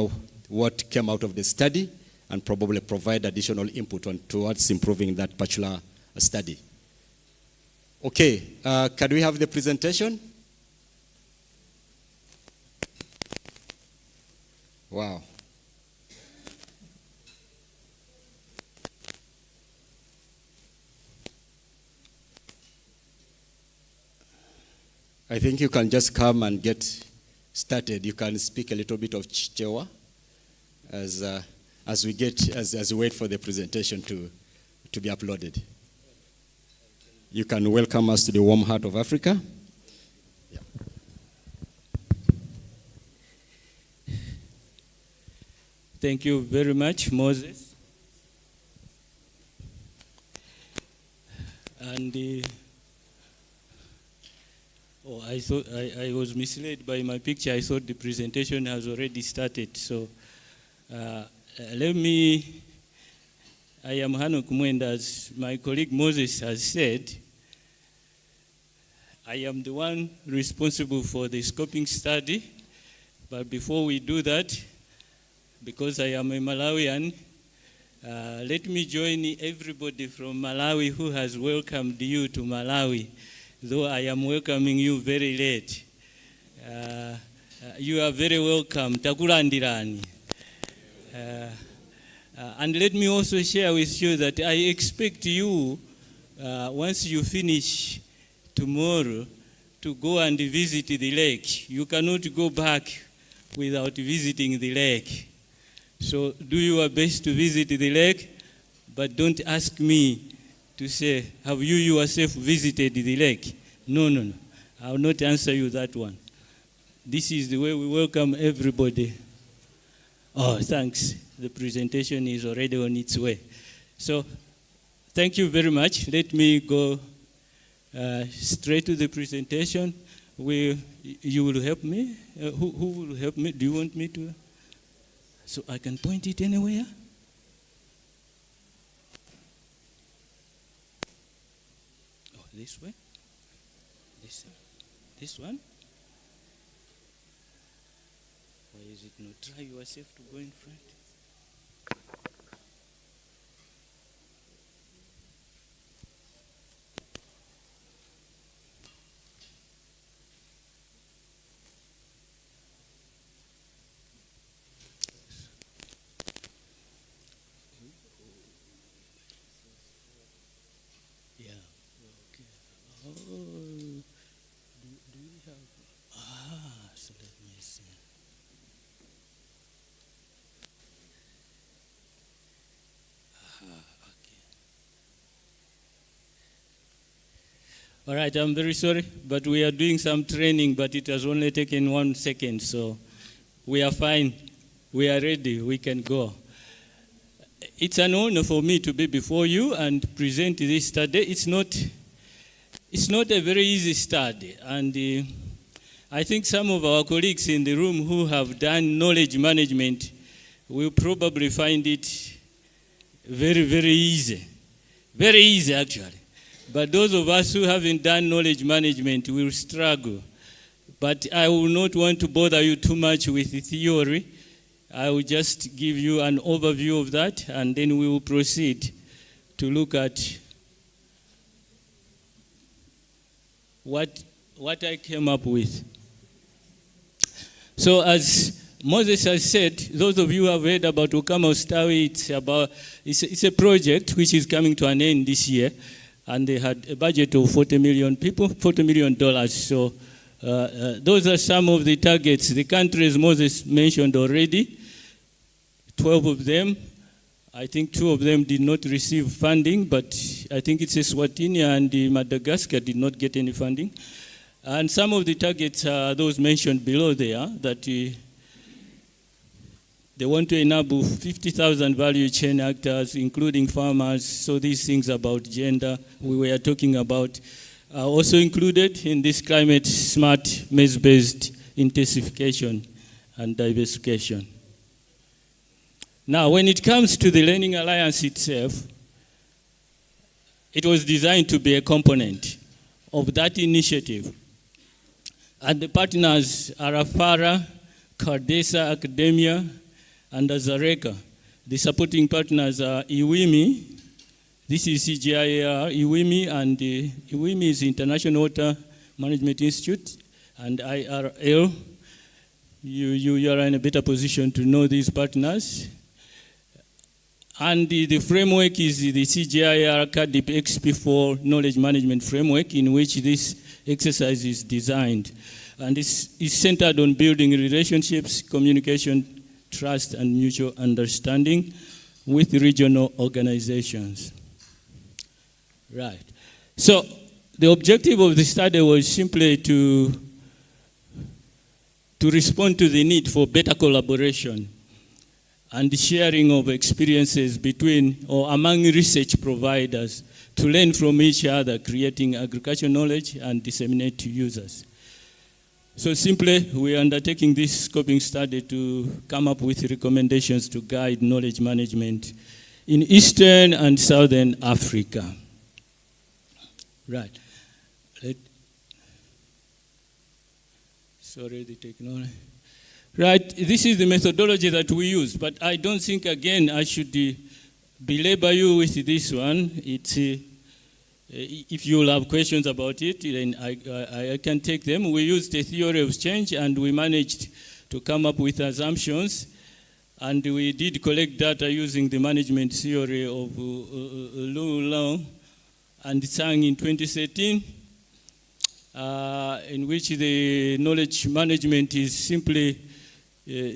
Speaker 8: what came out of the study and probably provide additional input towards improving that particular study. Okay, can we have the presentation? Wow. I think you can just come and get started. You can speak a little bit of Chichewa as we wait for the presentation to be uploaded. You can welcome us to the warm heart of Africa. Yeah.
Speaker 2: Thank you very much, Moses. And I thought I was misled by my picture. I thought the presentation has already started. So I am Hanok Kumwenda, as my colleague Moses has said. I am the one responsible for the scoping study. But before we do that, because I am a Malawian, let me join everybody from Malawi who has welcomed you to Malawi, though I am welcoming you very late. You are very welcome. Takulandirani. And let me also share with you that I expect you, once you finish tomorrow, to go and visit the lake. You cannot go back without visiting the lake. So do your best to visit the lake, but don't ask me to say, have you yourself visited the lake? No, no, no. I will not answer you that one. This is the way we welcome everybody. Oh, thanks. The presentation is already on its way. So, thank you very much. Let me go straight to the presentation. You will help me? Who will help me? Do you want me to? So I can point it anywhere? Oh, this way? This one? Why is it not? Try yourself to go in front. All right, I'm very sorry, but we are doing some training, but it has only taken 1 second, so we are fine. We are ready. We can go. It's an honor for me to be before you and present this study. It's not a very easy study, and I think some of our colleagues in the room who have done knowledge management will probably find it very, very easy. Very easy, actually. But those of us who haven't done knowledge management will struggle. But I will not want to bother you too much with the theory. I will just give you an overview of that, and then we will proceed to look at what I came up with. So as Moses has said, those of you who have heard about Ukama Ustawi, it's a project which is coming to an end this year. And they had a budget of $40 million. So those are some of the targets. The countries Moses mentioned already, 12 of them. I think 2 of them did not receive funding, but I think it's Eswatini and Madagascar did not get any funding. And some of the targets are those mentioned below there, that they want to enable 50,000 value chain actors, including farmers. So these things about gender we were talking about are also included in this climate smart maize-based intensification and diversification. Now, when it comes to the Learning Alliance itself, it was designed to be a component of that initiative. And the partners are Afara, Cardesa Academia, and Azareka. The supporting partners are IWIMI, this is CGIAR, IWIMI, and IWIMI is International Water Management Institute, and IRL. You are in a better position to know these partners. And the framework is the CGIAR CADIP XP4 Knowledge Management Framework, in which this exercise is designed. And it's centered on building relationships, communication, trust, and mutual understanding with regional organizations. Right. So the objective of the study was simply to respond to the need for better collaboration and sharing of experiences between or among research providers to learn from each other, creating agricultural knowledge and disseminate to users. So simply, we are undertaking this scoping study to come up with recommendations to guide knowledge management in Eastern and Southern Africa. Right. Sorry, the technology. Right, this is the methodology that we use, but I don't think, again, I should belabor you with this one. It's if you will have questions about it, then I can take them. We used the theory of change, and we managed to come up with assumptions. And we did collect data using the management theory of LILONGWE and Tsang in 2013, in which the knowledge management is simply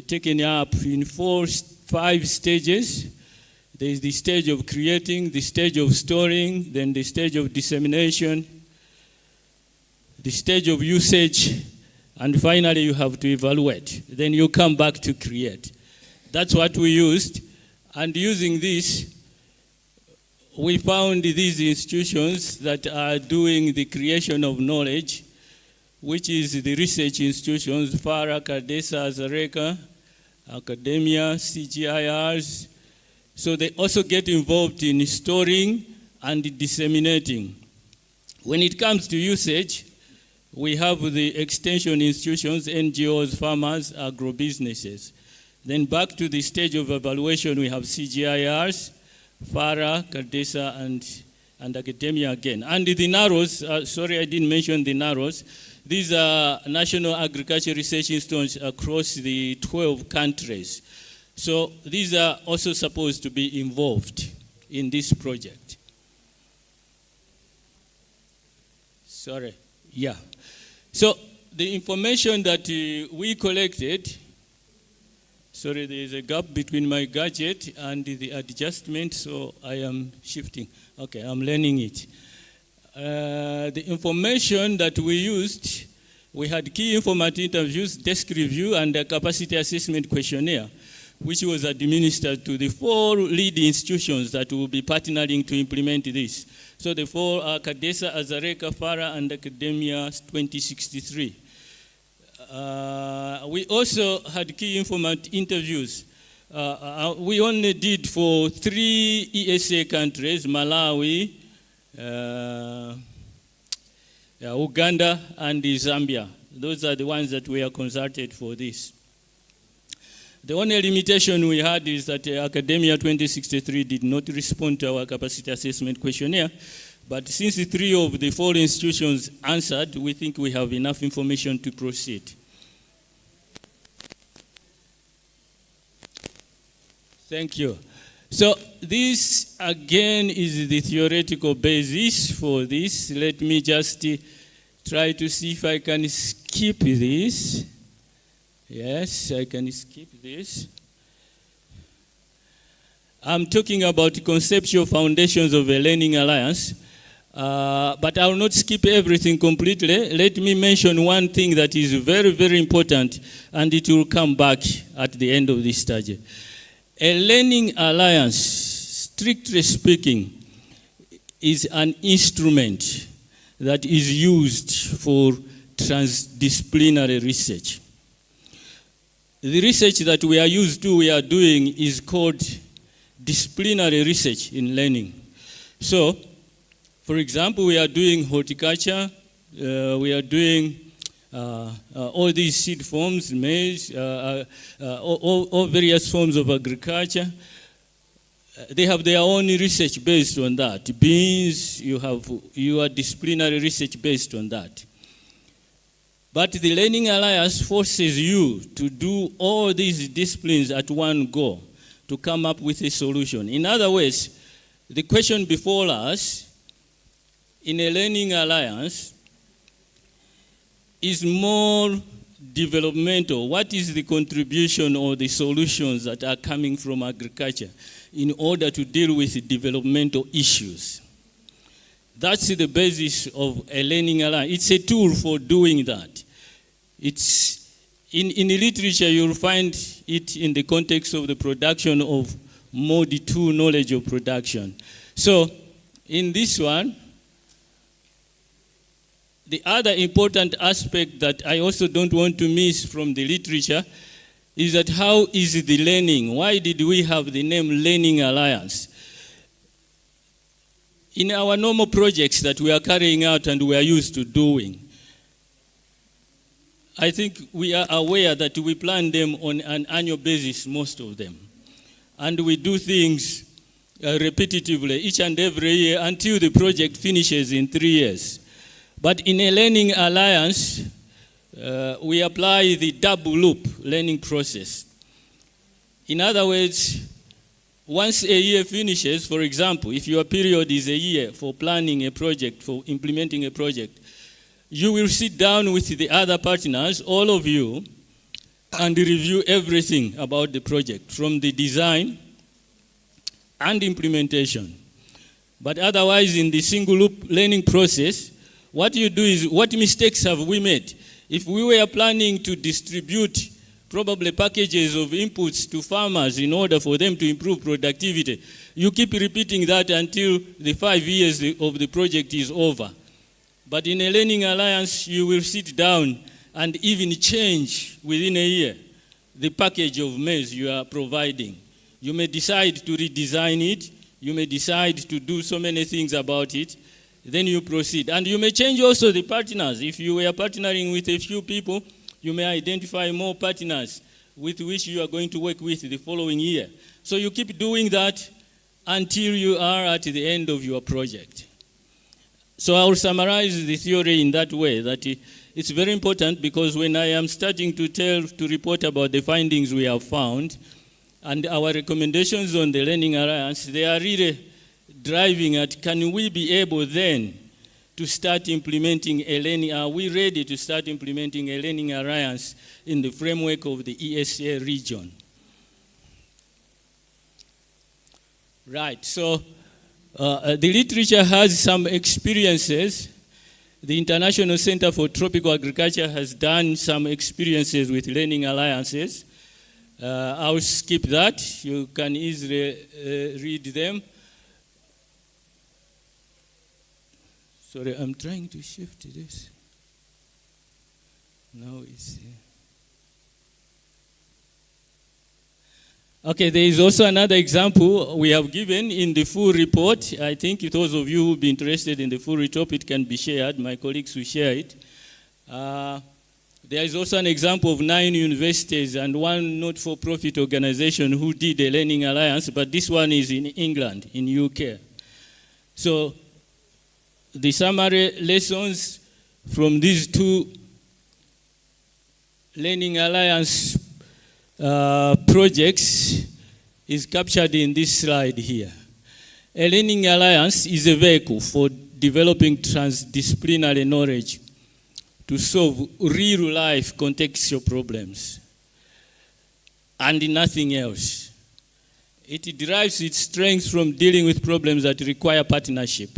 Speaker 2: taken up in 5 stages. There is the stage of creating, the stage of storing, then the stage of dissemination, the stage of usage, and finally you have to evaluate. Then you come back to create. That's what we used. And using this, we found these institutions that are doing the creation of knowledge, which is the research institutions, FARA, CADESA, Zareka, academia, CGIRs. So they also get involved in storing and disseminating. When it comes to usage, we have the extension institutions, NGOs, farmers, agro-businesses. Then back to the stage of evaluation, we have CGIRs, FARA, CADESA, and academia again. And the NAROs, sorry I didn't mention the NAROs. These are National Agriculture Research Institutes across the 12 countries. So these are also supposed to be involved in this project. Sorry, yeah. So the information that we collected, sorry, there is a gap between my gadget and the adjustment, so I am shifting. Okay, I'm learning it. The information that we used, we had key informant interviews, desk review, and a capacity assessment questionnaire, which was administered to the 4 lead institutions that will be partnering to implement this. So the 4 are CADESA, Azareka, FARA, and Academia 2063. We also had key informant interviews. We only did for 3 ESA countries, Malawi, Uganda, and Zambia. Those are the ones that we are consulted for this. The only limitation we had is that Academia 2063 did not respond to our capacity assessment questionnaire, but since 3 of the 4 institutions answered, we think we have enough information to proceed. Thank you. So this again is the theoretical basis for this. Let me just try to see if I can skip this. Yes, I can skip this. I'm talking about conceptual foundations of a learning alliance, but I will not skip everything completely. Let me mention one thing that is very, very important, and it will come back at the end of this study. A learning alliance, strictly speaking, is an instrument that is used for transdisciplinary research. The research that we are doing is called disciplinary research in learning. So, for example, we are doing horticulture, we are doing all these seed forms, maize, all various forms of agriculture. They have their own research based on that. Beans, you have your disciplinary research based on that. But the Learning Alliance forces you to do all these disciplines at one go to come up with a solution. In other words, the question before us in a Learning Alliance is more developmental. What is the contribution or the solutions that are coming from agriculture in order to deal with developmental issues? That's the basis of a Learning Alliance. It's a tool for doing that. It's in the literature, you'll find it in the context of the production of Mode 2 knowledge of production. So in this one, the other important aspect that I also don't want to miss from the literature is that how is the learning? Why did we have the name Learning Alliance? In our normal projects that we are carrying out and we are used to doing, I think we are aware that we plan them on an annual basis, most of them. And we do things repetitively each and every year until the project finishes in 3 years. But in a Learning Alliance, we apply the double loop learning process. In other words, once a year finishes, for example, if your period is a year for planning a project, for implementing a project, you will sit down with the other partners, all of you, and review everything about the project, from the design and implementation. But otherwise, in the single loop learning process, what you do is, what mistakes have we made? If we were planning to distribute probably packages of inputs to farmers in order for them to improve productivity, you keep repeating that until the 5 years of the project is over. But in a learning alliance, you will sit down and even change within a year the package of maize you are providing. You may decide to redesign it. You may decide to do so many things about it. Then you proceed. And you may change also the partners. If you were partnering with a few people, you may identify more partners with which you are going to work with the following year. So you keep doing that until you are at the end of your project. So I will summarize the theory in that way, that it's very important, because when I am starting to report about the findings we have found and our recommendations on the Learning Alliance, they are really driving at, can we be able then to start implementing a learning, are we ready to start implementing a Learning Alliance in the framework of the ESA region? Right, so the literature has some experiences. The International Center for Tropical Agriculture has done some experiences with learning alliances. I'll skip that. You can easily read them. Sorry, I'm trying to shift this. Now it's... Okay, there is also another example we have given in the full report. I think those of you who will be interested in the full report, it can be shared. My colleagues will share it. There is also an example of 9 universities and 1 not-for-profit organization who did a learning alliance, but this one is in England, in UK. So the summary lessons from these 2 learning alliance projects is captured in this slide here. A learning alliance is a vehicle for developing transdisciplinary knowledge to solve real-life contextual problems and nothing else. It derives its strength from dealing with problems that require partnership.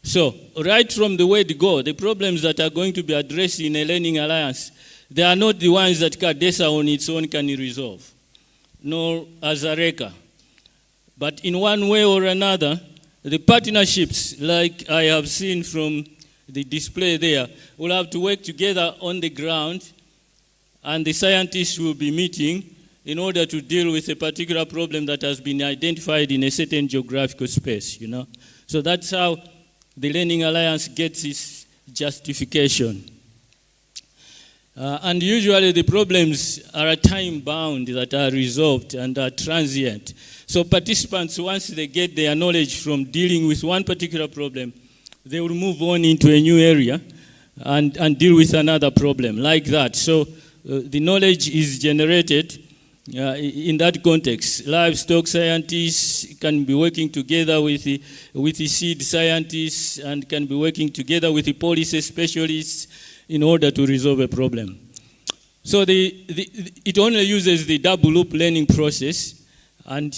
Speaker 2: So, right from the word go, the problems that are going to be addressed in a learning alliance, they are not the ones that CADESA on its own can resolve, nor Azareka. But in one way or another, the partnerships, like I have seen from the display there, will have to work together on the ground, and the scientists will be meeting in order to deal with a particular problem that has been identified in a certain geographical space, you know. So that's how the Learning Alliance gets its justification. And usually the problems are time-bound that are resolved and are transient. So participants, once they get their knowledge from dealing with one particular problem, they will move on into a new area and deal with another problem, like that. So the knowledge is generated in that context. Livestock scientists can be working together with the seed scientists and can be working together with the policy specialists in order to resolve a problem. So it only uses the double loop learning process and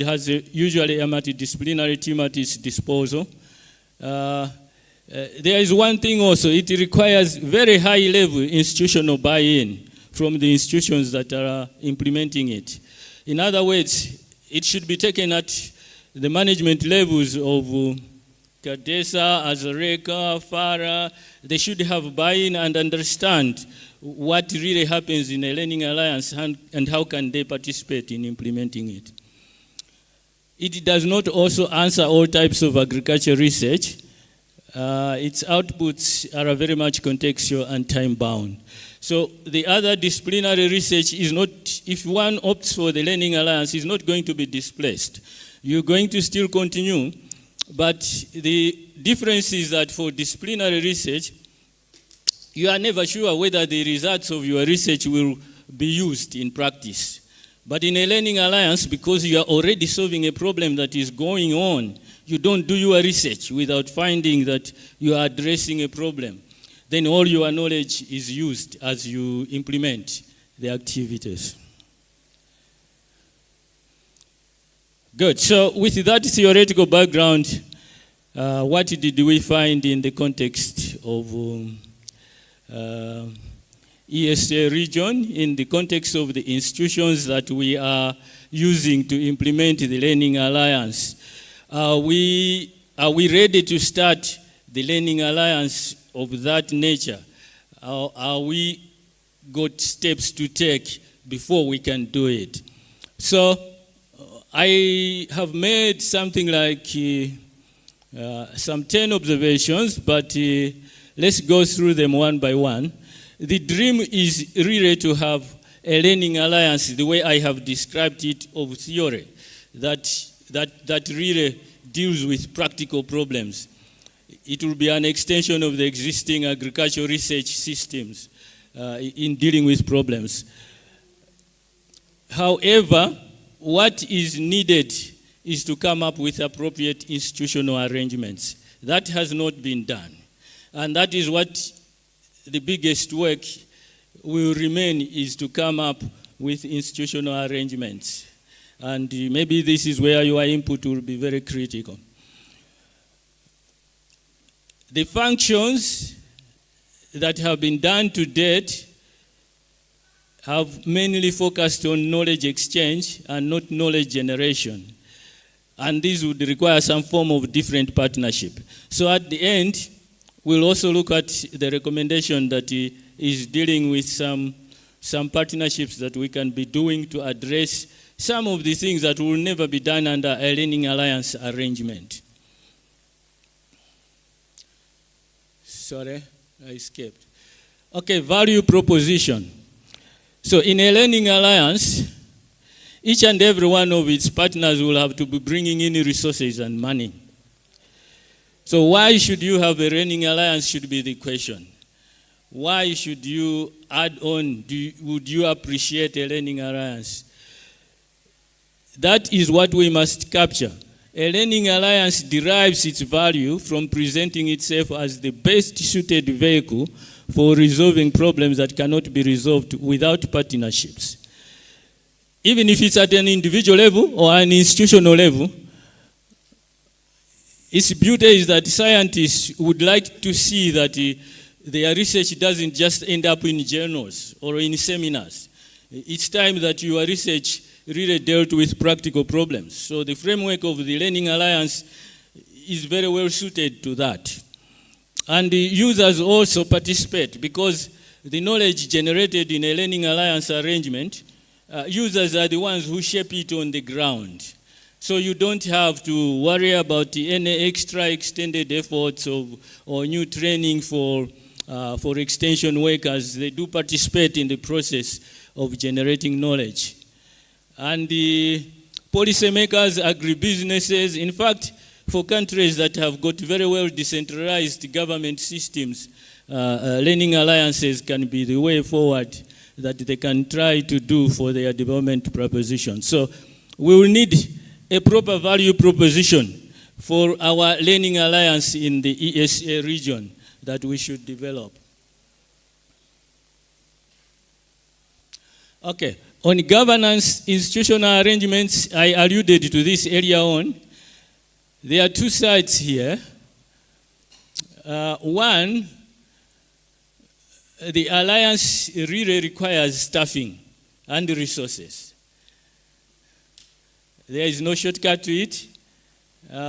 Speaker 2: has usually a multidisciplinary team at its disposal. There is one thing also, it requires very high level institutional buy-in from the institutions that are implementing it. In other words, it should be taken at the management levels of CADESA, Azareka, FARA. They should have buy-in and understand what really happens in a learning alliance and how can they participate in implementing it. It does not also answer all types of agriculture research. Its outputs are very much contextual and time-bound. So the other disciplinary research is not, if one opts for the Learning Alliance, is not going to be displaced. You're going to still continue, but the difference is that for disciplinary research, you are never sure whether the results of your research will be used in practice. But in a Learning Alliance, because you are already solving a problem that is going on, you don't do your research without finding that you are addressing a problem. Then all your knowledge is used as you implement the activities. Good. So with that theoretical background, What did we find in the context of ESA region, in the context of the institutions that we are using to implement the Learning Alliance? Are we ready to start the Learning Alliance of that nature? Are we got steps to take before we can do it? So I have made something like some 10 observations, but let's go through them one by one. The dream is really to have a learning alliance, the way I have described it, of theory, that really deals with practical problems. It will be an extension of the existing agricultural research systems in dealing with problems. However, what is needed is to come up with appropriate institutional arrangements. That has not been done. And that is what the biggest work will remain, is to come up with institutional arrangements. And maybe this is where your input will be very critical. The functions that have been done to date have mainly focused on knowledge exchange and not knowledge generation. And this would require some form of different partnership. So at the end, we'll also look at the recommendation that is dealing with some partnerships that we can be doing to address some of the things that will never be done under a Learning Alliance arrangement. Sorry, I escaped. Okay, value proposition. So in a Learning Alliance, each and every one of its partners will have to be bringing in resources and money. So why should you have a Learning Alliance should be the question. Why should you add on, would you appreciate a Learning Alliance? That is what we must capture. A Learning Alliance derives its value from presenting itself as the best suited vehicle for resolving problems that cannot be resolved without partnerships. Even if it's at an individual level or an institutional level, its beauty is that scientists would like to see that their research doesn't just end up in journals or in seminars. It's time that your research really dealt with practical problems. So the framework of the Learning Alliance is very well suited to that. And the users also participate, because the knowledge generated in a Learning Alliance arrangement, users are the ones who shape it on the ground. So you don't have to worry about any extra extended efforts or new training for extension workers. They do participate in the process of generating knowledge. And the policymakers, agribusinesses, in fact, for countries that have got very well decentralized government systems, Learning Alliances can be the way forward that they can try to do for their development proposition. So we will need a proper value proposition for our Learning Alliance in the ESA region that we should develop. Okay, on governance, institutional arrangements, I alluded to this earlier on. There are two sides here. One, the alliance really requires staffing and resources. There is no shortcut to it.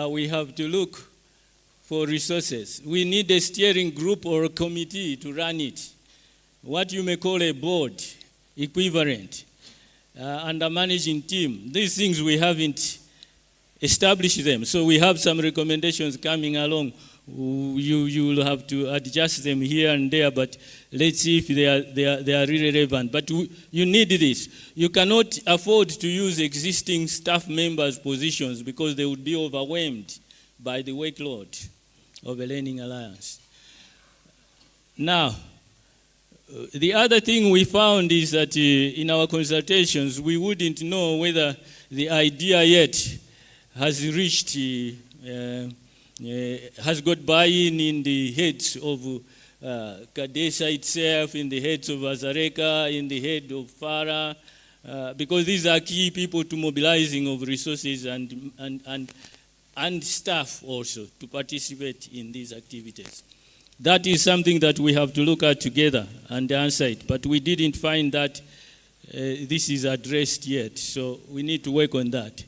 Speaker 2: We have to look for resources. We need a steering group or a committee to run it, what you may call a board equivalent, and a managing team. These things we haven't established them. So we have some recommendations coming along. You will have to adjust them here and there, but let's see if they are really relevant. But you need this. You cannot afford to use existing staff members' positions because they would be overwhelmed by the workload of a Learning Alliance. Now, the other thing we found is that in our consultations, we wouldn't know whether the idea yet has reached, has got buy-in in the heads of Kadesa itself, in the heads of Azareka, in the head of FARA, because these are key people to mobilizing of resources and and staff also to participate in these activities. That is something that we have to look at together and answer it, but we didn't find that this is addressed yet, so we need to work on that.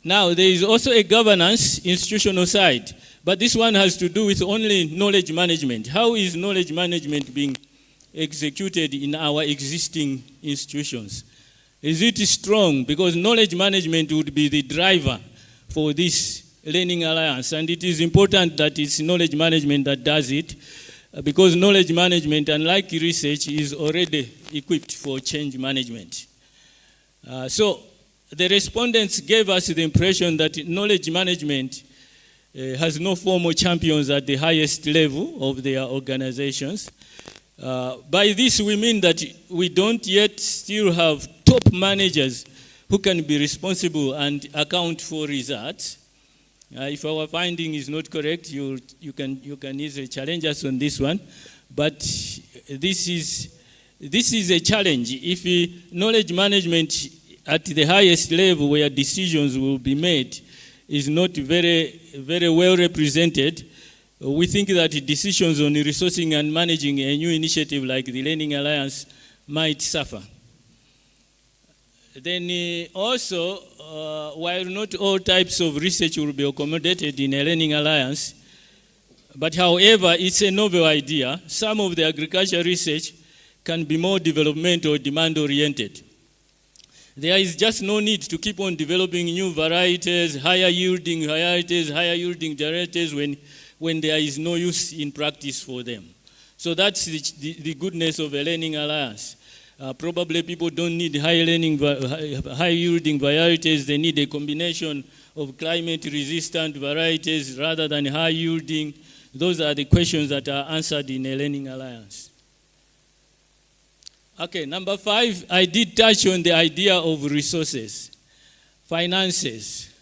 Speaker 2: Now, there is also a governance institutional side, but this one has to do with only knowledge management. How is knowledge management being executed in our existing institutions? Is it strong? Because knowledge management would be the driver for this Learning Alliance, and it is important that it's knowledge management that does it, because knowledge management, unlike research, is already equipped for change management. So the respondents gave us the impression that knowledge management has no formal champions at the highest level of their organizations. By this we mean that we don't yet still have top managers who can be responsible and account for results. If our finding is not correct, you can easily challenge us on this one. But this is a challenge. If knowledge management at the highest level where decisions will be made is not very, very well represented, we think that decisions on resourcing and managing a new initiative like the Learning Alliance might suffer. Then also, while not all types of research will be accommodated in a Learning Alliance, but however, it's a novel idea. Some of the agriculture research can be more developmental or demand-oriented. There is just no need to keep on developing new varieties, higher yielding varieties when there is no use in practice for them. So that's the goodness of a Learning Alliance. Probably people don't need high yielding varieties, they need a combination of climate resistant varieties rather than high yielding. Those are the questions that are answered in a Learning Alliance. Okay, number 5, I did touch on the idea of resources, finances.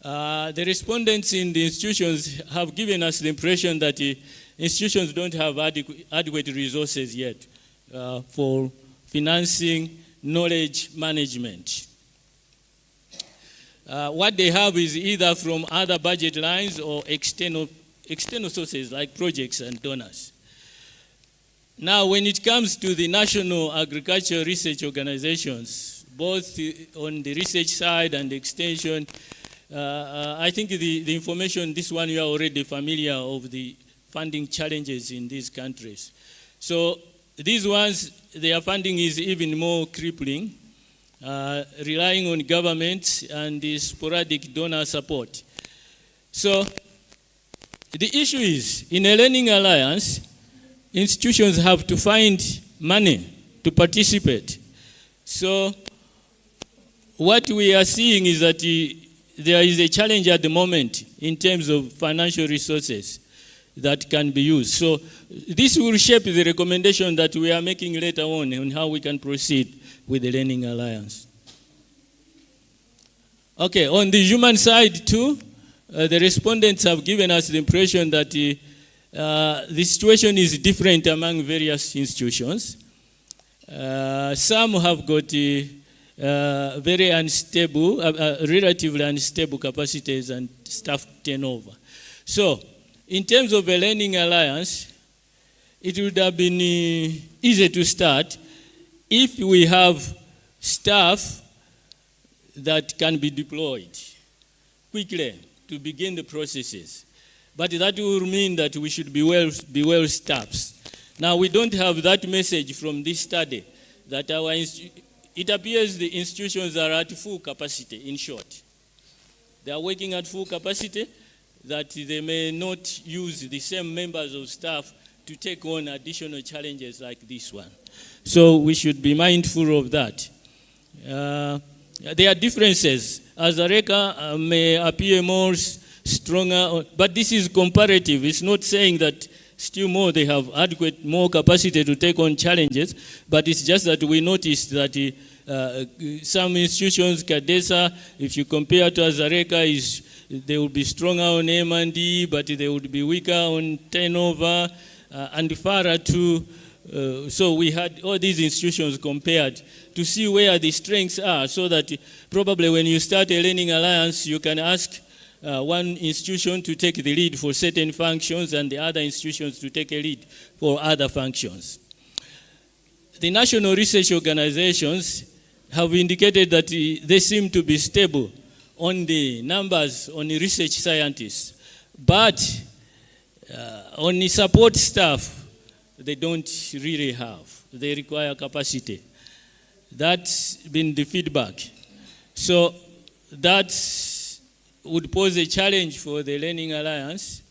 Speaker 2: The respondents in the institutions have given us the impression that the institutions don't have adequate resources yet for financing knowledge management. What they have is either from other budget lines or external sources like projects and donors. Now, when it comes to the national agricultural research organizations, both on the research side and extension, I think the information, this one you are already familiar of the funding challenges in these countries. So these ones, their funding is even more crippling, relying on government and the sporadic donor support. So the issue is, in a Learning Alliance, institutions have to find money to participate. So what we are seeing is that there is a challenge at the moment in terms of financial resources that can be used. So this will shape the recommendation that we are making later on how we can proceed with the Learning Alliance. Okay, on the human side too, the respondents have given us the impression that the situation is different among various institutions. Some have got very unstable, relatively unstable capacities and staff turnover. So, in terms of a Learning Alliance, it would have been easy to start if we have staff that can be deployed quickly to begin the processes. But that will mean that we should be well staffed. Now, we don't have that message from this study that it appears the institutions are at full capacity, in short. They are working at full capacity, that they may not use the same members of staff to take on additional challenges like this one. So we should be mindful of that. There are differences. Azareka may appear more stronger, but this is comparative. It's not saying that still more they have adequate, more capacity to take on challenges, but it's just that we noticed that some institutions, Kadesa, if you compare to Azareka, they will be stronger on M&D, but they would be weaker on turnover, and Farah too. So we had all these institutions compared to see where the strengths are, so that probably when you start a learning alliance, you can ask one institution to take the lead for certain functions and the other institutions to take a lead for other functions. The national research organizations have indicated that they seem to be stable on the numbers on the research scientists, but on the support staff, they don't really have. They require capacity. That's been the feedback. So that would pose a challenge for the Learning Alliance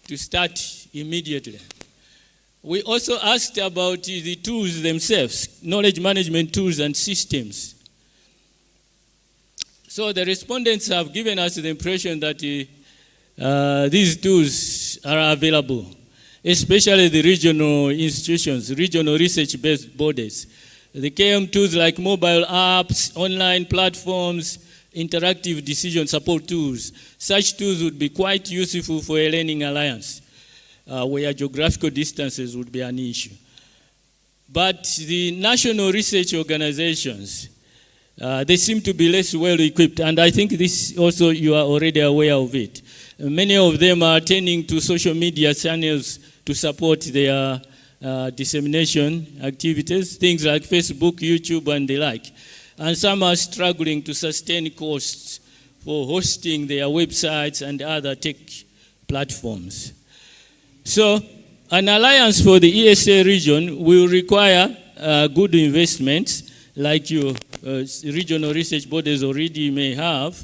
Speaker 2: to start immediately. We also asked about the tools themselves, knowledge management tools and systems. So the respondents have given us the impression that these tools are available, especially the regional institutions, regional research-based bodies. The KM tools like mobile apps, online platforms, interactive decision support tools. Such tools would be quite useful for a learning alliance, where geographical distances would be an issue. But the national research organizations, they seem to be less well equipped, and I think this also you are already aware of it. Many of them are turning to social media channels to support their dissemination activities, things like Facebook, YouTube, and the like. And some are struggling to sustain costs for hosting their websites and other tech platforms. So an alliance for the ESA region will require good investments, like your regional research bodies already may have.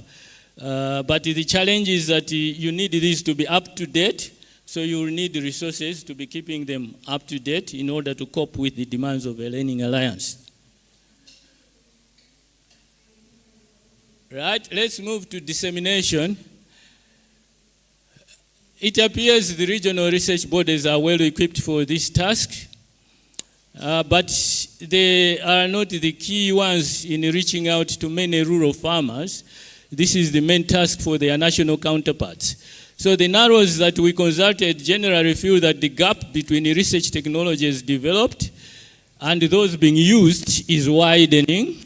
Speaker 2: But the challenge is that you need these to be up to date, so you will need the resources to be keeping them up to date in order to cope with the demands of a learning alliance. Right, let's move to dissemination. It appears the regional research bodies are well equipped for this task, but they are not the key ones in reaching out to many rural farmers. This is the main task for their national counterparts. So the NAROs that we consulted generally feel that the gap between the research technologies developed and those being used is widening.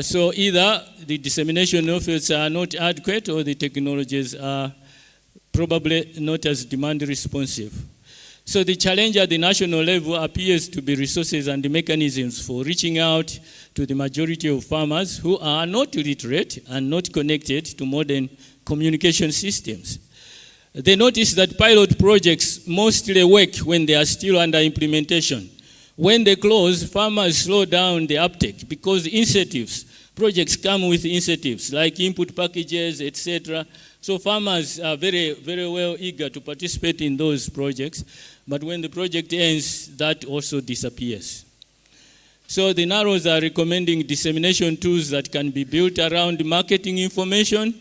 Speaker 2: So either the dissemination efforts are not adequate or the technologies are probably not as demand responsive. So the challenge at the national level appears to be resources and the mechanisms for reaching out to the majority of farmers who are not literate and not connected to modern communication systems. They notice that pilot projects mostly work when they are still under implementation. When they close, farmers slow down the uptake because projects come with incentives like input packages, etc. So farmers are very, very well eager to participate in those projects, but when the project ends, that also disappears. So the NAROs are recommending dissemination tools that can be built around marketing information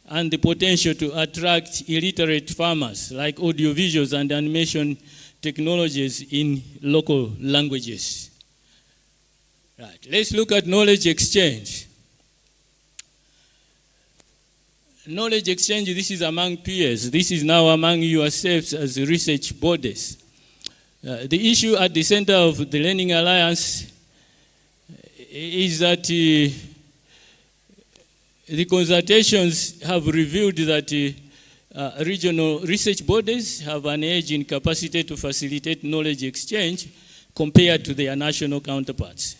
Speaker 2: and the potential to attract illiterate farmers, like audiovisuals and animation technologies in local languages. Right, let's look at knowledge exchange. Knowledge exchange, this is among peers. This is now among yourselves as research bodies. The issue at the center of the Learning Alliance is that the consultations have revealed that regional research bodies have an edge in capacity to facilitate knowledge exchange compared to their national counterparts.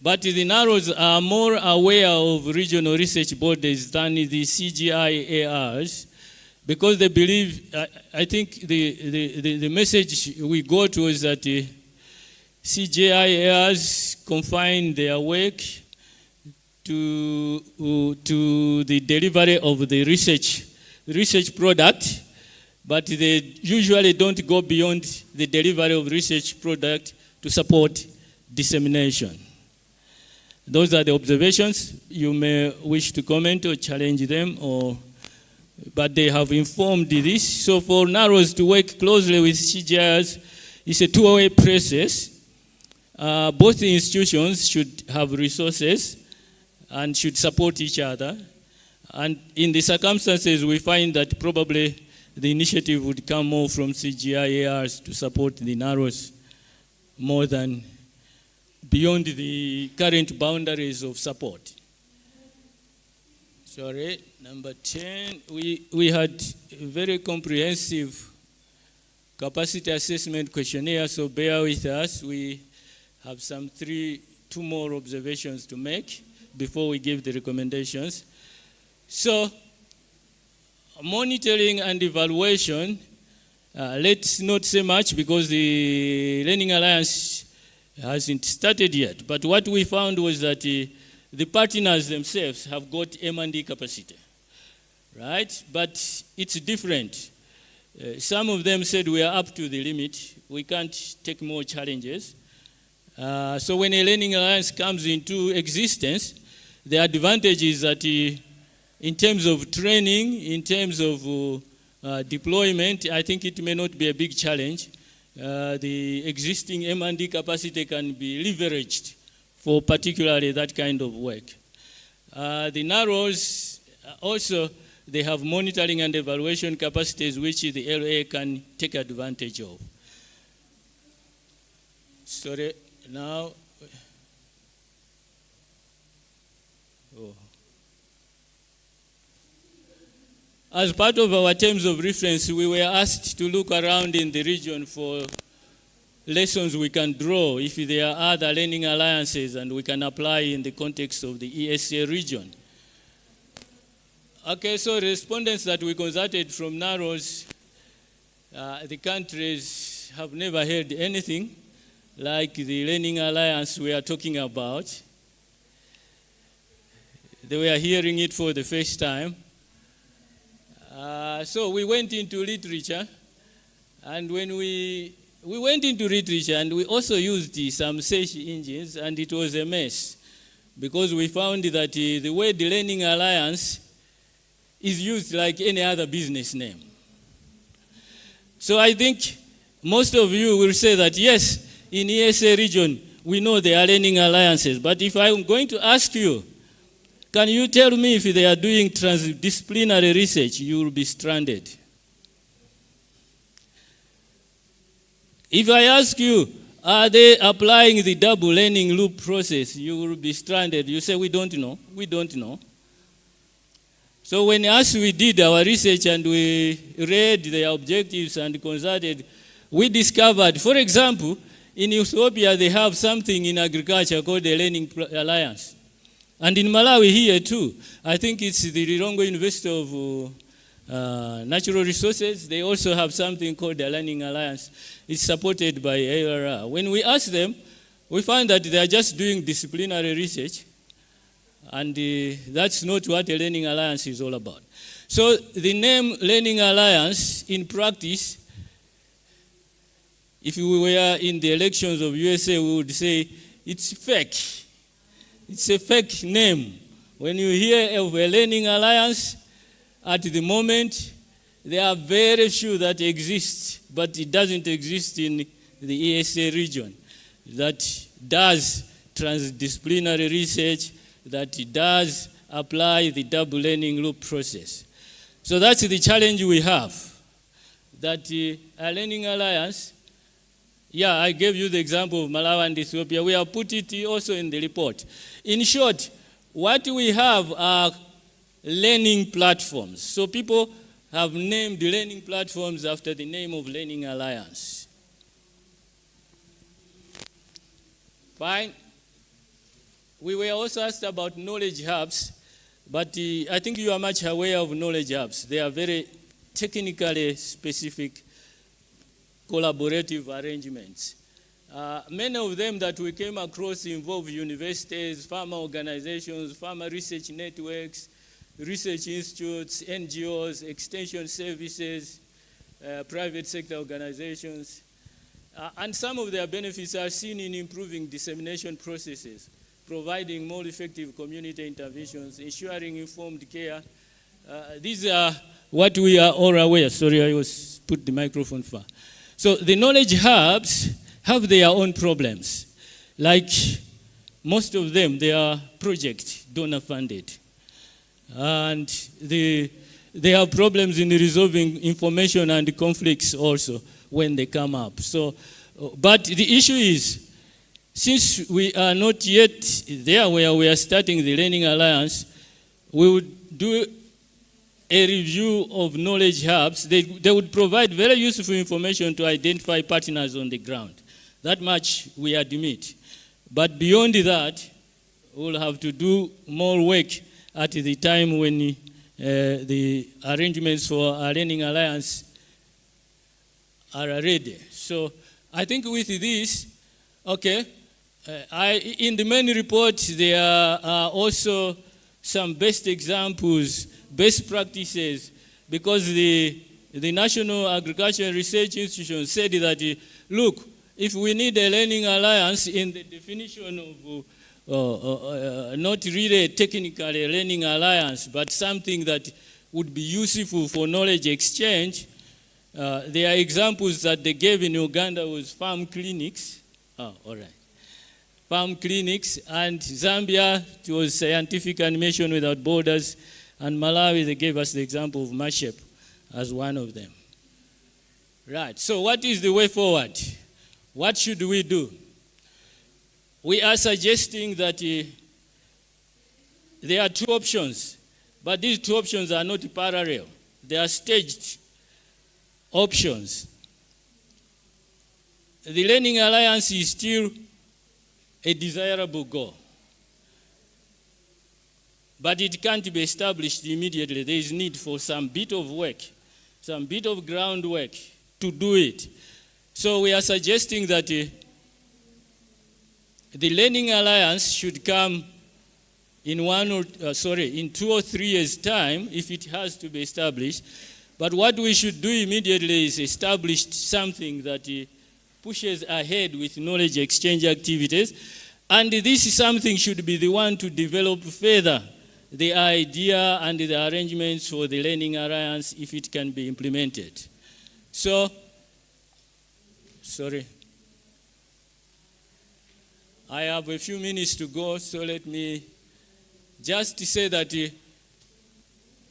Speaker 2: But the NAROs are more aware of regional research bodies than the CGIARs because they believe, I think the message we got was that CGIARs confine their work to the delivery of the research product, but they usually don't go beyond the delivery of research product to support dissemination. Those are the observations. You may wish to comment or challenge them, but they have informed this. So for NAROs to work closely with CGIARs is a two-way process. Both institutions should have resources and should support each other. And in the circumstances, we find that probably the initiative would come more from CGIARs to support the NAROs more than beyond the current boundaries of support. Sorry, number 10, we had a very comprehensive capacity assessment questionnaire, so bear with us. We have two more observations to make before we give the recommendations. So, monitoring and evaluation, let's not say much because the Learning Alliance hasn't started yet. But what we found was that the partners themselves have got M&E capacity, right? But it's different. Some of them said we are up to the limit. We can't take more challenges. So when a Learning Alliance comes into existence, the advantage is that in terms of training, in terms of deployment, I think it may not be a big challenge. The existing M&D capacity can be leveraged for particularly that kind of work. The NAROs also, they have monitoring and evaluation capacities which the LA can take advantage of. Sorry, now. Oh. As part of our terms of reference, we were asked to look around in the region for lessons we can draw if there are other learning alliances and we can apply in the context of the ESA region. Okay, so respondents that we consulted from NAROs, the countries have never heard anything like the Learning Alliance we are talking about. They were hearing it for the first time. So we went into literature, and when we went into literature, and we also used some search engines, and it was a mess, because we found that the word Learning Alliance is used like any other business name. So I think most of you will say that, yes, in ESA region, we know there are learning alliances, but if I'm going to ask you, can you tell me if they are doing transdisciplinary research, you will be stranded. If I ask you, are they applying the double learning loop process, you will be stranded. You say, we don't know, we don't know. So when we did our research and we read their objectives and consulted, we discovered, for example, in Ethiopia they have something in agriculture called the Learning Alliance. And in Malawi here too, I think it's the LILONGWE University of Natural Resources. They also have something called the Learning Alliance. It's supported by ARR. When we ask them, we find that they are just doing disciplinary research, and that's not what a Learning Alliance is all about. So the name Learning Alliance, in practice, if we were in the elections of USA, we would say it's fake. It's a fake name. When you hear of a Learning Alliance, at the moment, there are very few that exist, but it doesn't exist in the ESA region that does transdisciplinary research, that does apply the double learning loop process. So that's the challenge we have, that a Learning Alliance, yeah, I gave you the example of Malawi and Ethiopia. We have put it also in the report. In short, what we have are learning platforms. So people have named the learning platforms after the name of Learning Alliance. Fine. We were also asked about knowledge hubs, but I think you are much aware of knowledge hubs. They are very technically specific collaborative arrangements. Many of them that we came across involve universities, pharma organizations, pharma research networks, research institutes, NGOs, extension services, private sector organizations. And some of their benefits are seen in improving dissemination processes, providing more effective community interventions, ensuring informed care. These are what we are all aware. Sorry, I was put the microphone far. So the knowledge hubs have their own problems. Like most of them, they are project donor funded. And they have problems in resolving information and conflicts also when they come up. So, but the issue is, since we are not yet there where we are starting the Learning Alliance, we would do a review of knowledge hubs. They would provide very useful information to identify partners on the ground. That much we admit. But beyond that, we'll have to do more work at the time when the arrangements for our Learning Alliance are ready. So I think with this, okay, in the main report there are also some best examples, best practices, because the National Agricultural Research Institution said that, look, if we need a Learning Alliance in the definition of not really a technical learning alliance, but something that would be useful for knowledge exchange, there are examples that they gave in Uganda was farm clinics. Oh, all right. Farm clinics, and Zambia, it was Scientific Animation Without Borders, and Malawi, they gave us the example of MASHEP as one of them. Right, so what is the way forward? What should we do? We are suggesting that there are two options, but these two options are not parallel. They are staged options. The Learning Alliance is still a desirable goal, but it can't be established immediately. There is need for some bit of work, some bit of groundwork to do it. So we are suggesting that the Learning Alliance should come in 2 or 3 years' time, if it has to be established. But what we should do immediately is establish something that pushes ahead with knowledge exchange activities. And this is something should be the one to develop further the idea and the arrangements for the Learning Alliance if it can be implemented. So, I have a few minutes to go, so let me just say that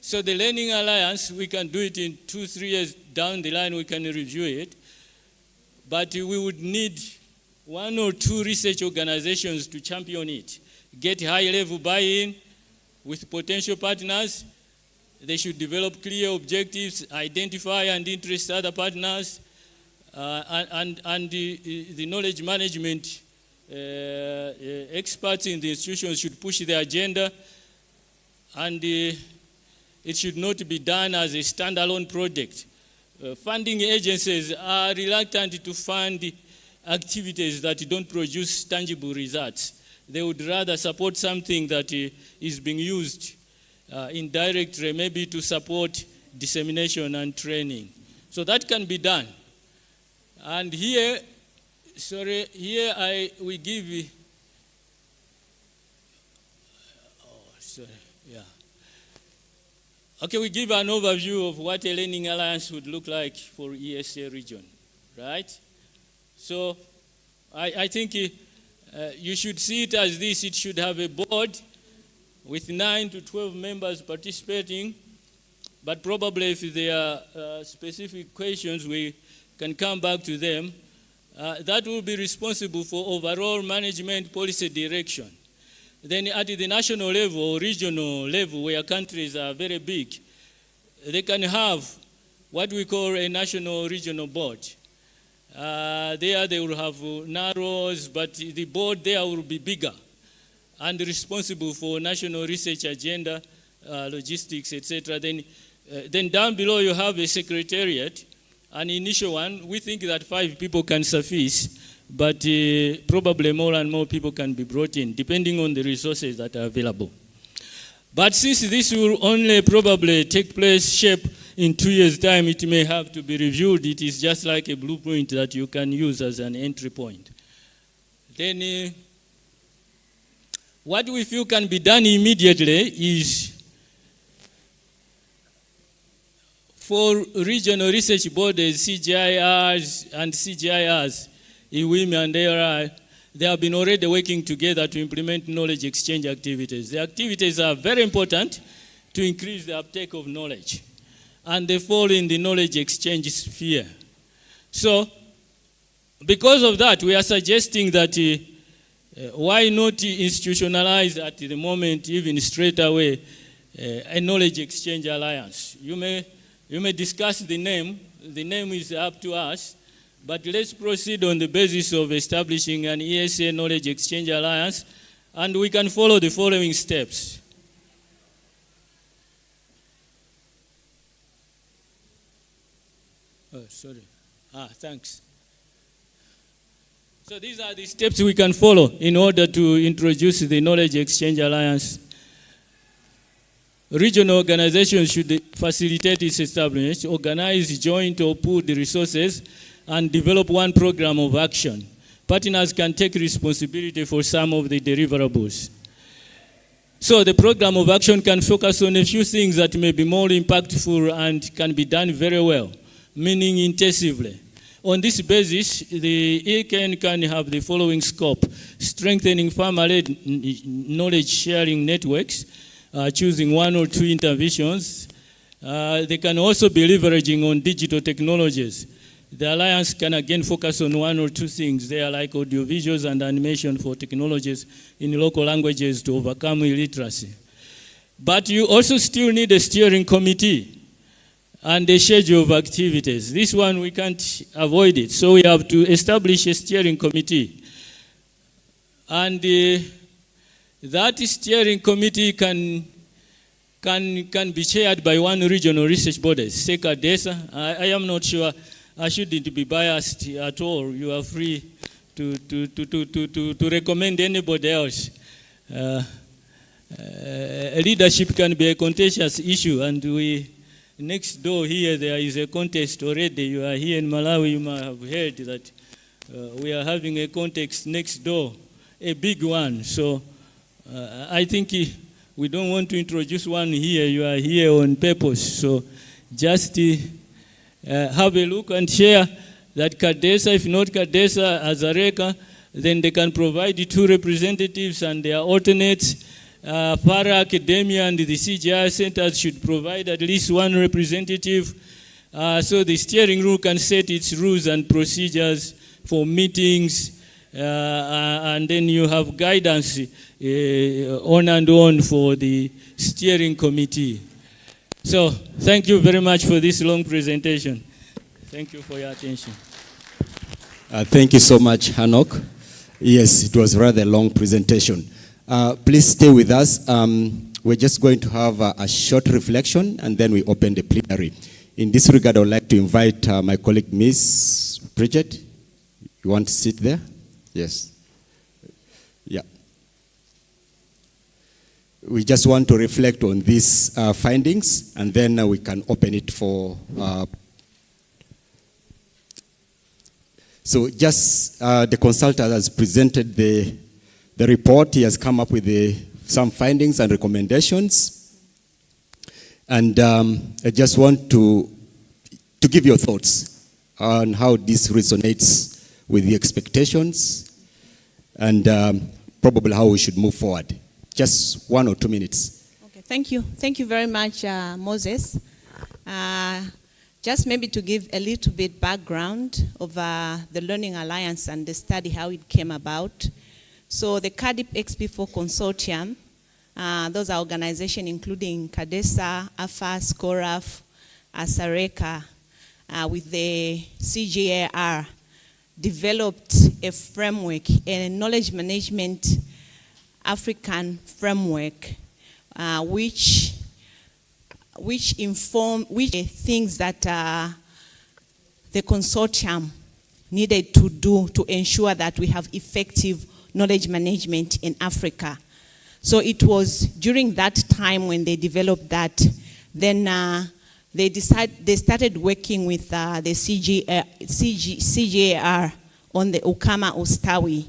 Speaker 2: so the Learning Alliance, we can do it in 2-3 years down the line, we can review it, but we would need 1 or 2 research organizations to champion it, get high-level buy-in with potential partners. They should develop clear objectives, identify and interest other partners, and the knowledge management experts in the institutions should push the agenda, and it should not be done as a standalone project. Funding agencies are reluctant to fund activities that don't produce tangible results. They would rather support something that is being used indirectly, maybe to support dissemination and training. So that can be done. And here, we give, we give an overview of what a Learning Alliance would look like for ESA region, right? So I think you should see it as this. It should have a board with 9 to 12 members participating, but probably if there are specific questions, we can come back to them. That will be responsible for overall management policy direction. Then at the national level or regional level, where countries are very big, they can have what we call a national regional board. There they will have narrows, but the board there will be bigger and responsible for national research agenda, logistics, etc. Then down below you have a secretariat, an initial one. We think that 5 people can suffice, but probably more and more people can be brought in, depending on the resources that are available. But since this will only probably take place, shape in 2 years' time, it may have to be reviewed. It is just like a blueprint that you can use as an entry point. Then what we feel can be done immediately is for regional research bodies, CGIRs and CGIRs, IWIMI and ARI, they have been already working together to implement knowledge exchange activities. The activities are very important to increase the uptake of knowledge, and they fall in the knowledge exchange sphere. So, because of that, we are suggesting that Why not institutionalize at the moment, even straight away, a knowledge exchange alliance? You may discuss the name. The name is up to us, but let's proceed on the basis of establishing an ESA knowledge exchange alliance, and we can follow the following steps. Oh, sorry. Thanks. So these are the steps we can follow in order to introduce the Knowledge Exchange Alliance. Regional organizations should facilitate its establishment, organize joint or pooled resources, and develop one program of action. Partners can take responsibility for some of the deliverables. So the program of action can focus on a few things that may be more impactful and can be done very well, meaning intensively. On this basis, the EKN can have the following scope: strengthening farmer-led knowledge sharing networks, choosing one or two interventions. They can also be leveraging on digital technologies. The alliance can again focus on one or two things there, like audiovisuals and animation for technologies in local languages to overcome illiteracy. But you also still need a steering committee and a schedule of activities. This one we can't avoid it, so we have to establish a steering committee. And that steering committee can be chaired by one regional research body, say CADESA. I am not sure, I shouldn't be biased at all. You are free to recommend anybody else. Leadership can be a contentious issue, and next door here, there is a contest already. You are here in Malawi, you might have heard that we are having a contest next door, a big one. So I think we don't want to introduce one here. You are here on purpose. So just have a look and share that CADESA, if not CADESA, as a RECA, then they can provide 2 representatives and their alternates. Para academia and the CGI centers should provide at least 1 representative, so the steering group can set its rules and procedures for meetings, and then you have guidance on and on for the steering committee. So thank you very much for this long presentation. Thank you for your attention.
Speaker 8: Thank you so much, Hanok. Yes, it was a rather long presentation. Please stay with us. We're just going to have a short reflection, and then we open the plenary. In this regard, I would like to invite my colleague, Ms. Bridget. You want to sit there? Yes. Yeah. We just want to reflect on these findings, and then we can open it for... So just the consultant has presented the report. He has come up with some findings and recommendations. And I just want to give your thoughts on how this resonates with the expectations and probably how we should move forward. Just 1 or 2 minutes.
Speaker 6: Okay, thank you. Thank you very much, Moses. Just maybe to give a little bit background of the Learning Alliance and the study, how it came about. So the CADIP XP4 Consortium, those are organizations including CADESA, AFAS, CORAF, ASARECA, with the CGAR, developed a framework, a knowledge management African framework, which things that the consortium needed to do to ensure that we have effective knowledge management in Africa. So it was during that time when they developed that, then they started working with the CGAR on the Ukama Ustawi.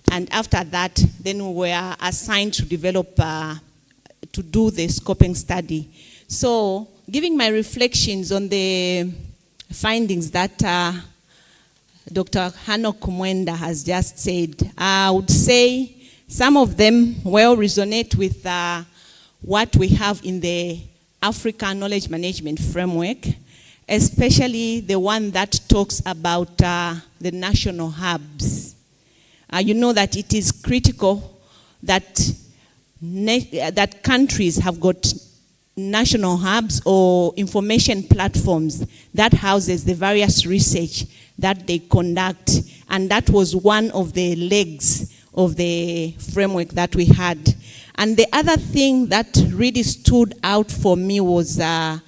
Speaker 6: And after that, then we were assigned to develop, to do the scoping study. So giving my reflections on the findings that Dr. Hanok Mwenda has just said, I would say some of them well resonate with what we have in the African Knowledge Management Framework, especially the one that talks about the national hubs. you know that it is critical that, that countries have got national hubs or information platforms that houses the various research that they conduct. And that was one of the legs of the framework that we had. And the other thing that really stood out for me was the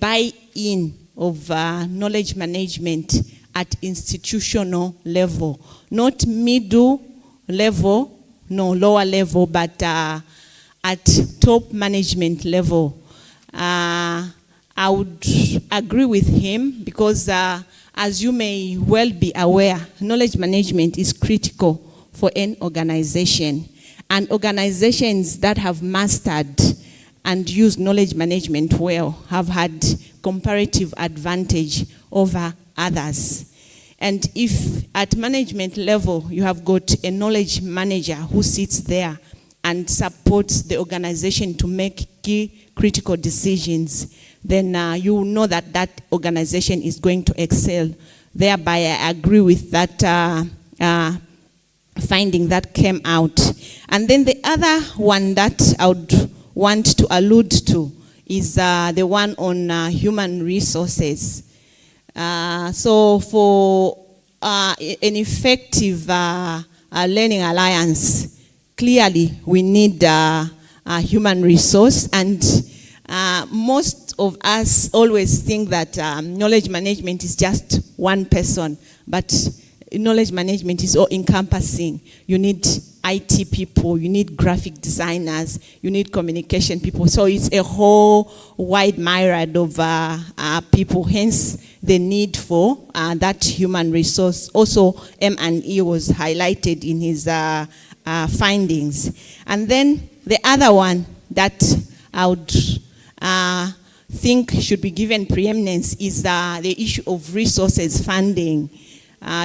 Speaker 6: buy-in of knowledge management at institutional level. Not middle level, no lower level, but at top management level. I would agree with him because as you may well be aware, knowledge management is critical for an organization. And organizations that have mastered and used knowledge management well have had comparative advantage over others. And if at management level you have got a knowledge manager who sits there and supports the organization to make key critical decisions, then you will know that that organization is going to excel. Thereby, I agree with that finding that came out. And then the other one that I would want to allude to is the one on human resources. So for an effective learning alliance, clearly we need a human resource, and most of us always think that knowledge management is just one person, but knowledge management is all encompassing. You need IT people, you need graphic designers, you need communication people. So it's a whole wide myriad of people, hence the need for that human resource. Also, M&E was highlighted in his findings. And then the other one that I would think should be given preeminence is the issue of resources funding.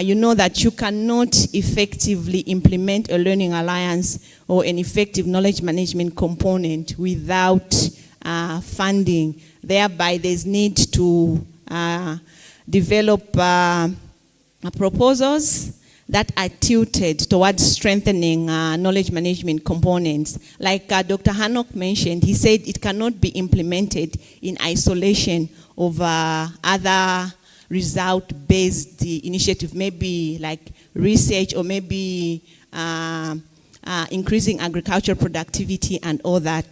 Speaker 6: You know that you cannot effectively implement a learning alliance or an effective knowledge management component without funding. Thereby, there's need to develop proposals that are tilted towards strengthening knowledge management components. Like Dr. Hanok mentioned, he said it cannot be implemented in isolation of other result-based initiative, maybe like research or maybe increasing agricultural productivity and all that.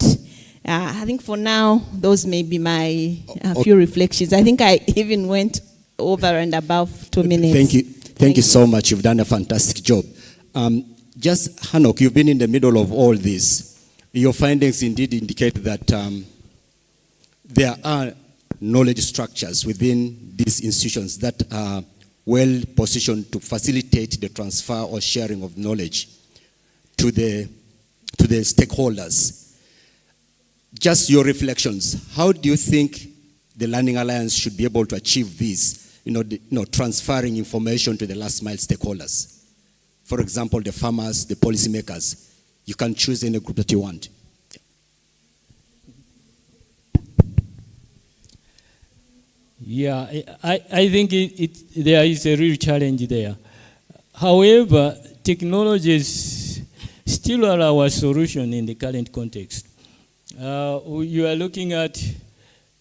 Speaker 6: I think for now, those may be my few reflections. I think I even went over and above 2 minutes.
Speaker 8: Thank you. Thank you so much. You've done a fantastic job. Just, Hanok, you've been in the middle of all this. Your findings indeed indicate that there are knowledge structures within these institutions that are well positioned to facilitate the transfer or sharing of knowledge to the stakeholders. Just your reflections. How do you think the Learning Alliance should be able to achieve this? Transferring information to the last mile stakeholders. For example, the farmers, the policymakers. You can choose any group that you want.
Speaker 2: Yeah, I think there is a real challenge there. However, technologies still are our solution in the current context. You are looking at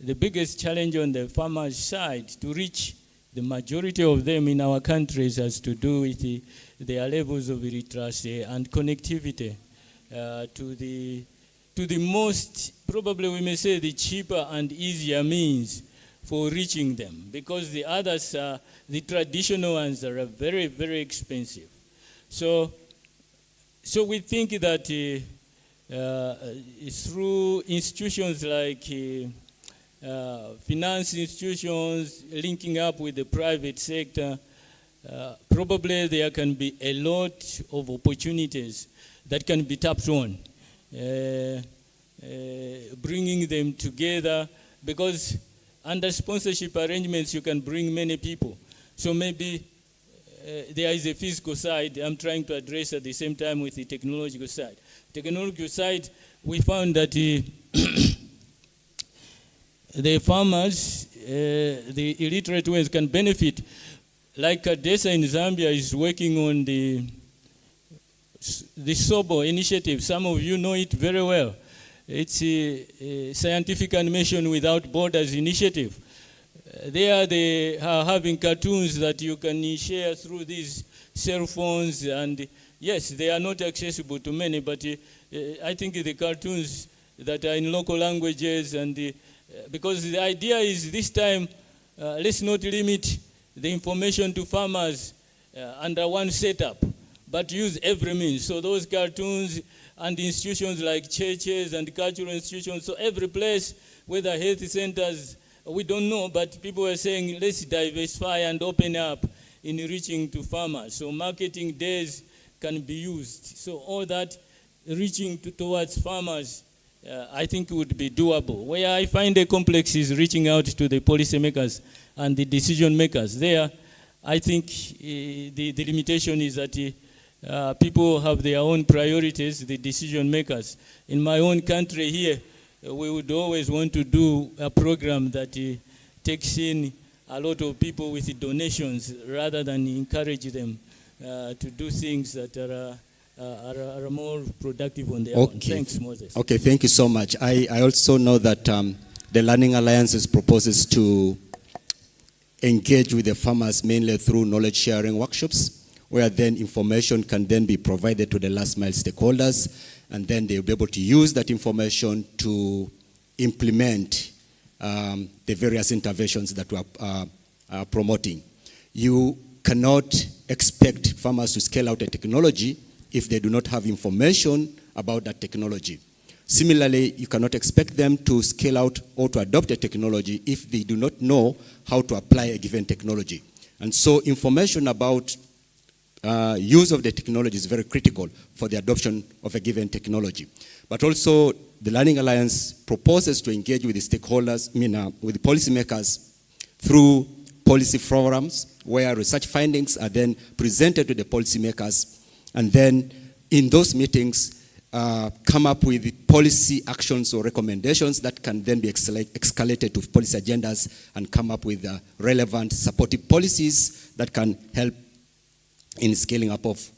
Speaker 2: the biggest challenge on the farmers' side to reach the majority of them in our countries has to do with their levels of literacy and connectivity to the most, probably we may say, the cheaper and easier means for reaching them, because the others, the traditional ones, are very, very expensive. So we think that through institutions like finance institutions linking up with the private sector, probably there can be a lot of opportunities that can be tapped on, bringing them together, because under sponsorship arrangements you can bring many people. So maybe there is a physical side I'm trying to address at the same time with the technological side. Technological side, we found that the farmers, the illiterate ones can benefit. Like Desa in Zambia is working on the the SOBO initiative. Some of you know it very well. It's a Scientific Animation Without Borders initiative. They are having cartoons that you can share through these cell phones, and yes, they are not accessible to many, but I think the cartoons that are in local languages, and because the idea is this time, let's not limit the information to farmers under one setup, but use every means. So those cartoons and institutions like churches and cultural institutions, so every place, whether health centers, we don't know, but people are saying, let's diversify and open up in reaching to farmers. So marketing days can be used. So all that reaching towards farmers, I think would be doable. Where I find a complex is reaching out to the policymakers and the decision makers. There, I think the limitation is that people have their own priorities, the decision makers. In my own country here, we would always want to do a program that takes in a lot of people with donations rather than encourage them to do things that are more productive on their own. Thanks, Moses.
Speaker 8: Okay, thank you so much. I also know that the Learning Alliances proposes to engage with the farmers mainly through knowledge sharing workshops, where then information can then be provided to the last mile stakeholders, and then they'll be able to use that information to implement the various interventions that we are promoting. You cannot expect farmers to scale out a technology if they do not have information about that technology. Similarly, you cannot expect them to scale out or to adopt a technology if they do not know how to apply a given technology. And so information about use of the technology is very critical for the adoption of a given technology. But also, the Learning Alliance proposes to engage with the stakeholders, with the policymakers through policy forums where research findings are then presented to the policymakers, and then in those meetings come up with policy actions or recommendations that can then be escalated to policy agendas and come up with relevant supportive policies that can help in scaling up of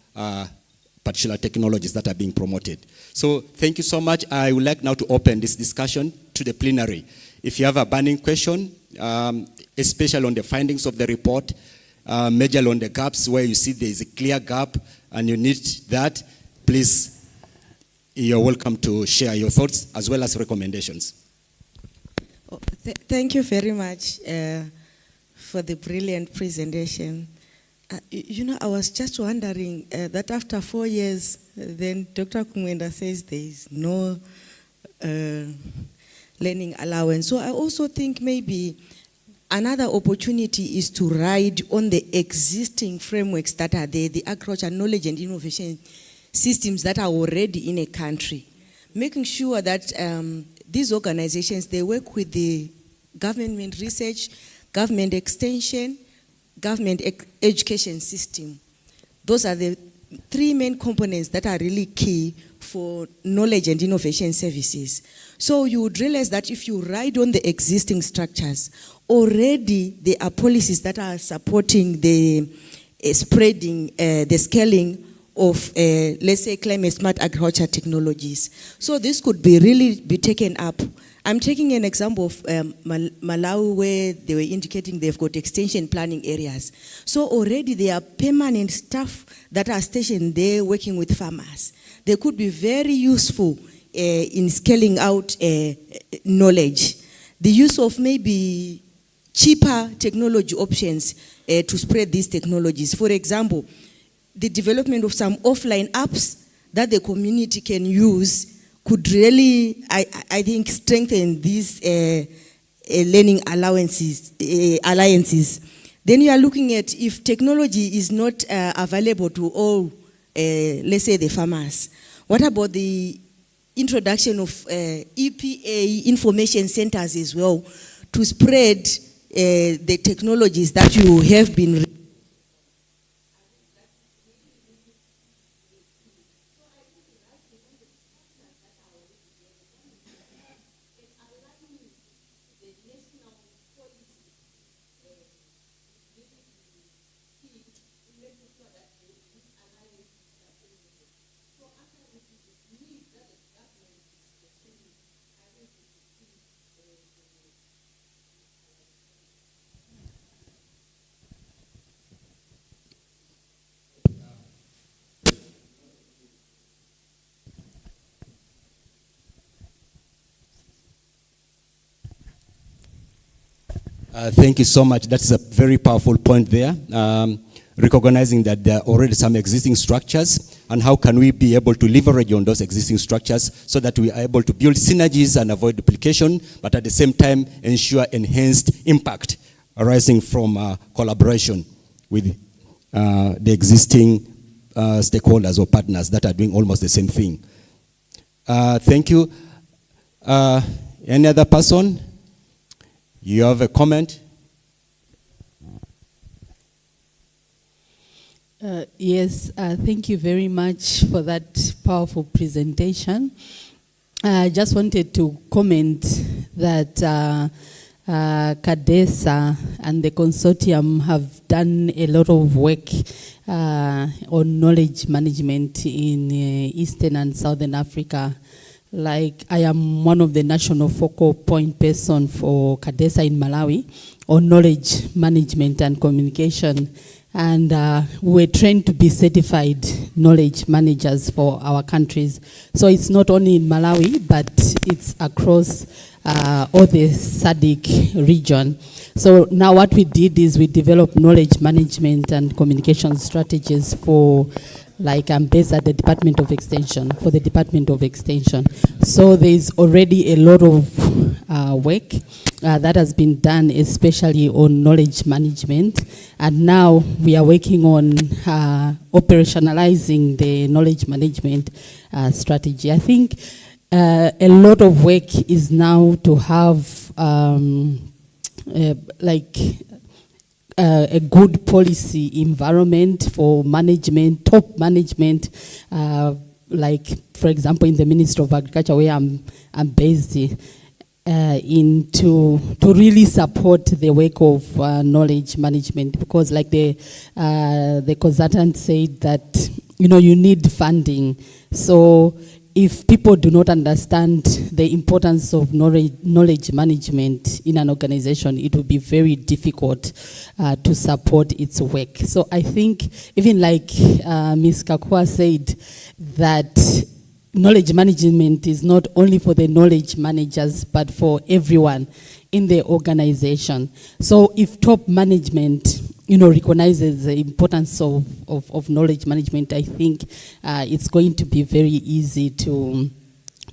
Speaker 8: particular technologies that are being promoted. So thank you so much. I would like now to open this discussion to the plenary. If you have a burning question, especially on the findings of the report, majorly on the gaps where you see there is a clear gap and you need that, please, you're welcome to share your thoughts as well as recommendations.
Speaker 15: Thank you very much for the brilliant presentation. I was just wondering that after 4 years, then Dr. Kumwenda says there is no learning allowance. So I also think maybe another opportunity is to ride on the existing frameworks that are there, the agriculture knowledge and innovation systems that are already in a country. Making sure that these organizations, they work with the government research, government extension, government education system. Those are the three main components that are really key for knowledge and innovation services. So you would realize that if you ride on the existing structures, already there are policies that are supporting the spreading, the scaling of, let's say, climate smart agriculture technologies. So this could be really be taken up. I'm taking an example of Malawi, where they were indicating they've got extension planning areas. So already there are permanent staff that are stationed there working with farmers. They could be very useful in scaling out knowledge. The use of maybe cheaper technology options to spread these technologies. For example, the development of some offline apps that the community can use could really, I think, strengthen these learning alliances. Then you are looking at if technology is not available to all, let's say, the farmers. What about the introduction of EPA information centers as well to spread the technologies that you have been
Speaker 8: Thank you so much. That's a very powerful point there. Recognizing that there are already some existing structures, and how can we be able to leverage on those existing structures so that we are able to build synergies and avoid duplication, but at the same time ensure enhanced impact arising from collaboration with the existing stakeholders or partners that are doing almost the same thing. Thank you. Any other person? You have a comment?
Speaker 16: Yes, thank you very much for that powerful presentation. I just wanted to comment that CADESA and the consortium have done a lot of work on knowledge management in Eastern and Southern Africa. Like, I am one of the national focal point person for CADESA in Malawi on knowledge management and communication. And we're trained to be certified knowledge managers for our countries. So it's not only in Malawi, but it's across all the SADC region. So now what we did is we developed knowledge management and communication strategies for, like, I'm based at the Department of Extension, for the Department of Extension. So there's already a lot of work that has been done, especially on knowledge management. And now we are working on operationalizing the knowledge management strategy. I think a lot of work is now to have a good policy environment for management, top management, like, for example, in the Ministry of Agriculture, where I'm based, to really support the work of knowledge management, because, like the consultant said, that you need funding. So if people do not understand the importance of knowledge management in an organization, it will be very difficult to support its work. So I think, even like Ms. Kakua said, that knowledge management is not only for the knowledge managers, but for everyone in the organization. So if top management recognizes the importance of knowledge management, I think it's going to be very easy to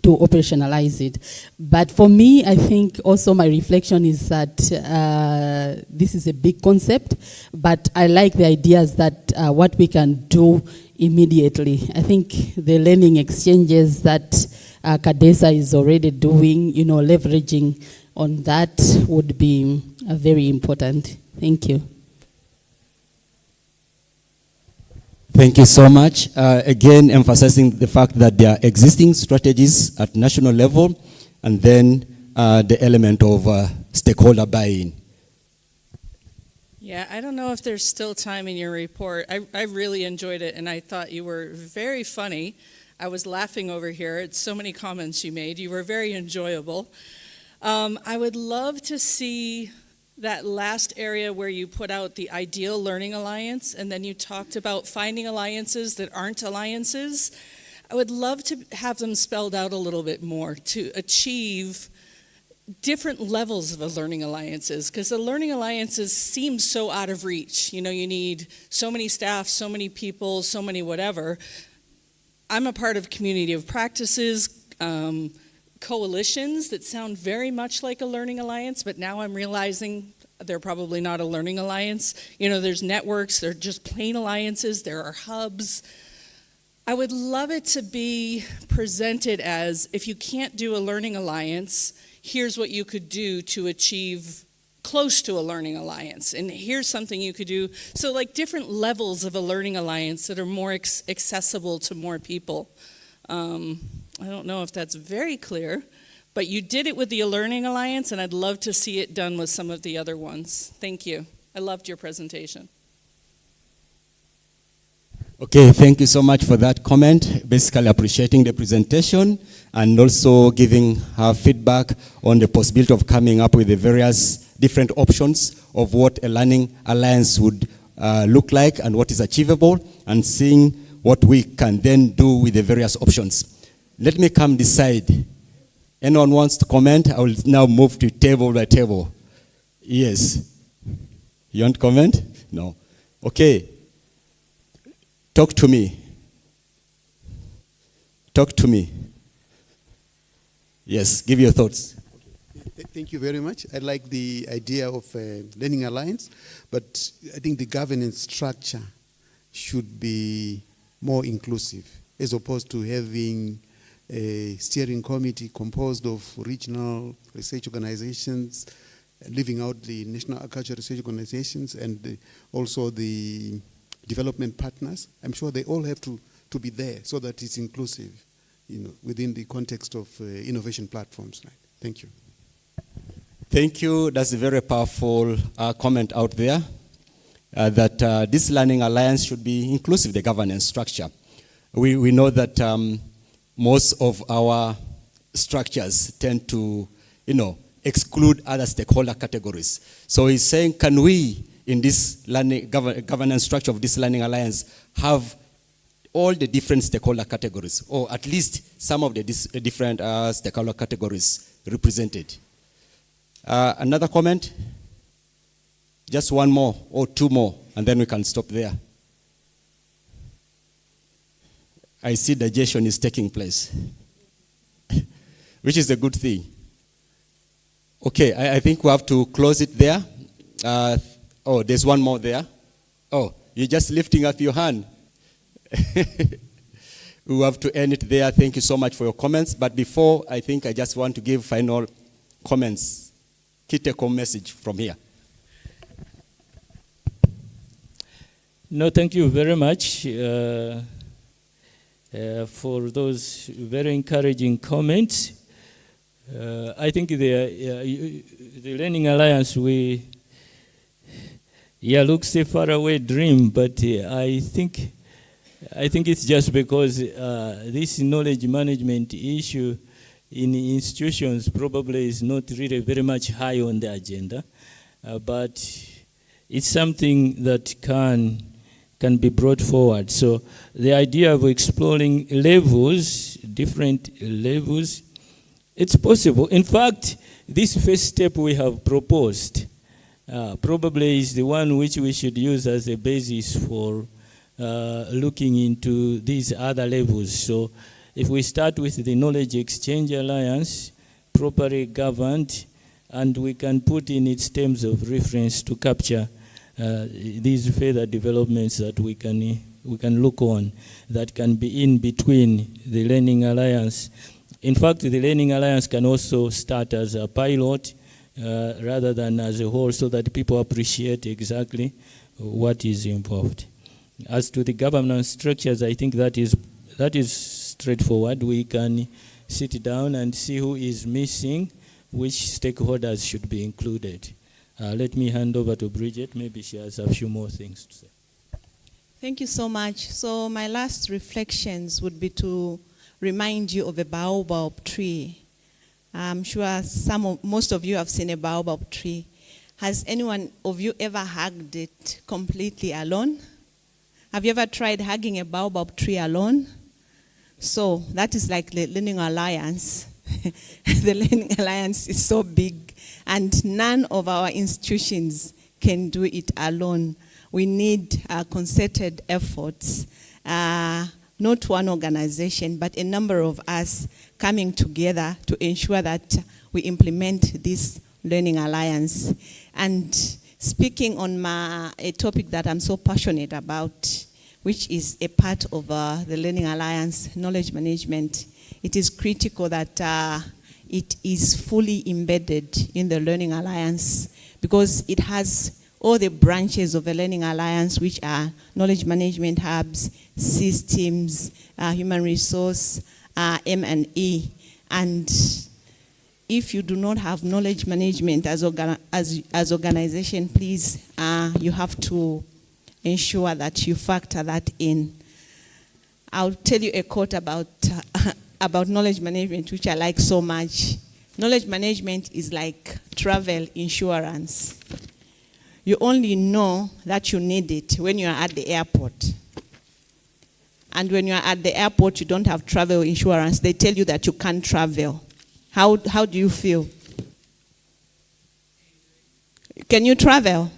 Speaker 16: operationalize it. But for me, I think also my reflection is that this is a big concept, but I like the ideas that what we can do immediately. I think the learning exchanges that CADESA is already doing, leveraging on that would be very important. Thank you.
Speaker 8: Thank you so much. Again, emphasizing the fact that there are existing strategies at national level, and then the element of stakeholder buy-in.
Speaker 21: Yeah, I don't know if there's still time in your report. I really enjoyed it, and I thought you were very funny. I was laughing over here at so many comments you made. You were very enjoyable. I would love to see that last area where you put out the ideal learning alliance, and then you talked about finding alliances that aren't alliances. I would love to have them spelled out a little bit more to achieve different levels of learning alliances, because the learning alliances seem so out of reach. You need so many staff, so many people, so many whatever. I'm a part of community of practices, coalitions that sound very much like a learning alliance, but now I'm realizing they're probably not a learning alliance. There's networks, they're just plain alliances, there are hubs. I would love it to be presented as, if you can't do a learning alliance, here's what you could do to achieve close to a learning alliance, and here's something you could do. So, like, different levels of a learning alliance that are more accessible to more people. I don't know if that's very clear, but you did it with the Learning Alliance, and I'd love to see it done with some of the other ones. Thank you. I loved your presentation.
Speaker 8: Okay, thank you so much for that comment. Basically appreciating the presentation and also giving her feedback on the possibility of coming up with the various different options of what a learning alliance would look like and what is achievable, and seeing what we can then do with the various options. Let me come this side. Anyone wants to comment? I will now move to table by table. Yes. You want to comment? No. Okay. Talk to me. Talk to me. Yes, give your thoughts.
Speaker 19: Thank you very much. I like the idea of Learning Alliance, but I think the governance structure should be more inclusive, as opposed to having a steering committee composed of regional research organizations, leaving out the national agricultural research organizations and also the development partners. I'm sure they all have to be there so that it's inclusive, within the context of innovation platforms. Right? Thank you.
Speaker 8: Thank you. That's a very powerful comment out there, that this Learning Alliance should be inclusive, the governance structure. We know that most of our structures tend to, exclude other stakeholder categories. So he's saying, can we, in this governance structure of this Learning Alliance, have all the different stakeholder categories, or at least some of the different stakeholder categories represented? Another comment? Just one more or two more, and then we can stop there. I see digestion is taking place, which is a good thing. Okay, I think we have to close it there. Oh, there's one more there. Oh, you're just lifting up your hand. We have to end it there. Thank you so much for your comments. But before, I think I just want to give final comments. Key take-home message from here.
Speaker 2: No, thank you very much for those very encouraging comments. I think the Learning Alliance, looks a faraway dream, but I think it's just because this knowledge management issue in institutions probably is not really very much high on the agenda, but it's something that can be brought forward. So the idea of exploring levels, different levels, it's possible. In fact, this first step we have proposed probably is the one which we should use as a basis for looking into these other levels. So if we start with the Knowledge Exchange Alliance, properly governed, and we can put in its terms of reference to capture these further developments that we can look on, that can be in between the Learning Alliance. In fact, the Learning Alliance can also start as a pilot rather than as a whole, so that people appreciate exactly what is involved. As to the governance structures, I think that is straightforward. We can sit down and see who is missing, which stakeholders should be included. Let me hand over to Bridget. Maybe she has a few more things to say.
Speaker 6: Thank you so much. So my last reflections would be to remind you of a baobab tree. I'm sure most of you have seen a baobab tree. Has anyone of you ever hugged it completely alone? Have you ever tried hugging a baobab tree alone? So that is like the Learning Alliance. The Learning Alliance is so big, and none of our institutions can do it alone. We need concerted efforts, not one organization, but a number of us coming together to ensure that we implement this Learning Alliance. And speaking on a topic that I'm so passionate about, which is a part of the Learning Alliance, knowledge management, it is critical that it is fully embedded in the Learning Alliance, because it has all the branches of the Learning Alliance, which are knowledge management hubs, systems, human resource, M&E. And if you do not have knowledge management as organization, please, you have to ensure that you factor that in. I'll tell you a quote about knowledge management, which I like so much. Knowledge management is like travel insurance. You only know that you need it when you are at the airport. And when you are at the airport, you don't have travel insurance. They tell you that you can't travel. How do you feel? Can you travel?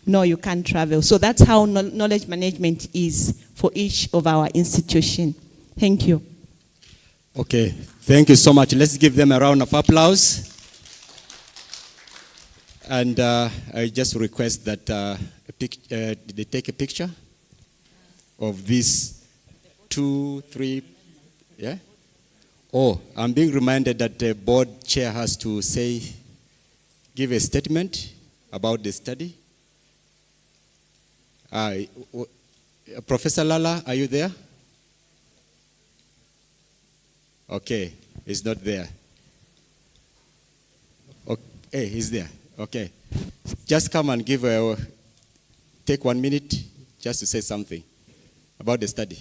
Speaker 6: No, you can't travel. So that's how knowledge management is for each of our institutions. Thank you.
Speaker 8: Okay, thank you so much. Let's give them a round of applause. And I just request that they take a picture of these 2, 3, yeah? Oh, I'm being reminded that the board chair has to give a statement about the study. Professor Lala, are you there? Okay, he's not there. Okay, he's there. Okay. Just come and take 1 minute just to say something about the study.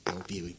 Speaker 8: I'll be waiting.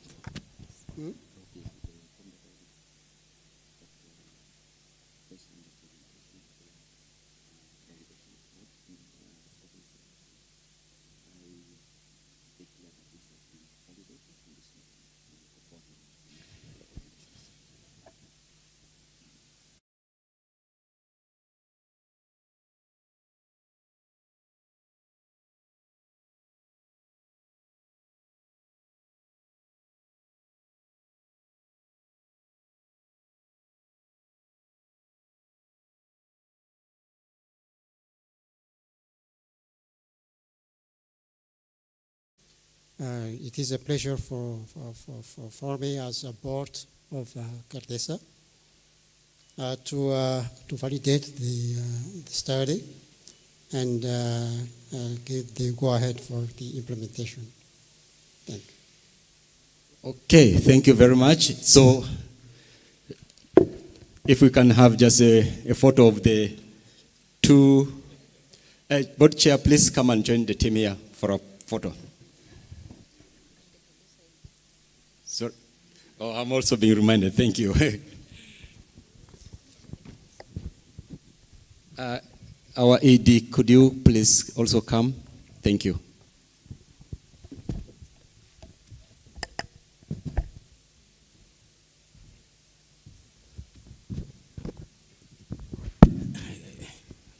Speaker 4: It is a pleasure for me as a board of CARDESA to validate the study and give the go-ahead for the implementation. Thank you.
Speaker 8: Okay, thank you very much. So, if we can have just a photo of the two, board chair, please come and join the team here for a photo. Sorry. Oh, I'm also being reminded, thank you. Our AD, could you please also come? Thank you.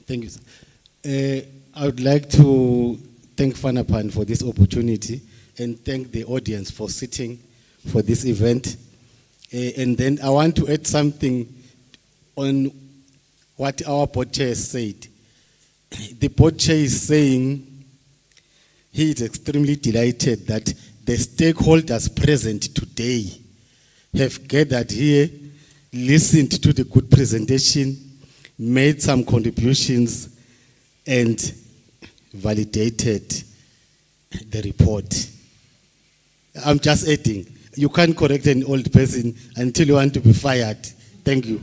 Speaker 18: Thank you, sir. I would like to thank Fanrpan for this opportunity and thank the audience for sitting for this event. And then I want to add something on what our board chair said. The board chair is saying he is extremely delighted that the stakeholders present today have gathered here, listened to the good presentation, made some contributions, and validated the report. I'm just adding, you can't correct an old person until you want to be fired. Thank you.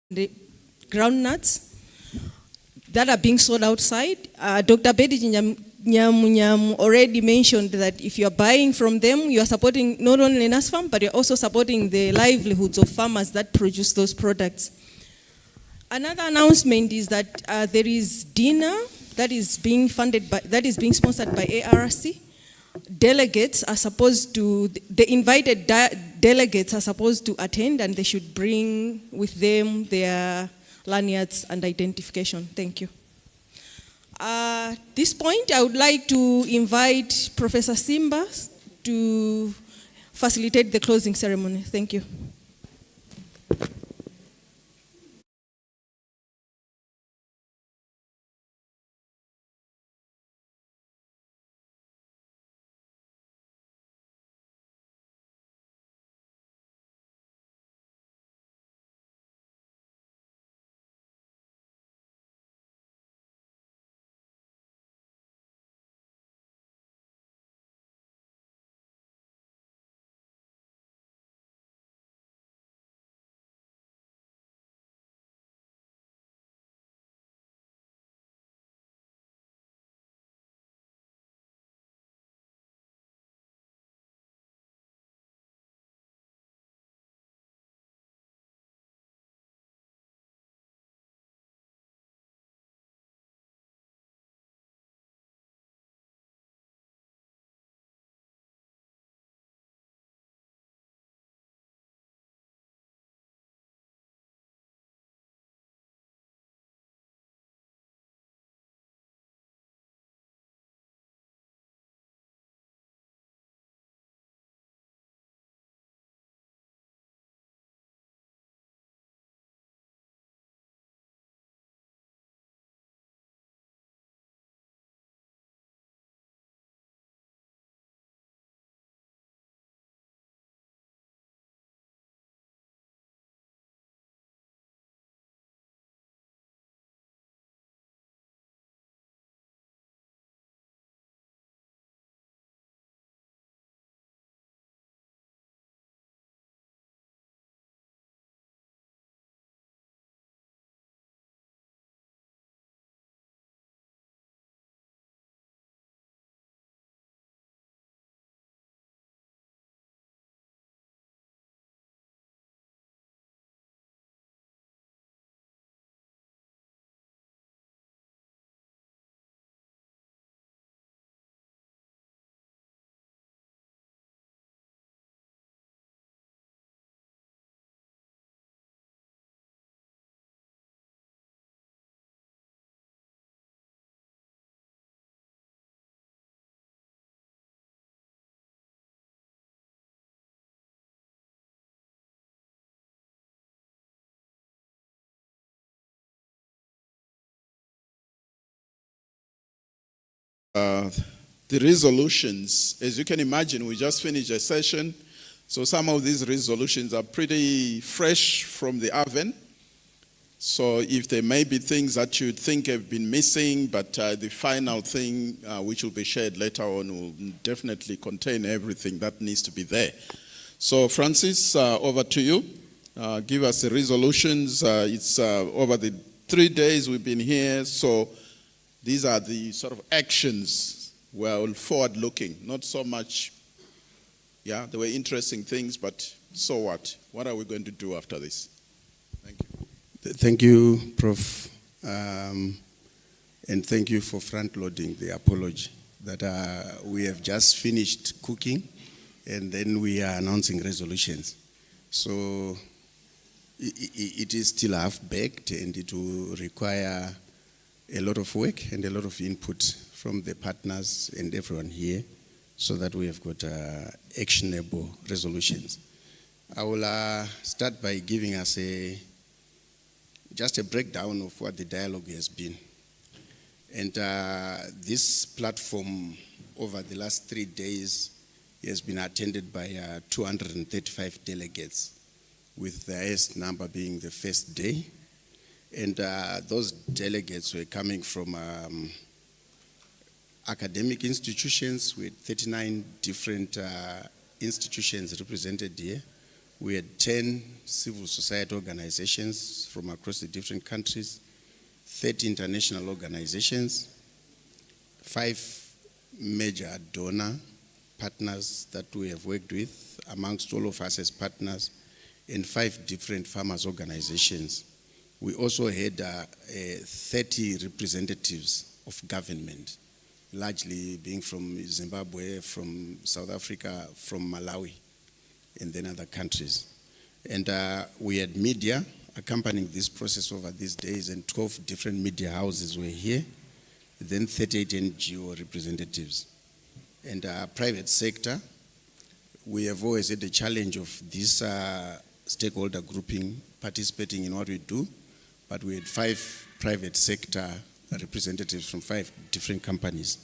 Speaker 1: The groundnuts that are being sold outside. Dr. Betty Nyam already mentioned that if you are buying from them, you are supporting not only NASFAM, but you're also supporting the livelihoods of farmers that produce those products. Another announcement is that there is dinner that is being sponsored by ARC. Delegates are supposed to, the invited delegates are supposed to attend, and they should bring with them their lanyards and identification. Thank you. At this point, I would like to invite Professor Simba to facilitate the closing ceremony. Thank you.
Speaker 17: The resolutions, as you can imagine, we just finished a session, so some of these resolutions are pretty fresh from the oven. So if there may be things that you think have been missing, but the final thing which will be shared later on will definitely contain everything that needs to be there. So Francis, over to you. Give us the resolutions. It's over the 3 days we've been here, so these are the sort of actions. Well, forward-looking, not so much, yeah, there were interesting things, but so what? What are we going to do after this? Thank you.
Speaker 19: Thank you, Prof. And thank you for front-loading the apology that we have just finished cooking and then we are announcing resolutions. So it is still half-baked and it will require a lot of work and a lot of input from the partners and everyone here so that we have got actionable resolutions. I will start by giving us just a breakdown of what the dialogue has been. And this platform over the last 3 days has been attended by 235 delegates, with the highest number being the first day. And those delegates were coming from academic institutions with 39 different institutions represented here. We had 10 civil society organizations from across the different countries, 30 international organizations, 5 major donor partners that we have worked with amongst all of us as partners, and 5 different farmers organizations. We also had 30 representatives of government, largely being from Zimbabwe, from South Africa, from Malawi, and then other countries. And we had media accompanying this process over these days, and 12 different media houses were here, then 38 NGO representatives. And private sector, we have always had the challenge of this stakeholder grouping participating in what we do, but we had 5 private sector representatives from 5 different companies.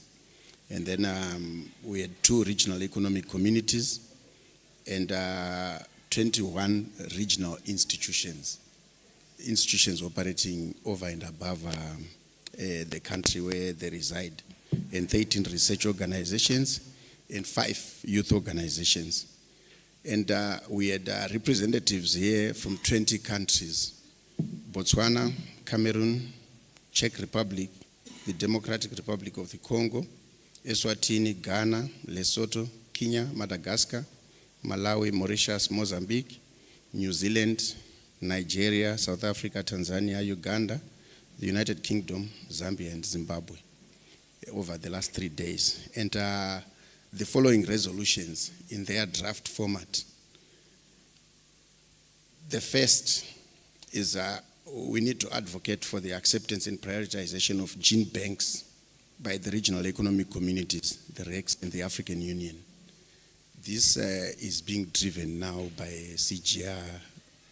Speaker 19: And then we had 2 regional economic communities and 21 regional institutions operating over and above the country where they reside, and 13 research organizations and 5 youth organizations. And we had representatives here from 20 countries: Botswana, Cameroon, Czech Republic, the Democratic Republic of the Congo, Eswatini, Ghana, Lesotho, Kenya, Madagascar, Malawi, Mauritius, Mozambique, New Zealand, Nigeria, South Africa, Tanzania, Uganda, the United Kingdom, Zambia, and Zimbabwe over the last 3 days. And the following resolutions in their draft format. The first is we need to advocate for the acceptance and prioritization of gene banks by the regional economic communities, the RECs, and the African Union. This is being driven now by a CGR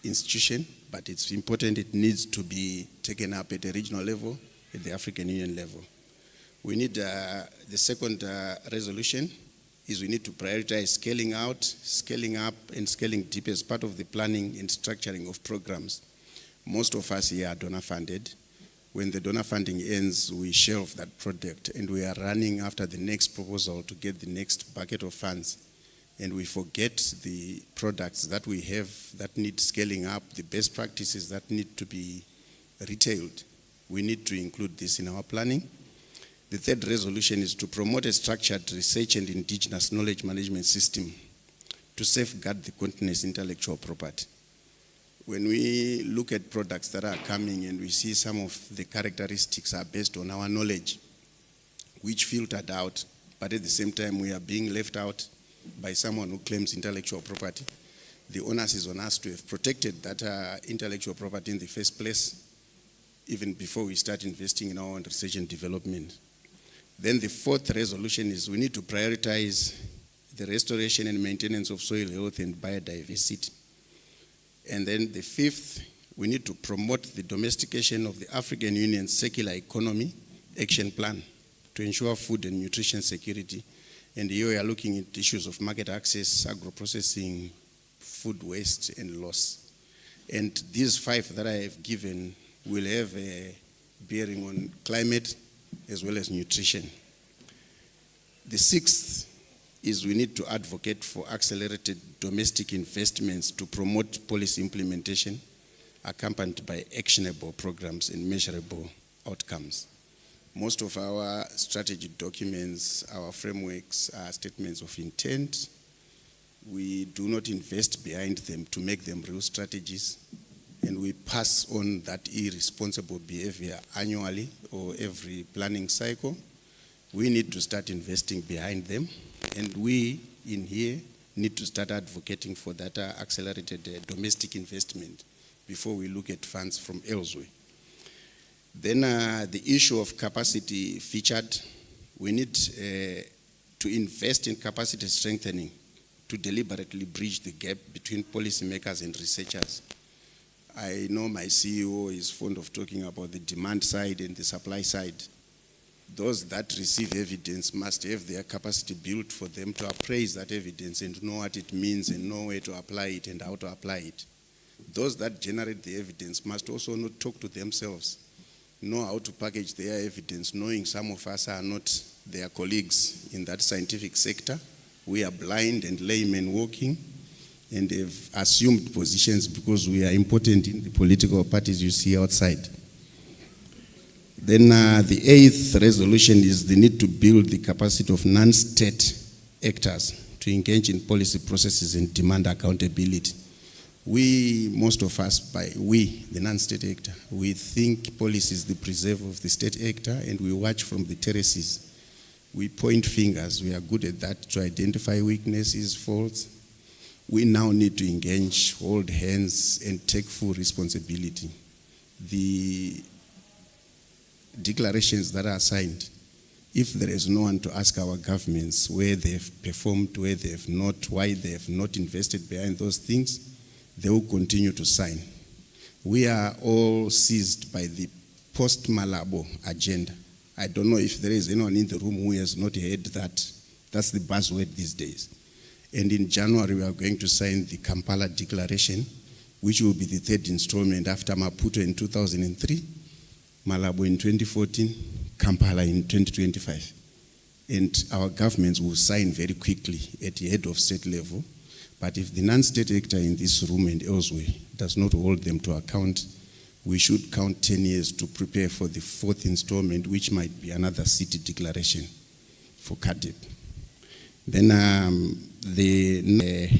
Speaker 19: institution, but it's important. It needs to be taken up at a regional level, at the African Union level. We need the second resolution is we need to prioritize scaling out, scaling up, and scaling deep as part of the planning and structuring of programs. Most of us here are donor funded. When the donor funding ends, we shelve that project and we are running after the next proposal to get the next bucket of funds. And we forget the products that we have that need scaling up, the best practices that need to be retailed. We need to include this in our planning. The third resolution is to promote a structured research and indigenous knowledge management system to safeguard the continent's intellectual property. When we look at products that are coming and we see some of the characteristics are based on our knowledge, which filtered out, but at the same time we are being left out by someone who claims intellectual property, the onus is on us to have protected that intellectual property in the first place, even before we start investing in our own research and development. Then the fourth resolution is we need to prioritize the restoration and maintenance of soil health and biodiversity. And then the fifth, we need to promote the domestication of the African Union's circular economy action plan
Speaker 13: to ensure food and nutrition security. And here we are looking at issues of market access, agro-processing, food waste, and loss. And these 5 that I have given will have a bearing on climate as well as nutrition. The 6th is we need to advocate for accelerated domestic investments to promote policy implementation accompanied by actionable programs and measurable outcomes. Most of our strategy documents, our frameworks are statements of intent. We do not invest behind them to make them real strategies, and we pass on that irresponsible behavior annually or every planning cycle. We need to start investing behind them, and we in here need to start advocating for that accelerated domestic investment before we look at funds from elsewhere. Then the issue of capacity featured. We need to invest in capacity strengthening to deliberately bridge the gap between policymakers and researchers. I know my CEO is fond of talking about the demand side and the supply side. Those that receive evidence must have their capacity built for them to appraise that evidence and know what it means and know where to apply it and how to apply it. Those that generate the evidence must also not talk to themselves, know how to package their evidence, knowing some of us are not their colleagues in that scientific sector. We are blind and laymen walking and have assumed positions because we are important in the political parties you see outside. Then the 8th resolution is the need to build the capacity of non-state actors to engage in policy processes and demand accountability. We, most of us, the non-state actor, we think policy is the preserve of the state actor, and we watch from the terraces. We point fingers. We are good at that, to identify weaknesses, faults. We now need to engage, hold hands, and take full responsibility. The declarations that are signed, if there is no one to ask our governments where they have performed, where they have not, why they have not invested behind those things, they will continue to sign. We are all seized by the post-Malabo agenda. I don't know if there is anyone in the room who has not heard that. That's the buzzword these days. And in January, we are going to sign the Kampala Declaration, which will be the 3rd installment after Maputo in 2003, Malabo in 2014, Kampala in 2025. And our governments will sign very quickly at the head of state level. But if the non-state actor in this room and elsewhere does not hold them to account, we should count 10 years to prepare for the 4th installment, which might be another city declaration for Kadip. Then the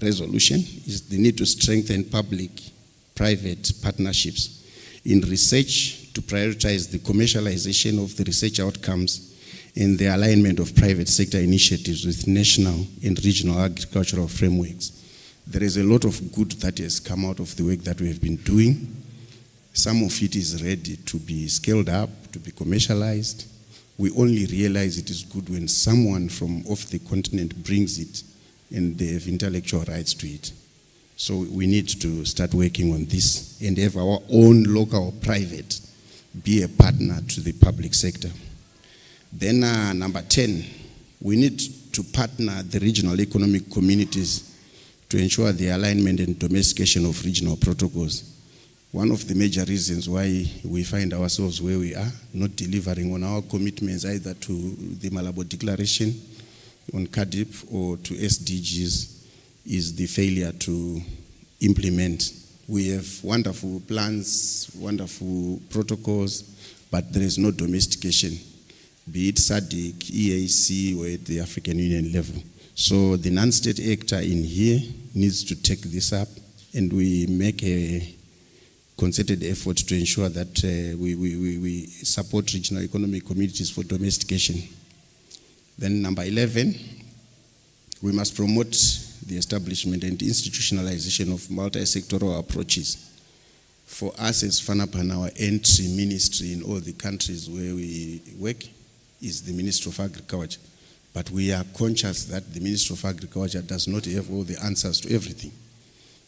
Speaker 13: resolution is the need to strengthen public-private partnerships in research to prioritize the commercialization of the research outcomes and the alignment of private sector initiatives with national and regional agricultural frameworks. There is a lot of good that has come out of the work that we have been doing. Some of it is ready to be scaled up, to be commercialized. We only realize it is good when someone from off the continent brings it and they have intellectual rights to it. So we need to start working on this and have our own local or private be a partner to the public sector. Then number 10, we need to partner the regional economic communities to ensure the alignment and domestication of regional protocols. One of the major reasons why we find ourselves where we are, not delivering on our commitments either to the Malabo Declaration on CADIP or to SDGs, is the failure to implement. We have wonderful plans, wonderful protocols, but there is no domestication, be it SADC, EAC, or at the African Union level. So the non-state actor in here needs to take this up, and we make a concerted effort to ensure that we support regional economic communities for domestication. Then number 11, we must promote the establishment and institutionalization of multi-sectoral approaches. For us as Fanrpan, our entry ministry in all the countries where we work is the Ministry of Agriculture. But we are conscious that the Ministry of Agriculture does not have all the answers to everything.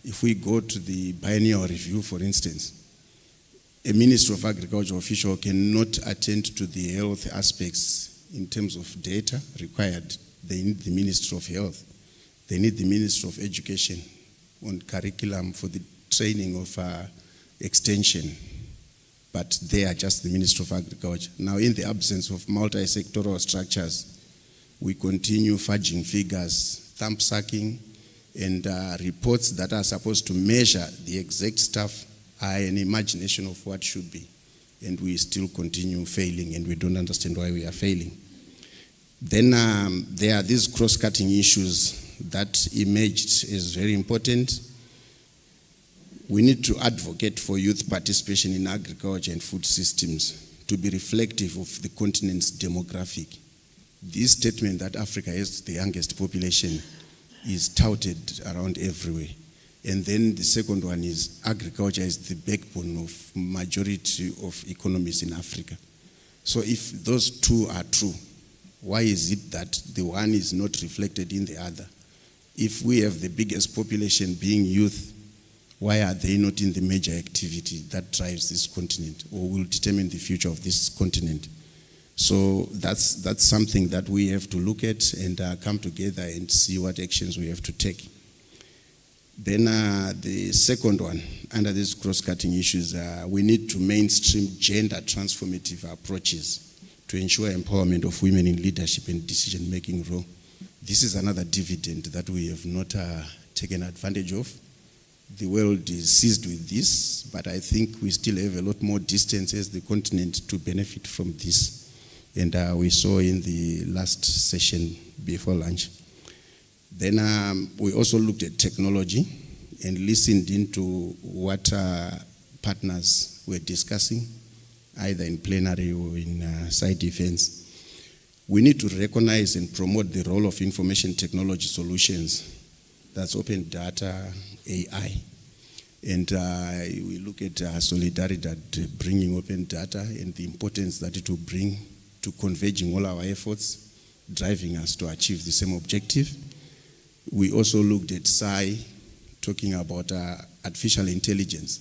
Speaker 13: If we go to the biennial review, for instance, a Minister of Agriculture official cannot attend to the health aspects in terms of data required. They need the Minister of Health. They need the Minister of Education on curriculum for the training of extension. But they are just the Minister of Agriculture. Now, in the absence of multi-sectoral structures, we continue fudging figures, thumb sucking, and reports that are supposed to measure the exact stuff are an imagination of what should be. And we still continue failing, and we don't understand why we are failing. Then there are these cross-cutting issues that emerged as very important. We need to advocate for youth participation in agriculture and food systems to be reflective of the continent's demographic. This statement that Africa has the youngest population is touted around everywhere. And then the second one is agriculture is the backbone of majority of economies in Africa. So if those two are true, why is it that the one is not reflected in the other? If we have the biggest population being youth, why are they not in the major activity that drives this continent or will determine the future of this continent? So that's something that we have to look at and come together and see what actions we have to take. Then the second one, under these cross-cutting issues, we need to mainstream gender transformative approaches to ensure empowerment of women in leadership and decision-making role. This is another dividend that we have not taken advantage of. The world is seized with this, but I think we still have a lot more distance as the continent to benefit from this. And we saw in the last session before lunch. Then we also looked at technology and listened into what partners were discussing, either in plenary or in side events. We need to recognize and promote the role of information technology solutions. That's open data, AI. And we look at Solidaridad bringing open data and the importance that it will bring to converging all our efforts, driving us to achieve the same objective. We also looked at SAI, talking about artificial intelligence.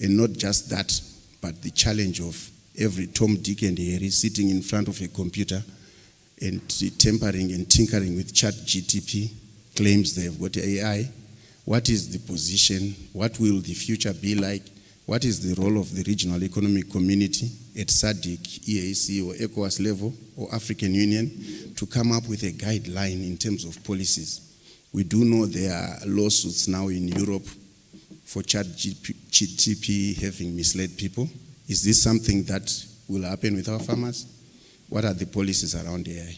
Speaker 13: And not just that, but the challenge of every Tom, Dick, and Harry sitting in front of a computer and tampering and tinkering with ChatGPT, claims they've got AI. What is the position? What will the future be like? What is the role of the regional economic community at SADC, EAC, or ECOWAS level, or African Union, to come up with a guideline in terms of policies? We do know there are lawsuits now in Europe for ChatGPT having misled people. Is this something that will happen with our farmers? What are the policies around AI?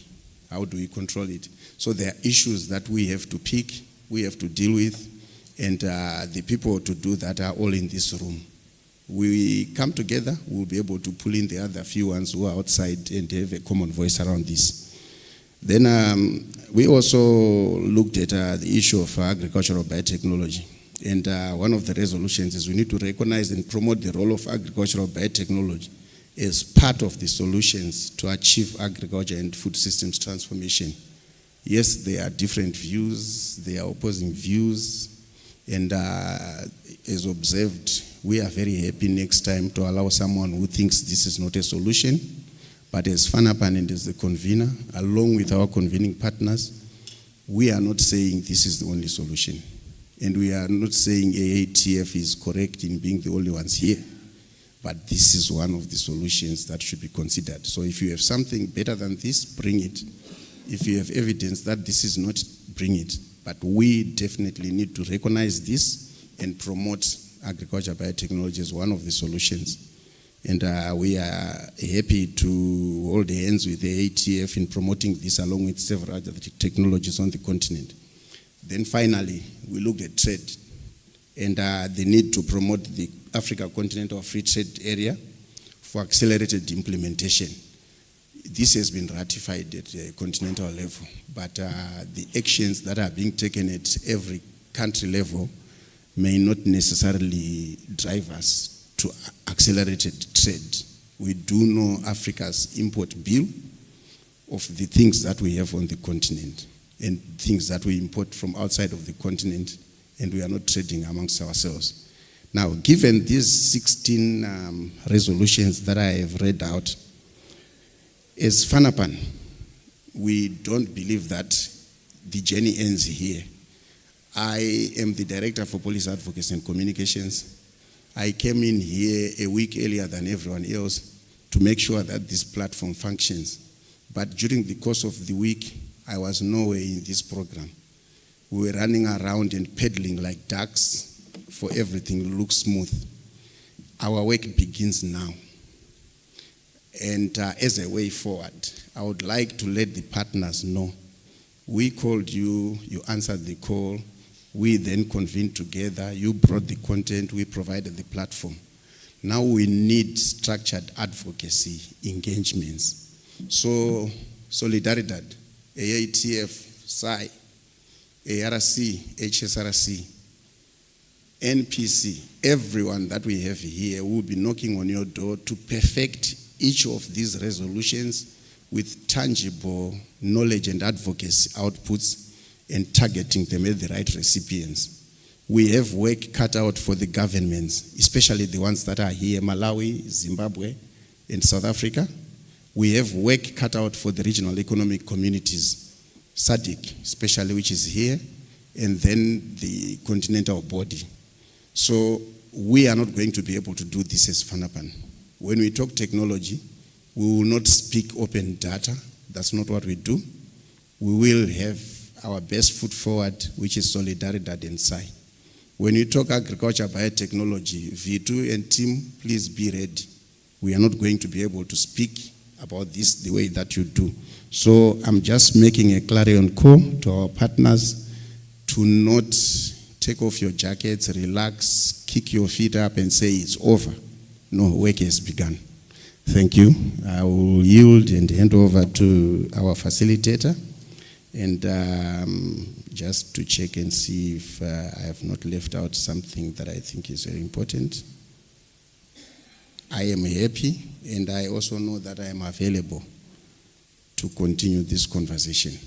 Speaker 13: How do we control it? So there are issues that we have to pick, we have to deal with, and the people to do that are all in this room. We come together, we'll be able to pull in the other few ones who are outside and have a common voice around this. Then we also looked at the issue of agricultural biotechnology. And one of the resolutions is we need to recognize and promote the role of agricultural biotechnology as part of the solutions to achieve agriculture and food systems transformation. Yes, there are different views, there are opposing views, and as observed, we are very happy next time to allow someone who thinks this is not a solution, but as Fanrpan and as the convener, along with our convening partners, we are not saying this is the only solution. And we are not saying AATF is correct in being the only ones here, but this is one of the solutions that should be considered. So if you have something better than this, bring it. If you have evidence that this is not, bring it. But we definitely need to recognize this and promote agriculture biotechnology as one of the solutions. And we are happy to hold hands with the ATF in promoting this along with several other technologies on the continent. Then finally, we looked at trade and the need to promote the Africa Continental Free Trade Area for accelerated implementation. This has been ratified at the continental level, but the actions that are being taken at every country level may not necessarily drive us to accelerated trade. We do know Africa's import bill of the things that we have on the continent and things that we import from outside of the continent, and we are not trading amongst ourselves. Now, given these 16 resolutions that I have read out, as Fanrpan, we don't believe that the journey ends here. I am the Director for Policy Advocacy and Communications. I came in here a week earlier than everyone else to make sure that this platform functions. But during the course of the week, I was nowhere in this program. We were running around and pedaling like ducks for everything to look smooth. Our work begins now. And as a way forward, I would like to let the partners know. We called you, you answered the call, we then convened together, you brought the content, we provided the platform. Now we need structured advocacy engagements. So, Solidaridad, AATF, SAI, ARC, HSRC, NPC, everyone that we have here will be knocking on your door to perfect each of these resolutions with tangible knowledge and advocacy outputs and targeting them at the right recipients. We have work cut out for the governments, especially the ones that are here, Malawi, Zimbabwe, and South Africa. We have work cut out for the regional economic communities, SADC, especially, which is here, and then the continental body. So we are not going to be able to do this as Fanrpan. When we talk technology, we will not speak open data. That's not what we do. We will have our best foot forward, which is Solidaridad and SAI. When you talk agriculture biotechnology, V2 and team, please be ready. We are not going to be able to speak about this the way that you do. So I'm just making a clarion call to our partners to not take off your jackets, relax, kick your feet up and say it's over. No, work has begun. Thank you. I will yield and hand over to our facilitator and just to check and see if I have not left out something that I think is very important. I am happy and I also know that I am available to continue this conversation.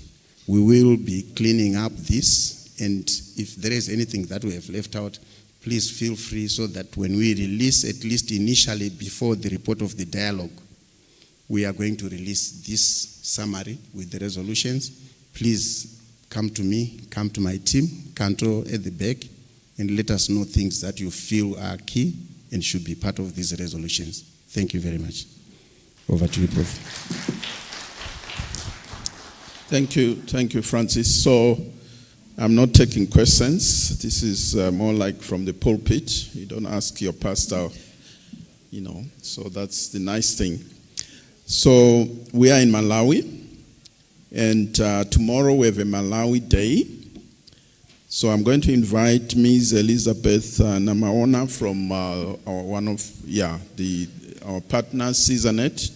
Speaker 13: We will be cleaning up this, and if there is anything that we have left out, please feel free so that when we release, at least initially before the report of the dialogue, we are going to release this summary with the resolutions. Please come to me, come to my team, Kanto at the back, and let us know things that you feel are key and should be part of these resolutions. Thank you very much. Over to you, Prof.
Speaker 17: Thank you, Francis. So I'm not taking questions. This is more like from the pulpit. You don't ask your pastor, you know, so that's the nice thing. So we are in Malawi, and tomorrow we have a Malawi Day. So I'm going to invite Ms. Elizabeth Namaona from our partner, Seasonet,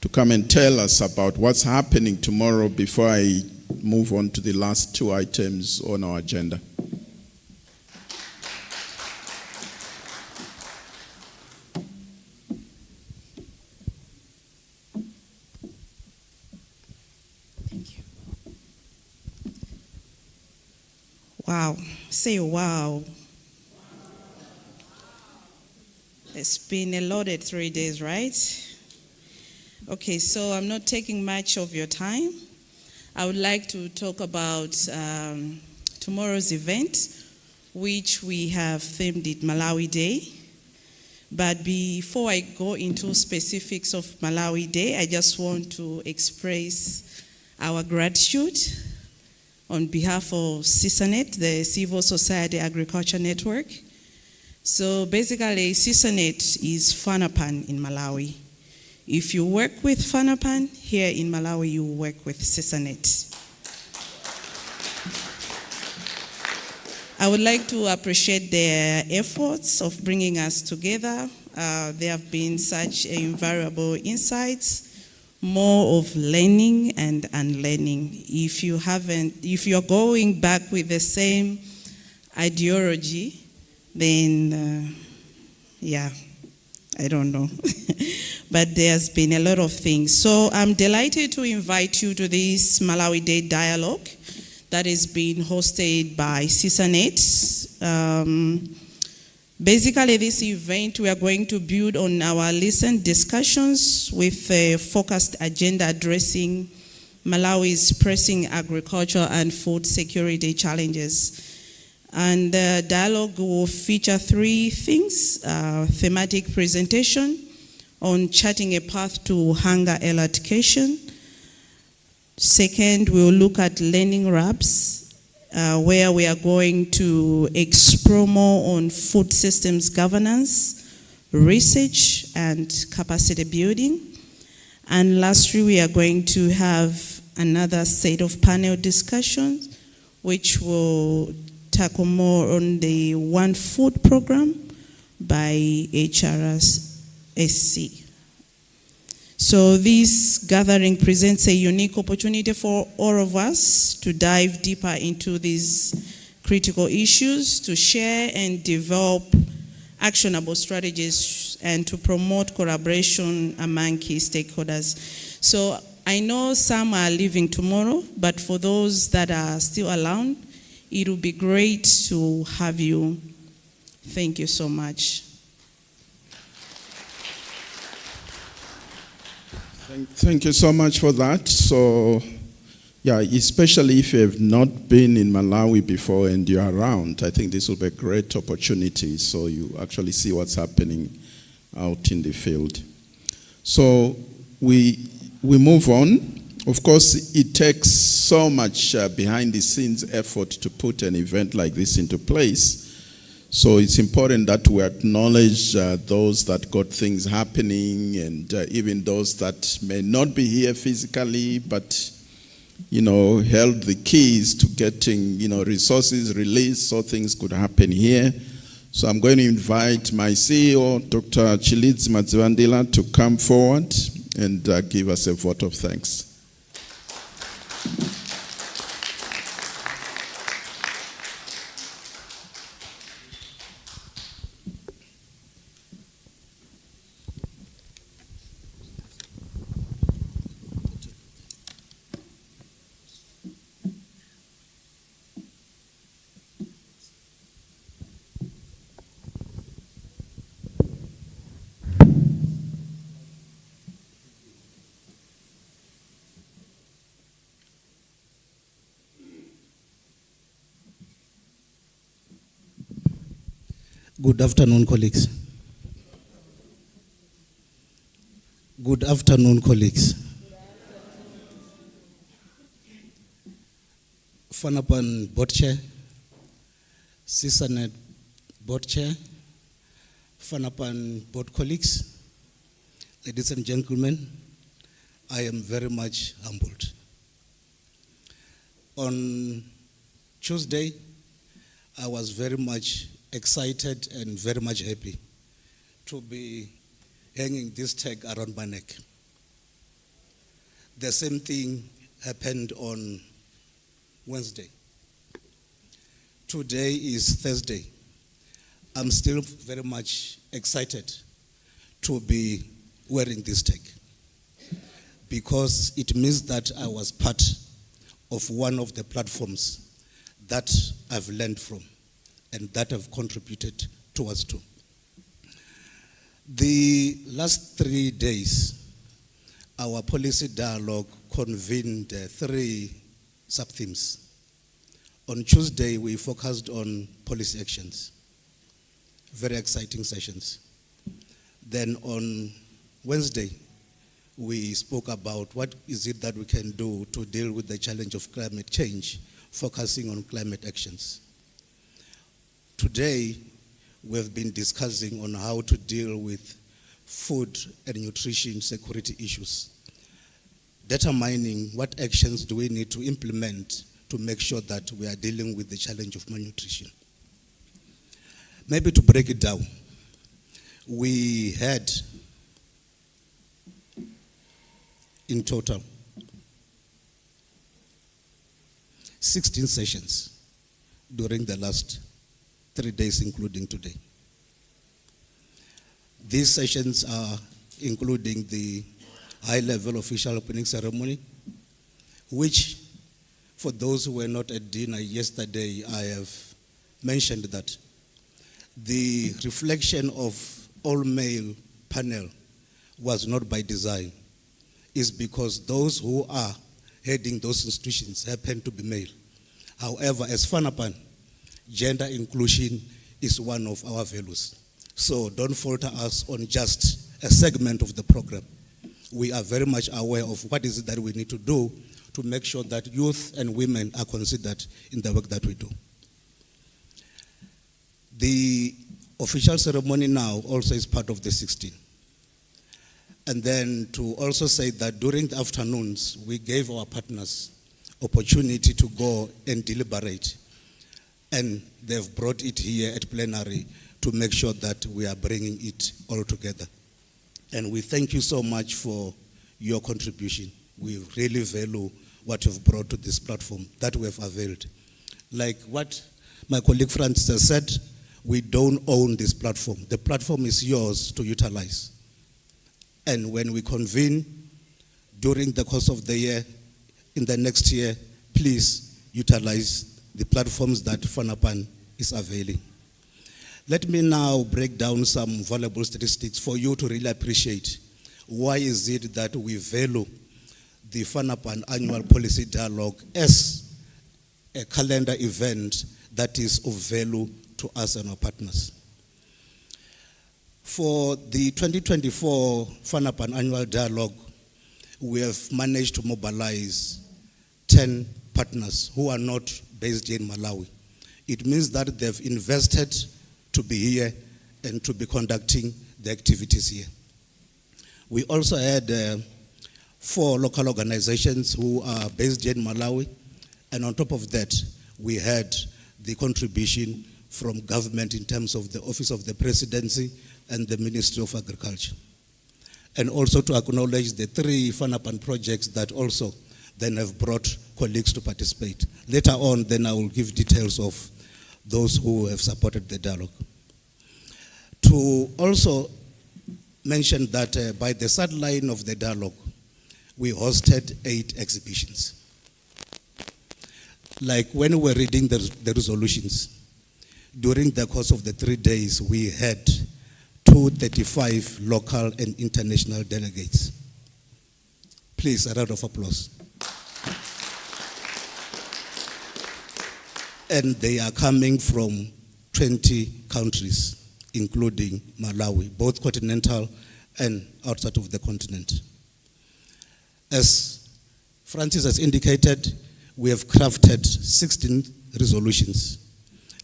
Speaker 17: to come and tell us about what's happening tomorrow before I move on to the last two items on our agenda.
Speaker 9: Thank you. Wow. Say wow. It's been a loaded 3 days, right? Okay, so I'm not taking much of your time. I would like to talk about tomorrow's event, which we have themed it Malawi Day. But before I go into specifics of Malawi Day, I just want to express our gratitude on behalf of CISANET, the Civil Society Agriculture Network. So basically, CISANET is Fanrpan in Malawi. If you work with Fanrpan, here in Malawi, you work with CISANET. I would like to appreciate their efforts of bringing us together. There have been such invaluable insights, more of learning and unlearning. If you're going back with the same ideology, then I don't know. But there's been a lot of things. So I'm delighted to invite you to this Malawi Day dialogue that is being hosted by CISANET. Basically, this event, we are going to build on our recent discussions with a focused agenda addressing Malawi's pressing agricultural and food security challenges. And the dialogue will feature 3 things: thematic presentation on charting a path to hunger eradication. Second, we'll look at learning labs, where we are going to explore more on food systems governance, research, and capacity building. And lastly, we are going to have another set of panel discussions, which will tackle more on the One Food program by HRSC. So this gathering presents a unique opportunity for all of us to dive deeper into these critical issues, to share and develop actionable strategies, and to promote collaboration among key stakeholders. So I know some are leaving tomorrow, but for those that are still around, it will be great to have you. Thank you so much.
Speaker 17: Thank you so much for that. So, yeah, especially if you have not been in Malawi before and you're around, I think this will be a great opportunity so you actually see what's happening out in the field. So we move on. Of course, it takes so much behind the scenes effort to put an event like this into place. So it's important that we acknowledge those that got things happening, and even those that may not be here physically, but held the keys to getting resources released so things could happen here. So I'm going to invite my CEO, Dr. Chilidzi Madzivandila, to come forward and give us a vote of thanks.
Speaker 14: Good afternoon, colleagues. Good afternoon, colleagues. Fanrpan Board Chair, CISANET Board Chair, Fanrpan Board colleagues, ladies and gentlemen, I am very much humbled. On Tuesday, I was very much excited and very much happy to be hanging this tag around my neck. The same thing happened on Wednesday. Today is Thursday. I'm still very much excited to be wearing this tag because it means that I was part of one of the platforms that I've learned from and that have contributed towards too. The last 3 days, our policy dialogue convened 3 sub-themes. On Tuesday, we focused on policy actions, very exciting sessions. Then on Wednesday, we spoke about what is it that we can do to deal with the challenge of climate change, focusing on climate actions. Today, we've been discussing on how to deal with food and nutrition security issues, determining what actions do we need to implement to make sure that we are dealing with the challenge of malnutrition. Maybe to break it down, we had in total 16 sessions during the last 3 days, including today. These sessions are including the high-level official opening ceremony, which, for those who were not at dinner yesterday, I have mentioned that the reflection of all-male panel was not by design. It's because those who are heading those institutions happen to be male. However, as Fanrpan, gender inclusion is one of our values. So don't falter us on just a segment of the program. We are very much aware of what is it that we need to do to make sure that youth and women are considered in the work that we do. The official ceremony now also is part of the 16. And then to also say that during the afternoons, we gave our partners opportunity to go and deliberate. And they've brought it here at plenary to make sure that we are bringing it all together. And we thank you so much for your contribution. We really value what you've brought to this platform that we have availed. Like what my colleague Francis has said, we don't own this platform. The platform is yours to utilize. And when we convene during the course of the year, in the next year, please utilize the platforms that Fanrpan is availing. Let me now break down some valuable statistics for you to really appreciate why is it that we value the Fanrpan Annual Policy Dialogue as a calendar event that is of value to us and our partners. For the 2024 Fanrpan Annual Dialogue, we have managed to mobilize 10 partners who are not based in Malawi. It means that they've invested to be here and to be conducting the activities here. We also had 4 local organizations who are based in Malawi, and on top of that, we had the contribution from government in terms of the Office of the Presidency and the Ministry of Agriculture. And also to acknowledge the 3 Fanrpan projects that also then have brought colleagues to participate. Later on, then I will give details of those who have supported the dialogue. To also mention that by the sideline of the dialogue, we hosted 8 exhibitions. Like when we were reading the resolutions, during the course of the 3 days, we had 235 local and international delegates. Please, a round of applause. And they are coming from 20 countries, including Malawi, both continental and outside of the continent. As Francis has indicated, we have crafted 16 resolutions,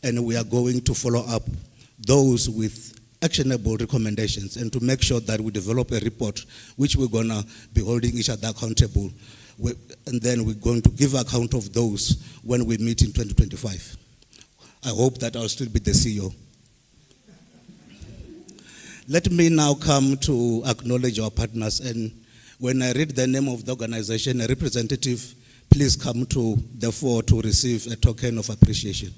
Speaker 14: and we are going to follow up those with actionable recommendations and to make sure that we develop a report which we're going to be holding each other accountable. And then we're going to give account of those when we meet in 2025. I hope that I'll still be the CEO. Let me now come to acknowledge our partners. And when I read the name of the organization, a representative, please come to the fore to receive a token of appreciation.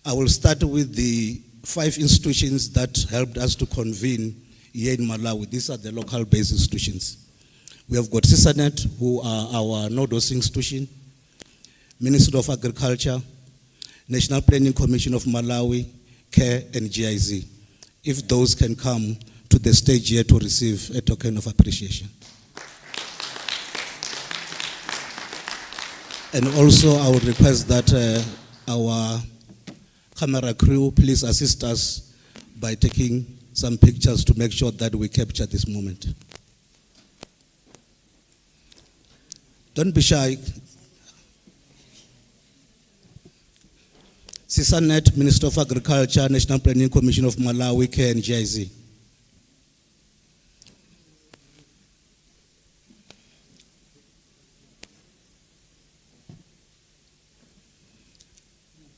Speaker 14: I will start with the 5 institutions that helped us to convene here in Malawi. These are the local-based institutions. We have got CISANET, who are our node-host institution, Ministry of Agriculture, National Planning Commission of Malawi, CARE, and GIZ. If those can come to the stage here to receive a token of appreciation. And also I would request that our camera crew please assist us by taking some pictures to make sure that we capture this moment. Don't be shy. CISANET, Minister of Agriculture, National Planning Commission of Malawi, CARE, and GIZ.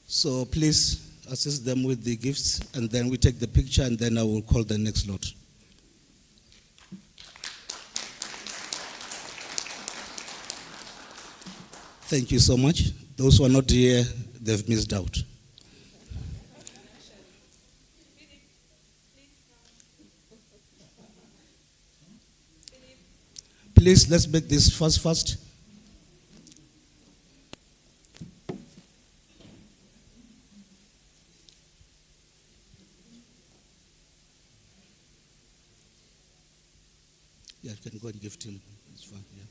Speaker 14: So please assist them with the gifts, and then we take the picture, and then I will call the next lot. Thank you so much. Those who are not here, they've missed out. Please, let's make this fast. Yeah, you can go and gift him. It's fine. Yeah.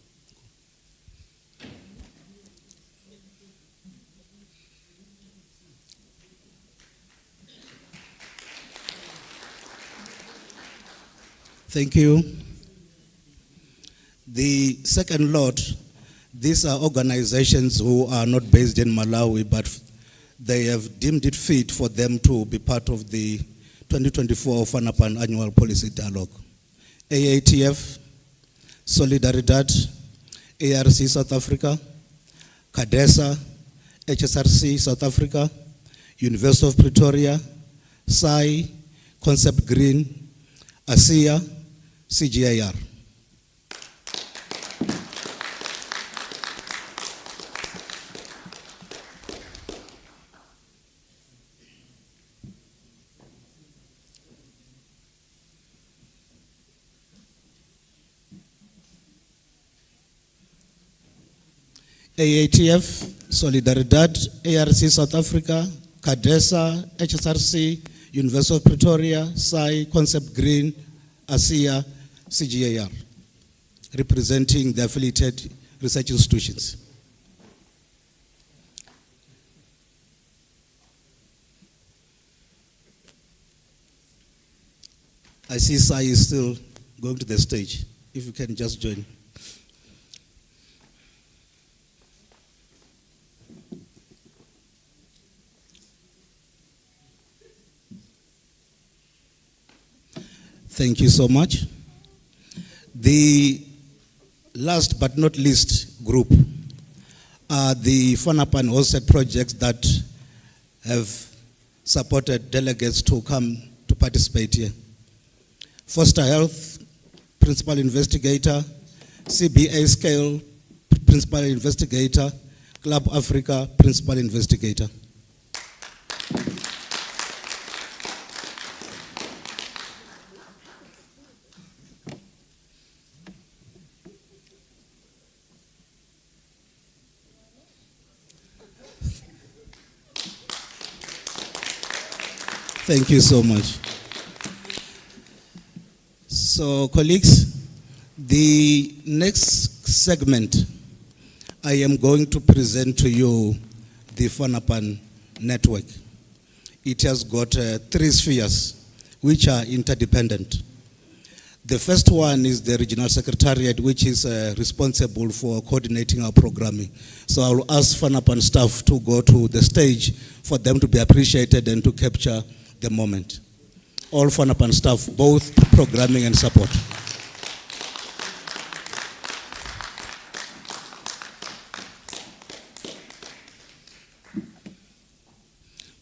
Speaker 14: Thank you. The second lot, these are organizations who are not based in Malawi, but they have deemed it fit for them to be part of the 2024 Fanrpan Annual Policy Dialogue. AATF, Solidaridad, ARC South Africa, CADESA, HSRC South Africa, University of Pretoria, SAI, Concept Green, ASEA, CGIR. AATF, Solidaridad, ARC South Africa, CADESA, HSRC, University of Pretoria, SAI, Concept Green, ASEA, CGIR, representing the affiliated research institutions. I see SAI is still going to the stage. If you can just join. Thank you so much. The last but not least group are the Fanrpan hosted projects that have supported delegates to come to participate here. Foster Health, Principal Investigator, CBA Scale, Principal Investigator, Club Africa, Principal Investigator. Thank you so much. So, colleagues, the next segment, I am going to present to you the Fanrpan network. It has got 3 spheres, which are interdependent. The first one is the Regional Secretariat, which is responsible for coordinating our programming. So I will ask Fanrpan staff to go to the stage for them to be appreciated and to capture the moment. All Fanrpan staff, both programming and support.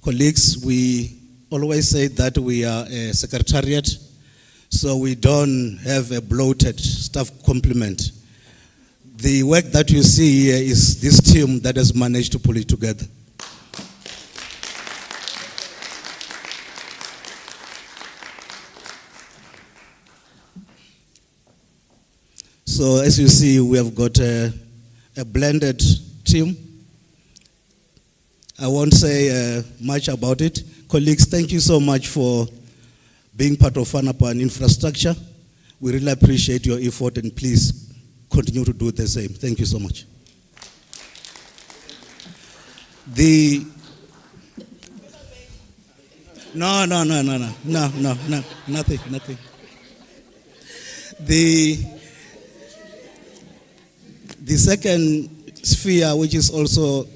Speaker 14: Colleagues, we always say that we are a secretariat, so we don't have a bloated staff complement. The work that you see here is this team that has managed to pull it together. So as you see, we have got a blended team. I won't say much about it. Colleagues, thank you so much for being part of Fanrpan infrastructure. We really appreciate your effort, and please continue to do the same. Thank you so much. No, nothing. The second sphere, which is also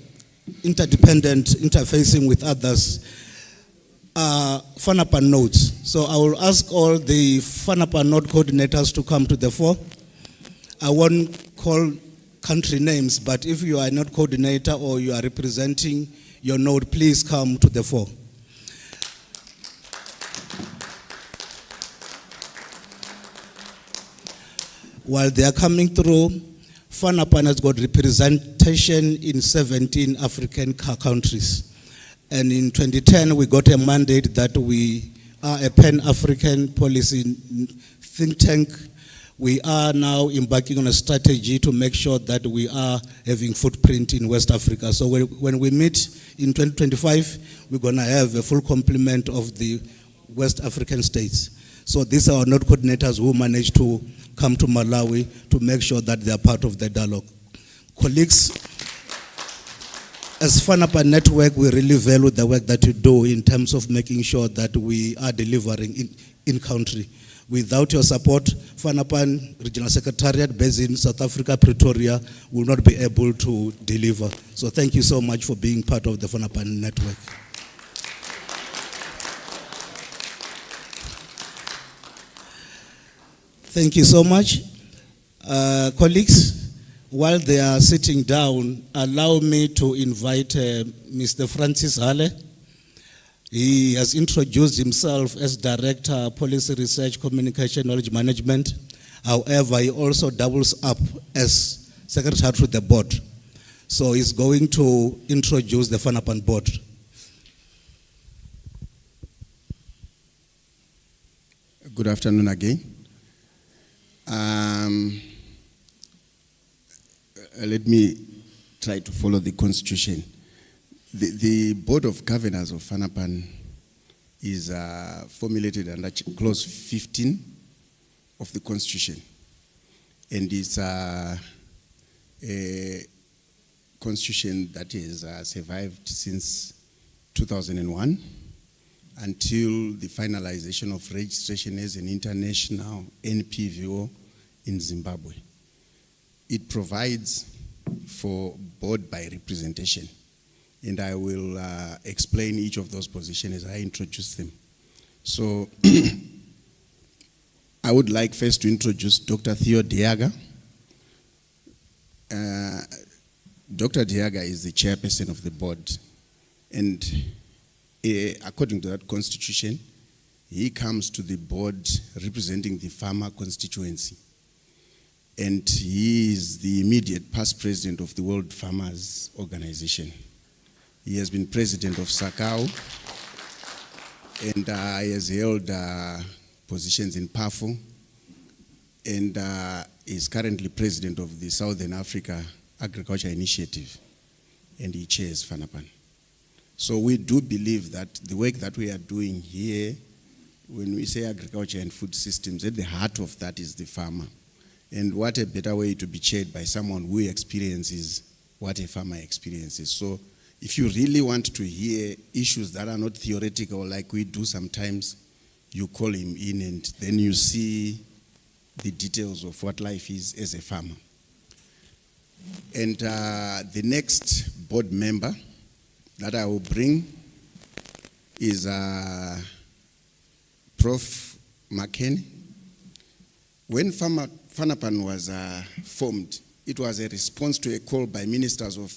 Speaker 14: interdependent, interfacing with others, are Fanrpan nodes. So I will ask all the Fanrpan node coordinators to come to the fore. I won't call country names, but if you are a node coordinator or you are representing your node, please come to the fore. While they are coming through, Fanrpan has got representation in 17 African countries. And in 2010, we got a mandate that we are a Pan-African policy think tank. We are now embarking on a strategy to make sure that we are having footprint in West Africa. So when we meet in 2025, we're going to have a full complement of the West African states. So these are our node coordinators who managed to come to Malawi to make sure that they are part of the dialogue. Colleagues, as Fanrpan Network, we really value the work that you do in terms of making sure that we are delivering in country. Without your support, Fanrpan Regional Secretariat based in South Africa, Pretoria, will not be able to deliver. So thank you so much for being part of the Fanrpan Network. Thank you so much. Colleagues, while they are sitting down, allow me to invite Mr. Francis Hale. He has introduced himself as Director, Policy Research, Communication, Knowledge Management. However, he also doubles up as Secretary to the board. So he's going to introduce the Fanrpan board.
Speaker 13: Good afternoon again. Let me try to follow the constitution. The Board of Governors of Fanrpan is formulated under Clause 15 of the Constitution, and it's a constitution that has survived since 2001 until the finalization of registration as an international NPVO in Zimbabwe. It provides for board by representation, and I will explain each of those positions as I introduce them. So I would like first to introduce Dr. Theo Diaga. Dr. Diaga is the chairperson of the board, and according to that constitution, he comes to the board representing the farmer constituency. And he is the immediate past president of the World Farmers Organization. He has been president of SACAO, and he has held positions in PAFO, and is currently president of the Southern Africa Agriculture Initiative, and he chairs Fanrpan. So we do believe that the work that we are doing here, when we say agriculture and food systems, at the heart of that is the farmer. And what a better way to be chaired by someone who experiences what a farmer experiences. So if you really want to hear issues that are not theoretical like we do sometimes, you call him in and then you see the details of what life is as a farmer. And the next board member that I will bring is Prof. McKenny. When Fanrpan was formed, it was a response to a call by ministers of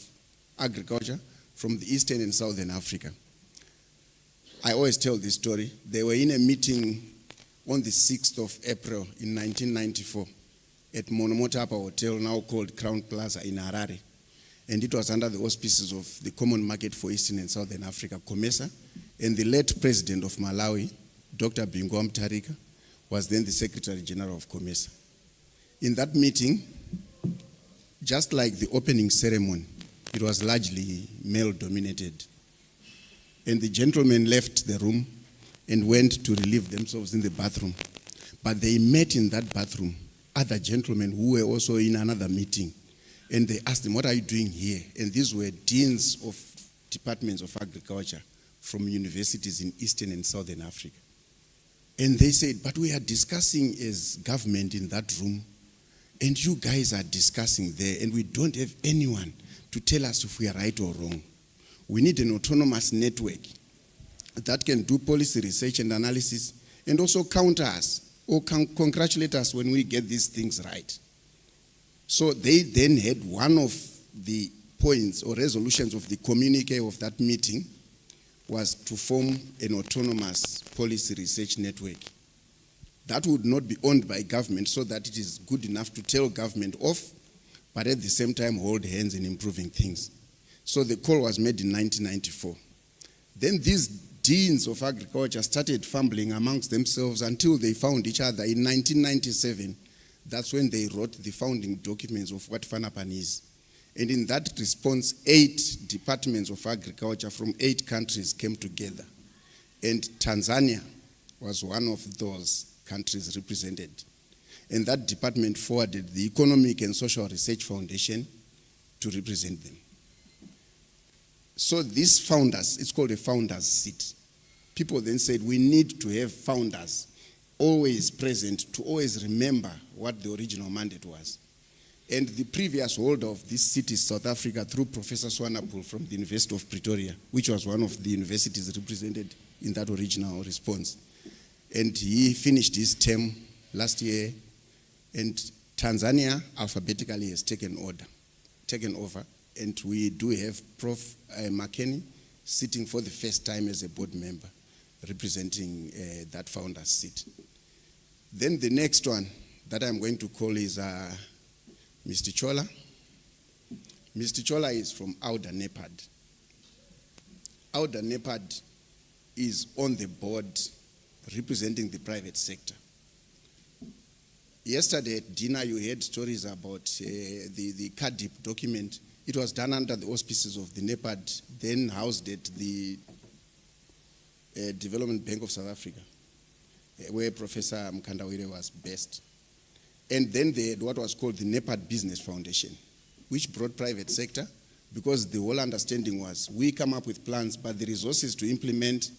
Speaker 13: agriculture from the Eastern and Southern Africa. I always tell this story. They were in a meeting on the 6th of April in 1994 at Monomotapa Hotel, now called Crown Plaza in Harare. And it was under the auspices of the Common Market for Eastern and Southern Africa, COMESA, and the late president of Malawi, Dr. Bingu Mutharika, was then the Secretary General of COMESA. In that meeting, just like the opening ceremony, it was largely male-dominated. And the gentlemen left the room and went to relieve themselves in the bathroom. But they met in that bathroom other gentlemen who were also in another meeting. And they asked them, what are you doing here? And these were deans of departments of agriculture from universities in Eastern and Southern Africa. And they said, but we are discussing as government in that room, and you guys are discussing there, and we don't have anyone to tell us if we are right or wrong. We need an autonomous network that can do policy research and analysis and also counter us or congratulate us when we get these things right. So they then had one of the points or resolutions of the communique of that meeting was to form an autonomous policy research network that would not be owned by government so that it is good enough to tell government off, but at the same time hold hands in improving things. So the call was made in 1994. Then these deans of agriculture started fumbling amongst themselves until they found each other in 1997. That's when they wrote the founding documents of what Fanrpan is. And in that response, 8 departments of agriculture from 8 countries came together. And Tanzania was one of those countries represented. and that department forwarded the Economic and Social Research Foundation to represent them. So these founders, it's called a founders seat. People then said we need to have founders always present to always remember what the original mandate was. And the previous holder of this seat is South Africa through Professor Swanepoel from the University of Pretoria, which was one of the universities represented in that original response. And he finished his term last year, and Tanzania alphabetically has taken over, and we do have Prof. Makeni sitting for the first time as a board member, representing that founder's seat. Then the next one that I'm going to call is Mr. Chola. Mr. Chola is from Auda NEPAD. Auda NEPAD is on the board representing the private sector. Yesterday at dinner you heard stories about the CADIP document. It was done under the auspices of the NEPAD, then housed at the Development Bank of South Africa, where Professor Mkandawire was based. And then they had what was called the NEPAD Business Foundation, which brought private sector, because the whole understanding was we come up with plans, but the resources to implement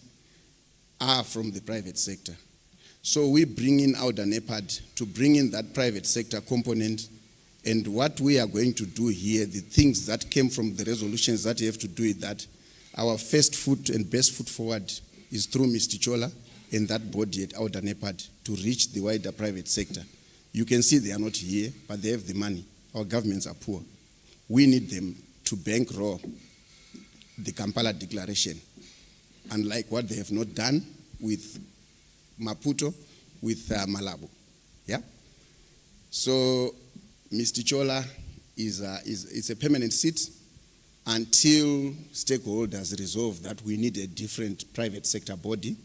Speaker 13: are from the private sector. So we bring in Auda NEPAD to bring in that private sector component, and what we are going to do here, the things that came from the resolutions that you have to do with that, our first foot and best foot forward is through Mr. Chola and that body at Auda NEPAD to reach the wider private sector. You can see they are not here, but they have the money. Our governments are poor. We need them to bankroll the Kampala Declaration, unlike what they have not done with Maputo, with Malabo. Yeah? So Mr. Chola is a permanent seat until stakeholders resolve that we need a different private sector body.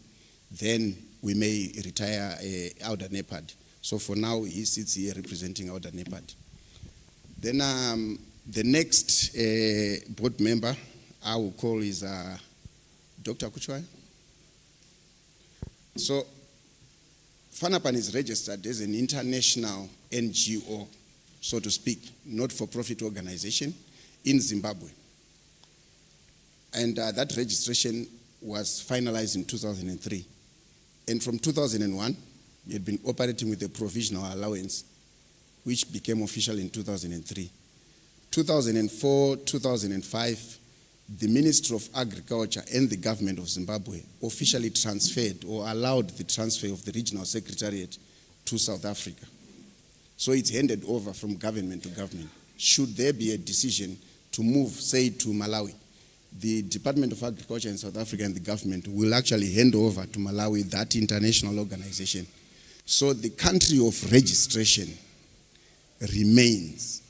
Speaker 13: Then we may retire Auda NEPAD. So for now, he sits here representing Auda NEPAD. Then the next board member I will call is Dr. Kuchwai. So Fanrpan is registered as an international NGO, so to speak, not-for-profit organization in Zimbabwe. And that registration was finalized in 2003. And from 2001, we had been operating with a provisional allowance, which became official in 2003. 2004, 2005, the Ministry of Agriculture and the government of Zimbabwe officially transferred or allowed the transfer of the regional secretariat to South Africa. So it's handed over from government to government. Should there be a decision to move, say, to Malawi, the Department of Agriculture in South Africa and the government will actually hand over to Malawi that international organization. So the country of registration remains,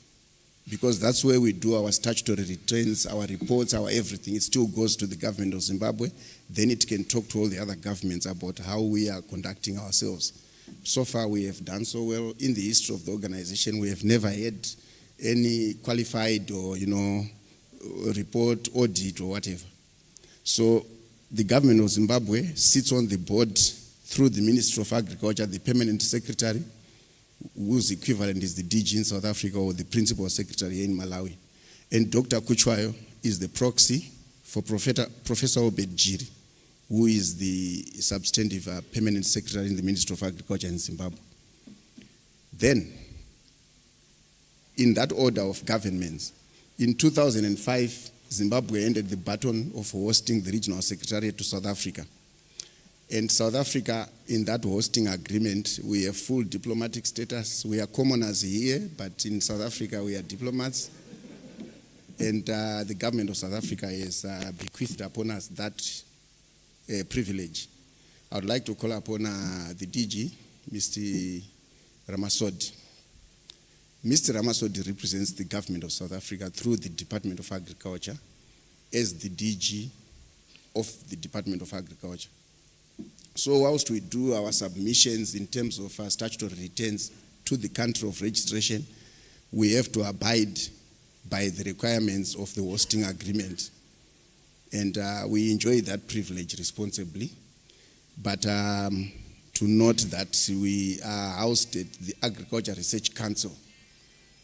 Speaker 13: because that's where we do our statutory returns, our reports, our everything. It still goes to the government of Zimbabwe. Then it can talk to all the other governments about how we are conducting ourselves. So far, we have done so well. In the history of the organization, we have never had any qualified or, report, audit, or whatever. So the government of Zimbabwe sits on the board through the Ministry of Agriculture, the permanent secretary, whose equivalent is the DG in South Africa or the principal secretary in Malawi. And Dr. Kuchwayo is the proxy for Professor Obed Jiri, who is the substantive permanent secretary in the Ministry of Agriculture in Zimbabwe. Then, in that order of governments, in 2005, Zimbabwe ended the baton of hosting the regional secretariat to South Africa. And South Africa, in that hosting agreement, we have full diplomatic status. We are commoners here, but in South Africa, we are diplomats. And the government of South Africa has bequeathed upon us that privilege. I would like to call upon the DG, Mr. Ramasodi. Mr. Ramasodi represents the government of South Africa through the Department of Agriculture as the DG of the Department of Agriculture. So whilst we do our submissions in terms of statutory returns to the country of registration, we have to abide by the requirements of the hosting agreement. And we enjoy that privilege responsibly. But to to note that we are housed at the Agriculture Research Council,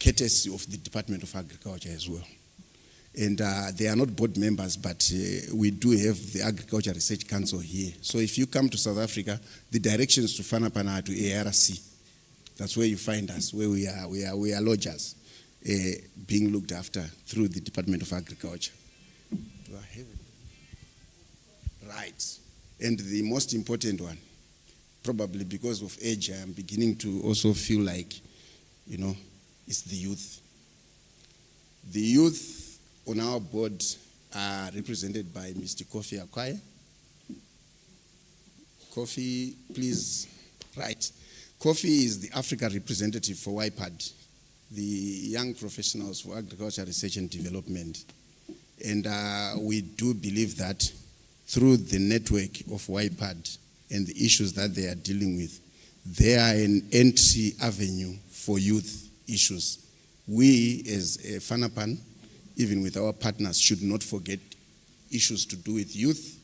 Speaker 13: courtesy of the Department of Agriculture as well. And they are not board members, but we do have the Agriculture Research Council here. So if you come to South Africa, the directions to Fanrpan are to ARC. That's where you find us, where we are lodgers, being looked after through the Department of Agriculture. Do I have it? Right. And the most important one, probably because of age, I am beginning to also feel like, it's the youth. The youth on our board are represented by Mr. Kofi Akwaye. Kofi, please. Right. Kofi is the Africa representative for YPAD, the Young Professionals for Agriculture Research and Development. And we do believe that through the network of YPAD and the issues that they are dealing with, they are an entry avenue for youth issues. We as Fanrpan, even with our partners, should not forget issues to do with youth.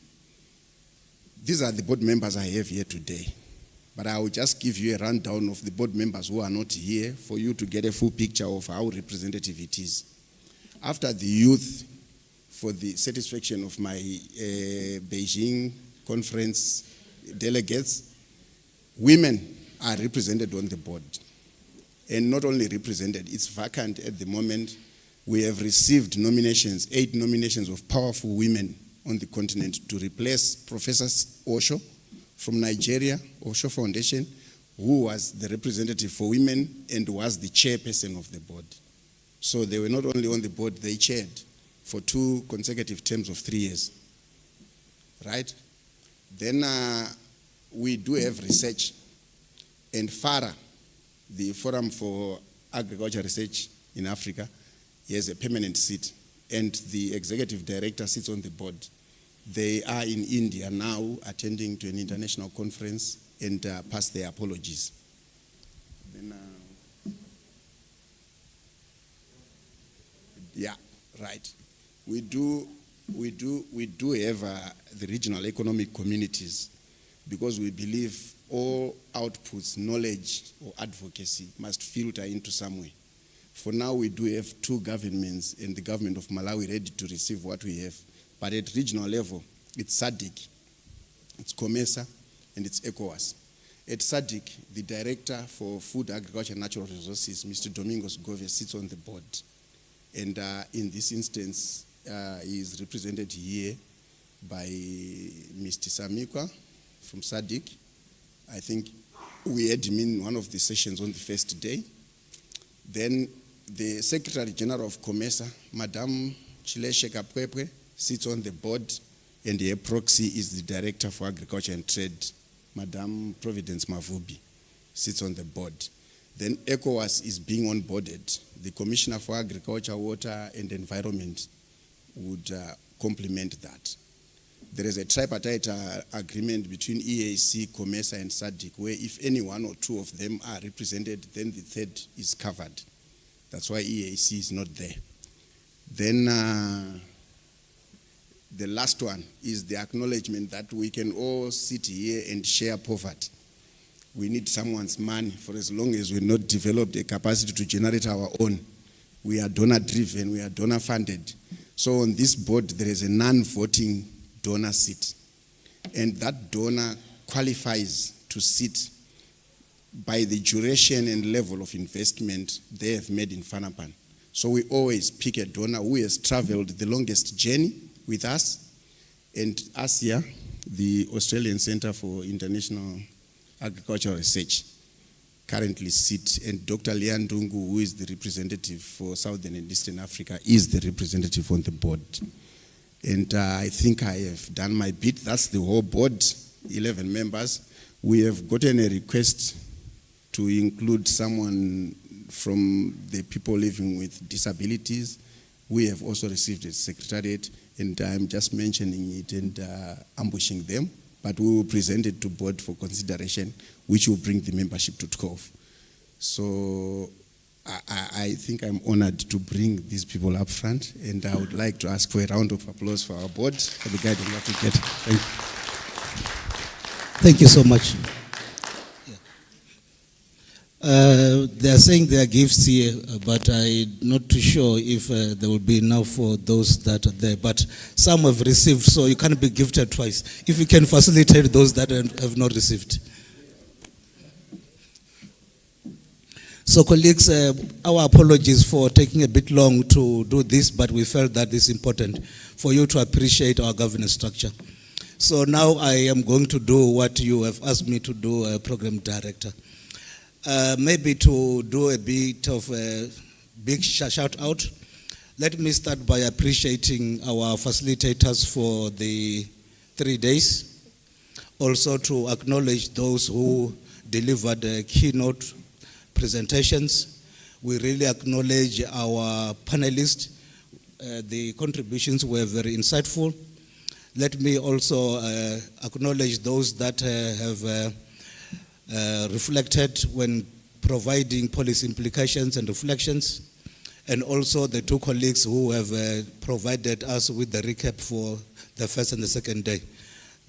Speaker 13: These are the board members I have here today. But I will just give you a rundown of the board members who are not here for you to get a full picture of how representative it is. After the youth, for the satisfaction of my Beijing conference delegates, women are represented on the board. And not only represented, it's vacant at the moment. We have received nominations, 8 nominations of powerful women on the continent to replace Professor Osho from Nigeria, Osho Foundation, who was the representative for women and was the chairperson of the board. So they were not only on the board, they chaired for 2 consecutive terms of 3 years. Right? Then we do have research, and FARA, the Forum for Agriculture Research in Africa, he has a permanent seat, and the executive director sits on the board. They are in India now, attending to an international conference, and pass their apologies. Then, yeah, right. We do have the regional economic communities, because we believe all outputs, knowledge, or advocacy must filter into somewhere. For now, we do have 2 governments and the government of Malawi ready to receive what we have. But at regional level, it's SADC, it's COMESA, and it's ECOWAS. At SADC, the director for Food, Agriculture, and Natural Resources, Mr. Domingos Gove, sits on the board. And in this instance, he is represented here by Mr. Samikwa from SADC. I think we had him in one of the sessions on the first day. Then the Secretary General of COMESA, Madame Chileshe Kapwepwe, sits on the board, and her proxy is the Director for Agriculture and Trade, Madame Providence Mavubi, sits on the board. Then ECOWAS is being onboarded. The Commissioner for Agriculture, Water and Environment would complement that. There is a tripartite agreement between EAC, COMESA, and SADC, where if any 1 or 2 of them are represented, then the third is covered. That's why EAC is not there. Then the last one is the acknowledgement that we can all sit here and share poverty. We need someone's money for as long as we've not developed a capacity to generate our own. We are donor-driven, we are donor-funded. So on this board, there is a non-voting donor seat. And that donor qualifies to sit by the duration and level of investment they have made in Fanrpan. So we always pick a donor who has traveled the longest journey with us. And ASIA, the Australian Centre for International Agricultural Research, currently sit, and Dr. Lian Dungu, who is the representative for Southern and Eastern Africa, is the representative on the board. And I think I have done my bit. That's the whole board, 11 members. We have gotten a request to include someone from the people living with disabilities. We have also received a secretariat, and I'm just mentioning it and ambushing them. But we will present it to board for consideration, which will bring the membership to 12. So I think I'm honored to bring these people up front, and I would like to ask for a round of applause for our board for the guidance that we get. Thank you.
Speaker 14: Thank you so much. They are saying there are gifts here, but I'm not too sure if there will be enough for those that are there. But some have received, so you can't be gifted twice. If you can facilitate those that have not received. So colleagues, our apologies for taking a bit long to do this, but we felt that it's important for you to appreciate our governance structure. So now I am going to do what you have asked me to do, Program Director. Maybe to do a bit of a big shout out, let me start by appreciating our facilitators for the 3 days. Also to acknowledge those who delivered the keynote presentations. We really acknowledge our panelists. The contributions were very insightful. Let me also acknowledge those that have reflected when providing policy implications and reflections, and also the two colleagues who have provided us with the recap for the first and the second day.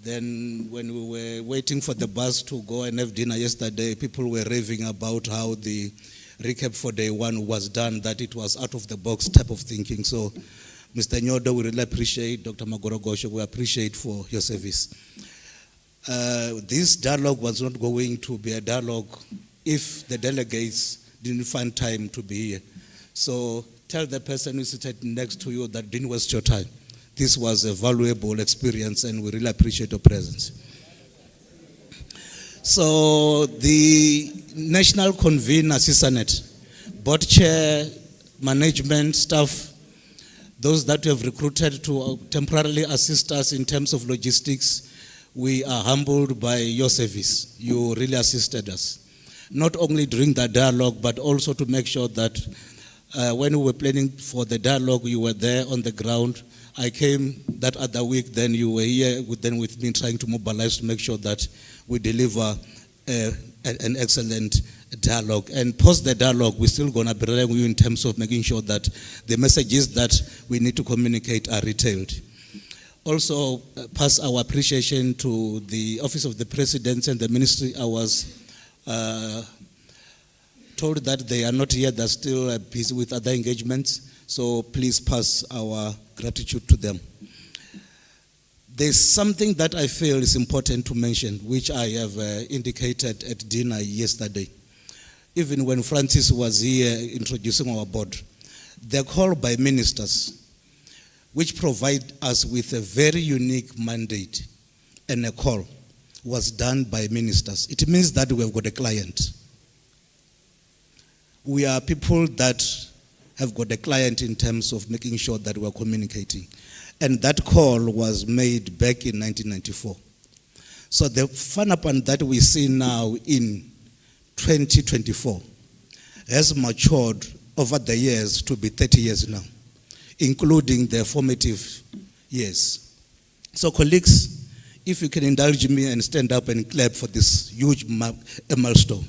Speaker 14: Then when we were waiting for the bus to go and have dinner yesterday, people were raving about how the recap for day one was done, that it was out of the box type of thinking. So Mr. Nyodo, we really appreciate, Dr. Magorogosho, we appreciate for your service. This dialogue was not going to be a dialogue if the delegates didn't find time to be here. So tell the person who seated next to you that didn't waste your time. This was a valuable experience and we really appreciate your presence. So the National Convener, CISANET, board chair, management, staff, those that we have recruited to temporarily assist us in terms of logistics, we are humbled by your service. You really assisted us. Not only during the dialogue, but also to make sure that when we were planning for the dialogue, you were there on the ground. I came that other week, then you were here with me trying to mobilize to make sure that we deliver an excellent dialogue. And post the dialogue, we're still going to be relying on you in terms of making sure that the messages that we need to communicate are retailed. Also, pass our appreciation to the Office of the President and the Ministry. I was told that they are not here, they're still busy with other engagements. So please pass our gratitude to them. There's something that I feel is important to mention, which I have indicated at dinner yesterday. Even when Francis was here introducing our board, the call by ministers, which provide us with a very unique mandate, and a call was done by ministers. It means that we have got a client. We are people that have got a client in terms of making sure that we are communicating. And that call was made back in 1994. So the Fanrpan that we see now in 2024 has matured over the years to be 30 years now, including the formative years. So colleagues, if you can indulge me and stand up and clap for this huge milestone.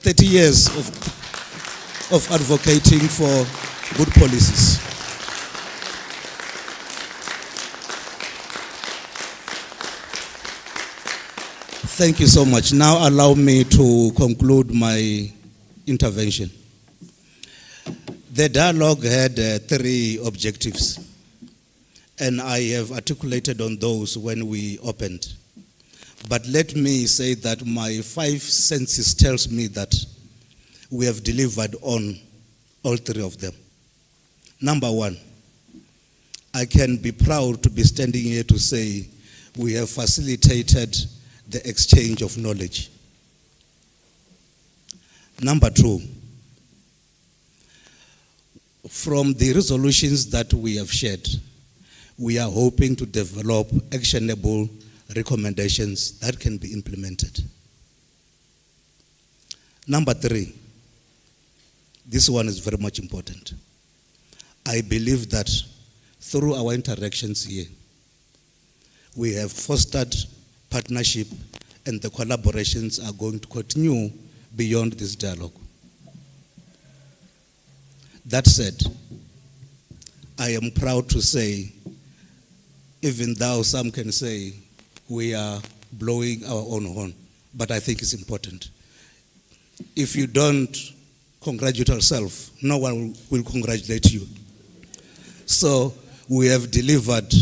Speaker 14: 30 years of advocating for good policies. Thank you so much. Now allow me to conclude my intervention. The dialogue had 3 objectives, and I have articulated on those when we opened. But let me say that my 5 senses tells me that we have delivered on all 3 of them. Number 1, I can be proud to be standing here to say we have facilitated the exchange of knowledge. Number 2, from the resolutions that we have shared, we are hoping to develop actionable recommendations that can be implemented. Number 3, this one is very much important. I believe that through our interactions here, we have fostered partnership, and the collaborations are going to continue beyond this dialogue. That said, I am proud to say, even though some can say we are blowing our own horn, but I think it's important. if you don't congratulate yourself, no one will congratulate you. So we have delivered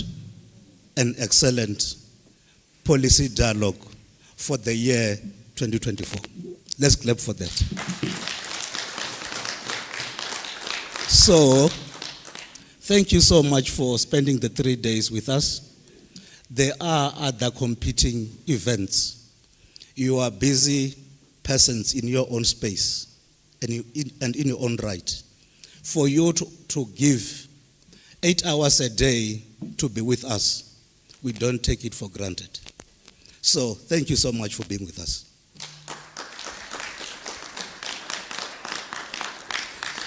Speaker 14: an excellent policy dialogue for the year 2024. Let's clap for that. So, thank you so much for spending the 3 days with us. There are other competing events. You are busy persons in your own space and in your own right. For you to give 8 hours a day to be with us, we don't take it for granted. So, thank you so much for being with us.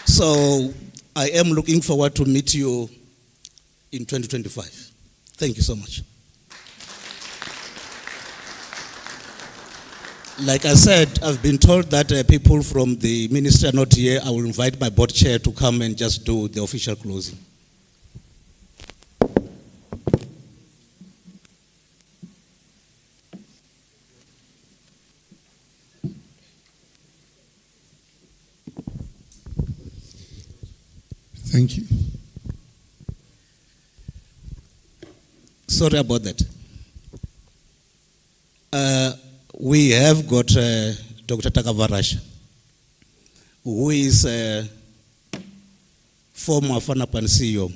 Speaker 14: So, I am looking forward to meet you in 2025. Thank you so much. Like I said, I've been told that people from the ministry are not here. I will invite my board chair to come and just do the official closing.
Speaker 20: Thank you.
Speaker 14: Sorry about that. We have got Dr. Takavarash, who is a former Fanrpan CEO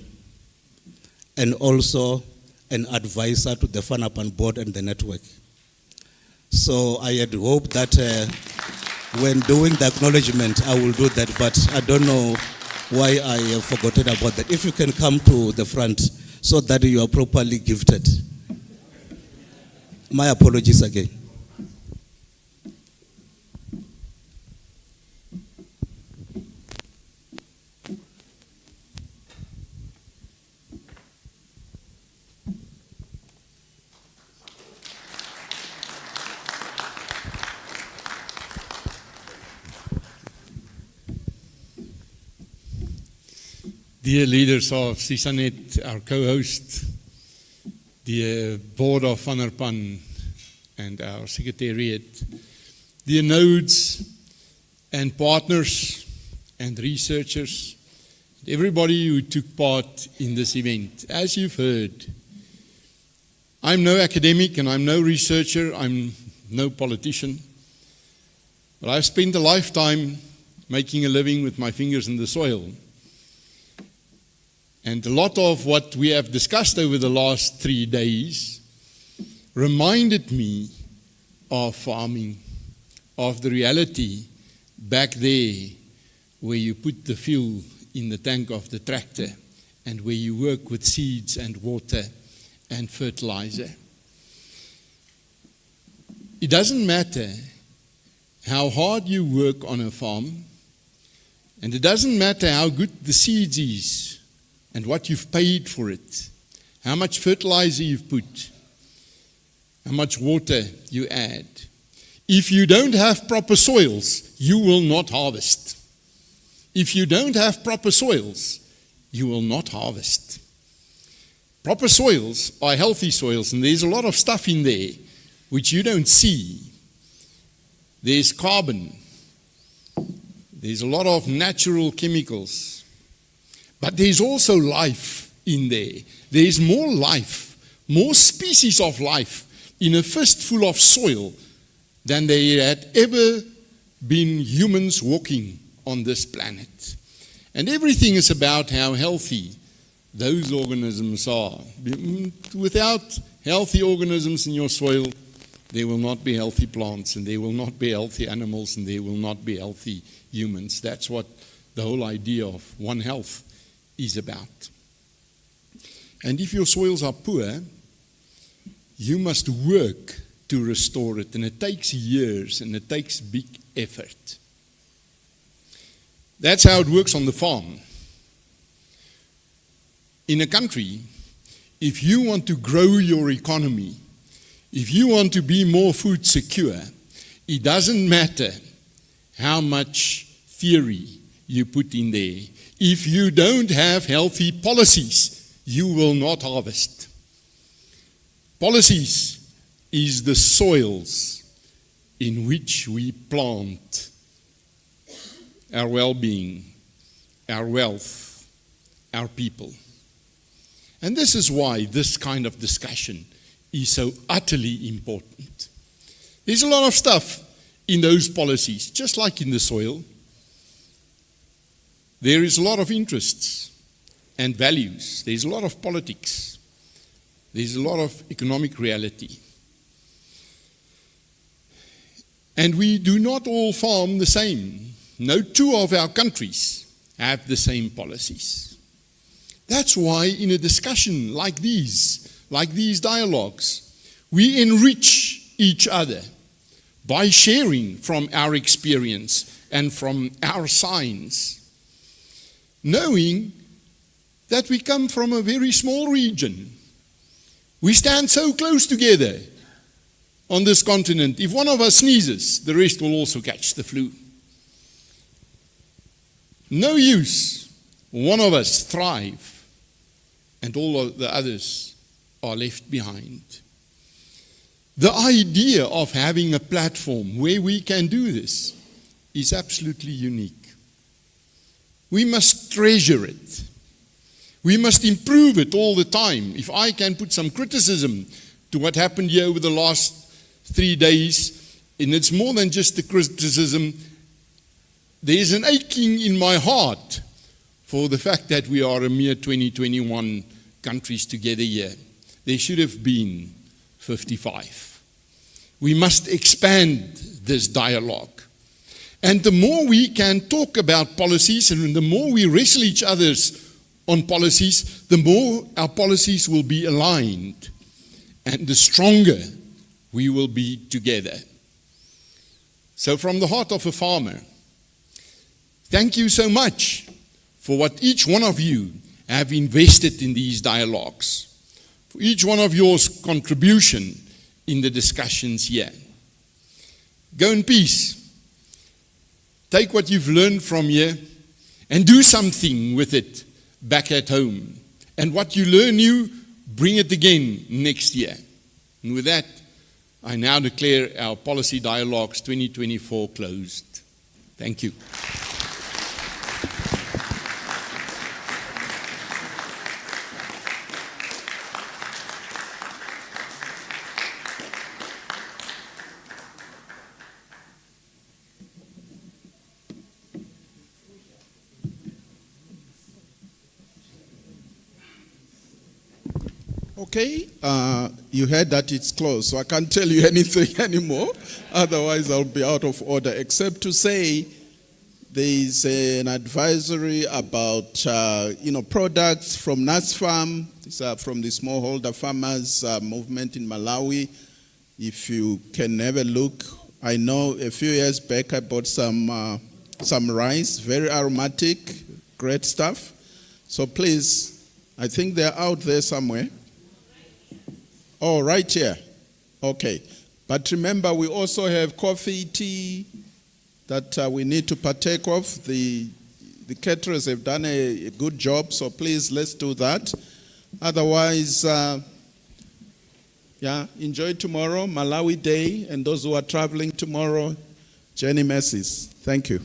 Speaker 14: and also an advisor to the Fanrpan board and the network. So I had hoped that when doing the acknowledgement, I will do that, but I don't know why I have forgotten about that. If you can come to the front so that you are properly gifted. My apologies again.
Speaker 20: Dear leaders of CISANET, our co-host, the board of Fanrpan and our secretariat, dear nodes and partners and researchers, everybody who took part in this event. As you've heard, I'm no academic and I'm no researcher, I'm no politician, but I've spent a lifetime making a living with my fingers in the soil. And a lot of what we have discussed over the last 3 days reminded me of farming, of the reality back there where you put the fuel in the tank of the tractor and where you work with seeds and water and fertilizer. It doesn't matter how hard you work on a farm, and it doesn't matter how good the seeds is, and what you've paid for it, how much fertilizer you've put, how much water you add. If you don't have proper soils, you will not harvest. If you don't have proper soils, you will not harvest. Proper soils are healthy soils, and there's a lot of stuff in there which you don't see. There's carbon. There's a lot of natural chemicals. But there's also life in there. There's more life, more species of life in a fistful of soil than there had ever been humans walking on this planet. And everything is about how healthy those organisms are. Without healthy organisms in your soil, there will not be healthy plants, and there will not be healthy animals, and there will not be healthy humans. That's what the whole idea of One Health is about. And if your soils are poor, you must work to restore it, and it takes years and it takes big effort. That's how it works on the farm. In a country, if you want to grow your economy, if you want to be more food secure, it doesn't matter how much theory you put in there. If you don't have healthy policies, you will not harvest. Policies is the soils in which we plant our well-being, our wealth, our people. And this is why this kind of discussion is so utterly important. There's a lot of stuff in those policies, just like in the soil. There is a lot of interests and values. There's a lot of politics. There's a lot of economic reality. And we do not all farm the same. No two of our countries have the same policies. That's why in a discussion like these dialogues, we enrich each other by sharing from our experience and from our science, knowing that we come from a very small region. We stand so close together on this continent. If one of us sneezes, the rest will also catch the flu. No use one of us thrive and all of the others are left behind. The idea of having a platform where we can do this is absolutely unique. We must treasure it. We must improve it all the time. If I can put some criticism to what happened here over the last 3 days, and it's more than just the criticism, there's an aching in my heart for the fact that we are a mere 21 countries together here. There should have been 55. We must expand this dialogue. And the more we can talk about policies and the more we wrestle each other on policies, the more our policies will be aligned and the stronger we will be together. So from the heart of a farmer, thank you so much for what each one of you have invested in these dialogues, for each one of your contribution in the discussions here. Go in peace. Take what you've learned from here and do something with it back at home. And what you learn new, bring it again next year. And with that, I now declare our Policy Dialogues 2024 closed. Thank you.
Speaker 17: Okay, you heard that it's closed, so I can't tell you anything anymore. Otherwise, I'll be out of order, except to say there is an advisory about products from NASFARM. These are from the smallholder farmers movement in Malawi. If you can have a look, I know a few years back I bought some rice, very aromatic, great stuff. So please, I think they're out there somewhere. Oh, right here. Okay. But remember, we also have coffee, tea that we need to partake of. The caterers have done a good job, so please, let's do that. Otherwise, enjoy tomorrow, Malawi Day, and those who are traveling tomorrow, Jenny Messes. Thank you.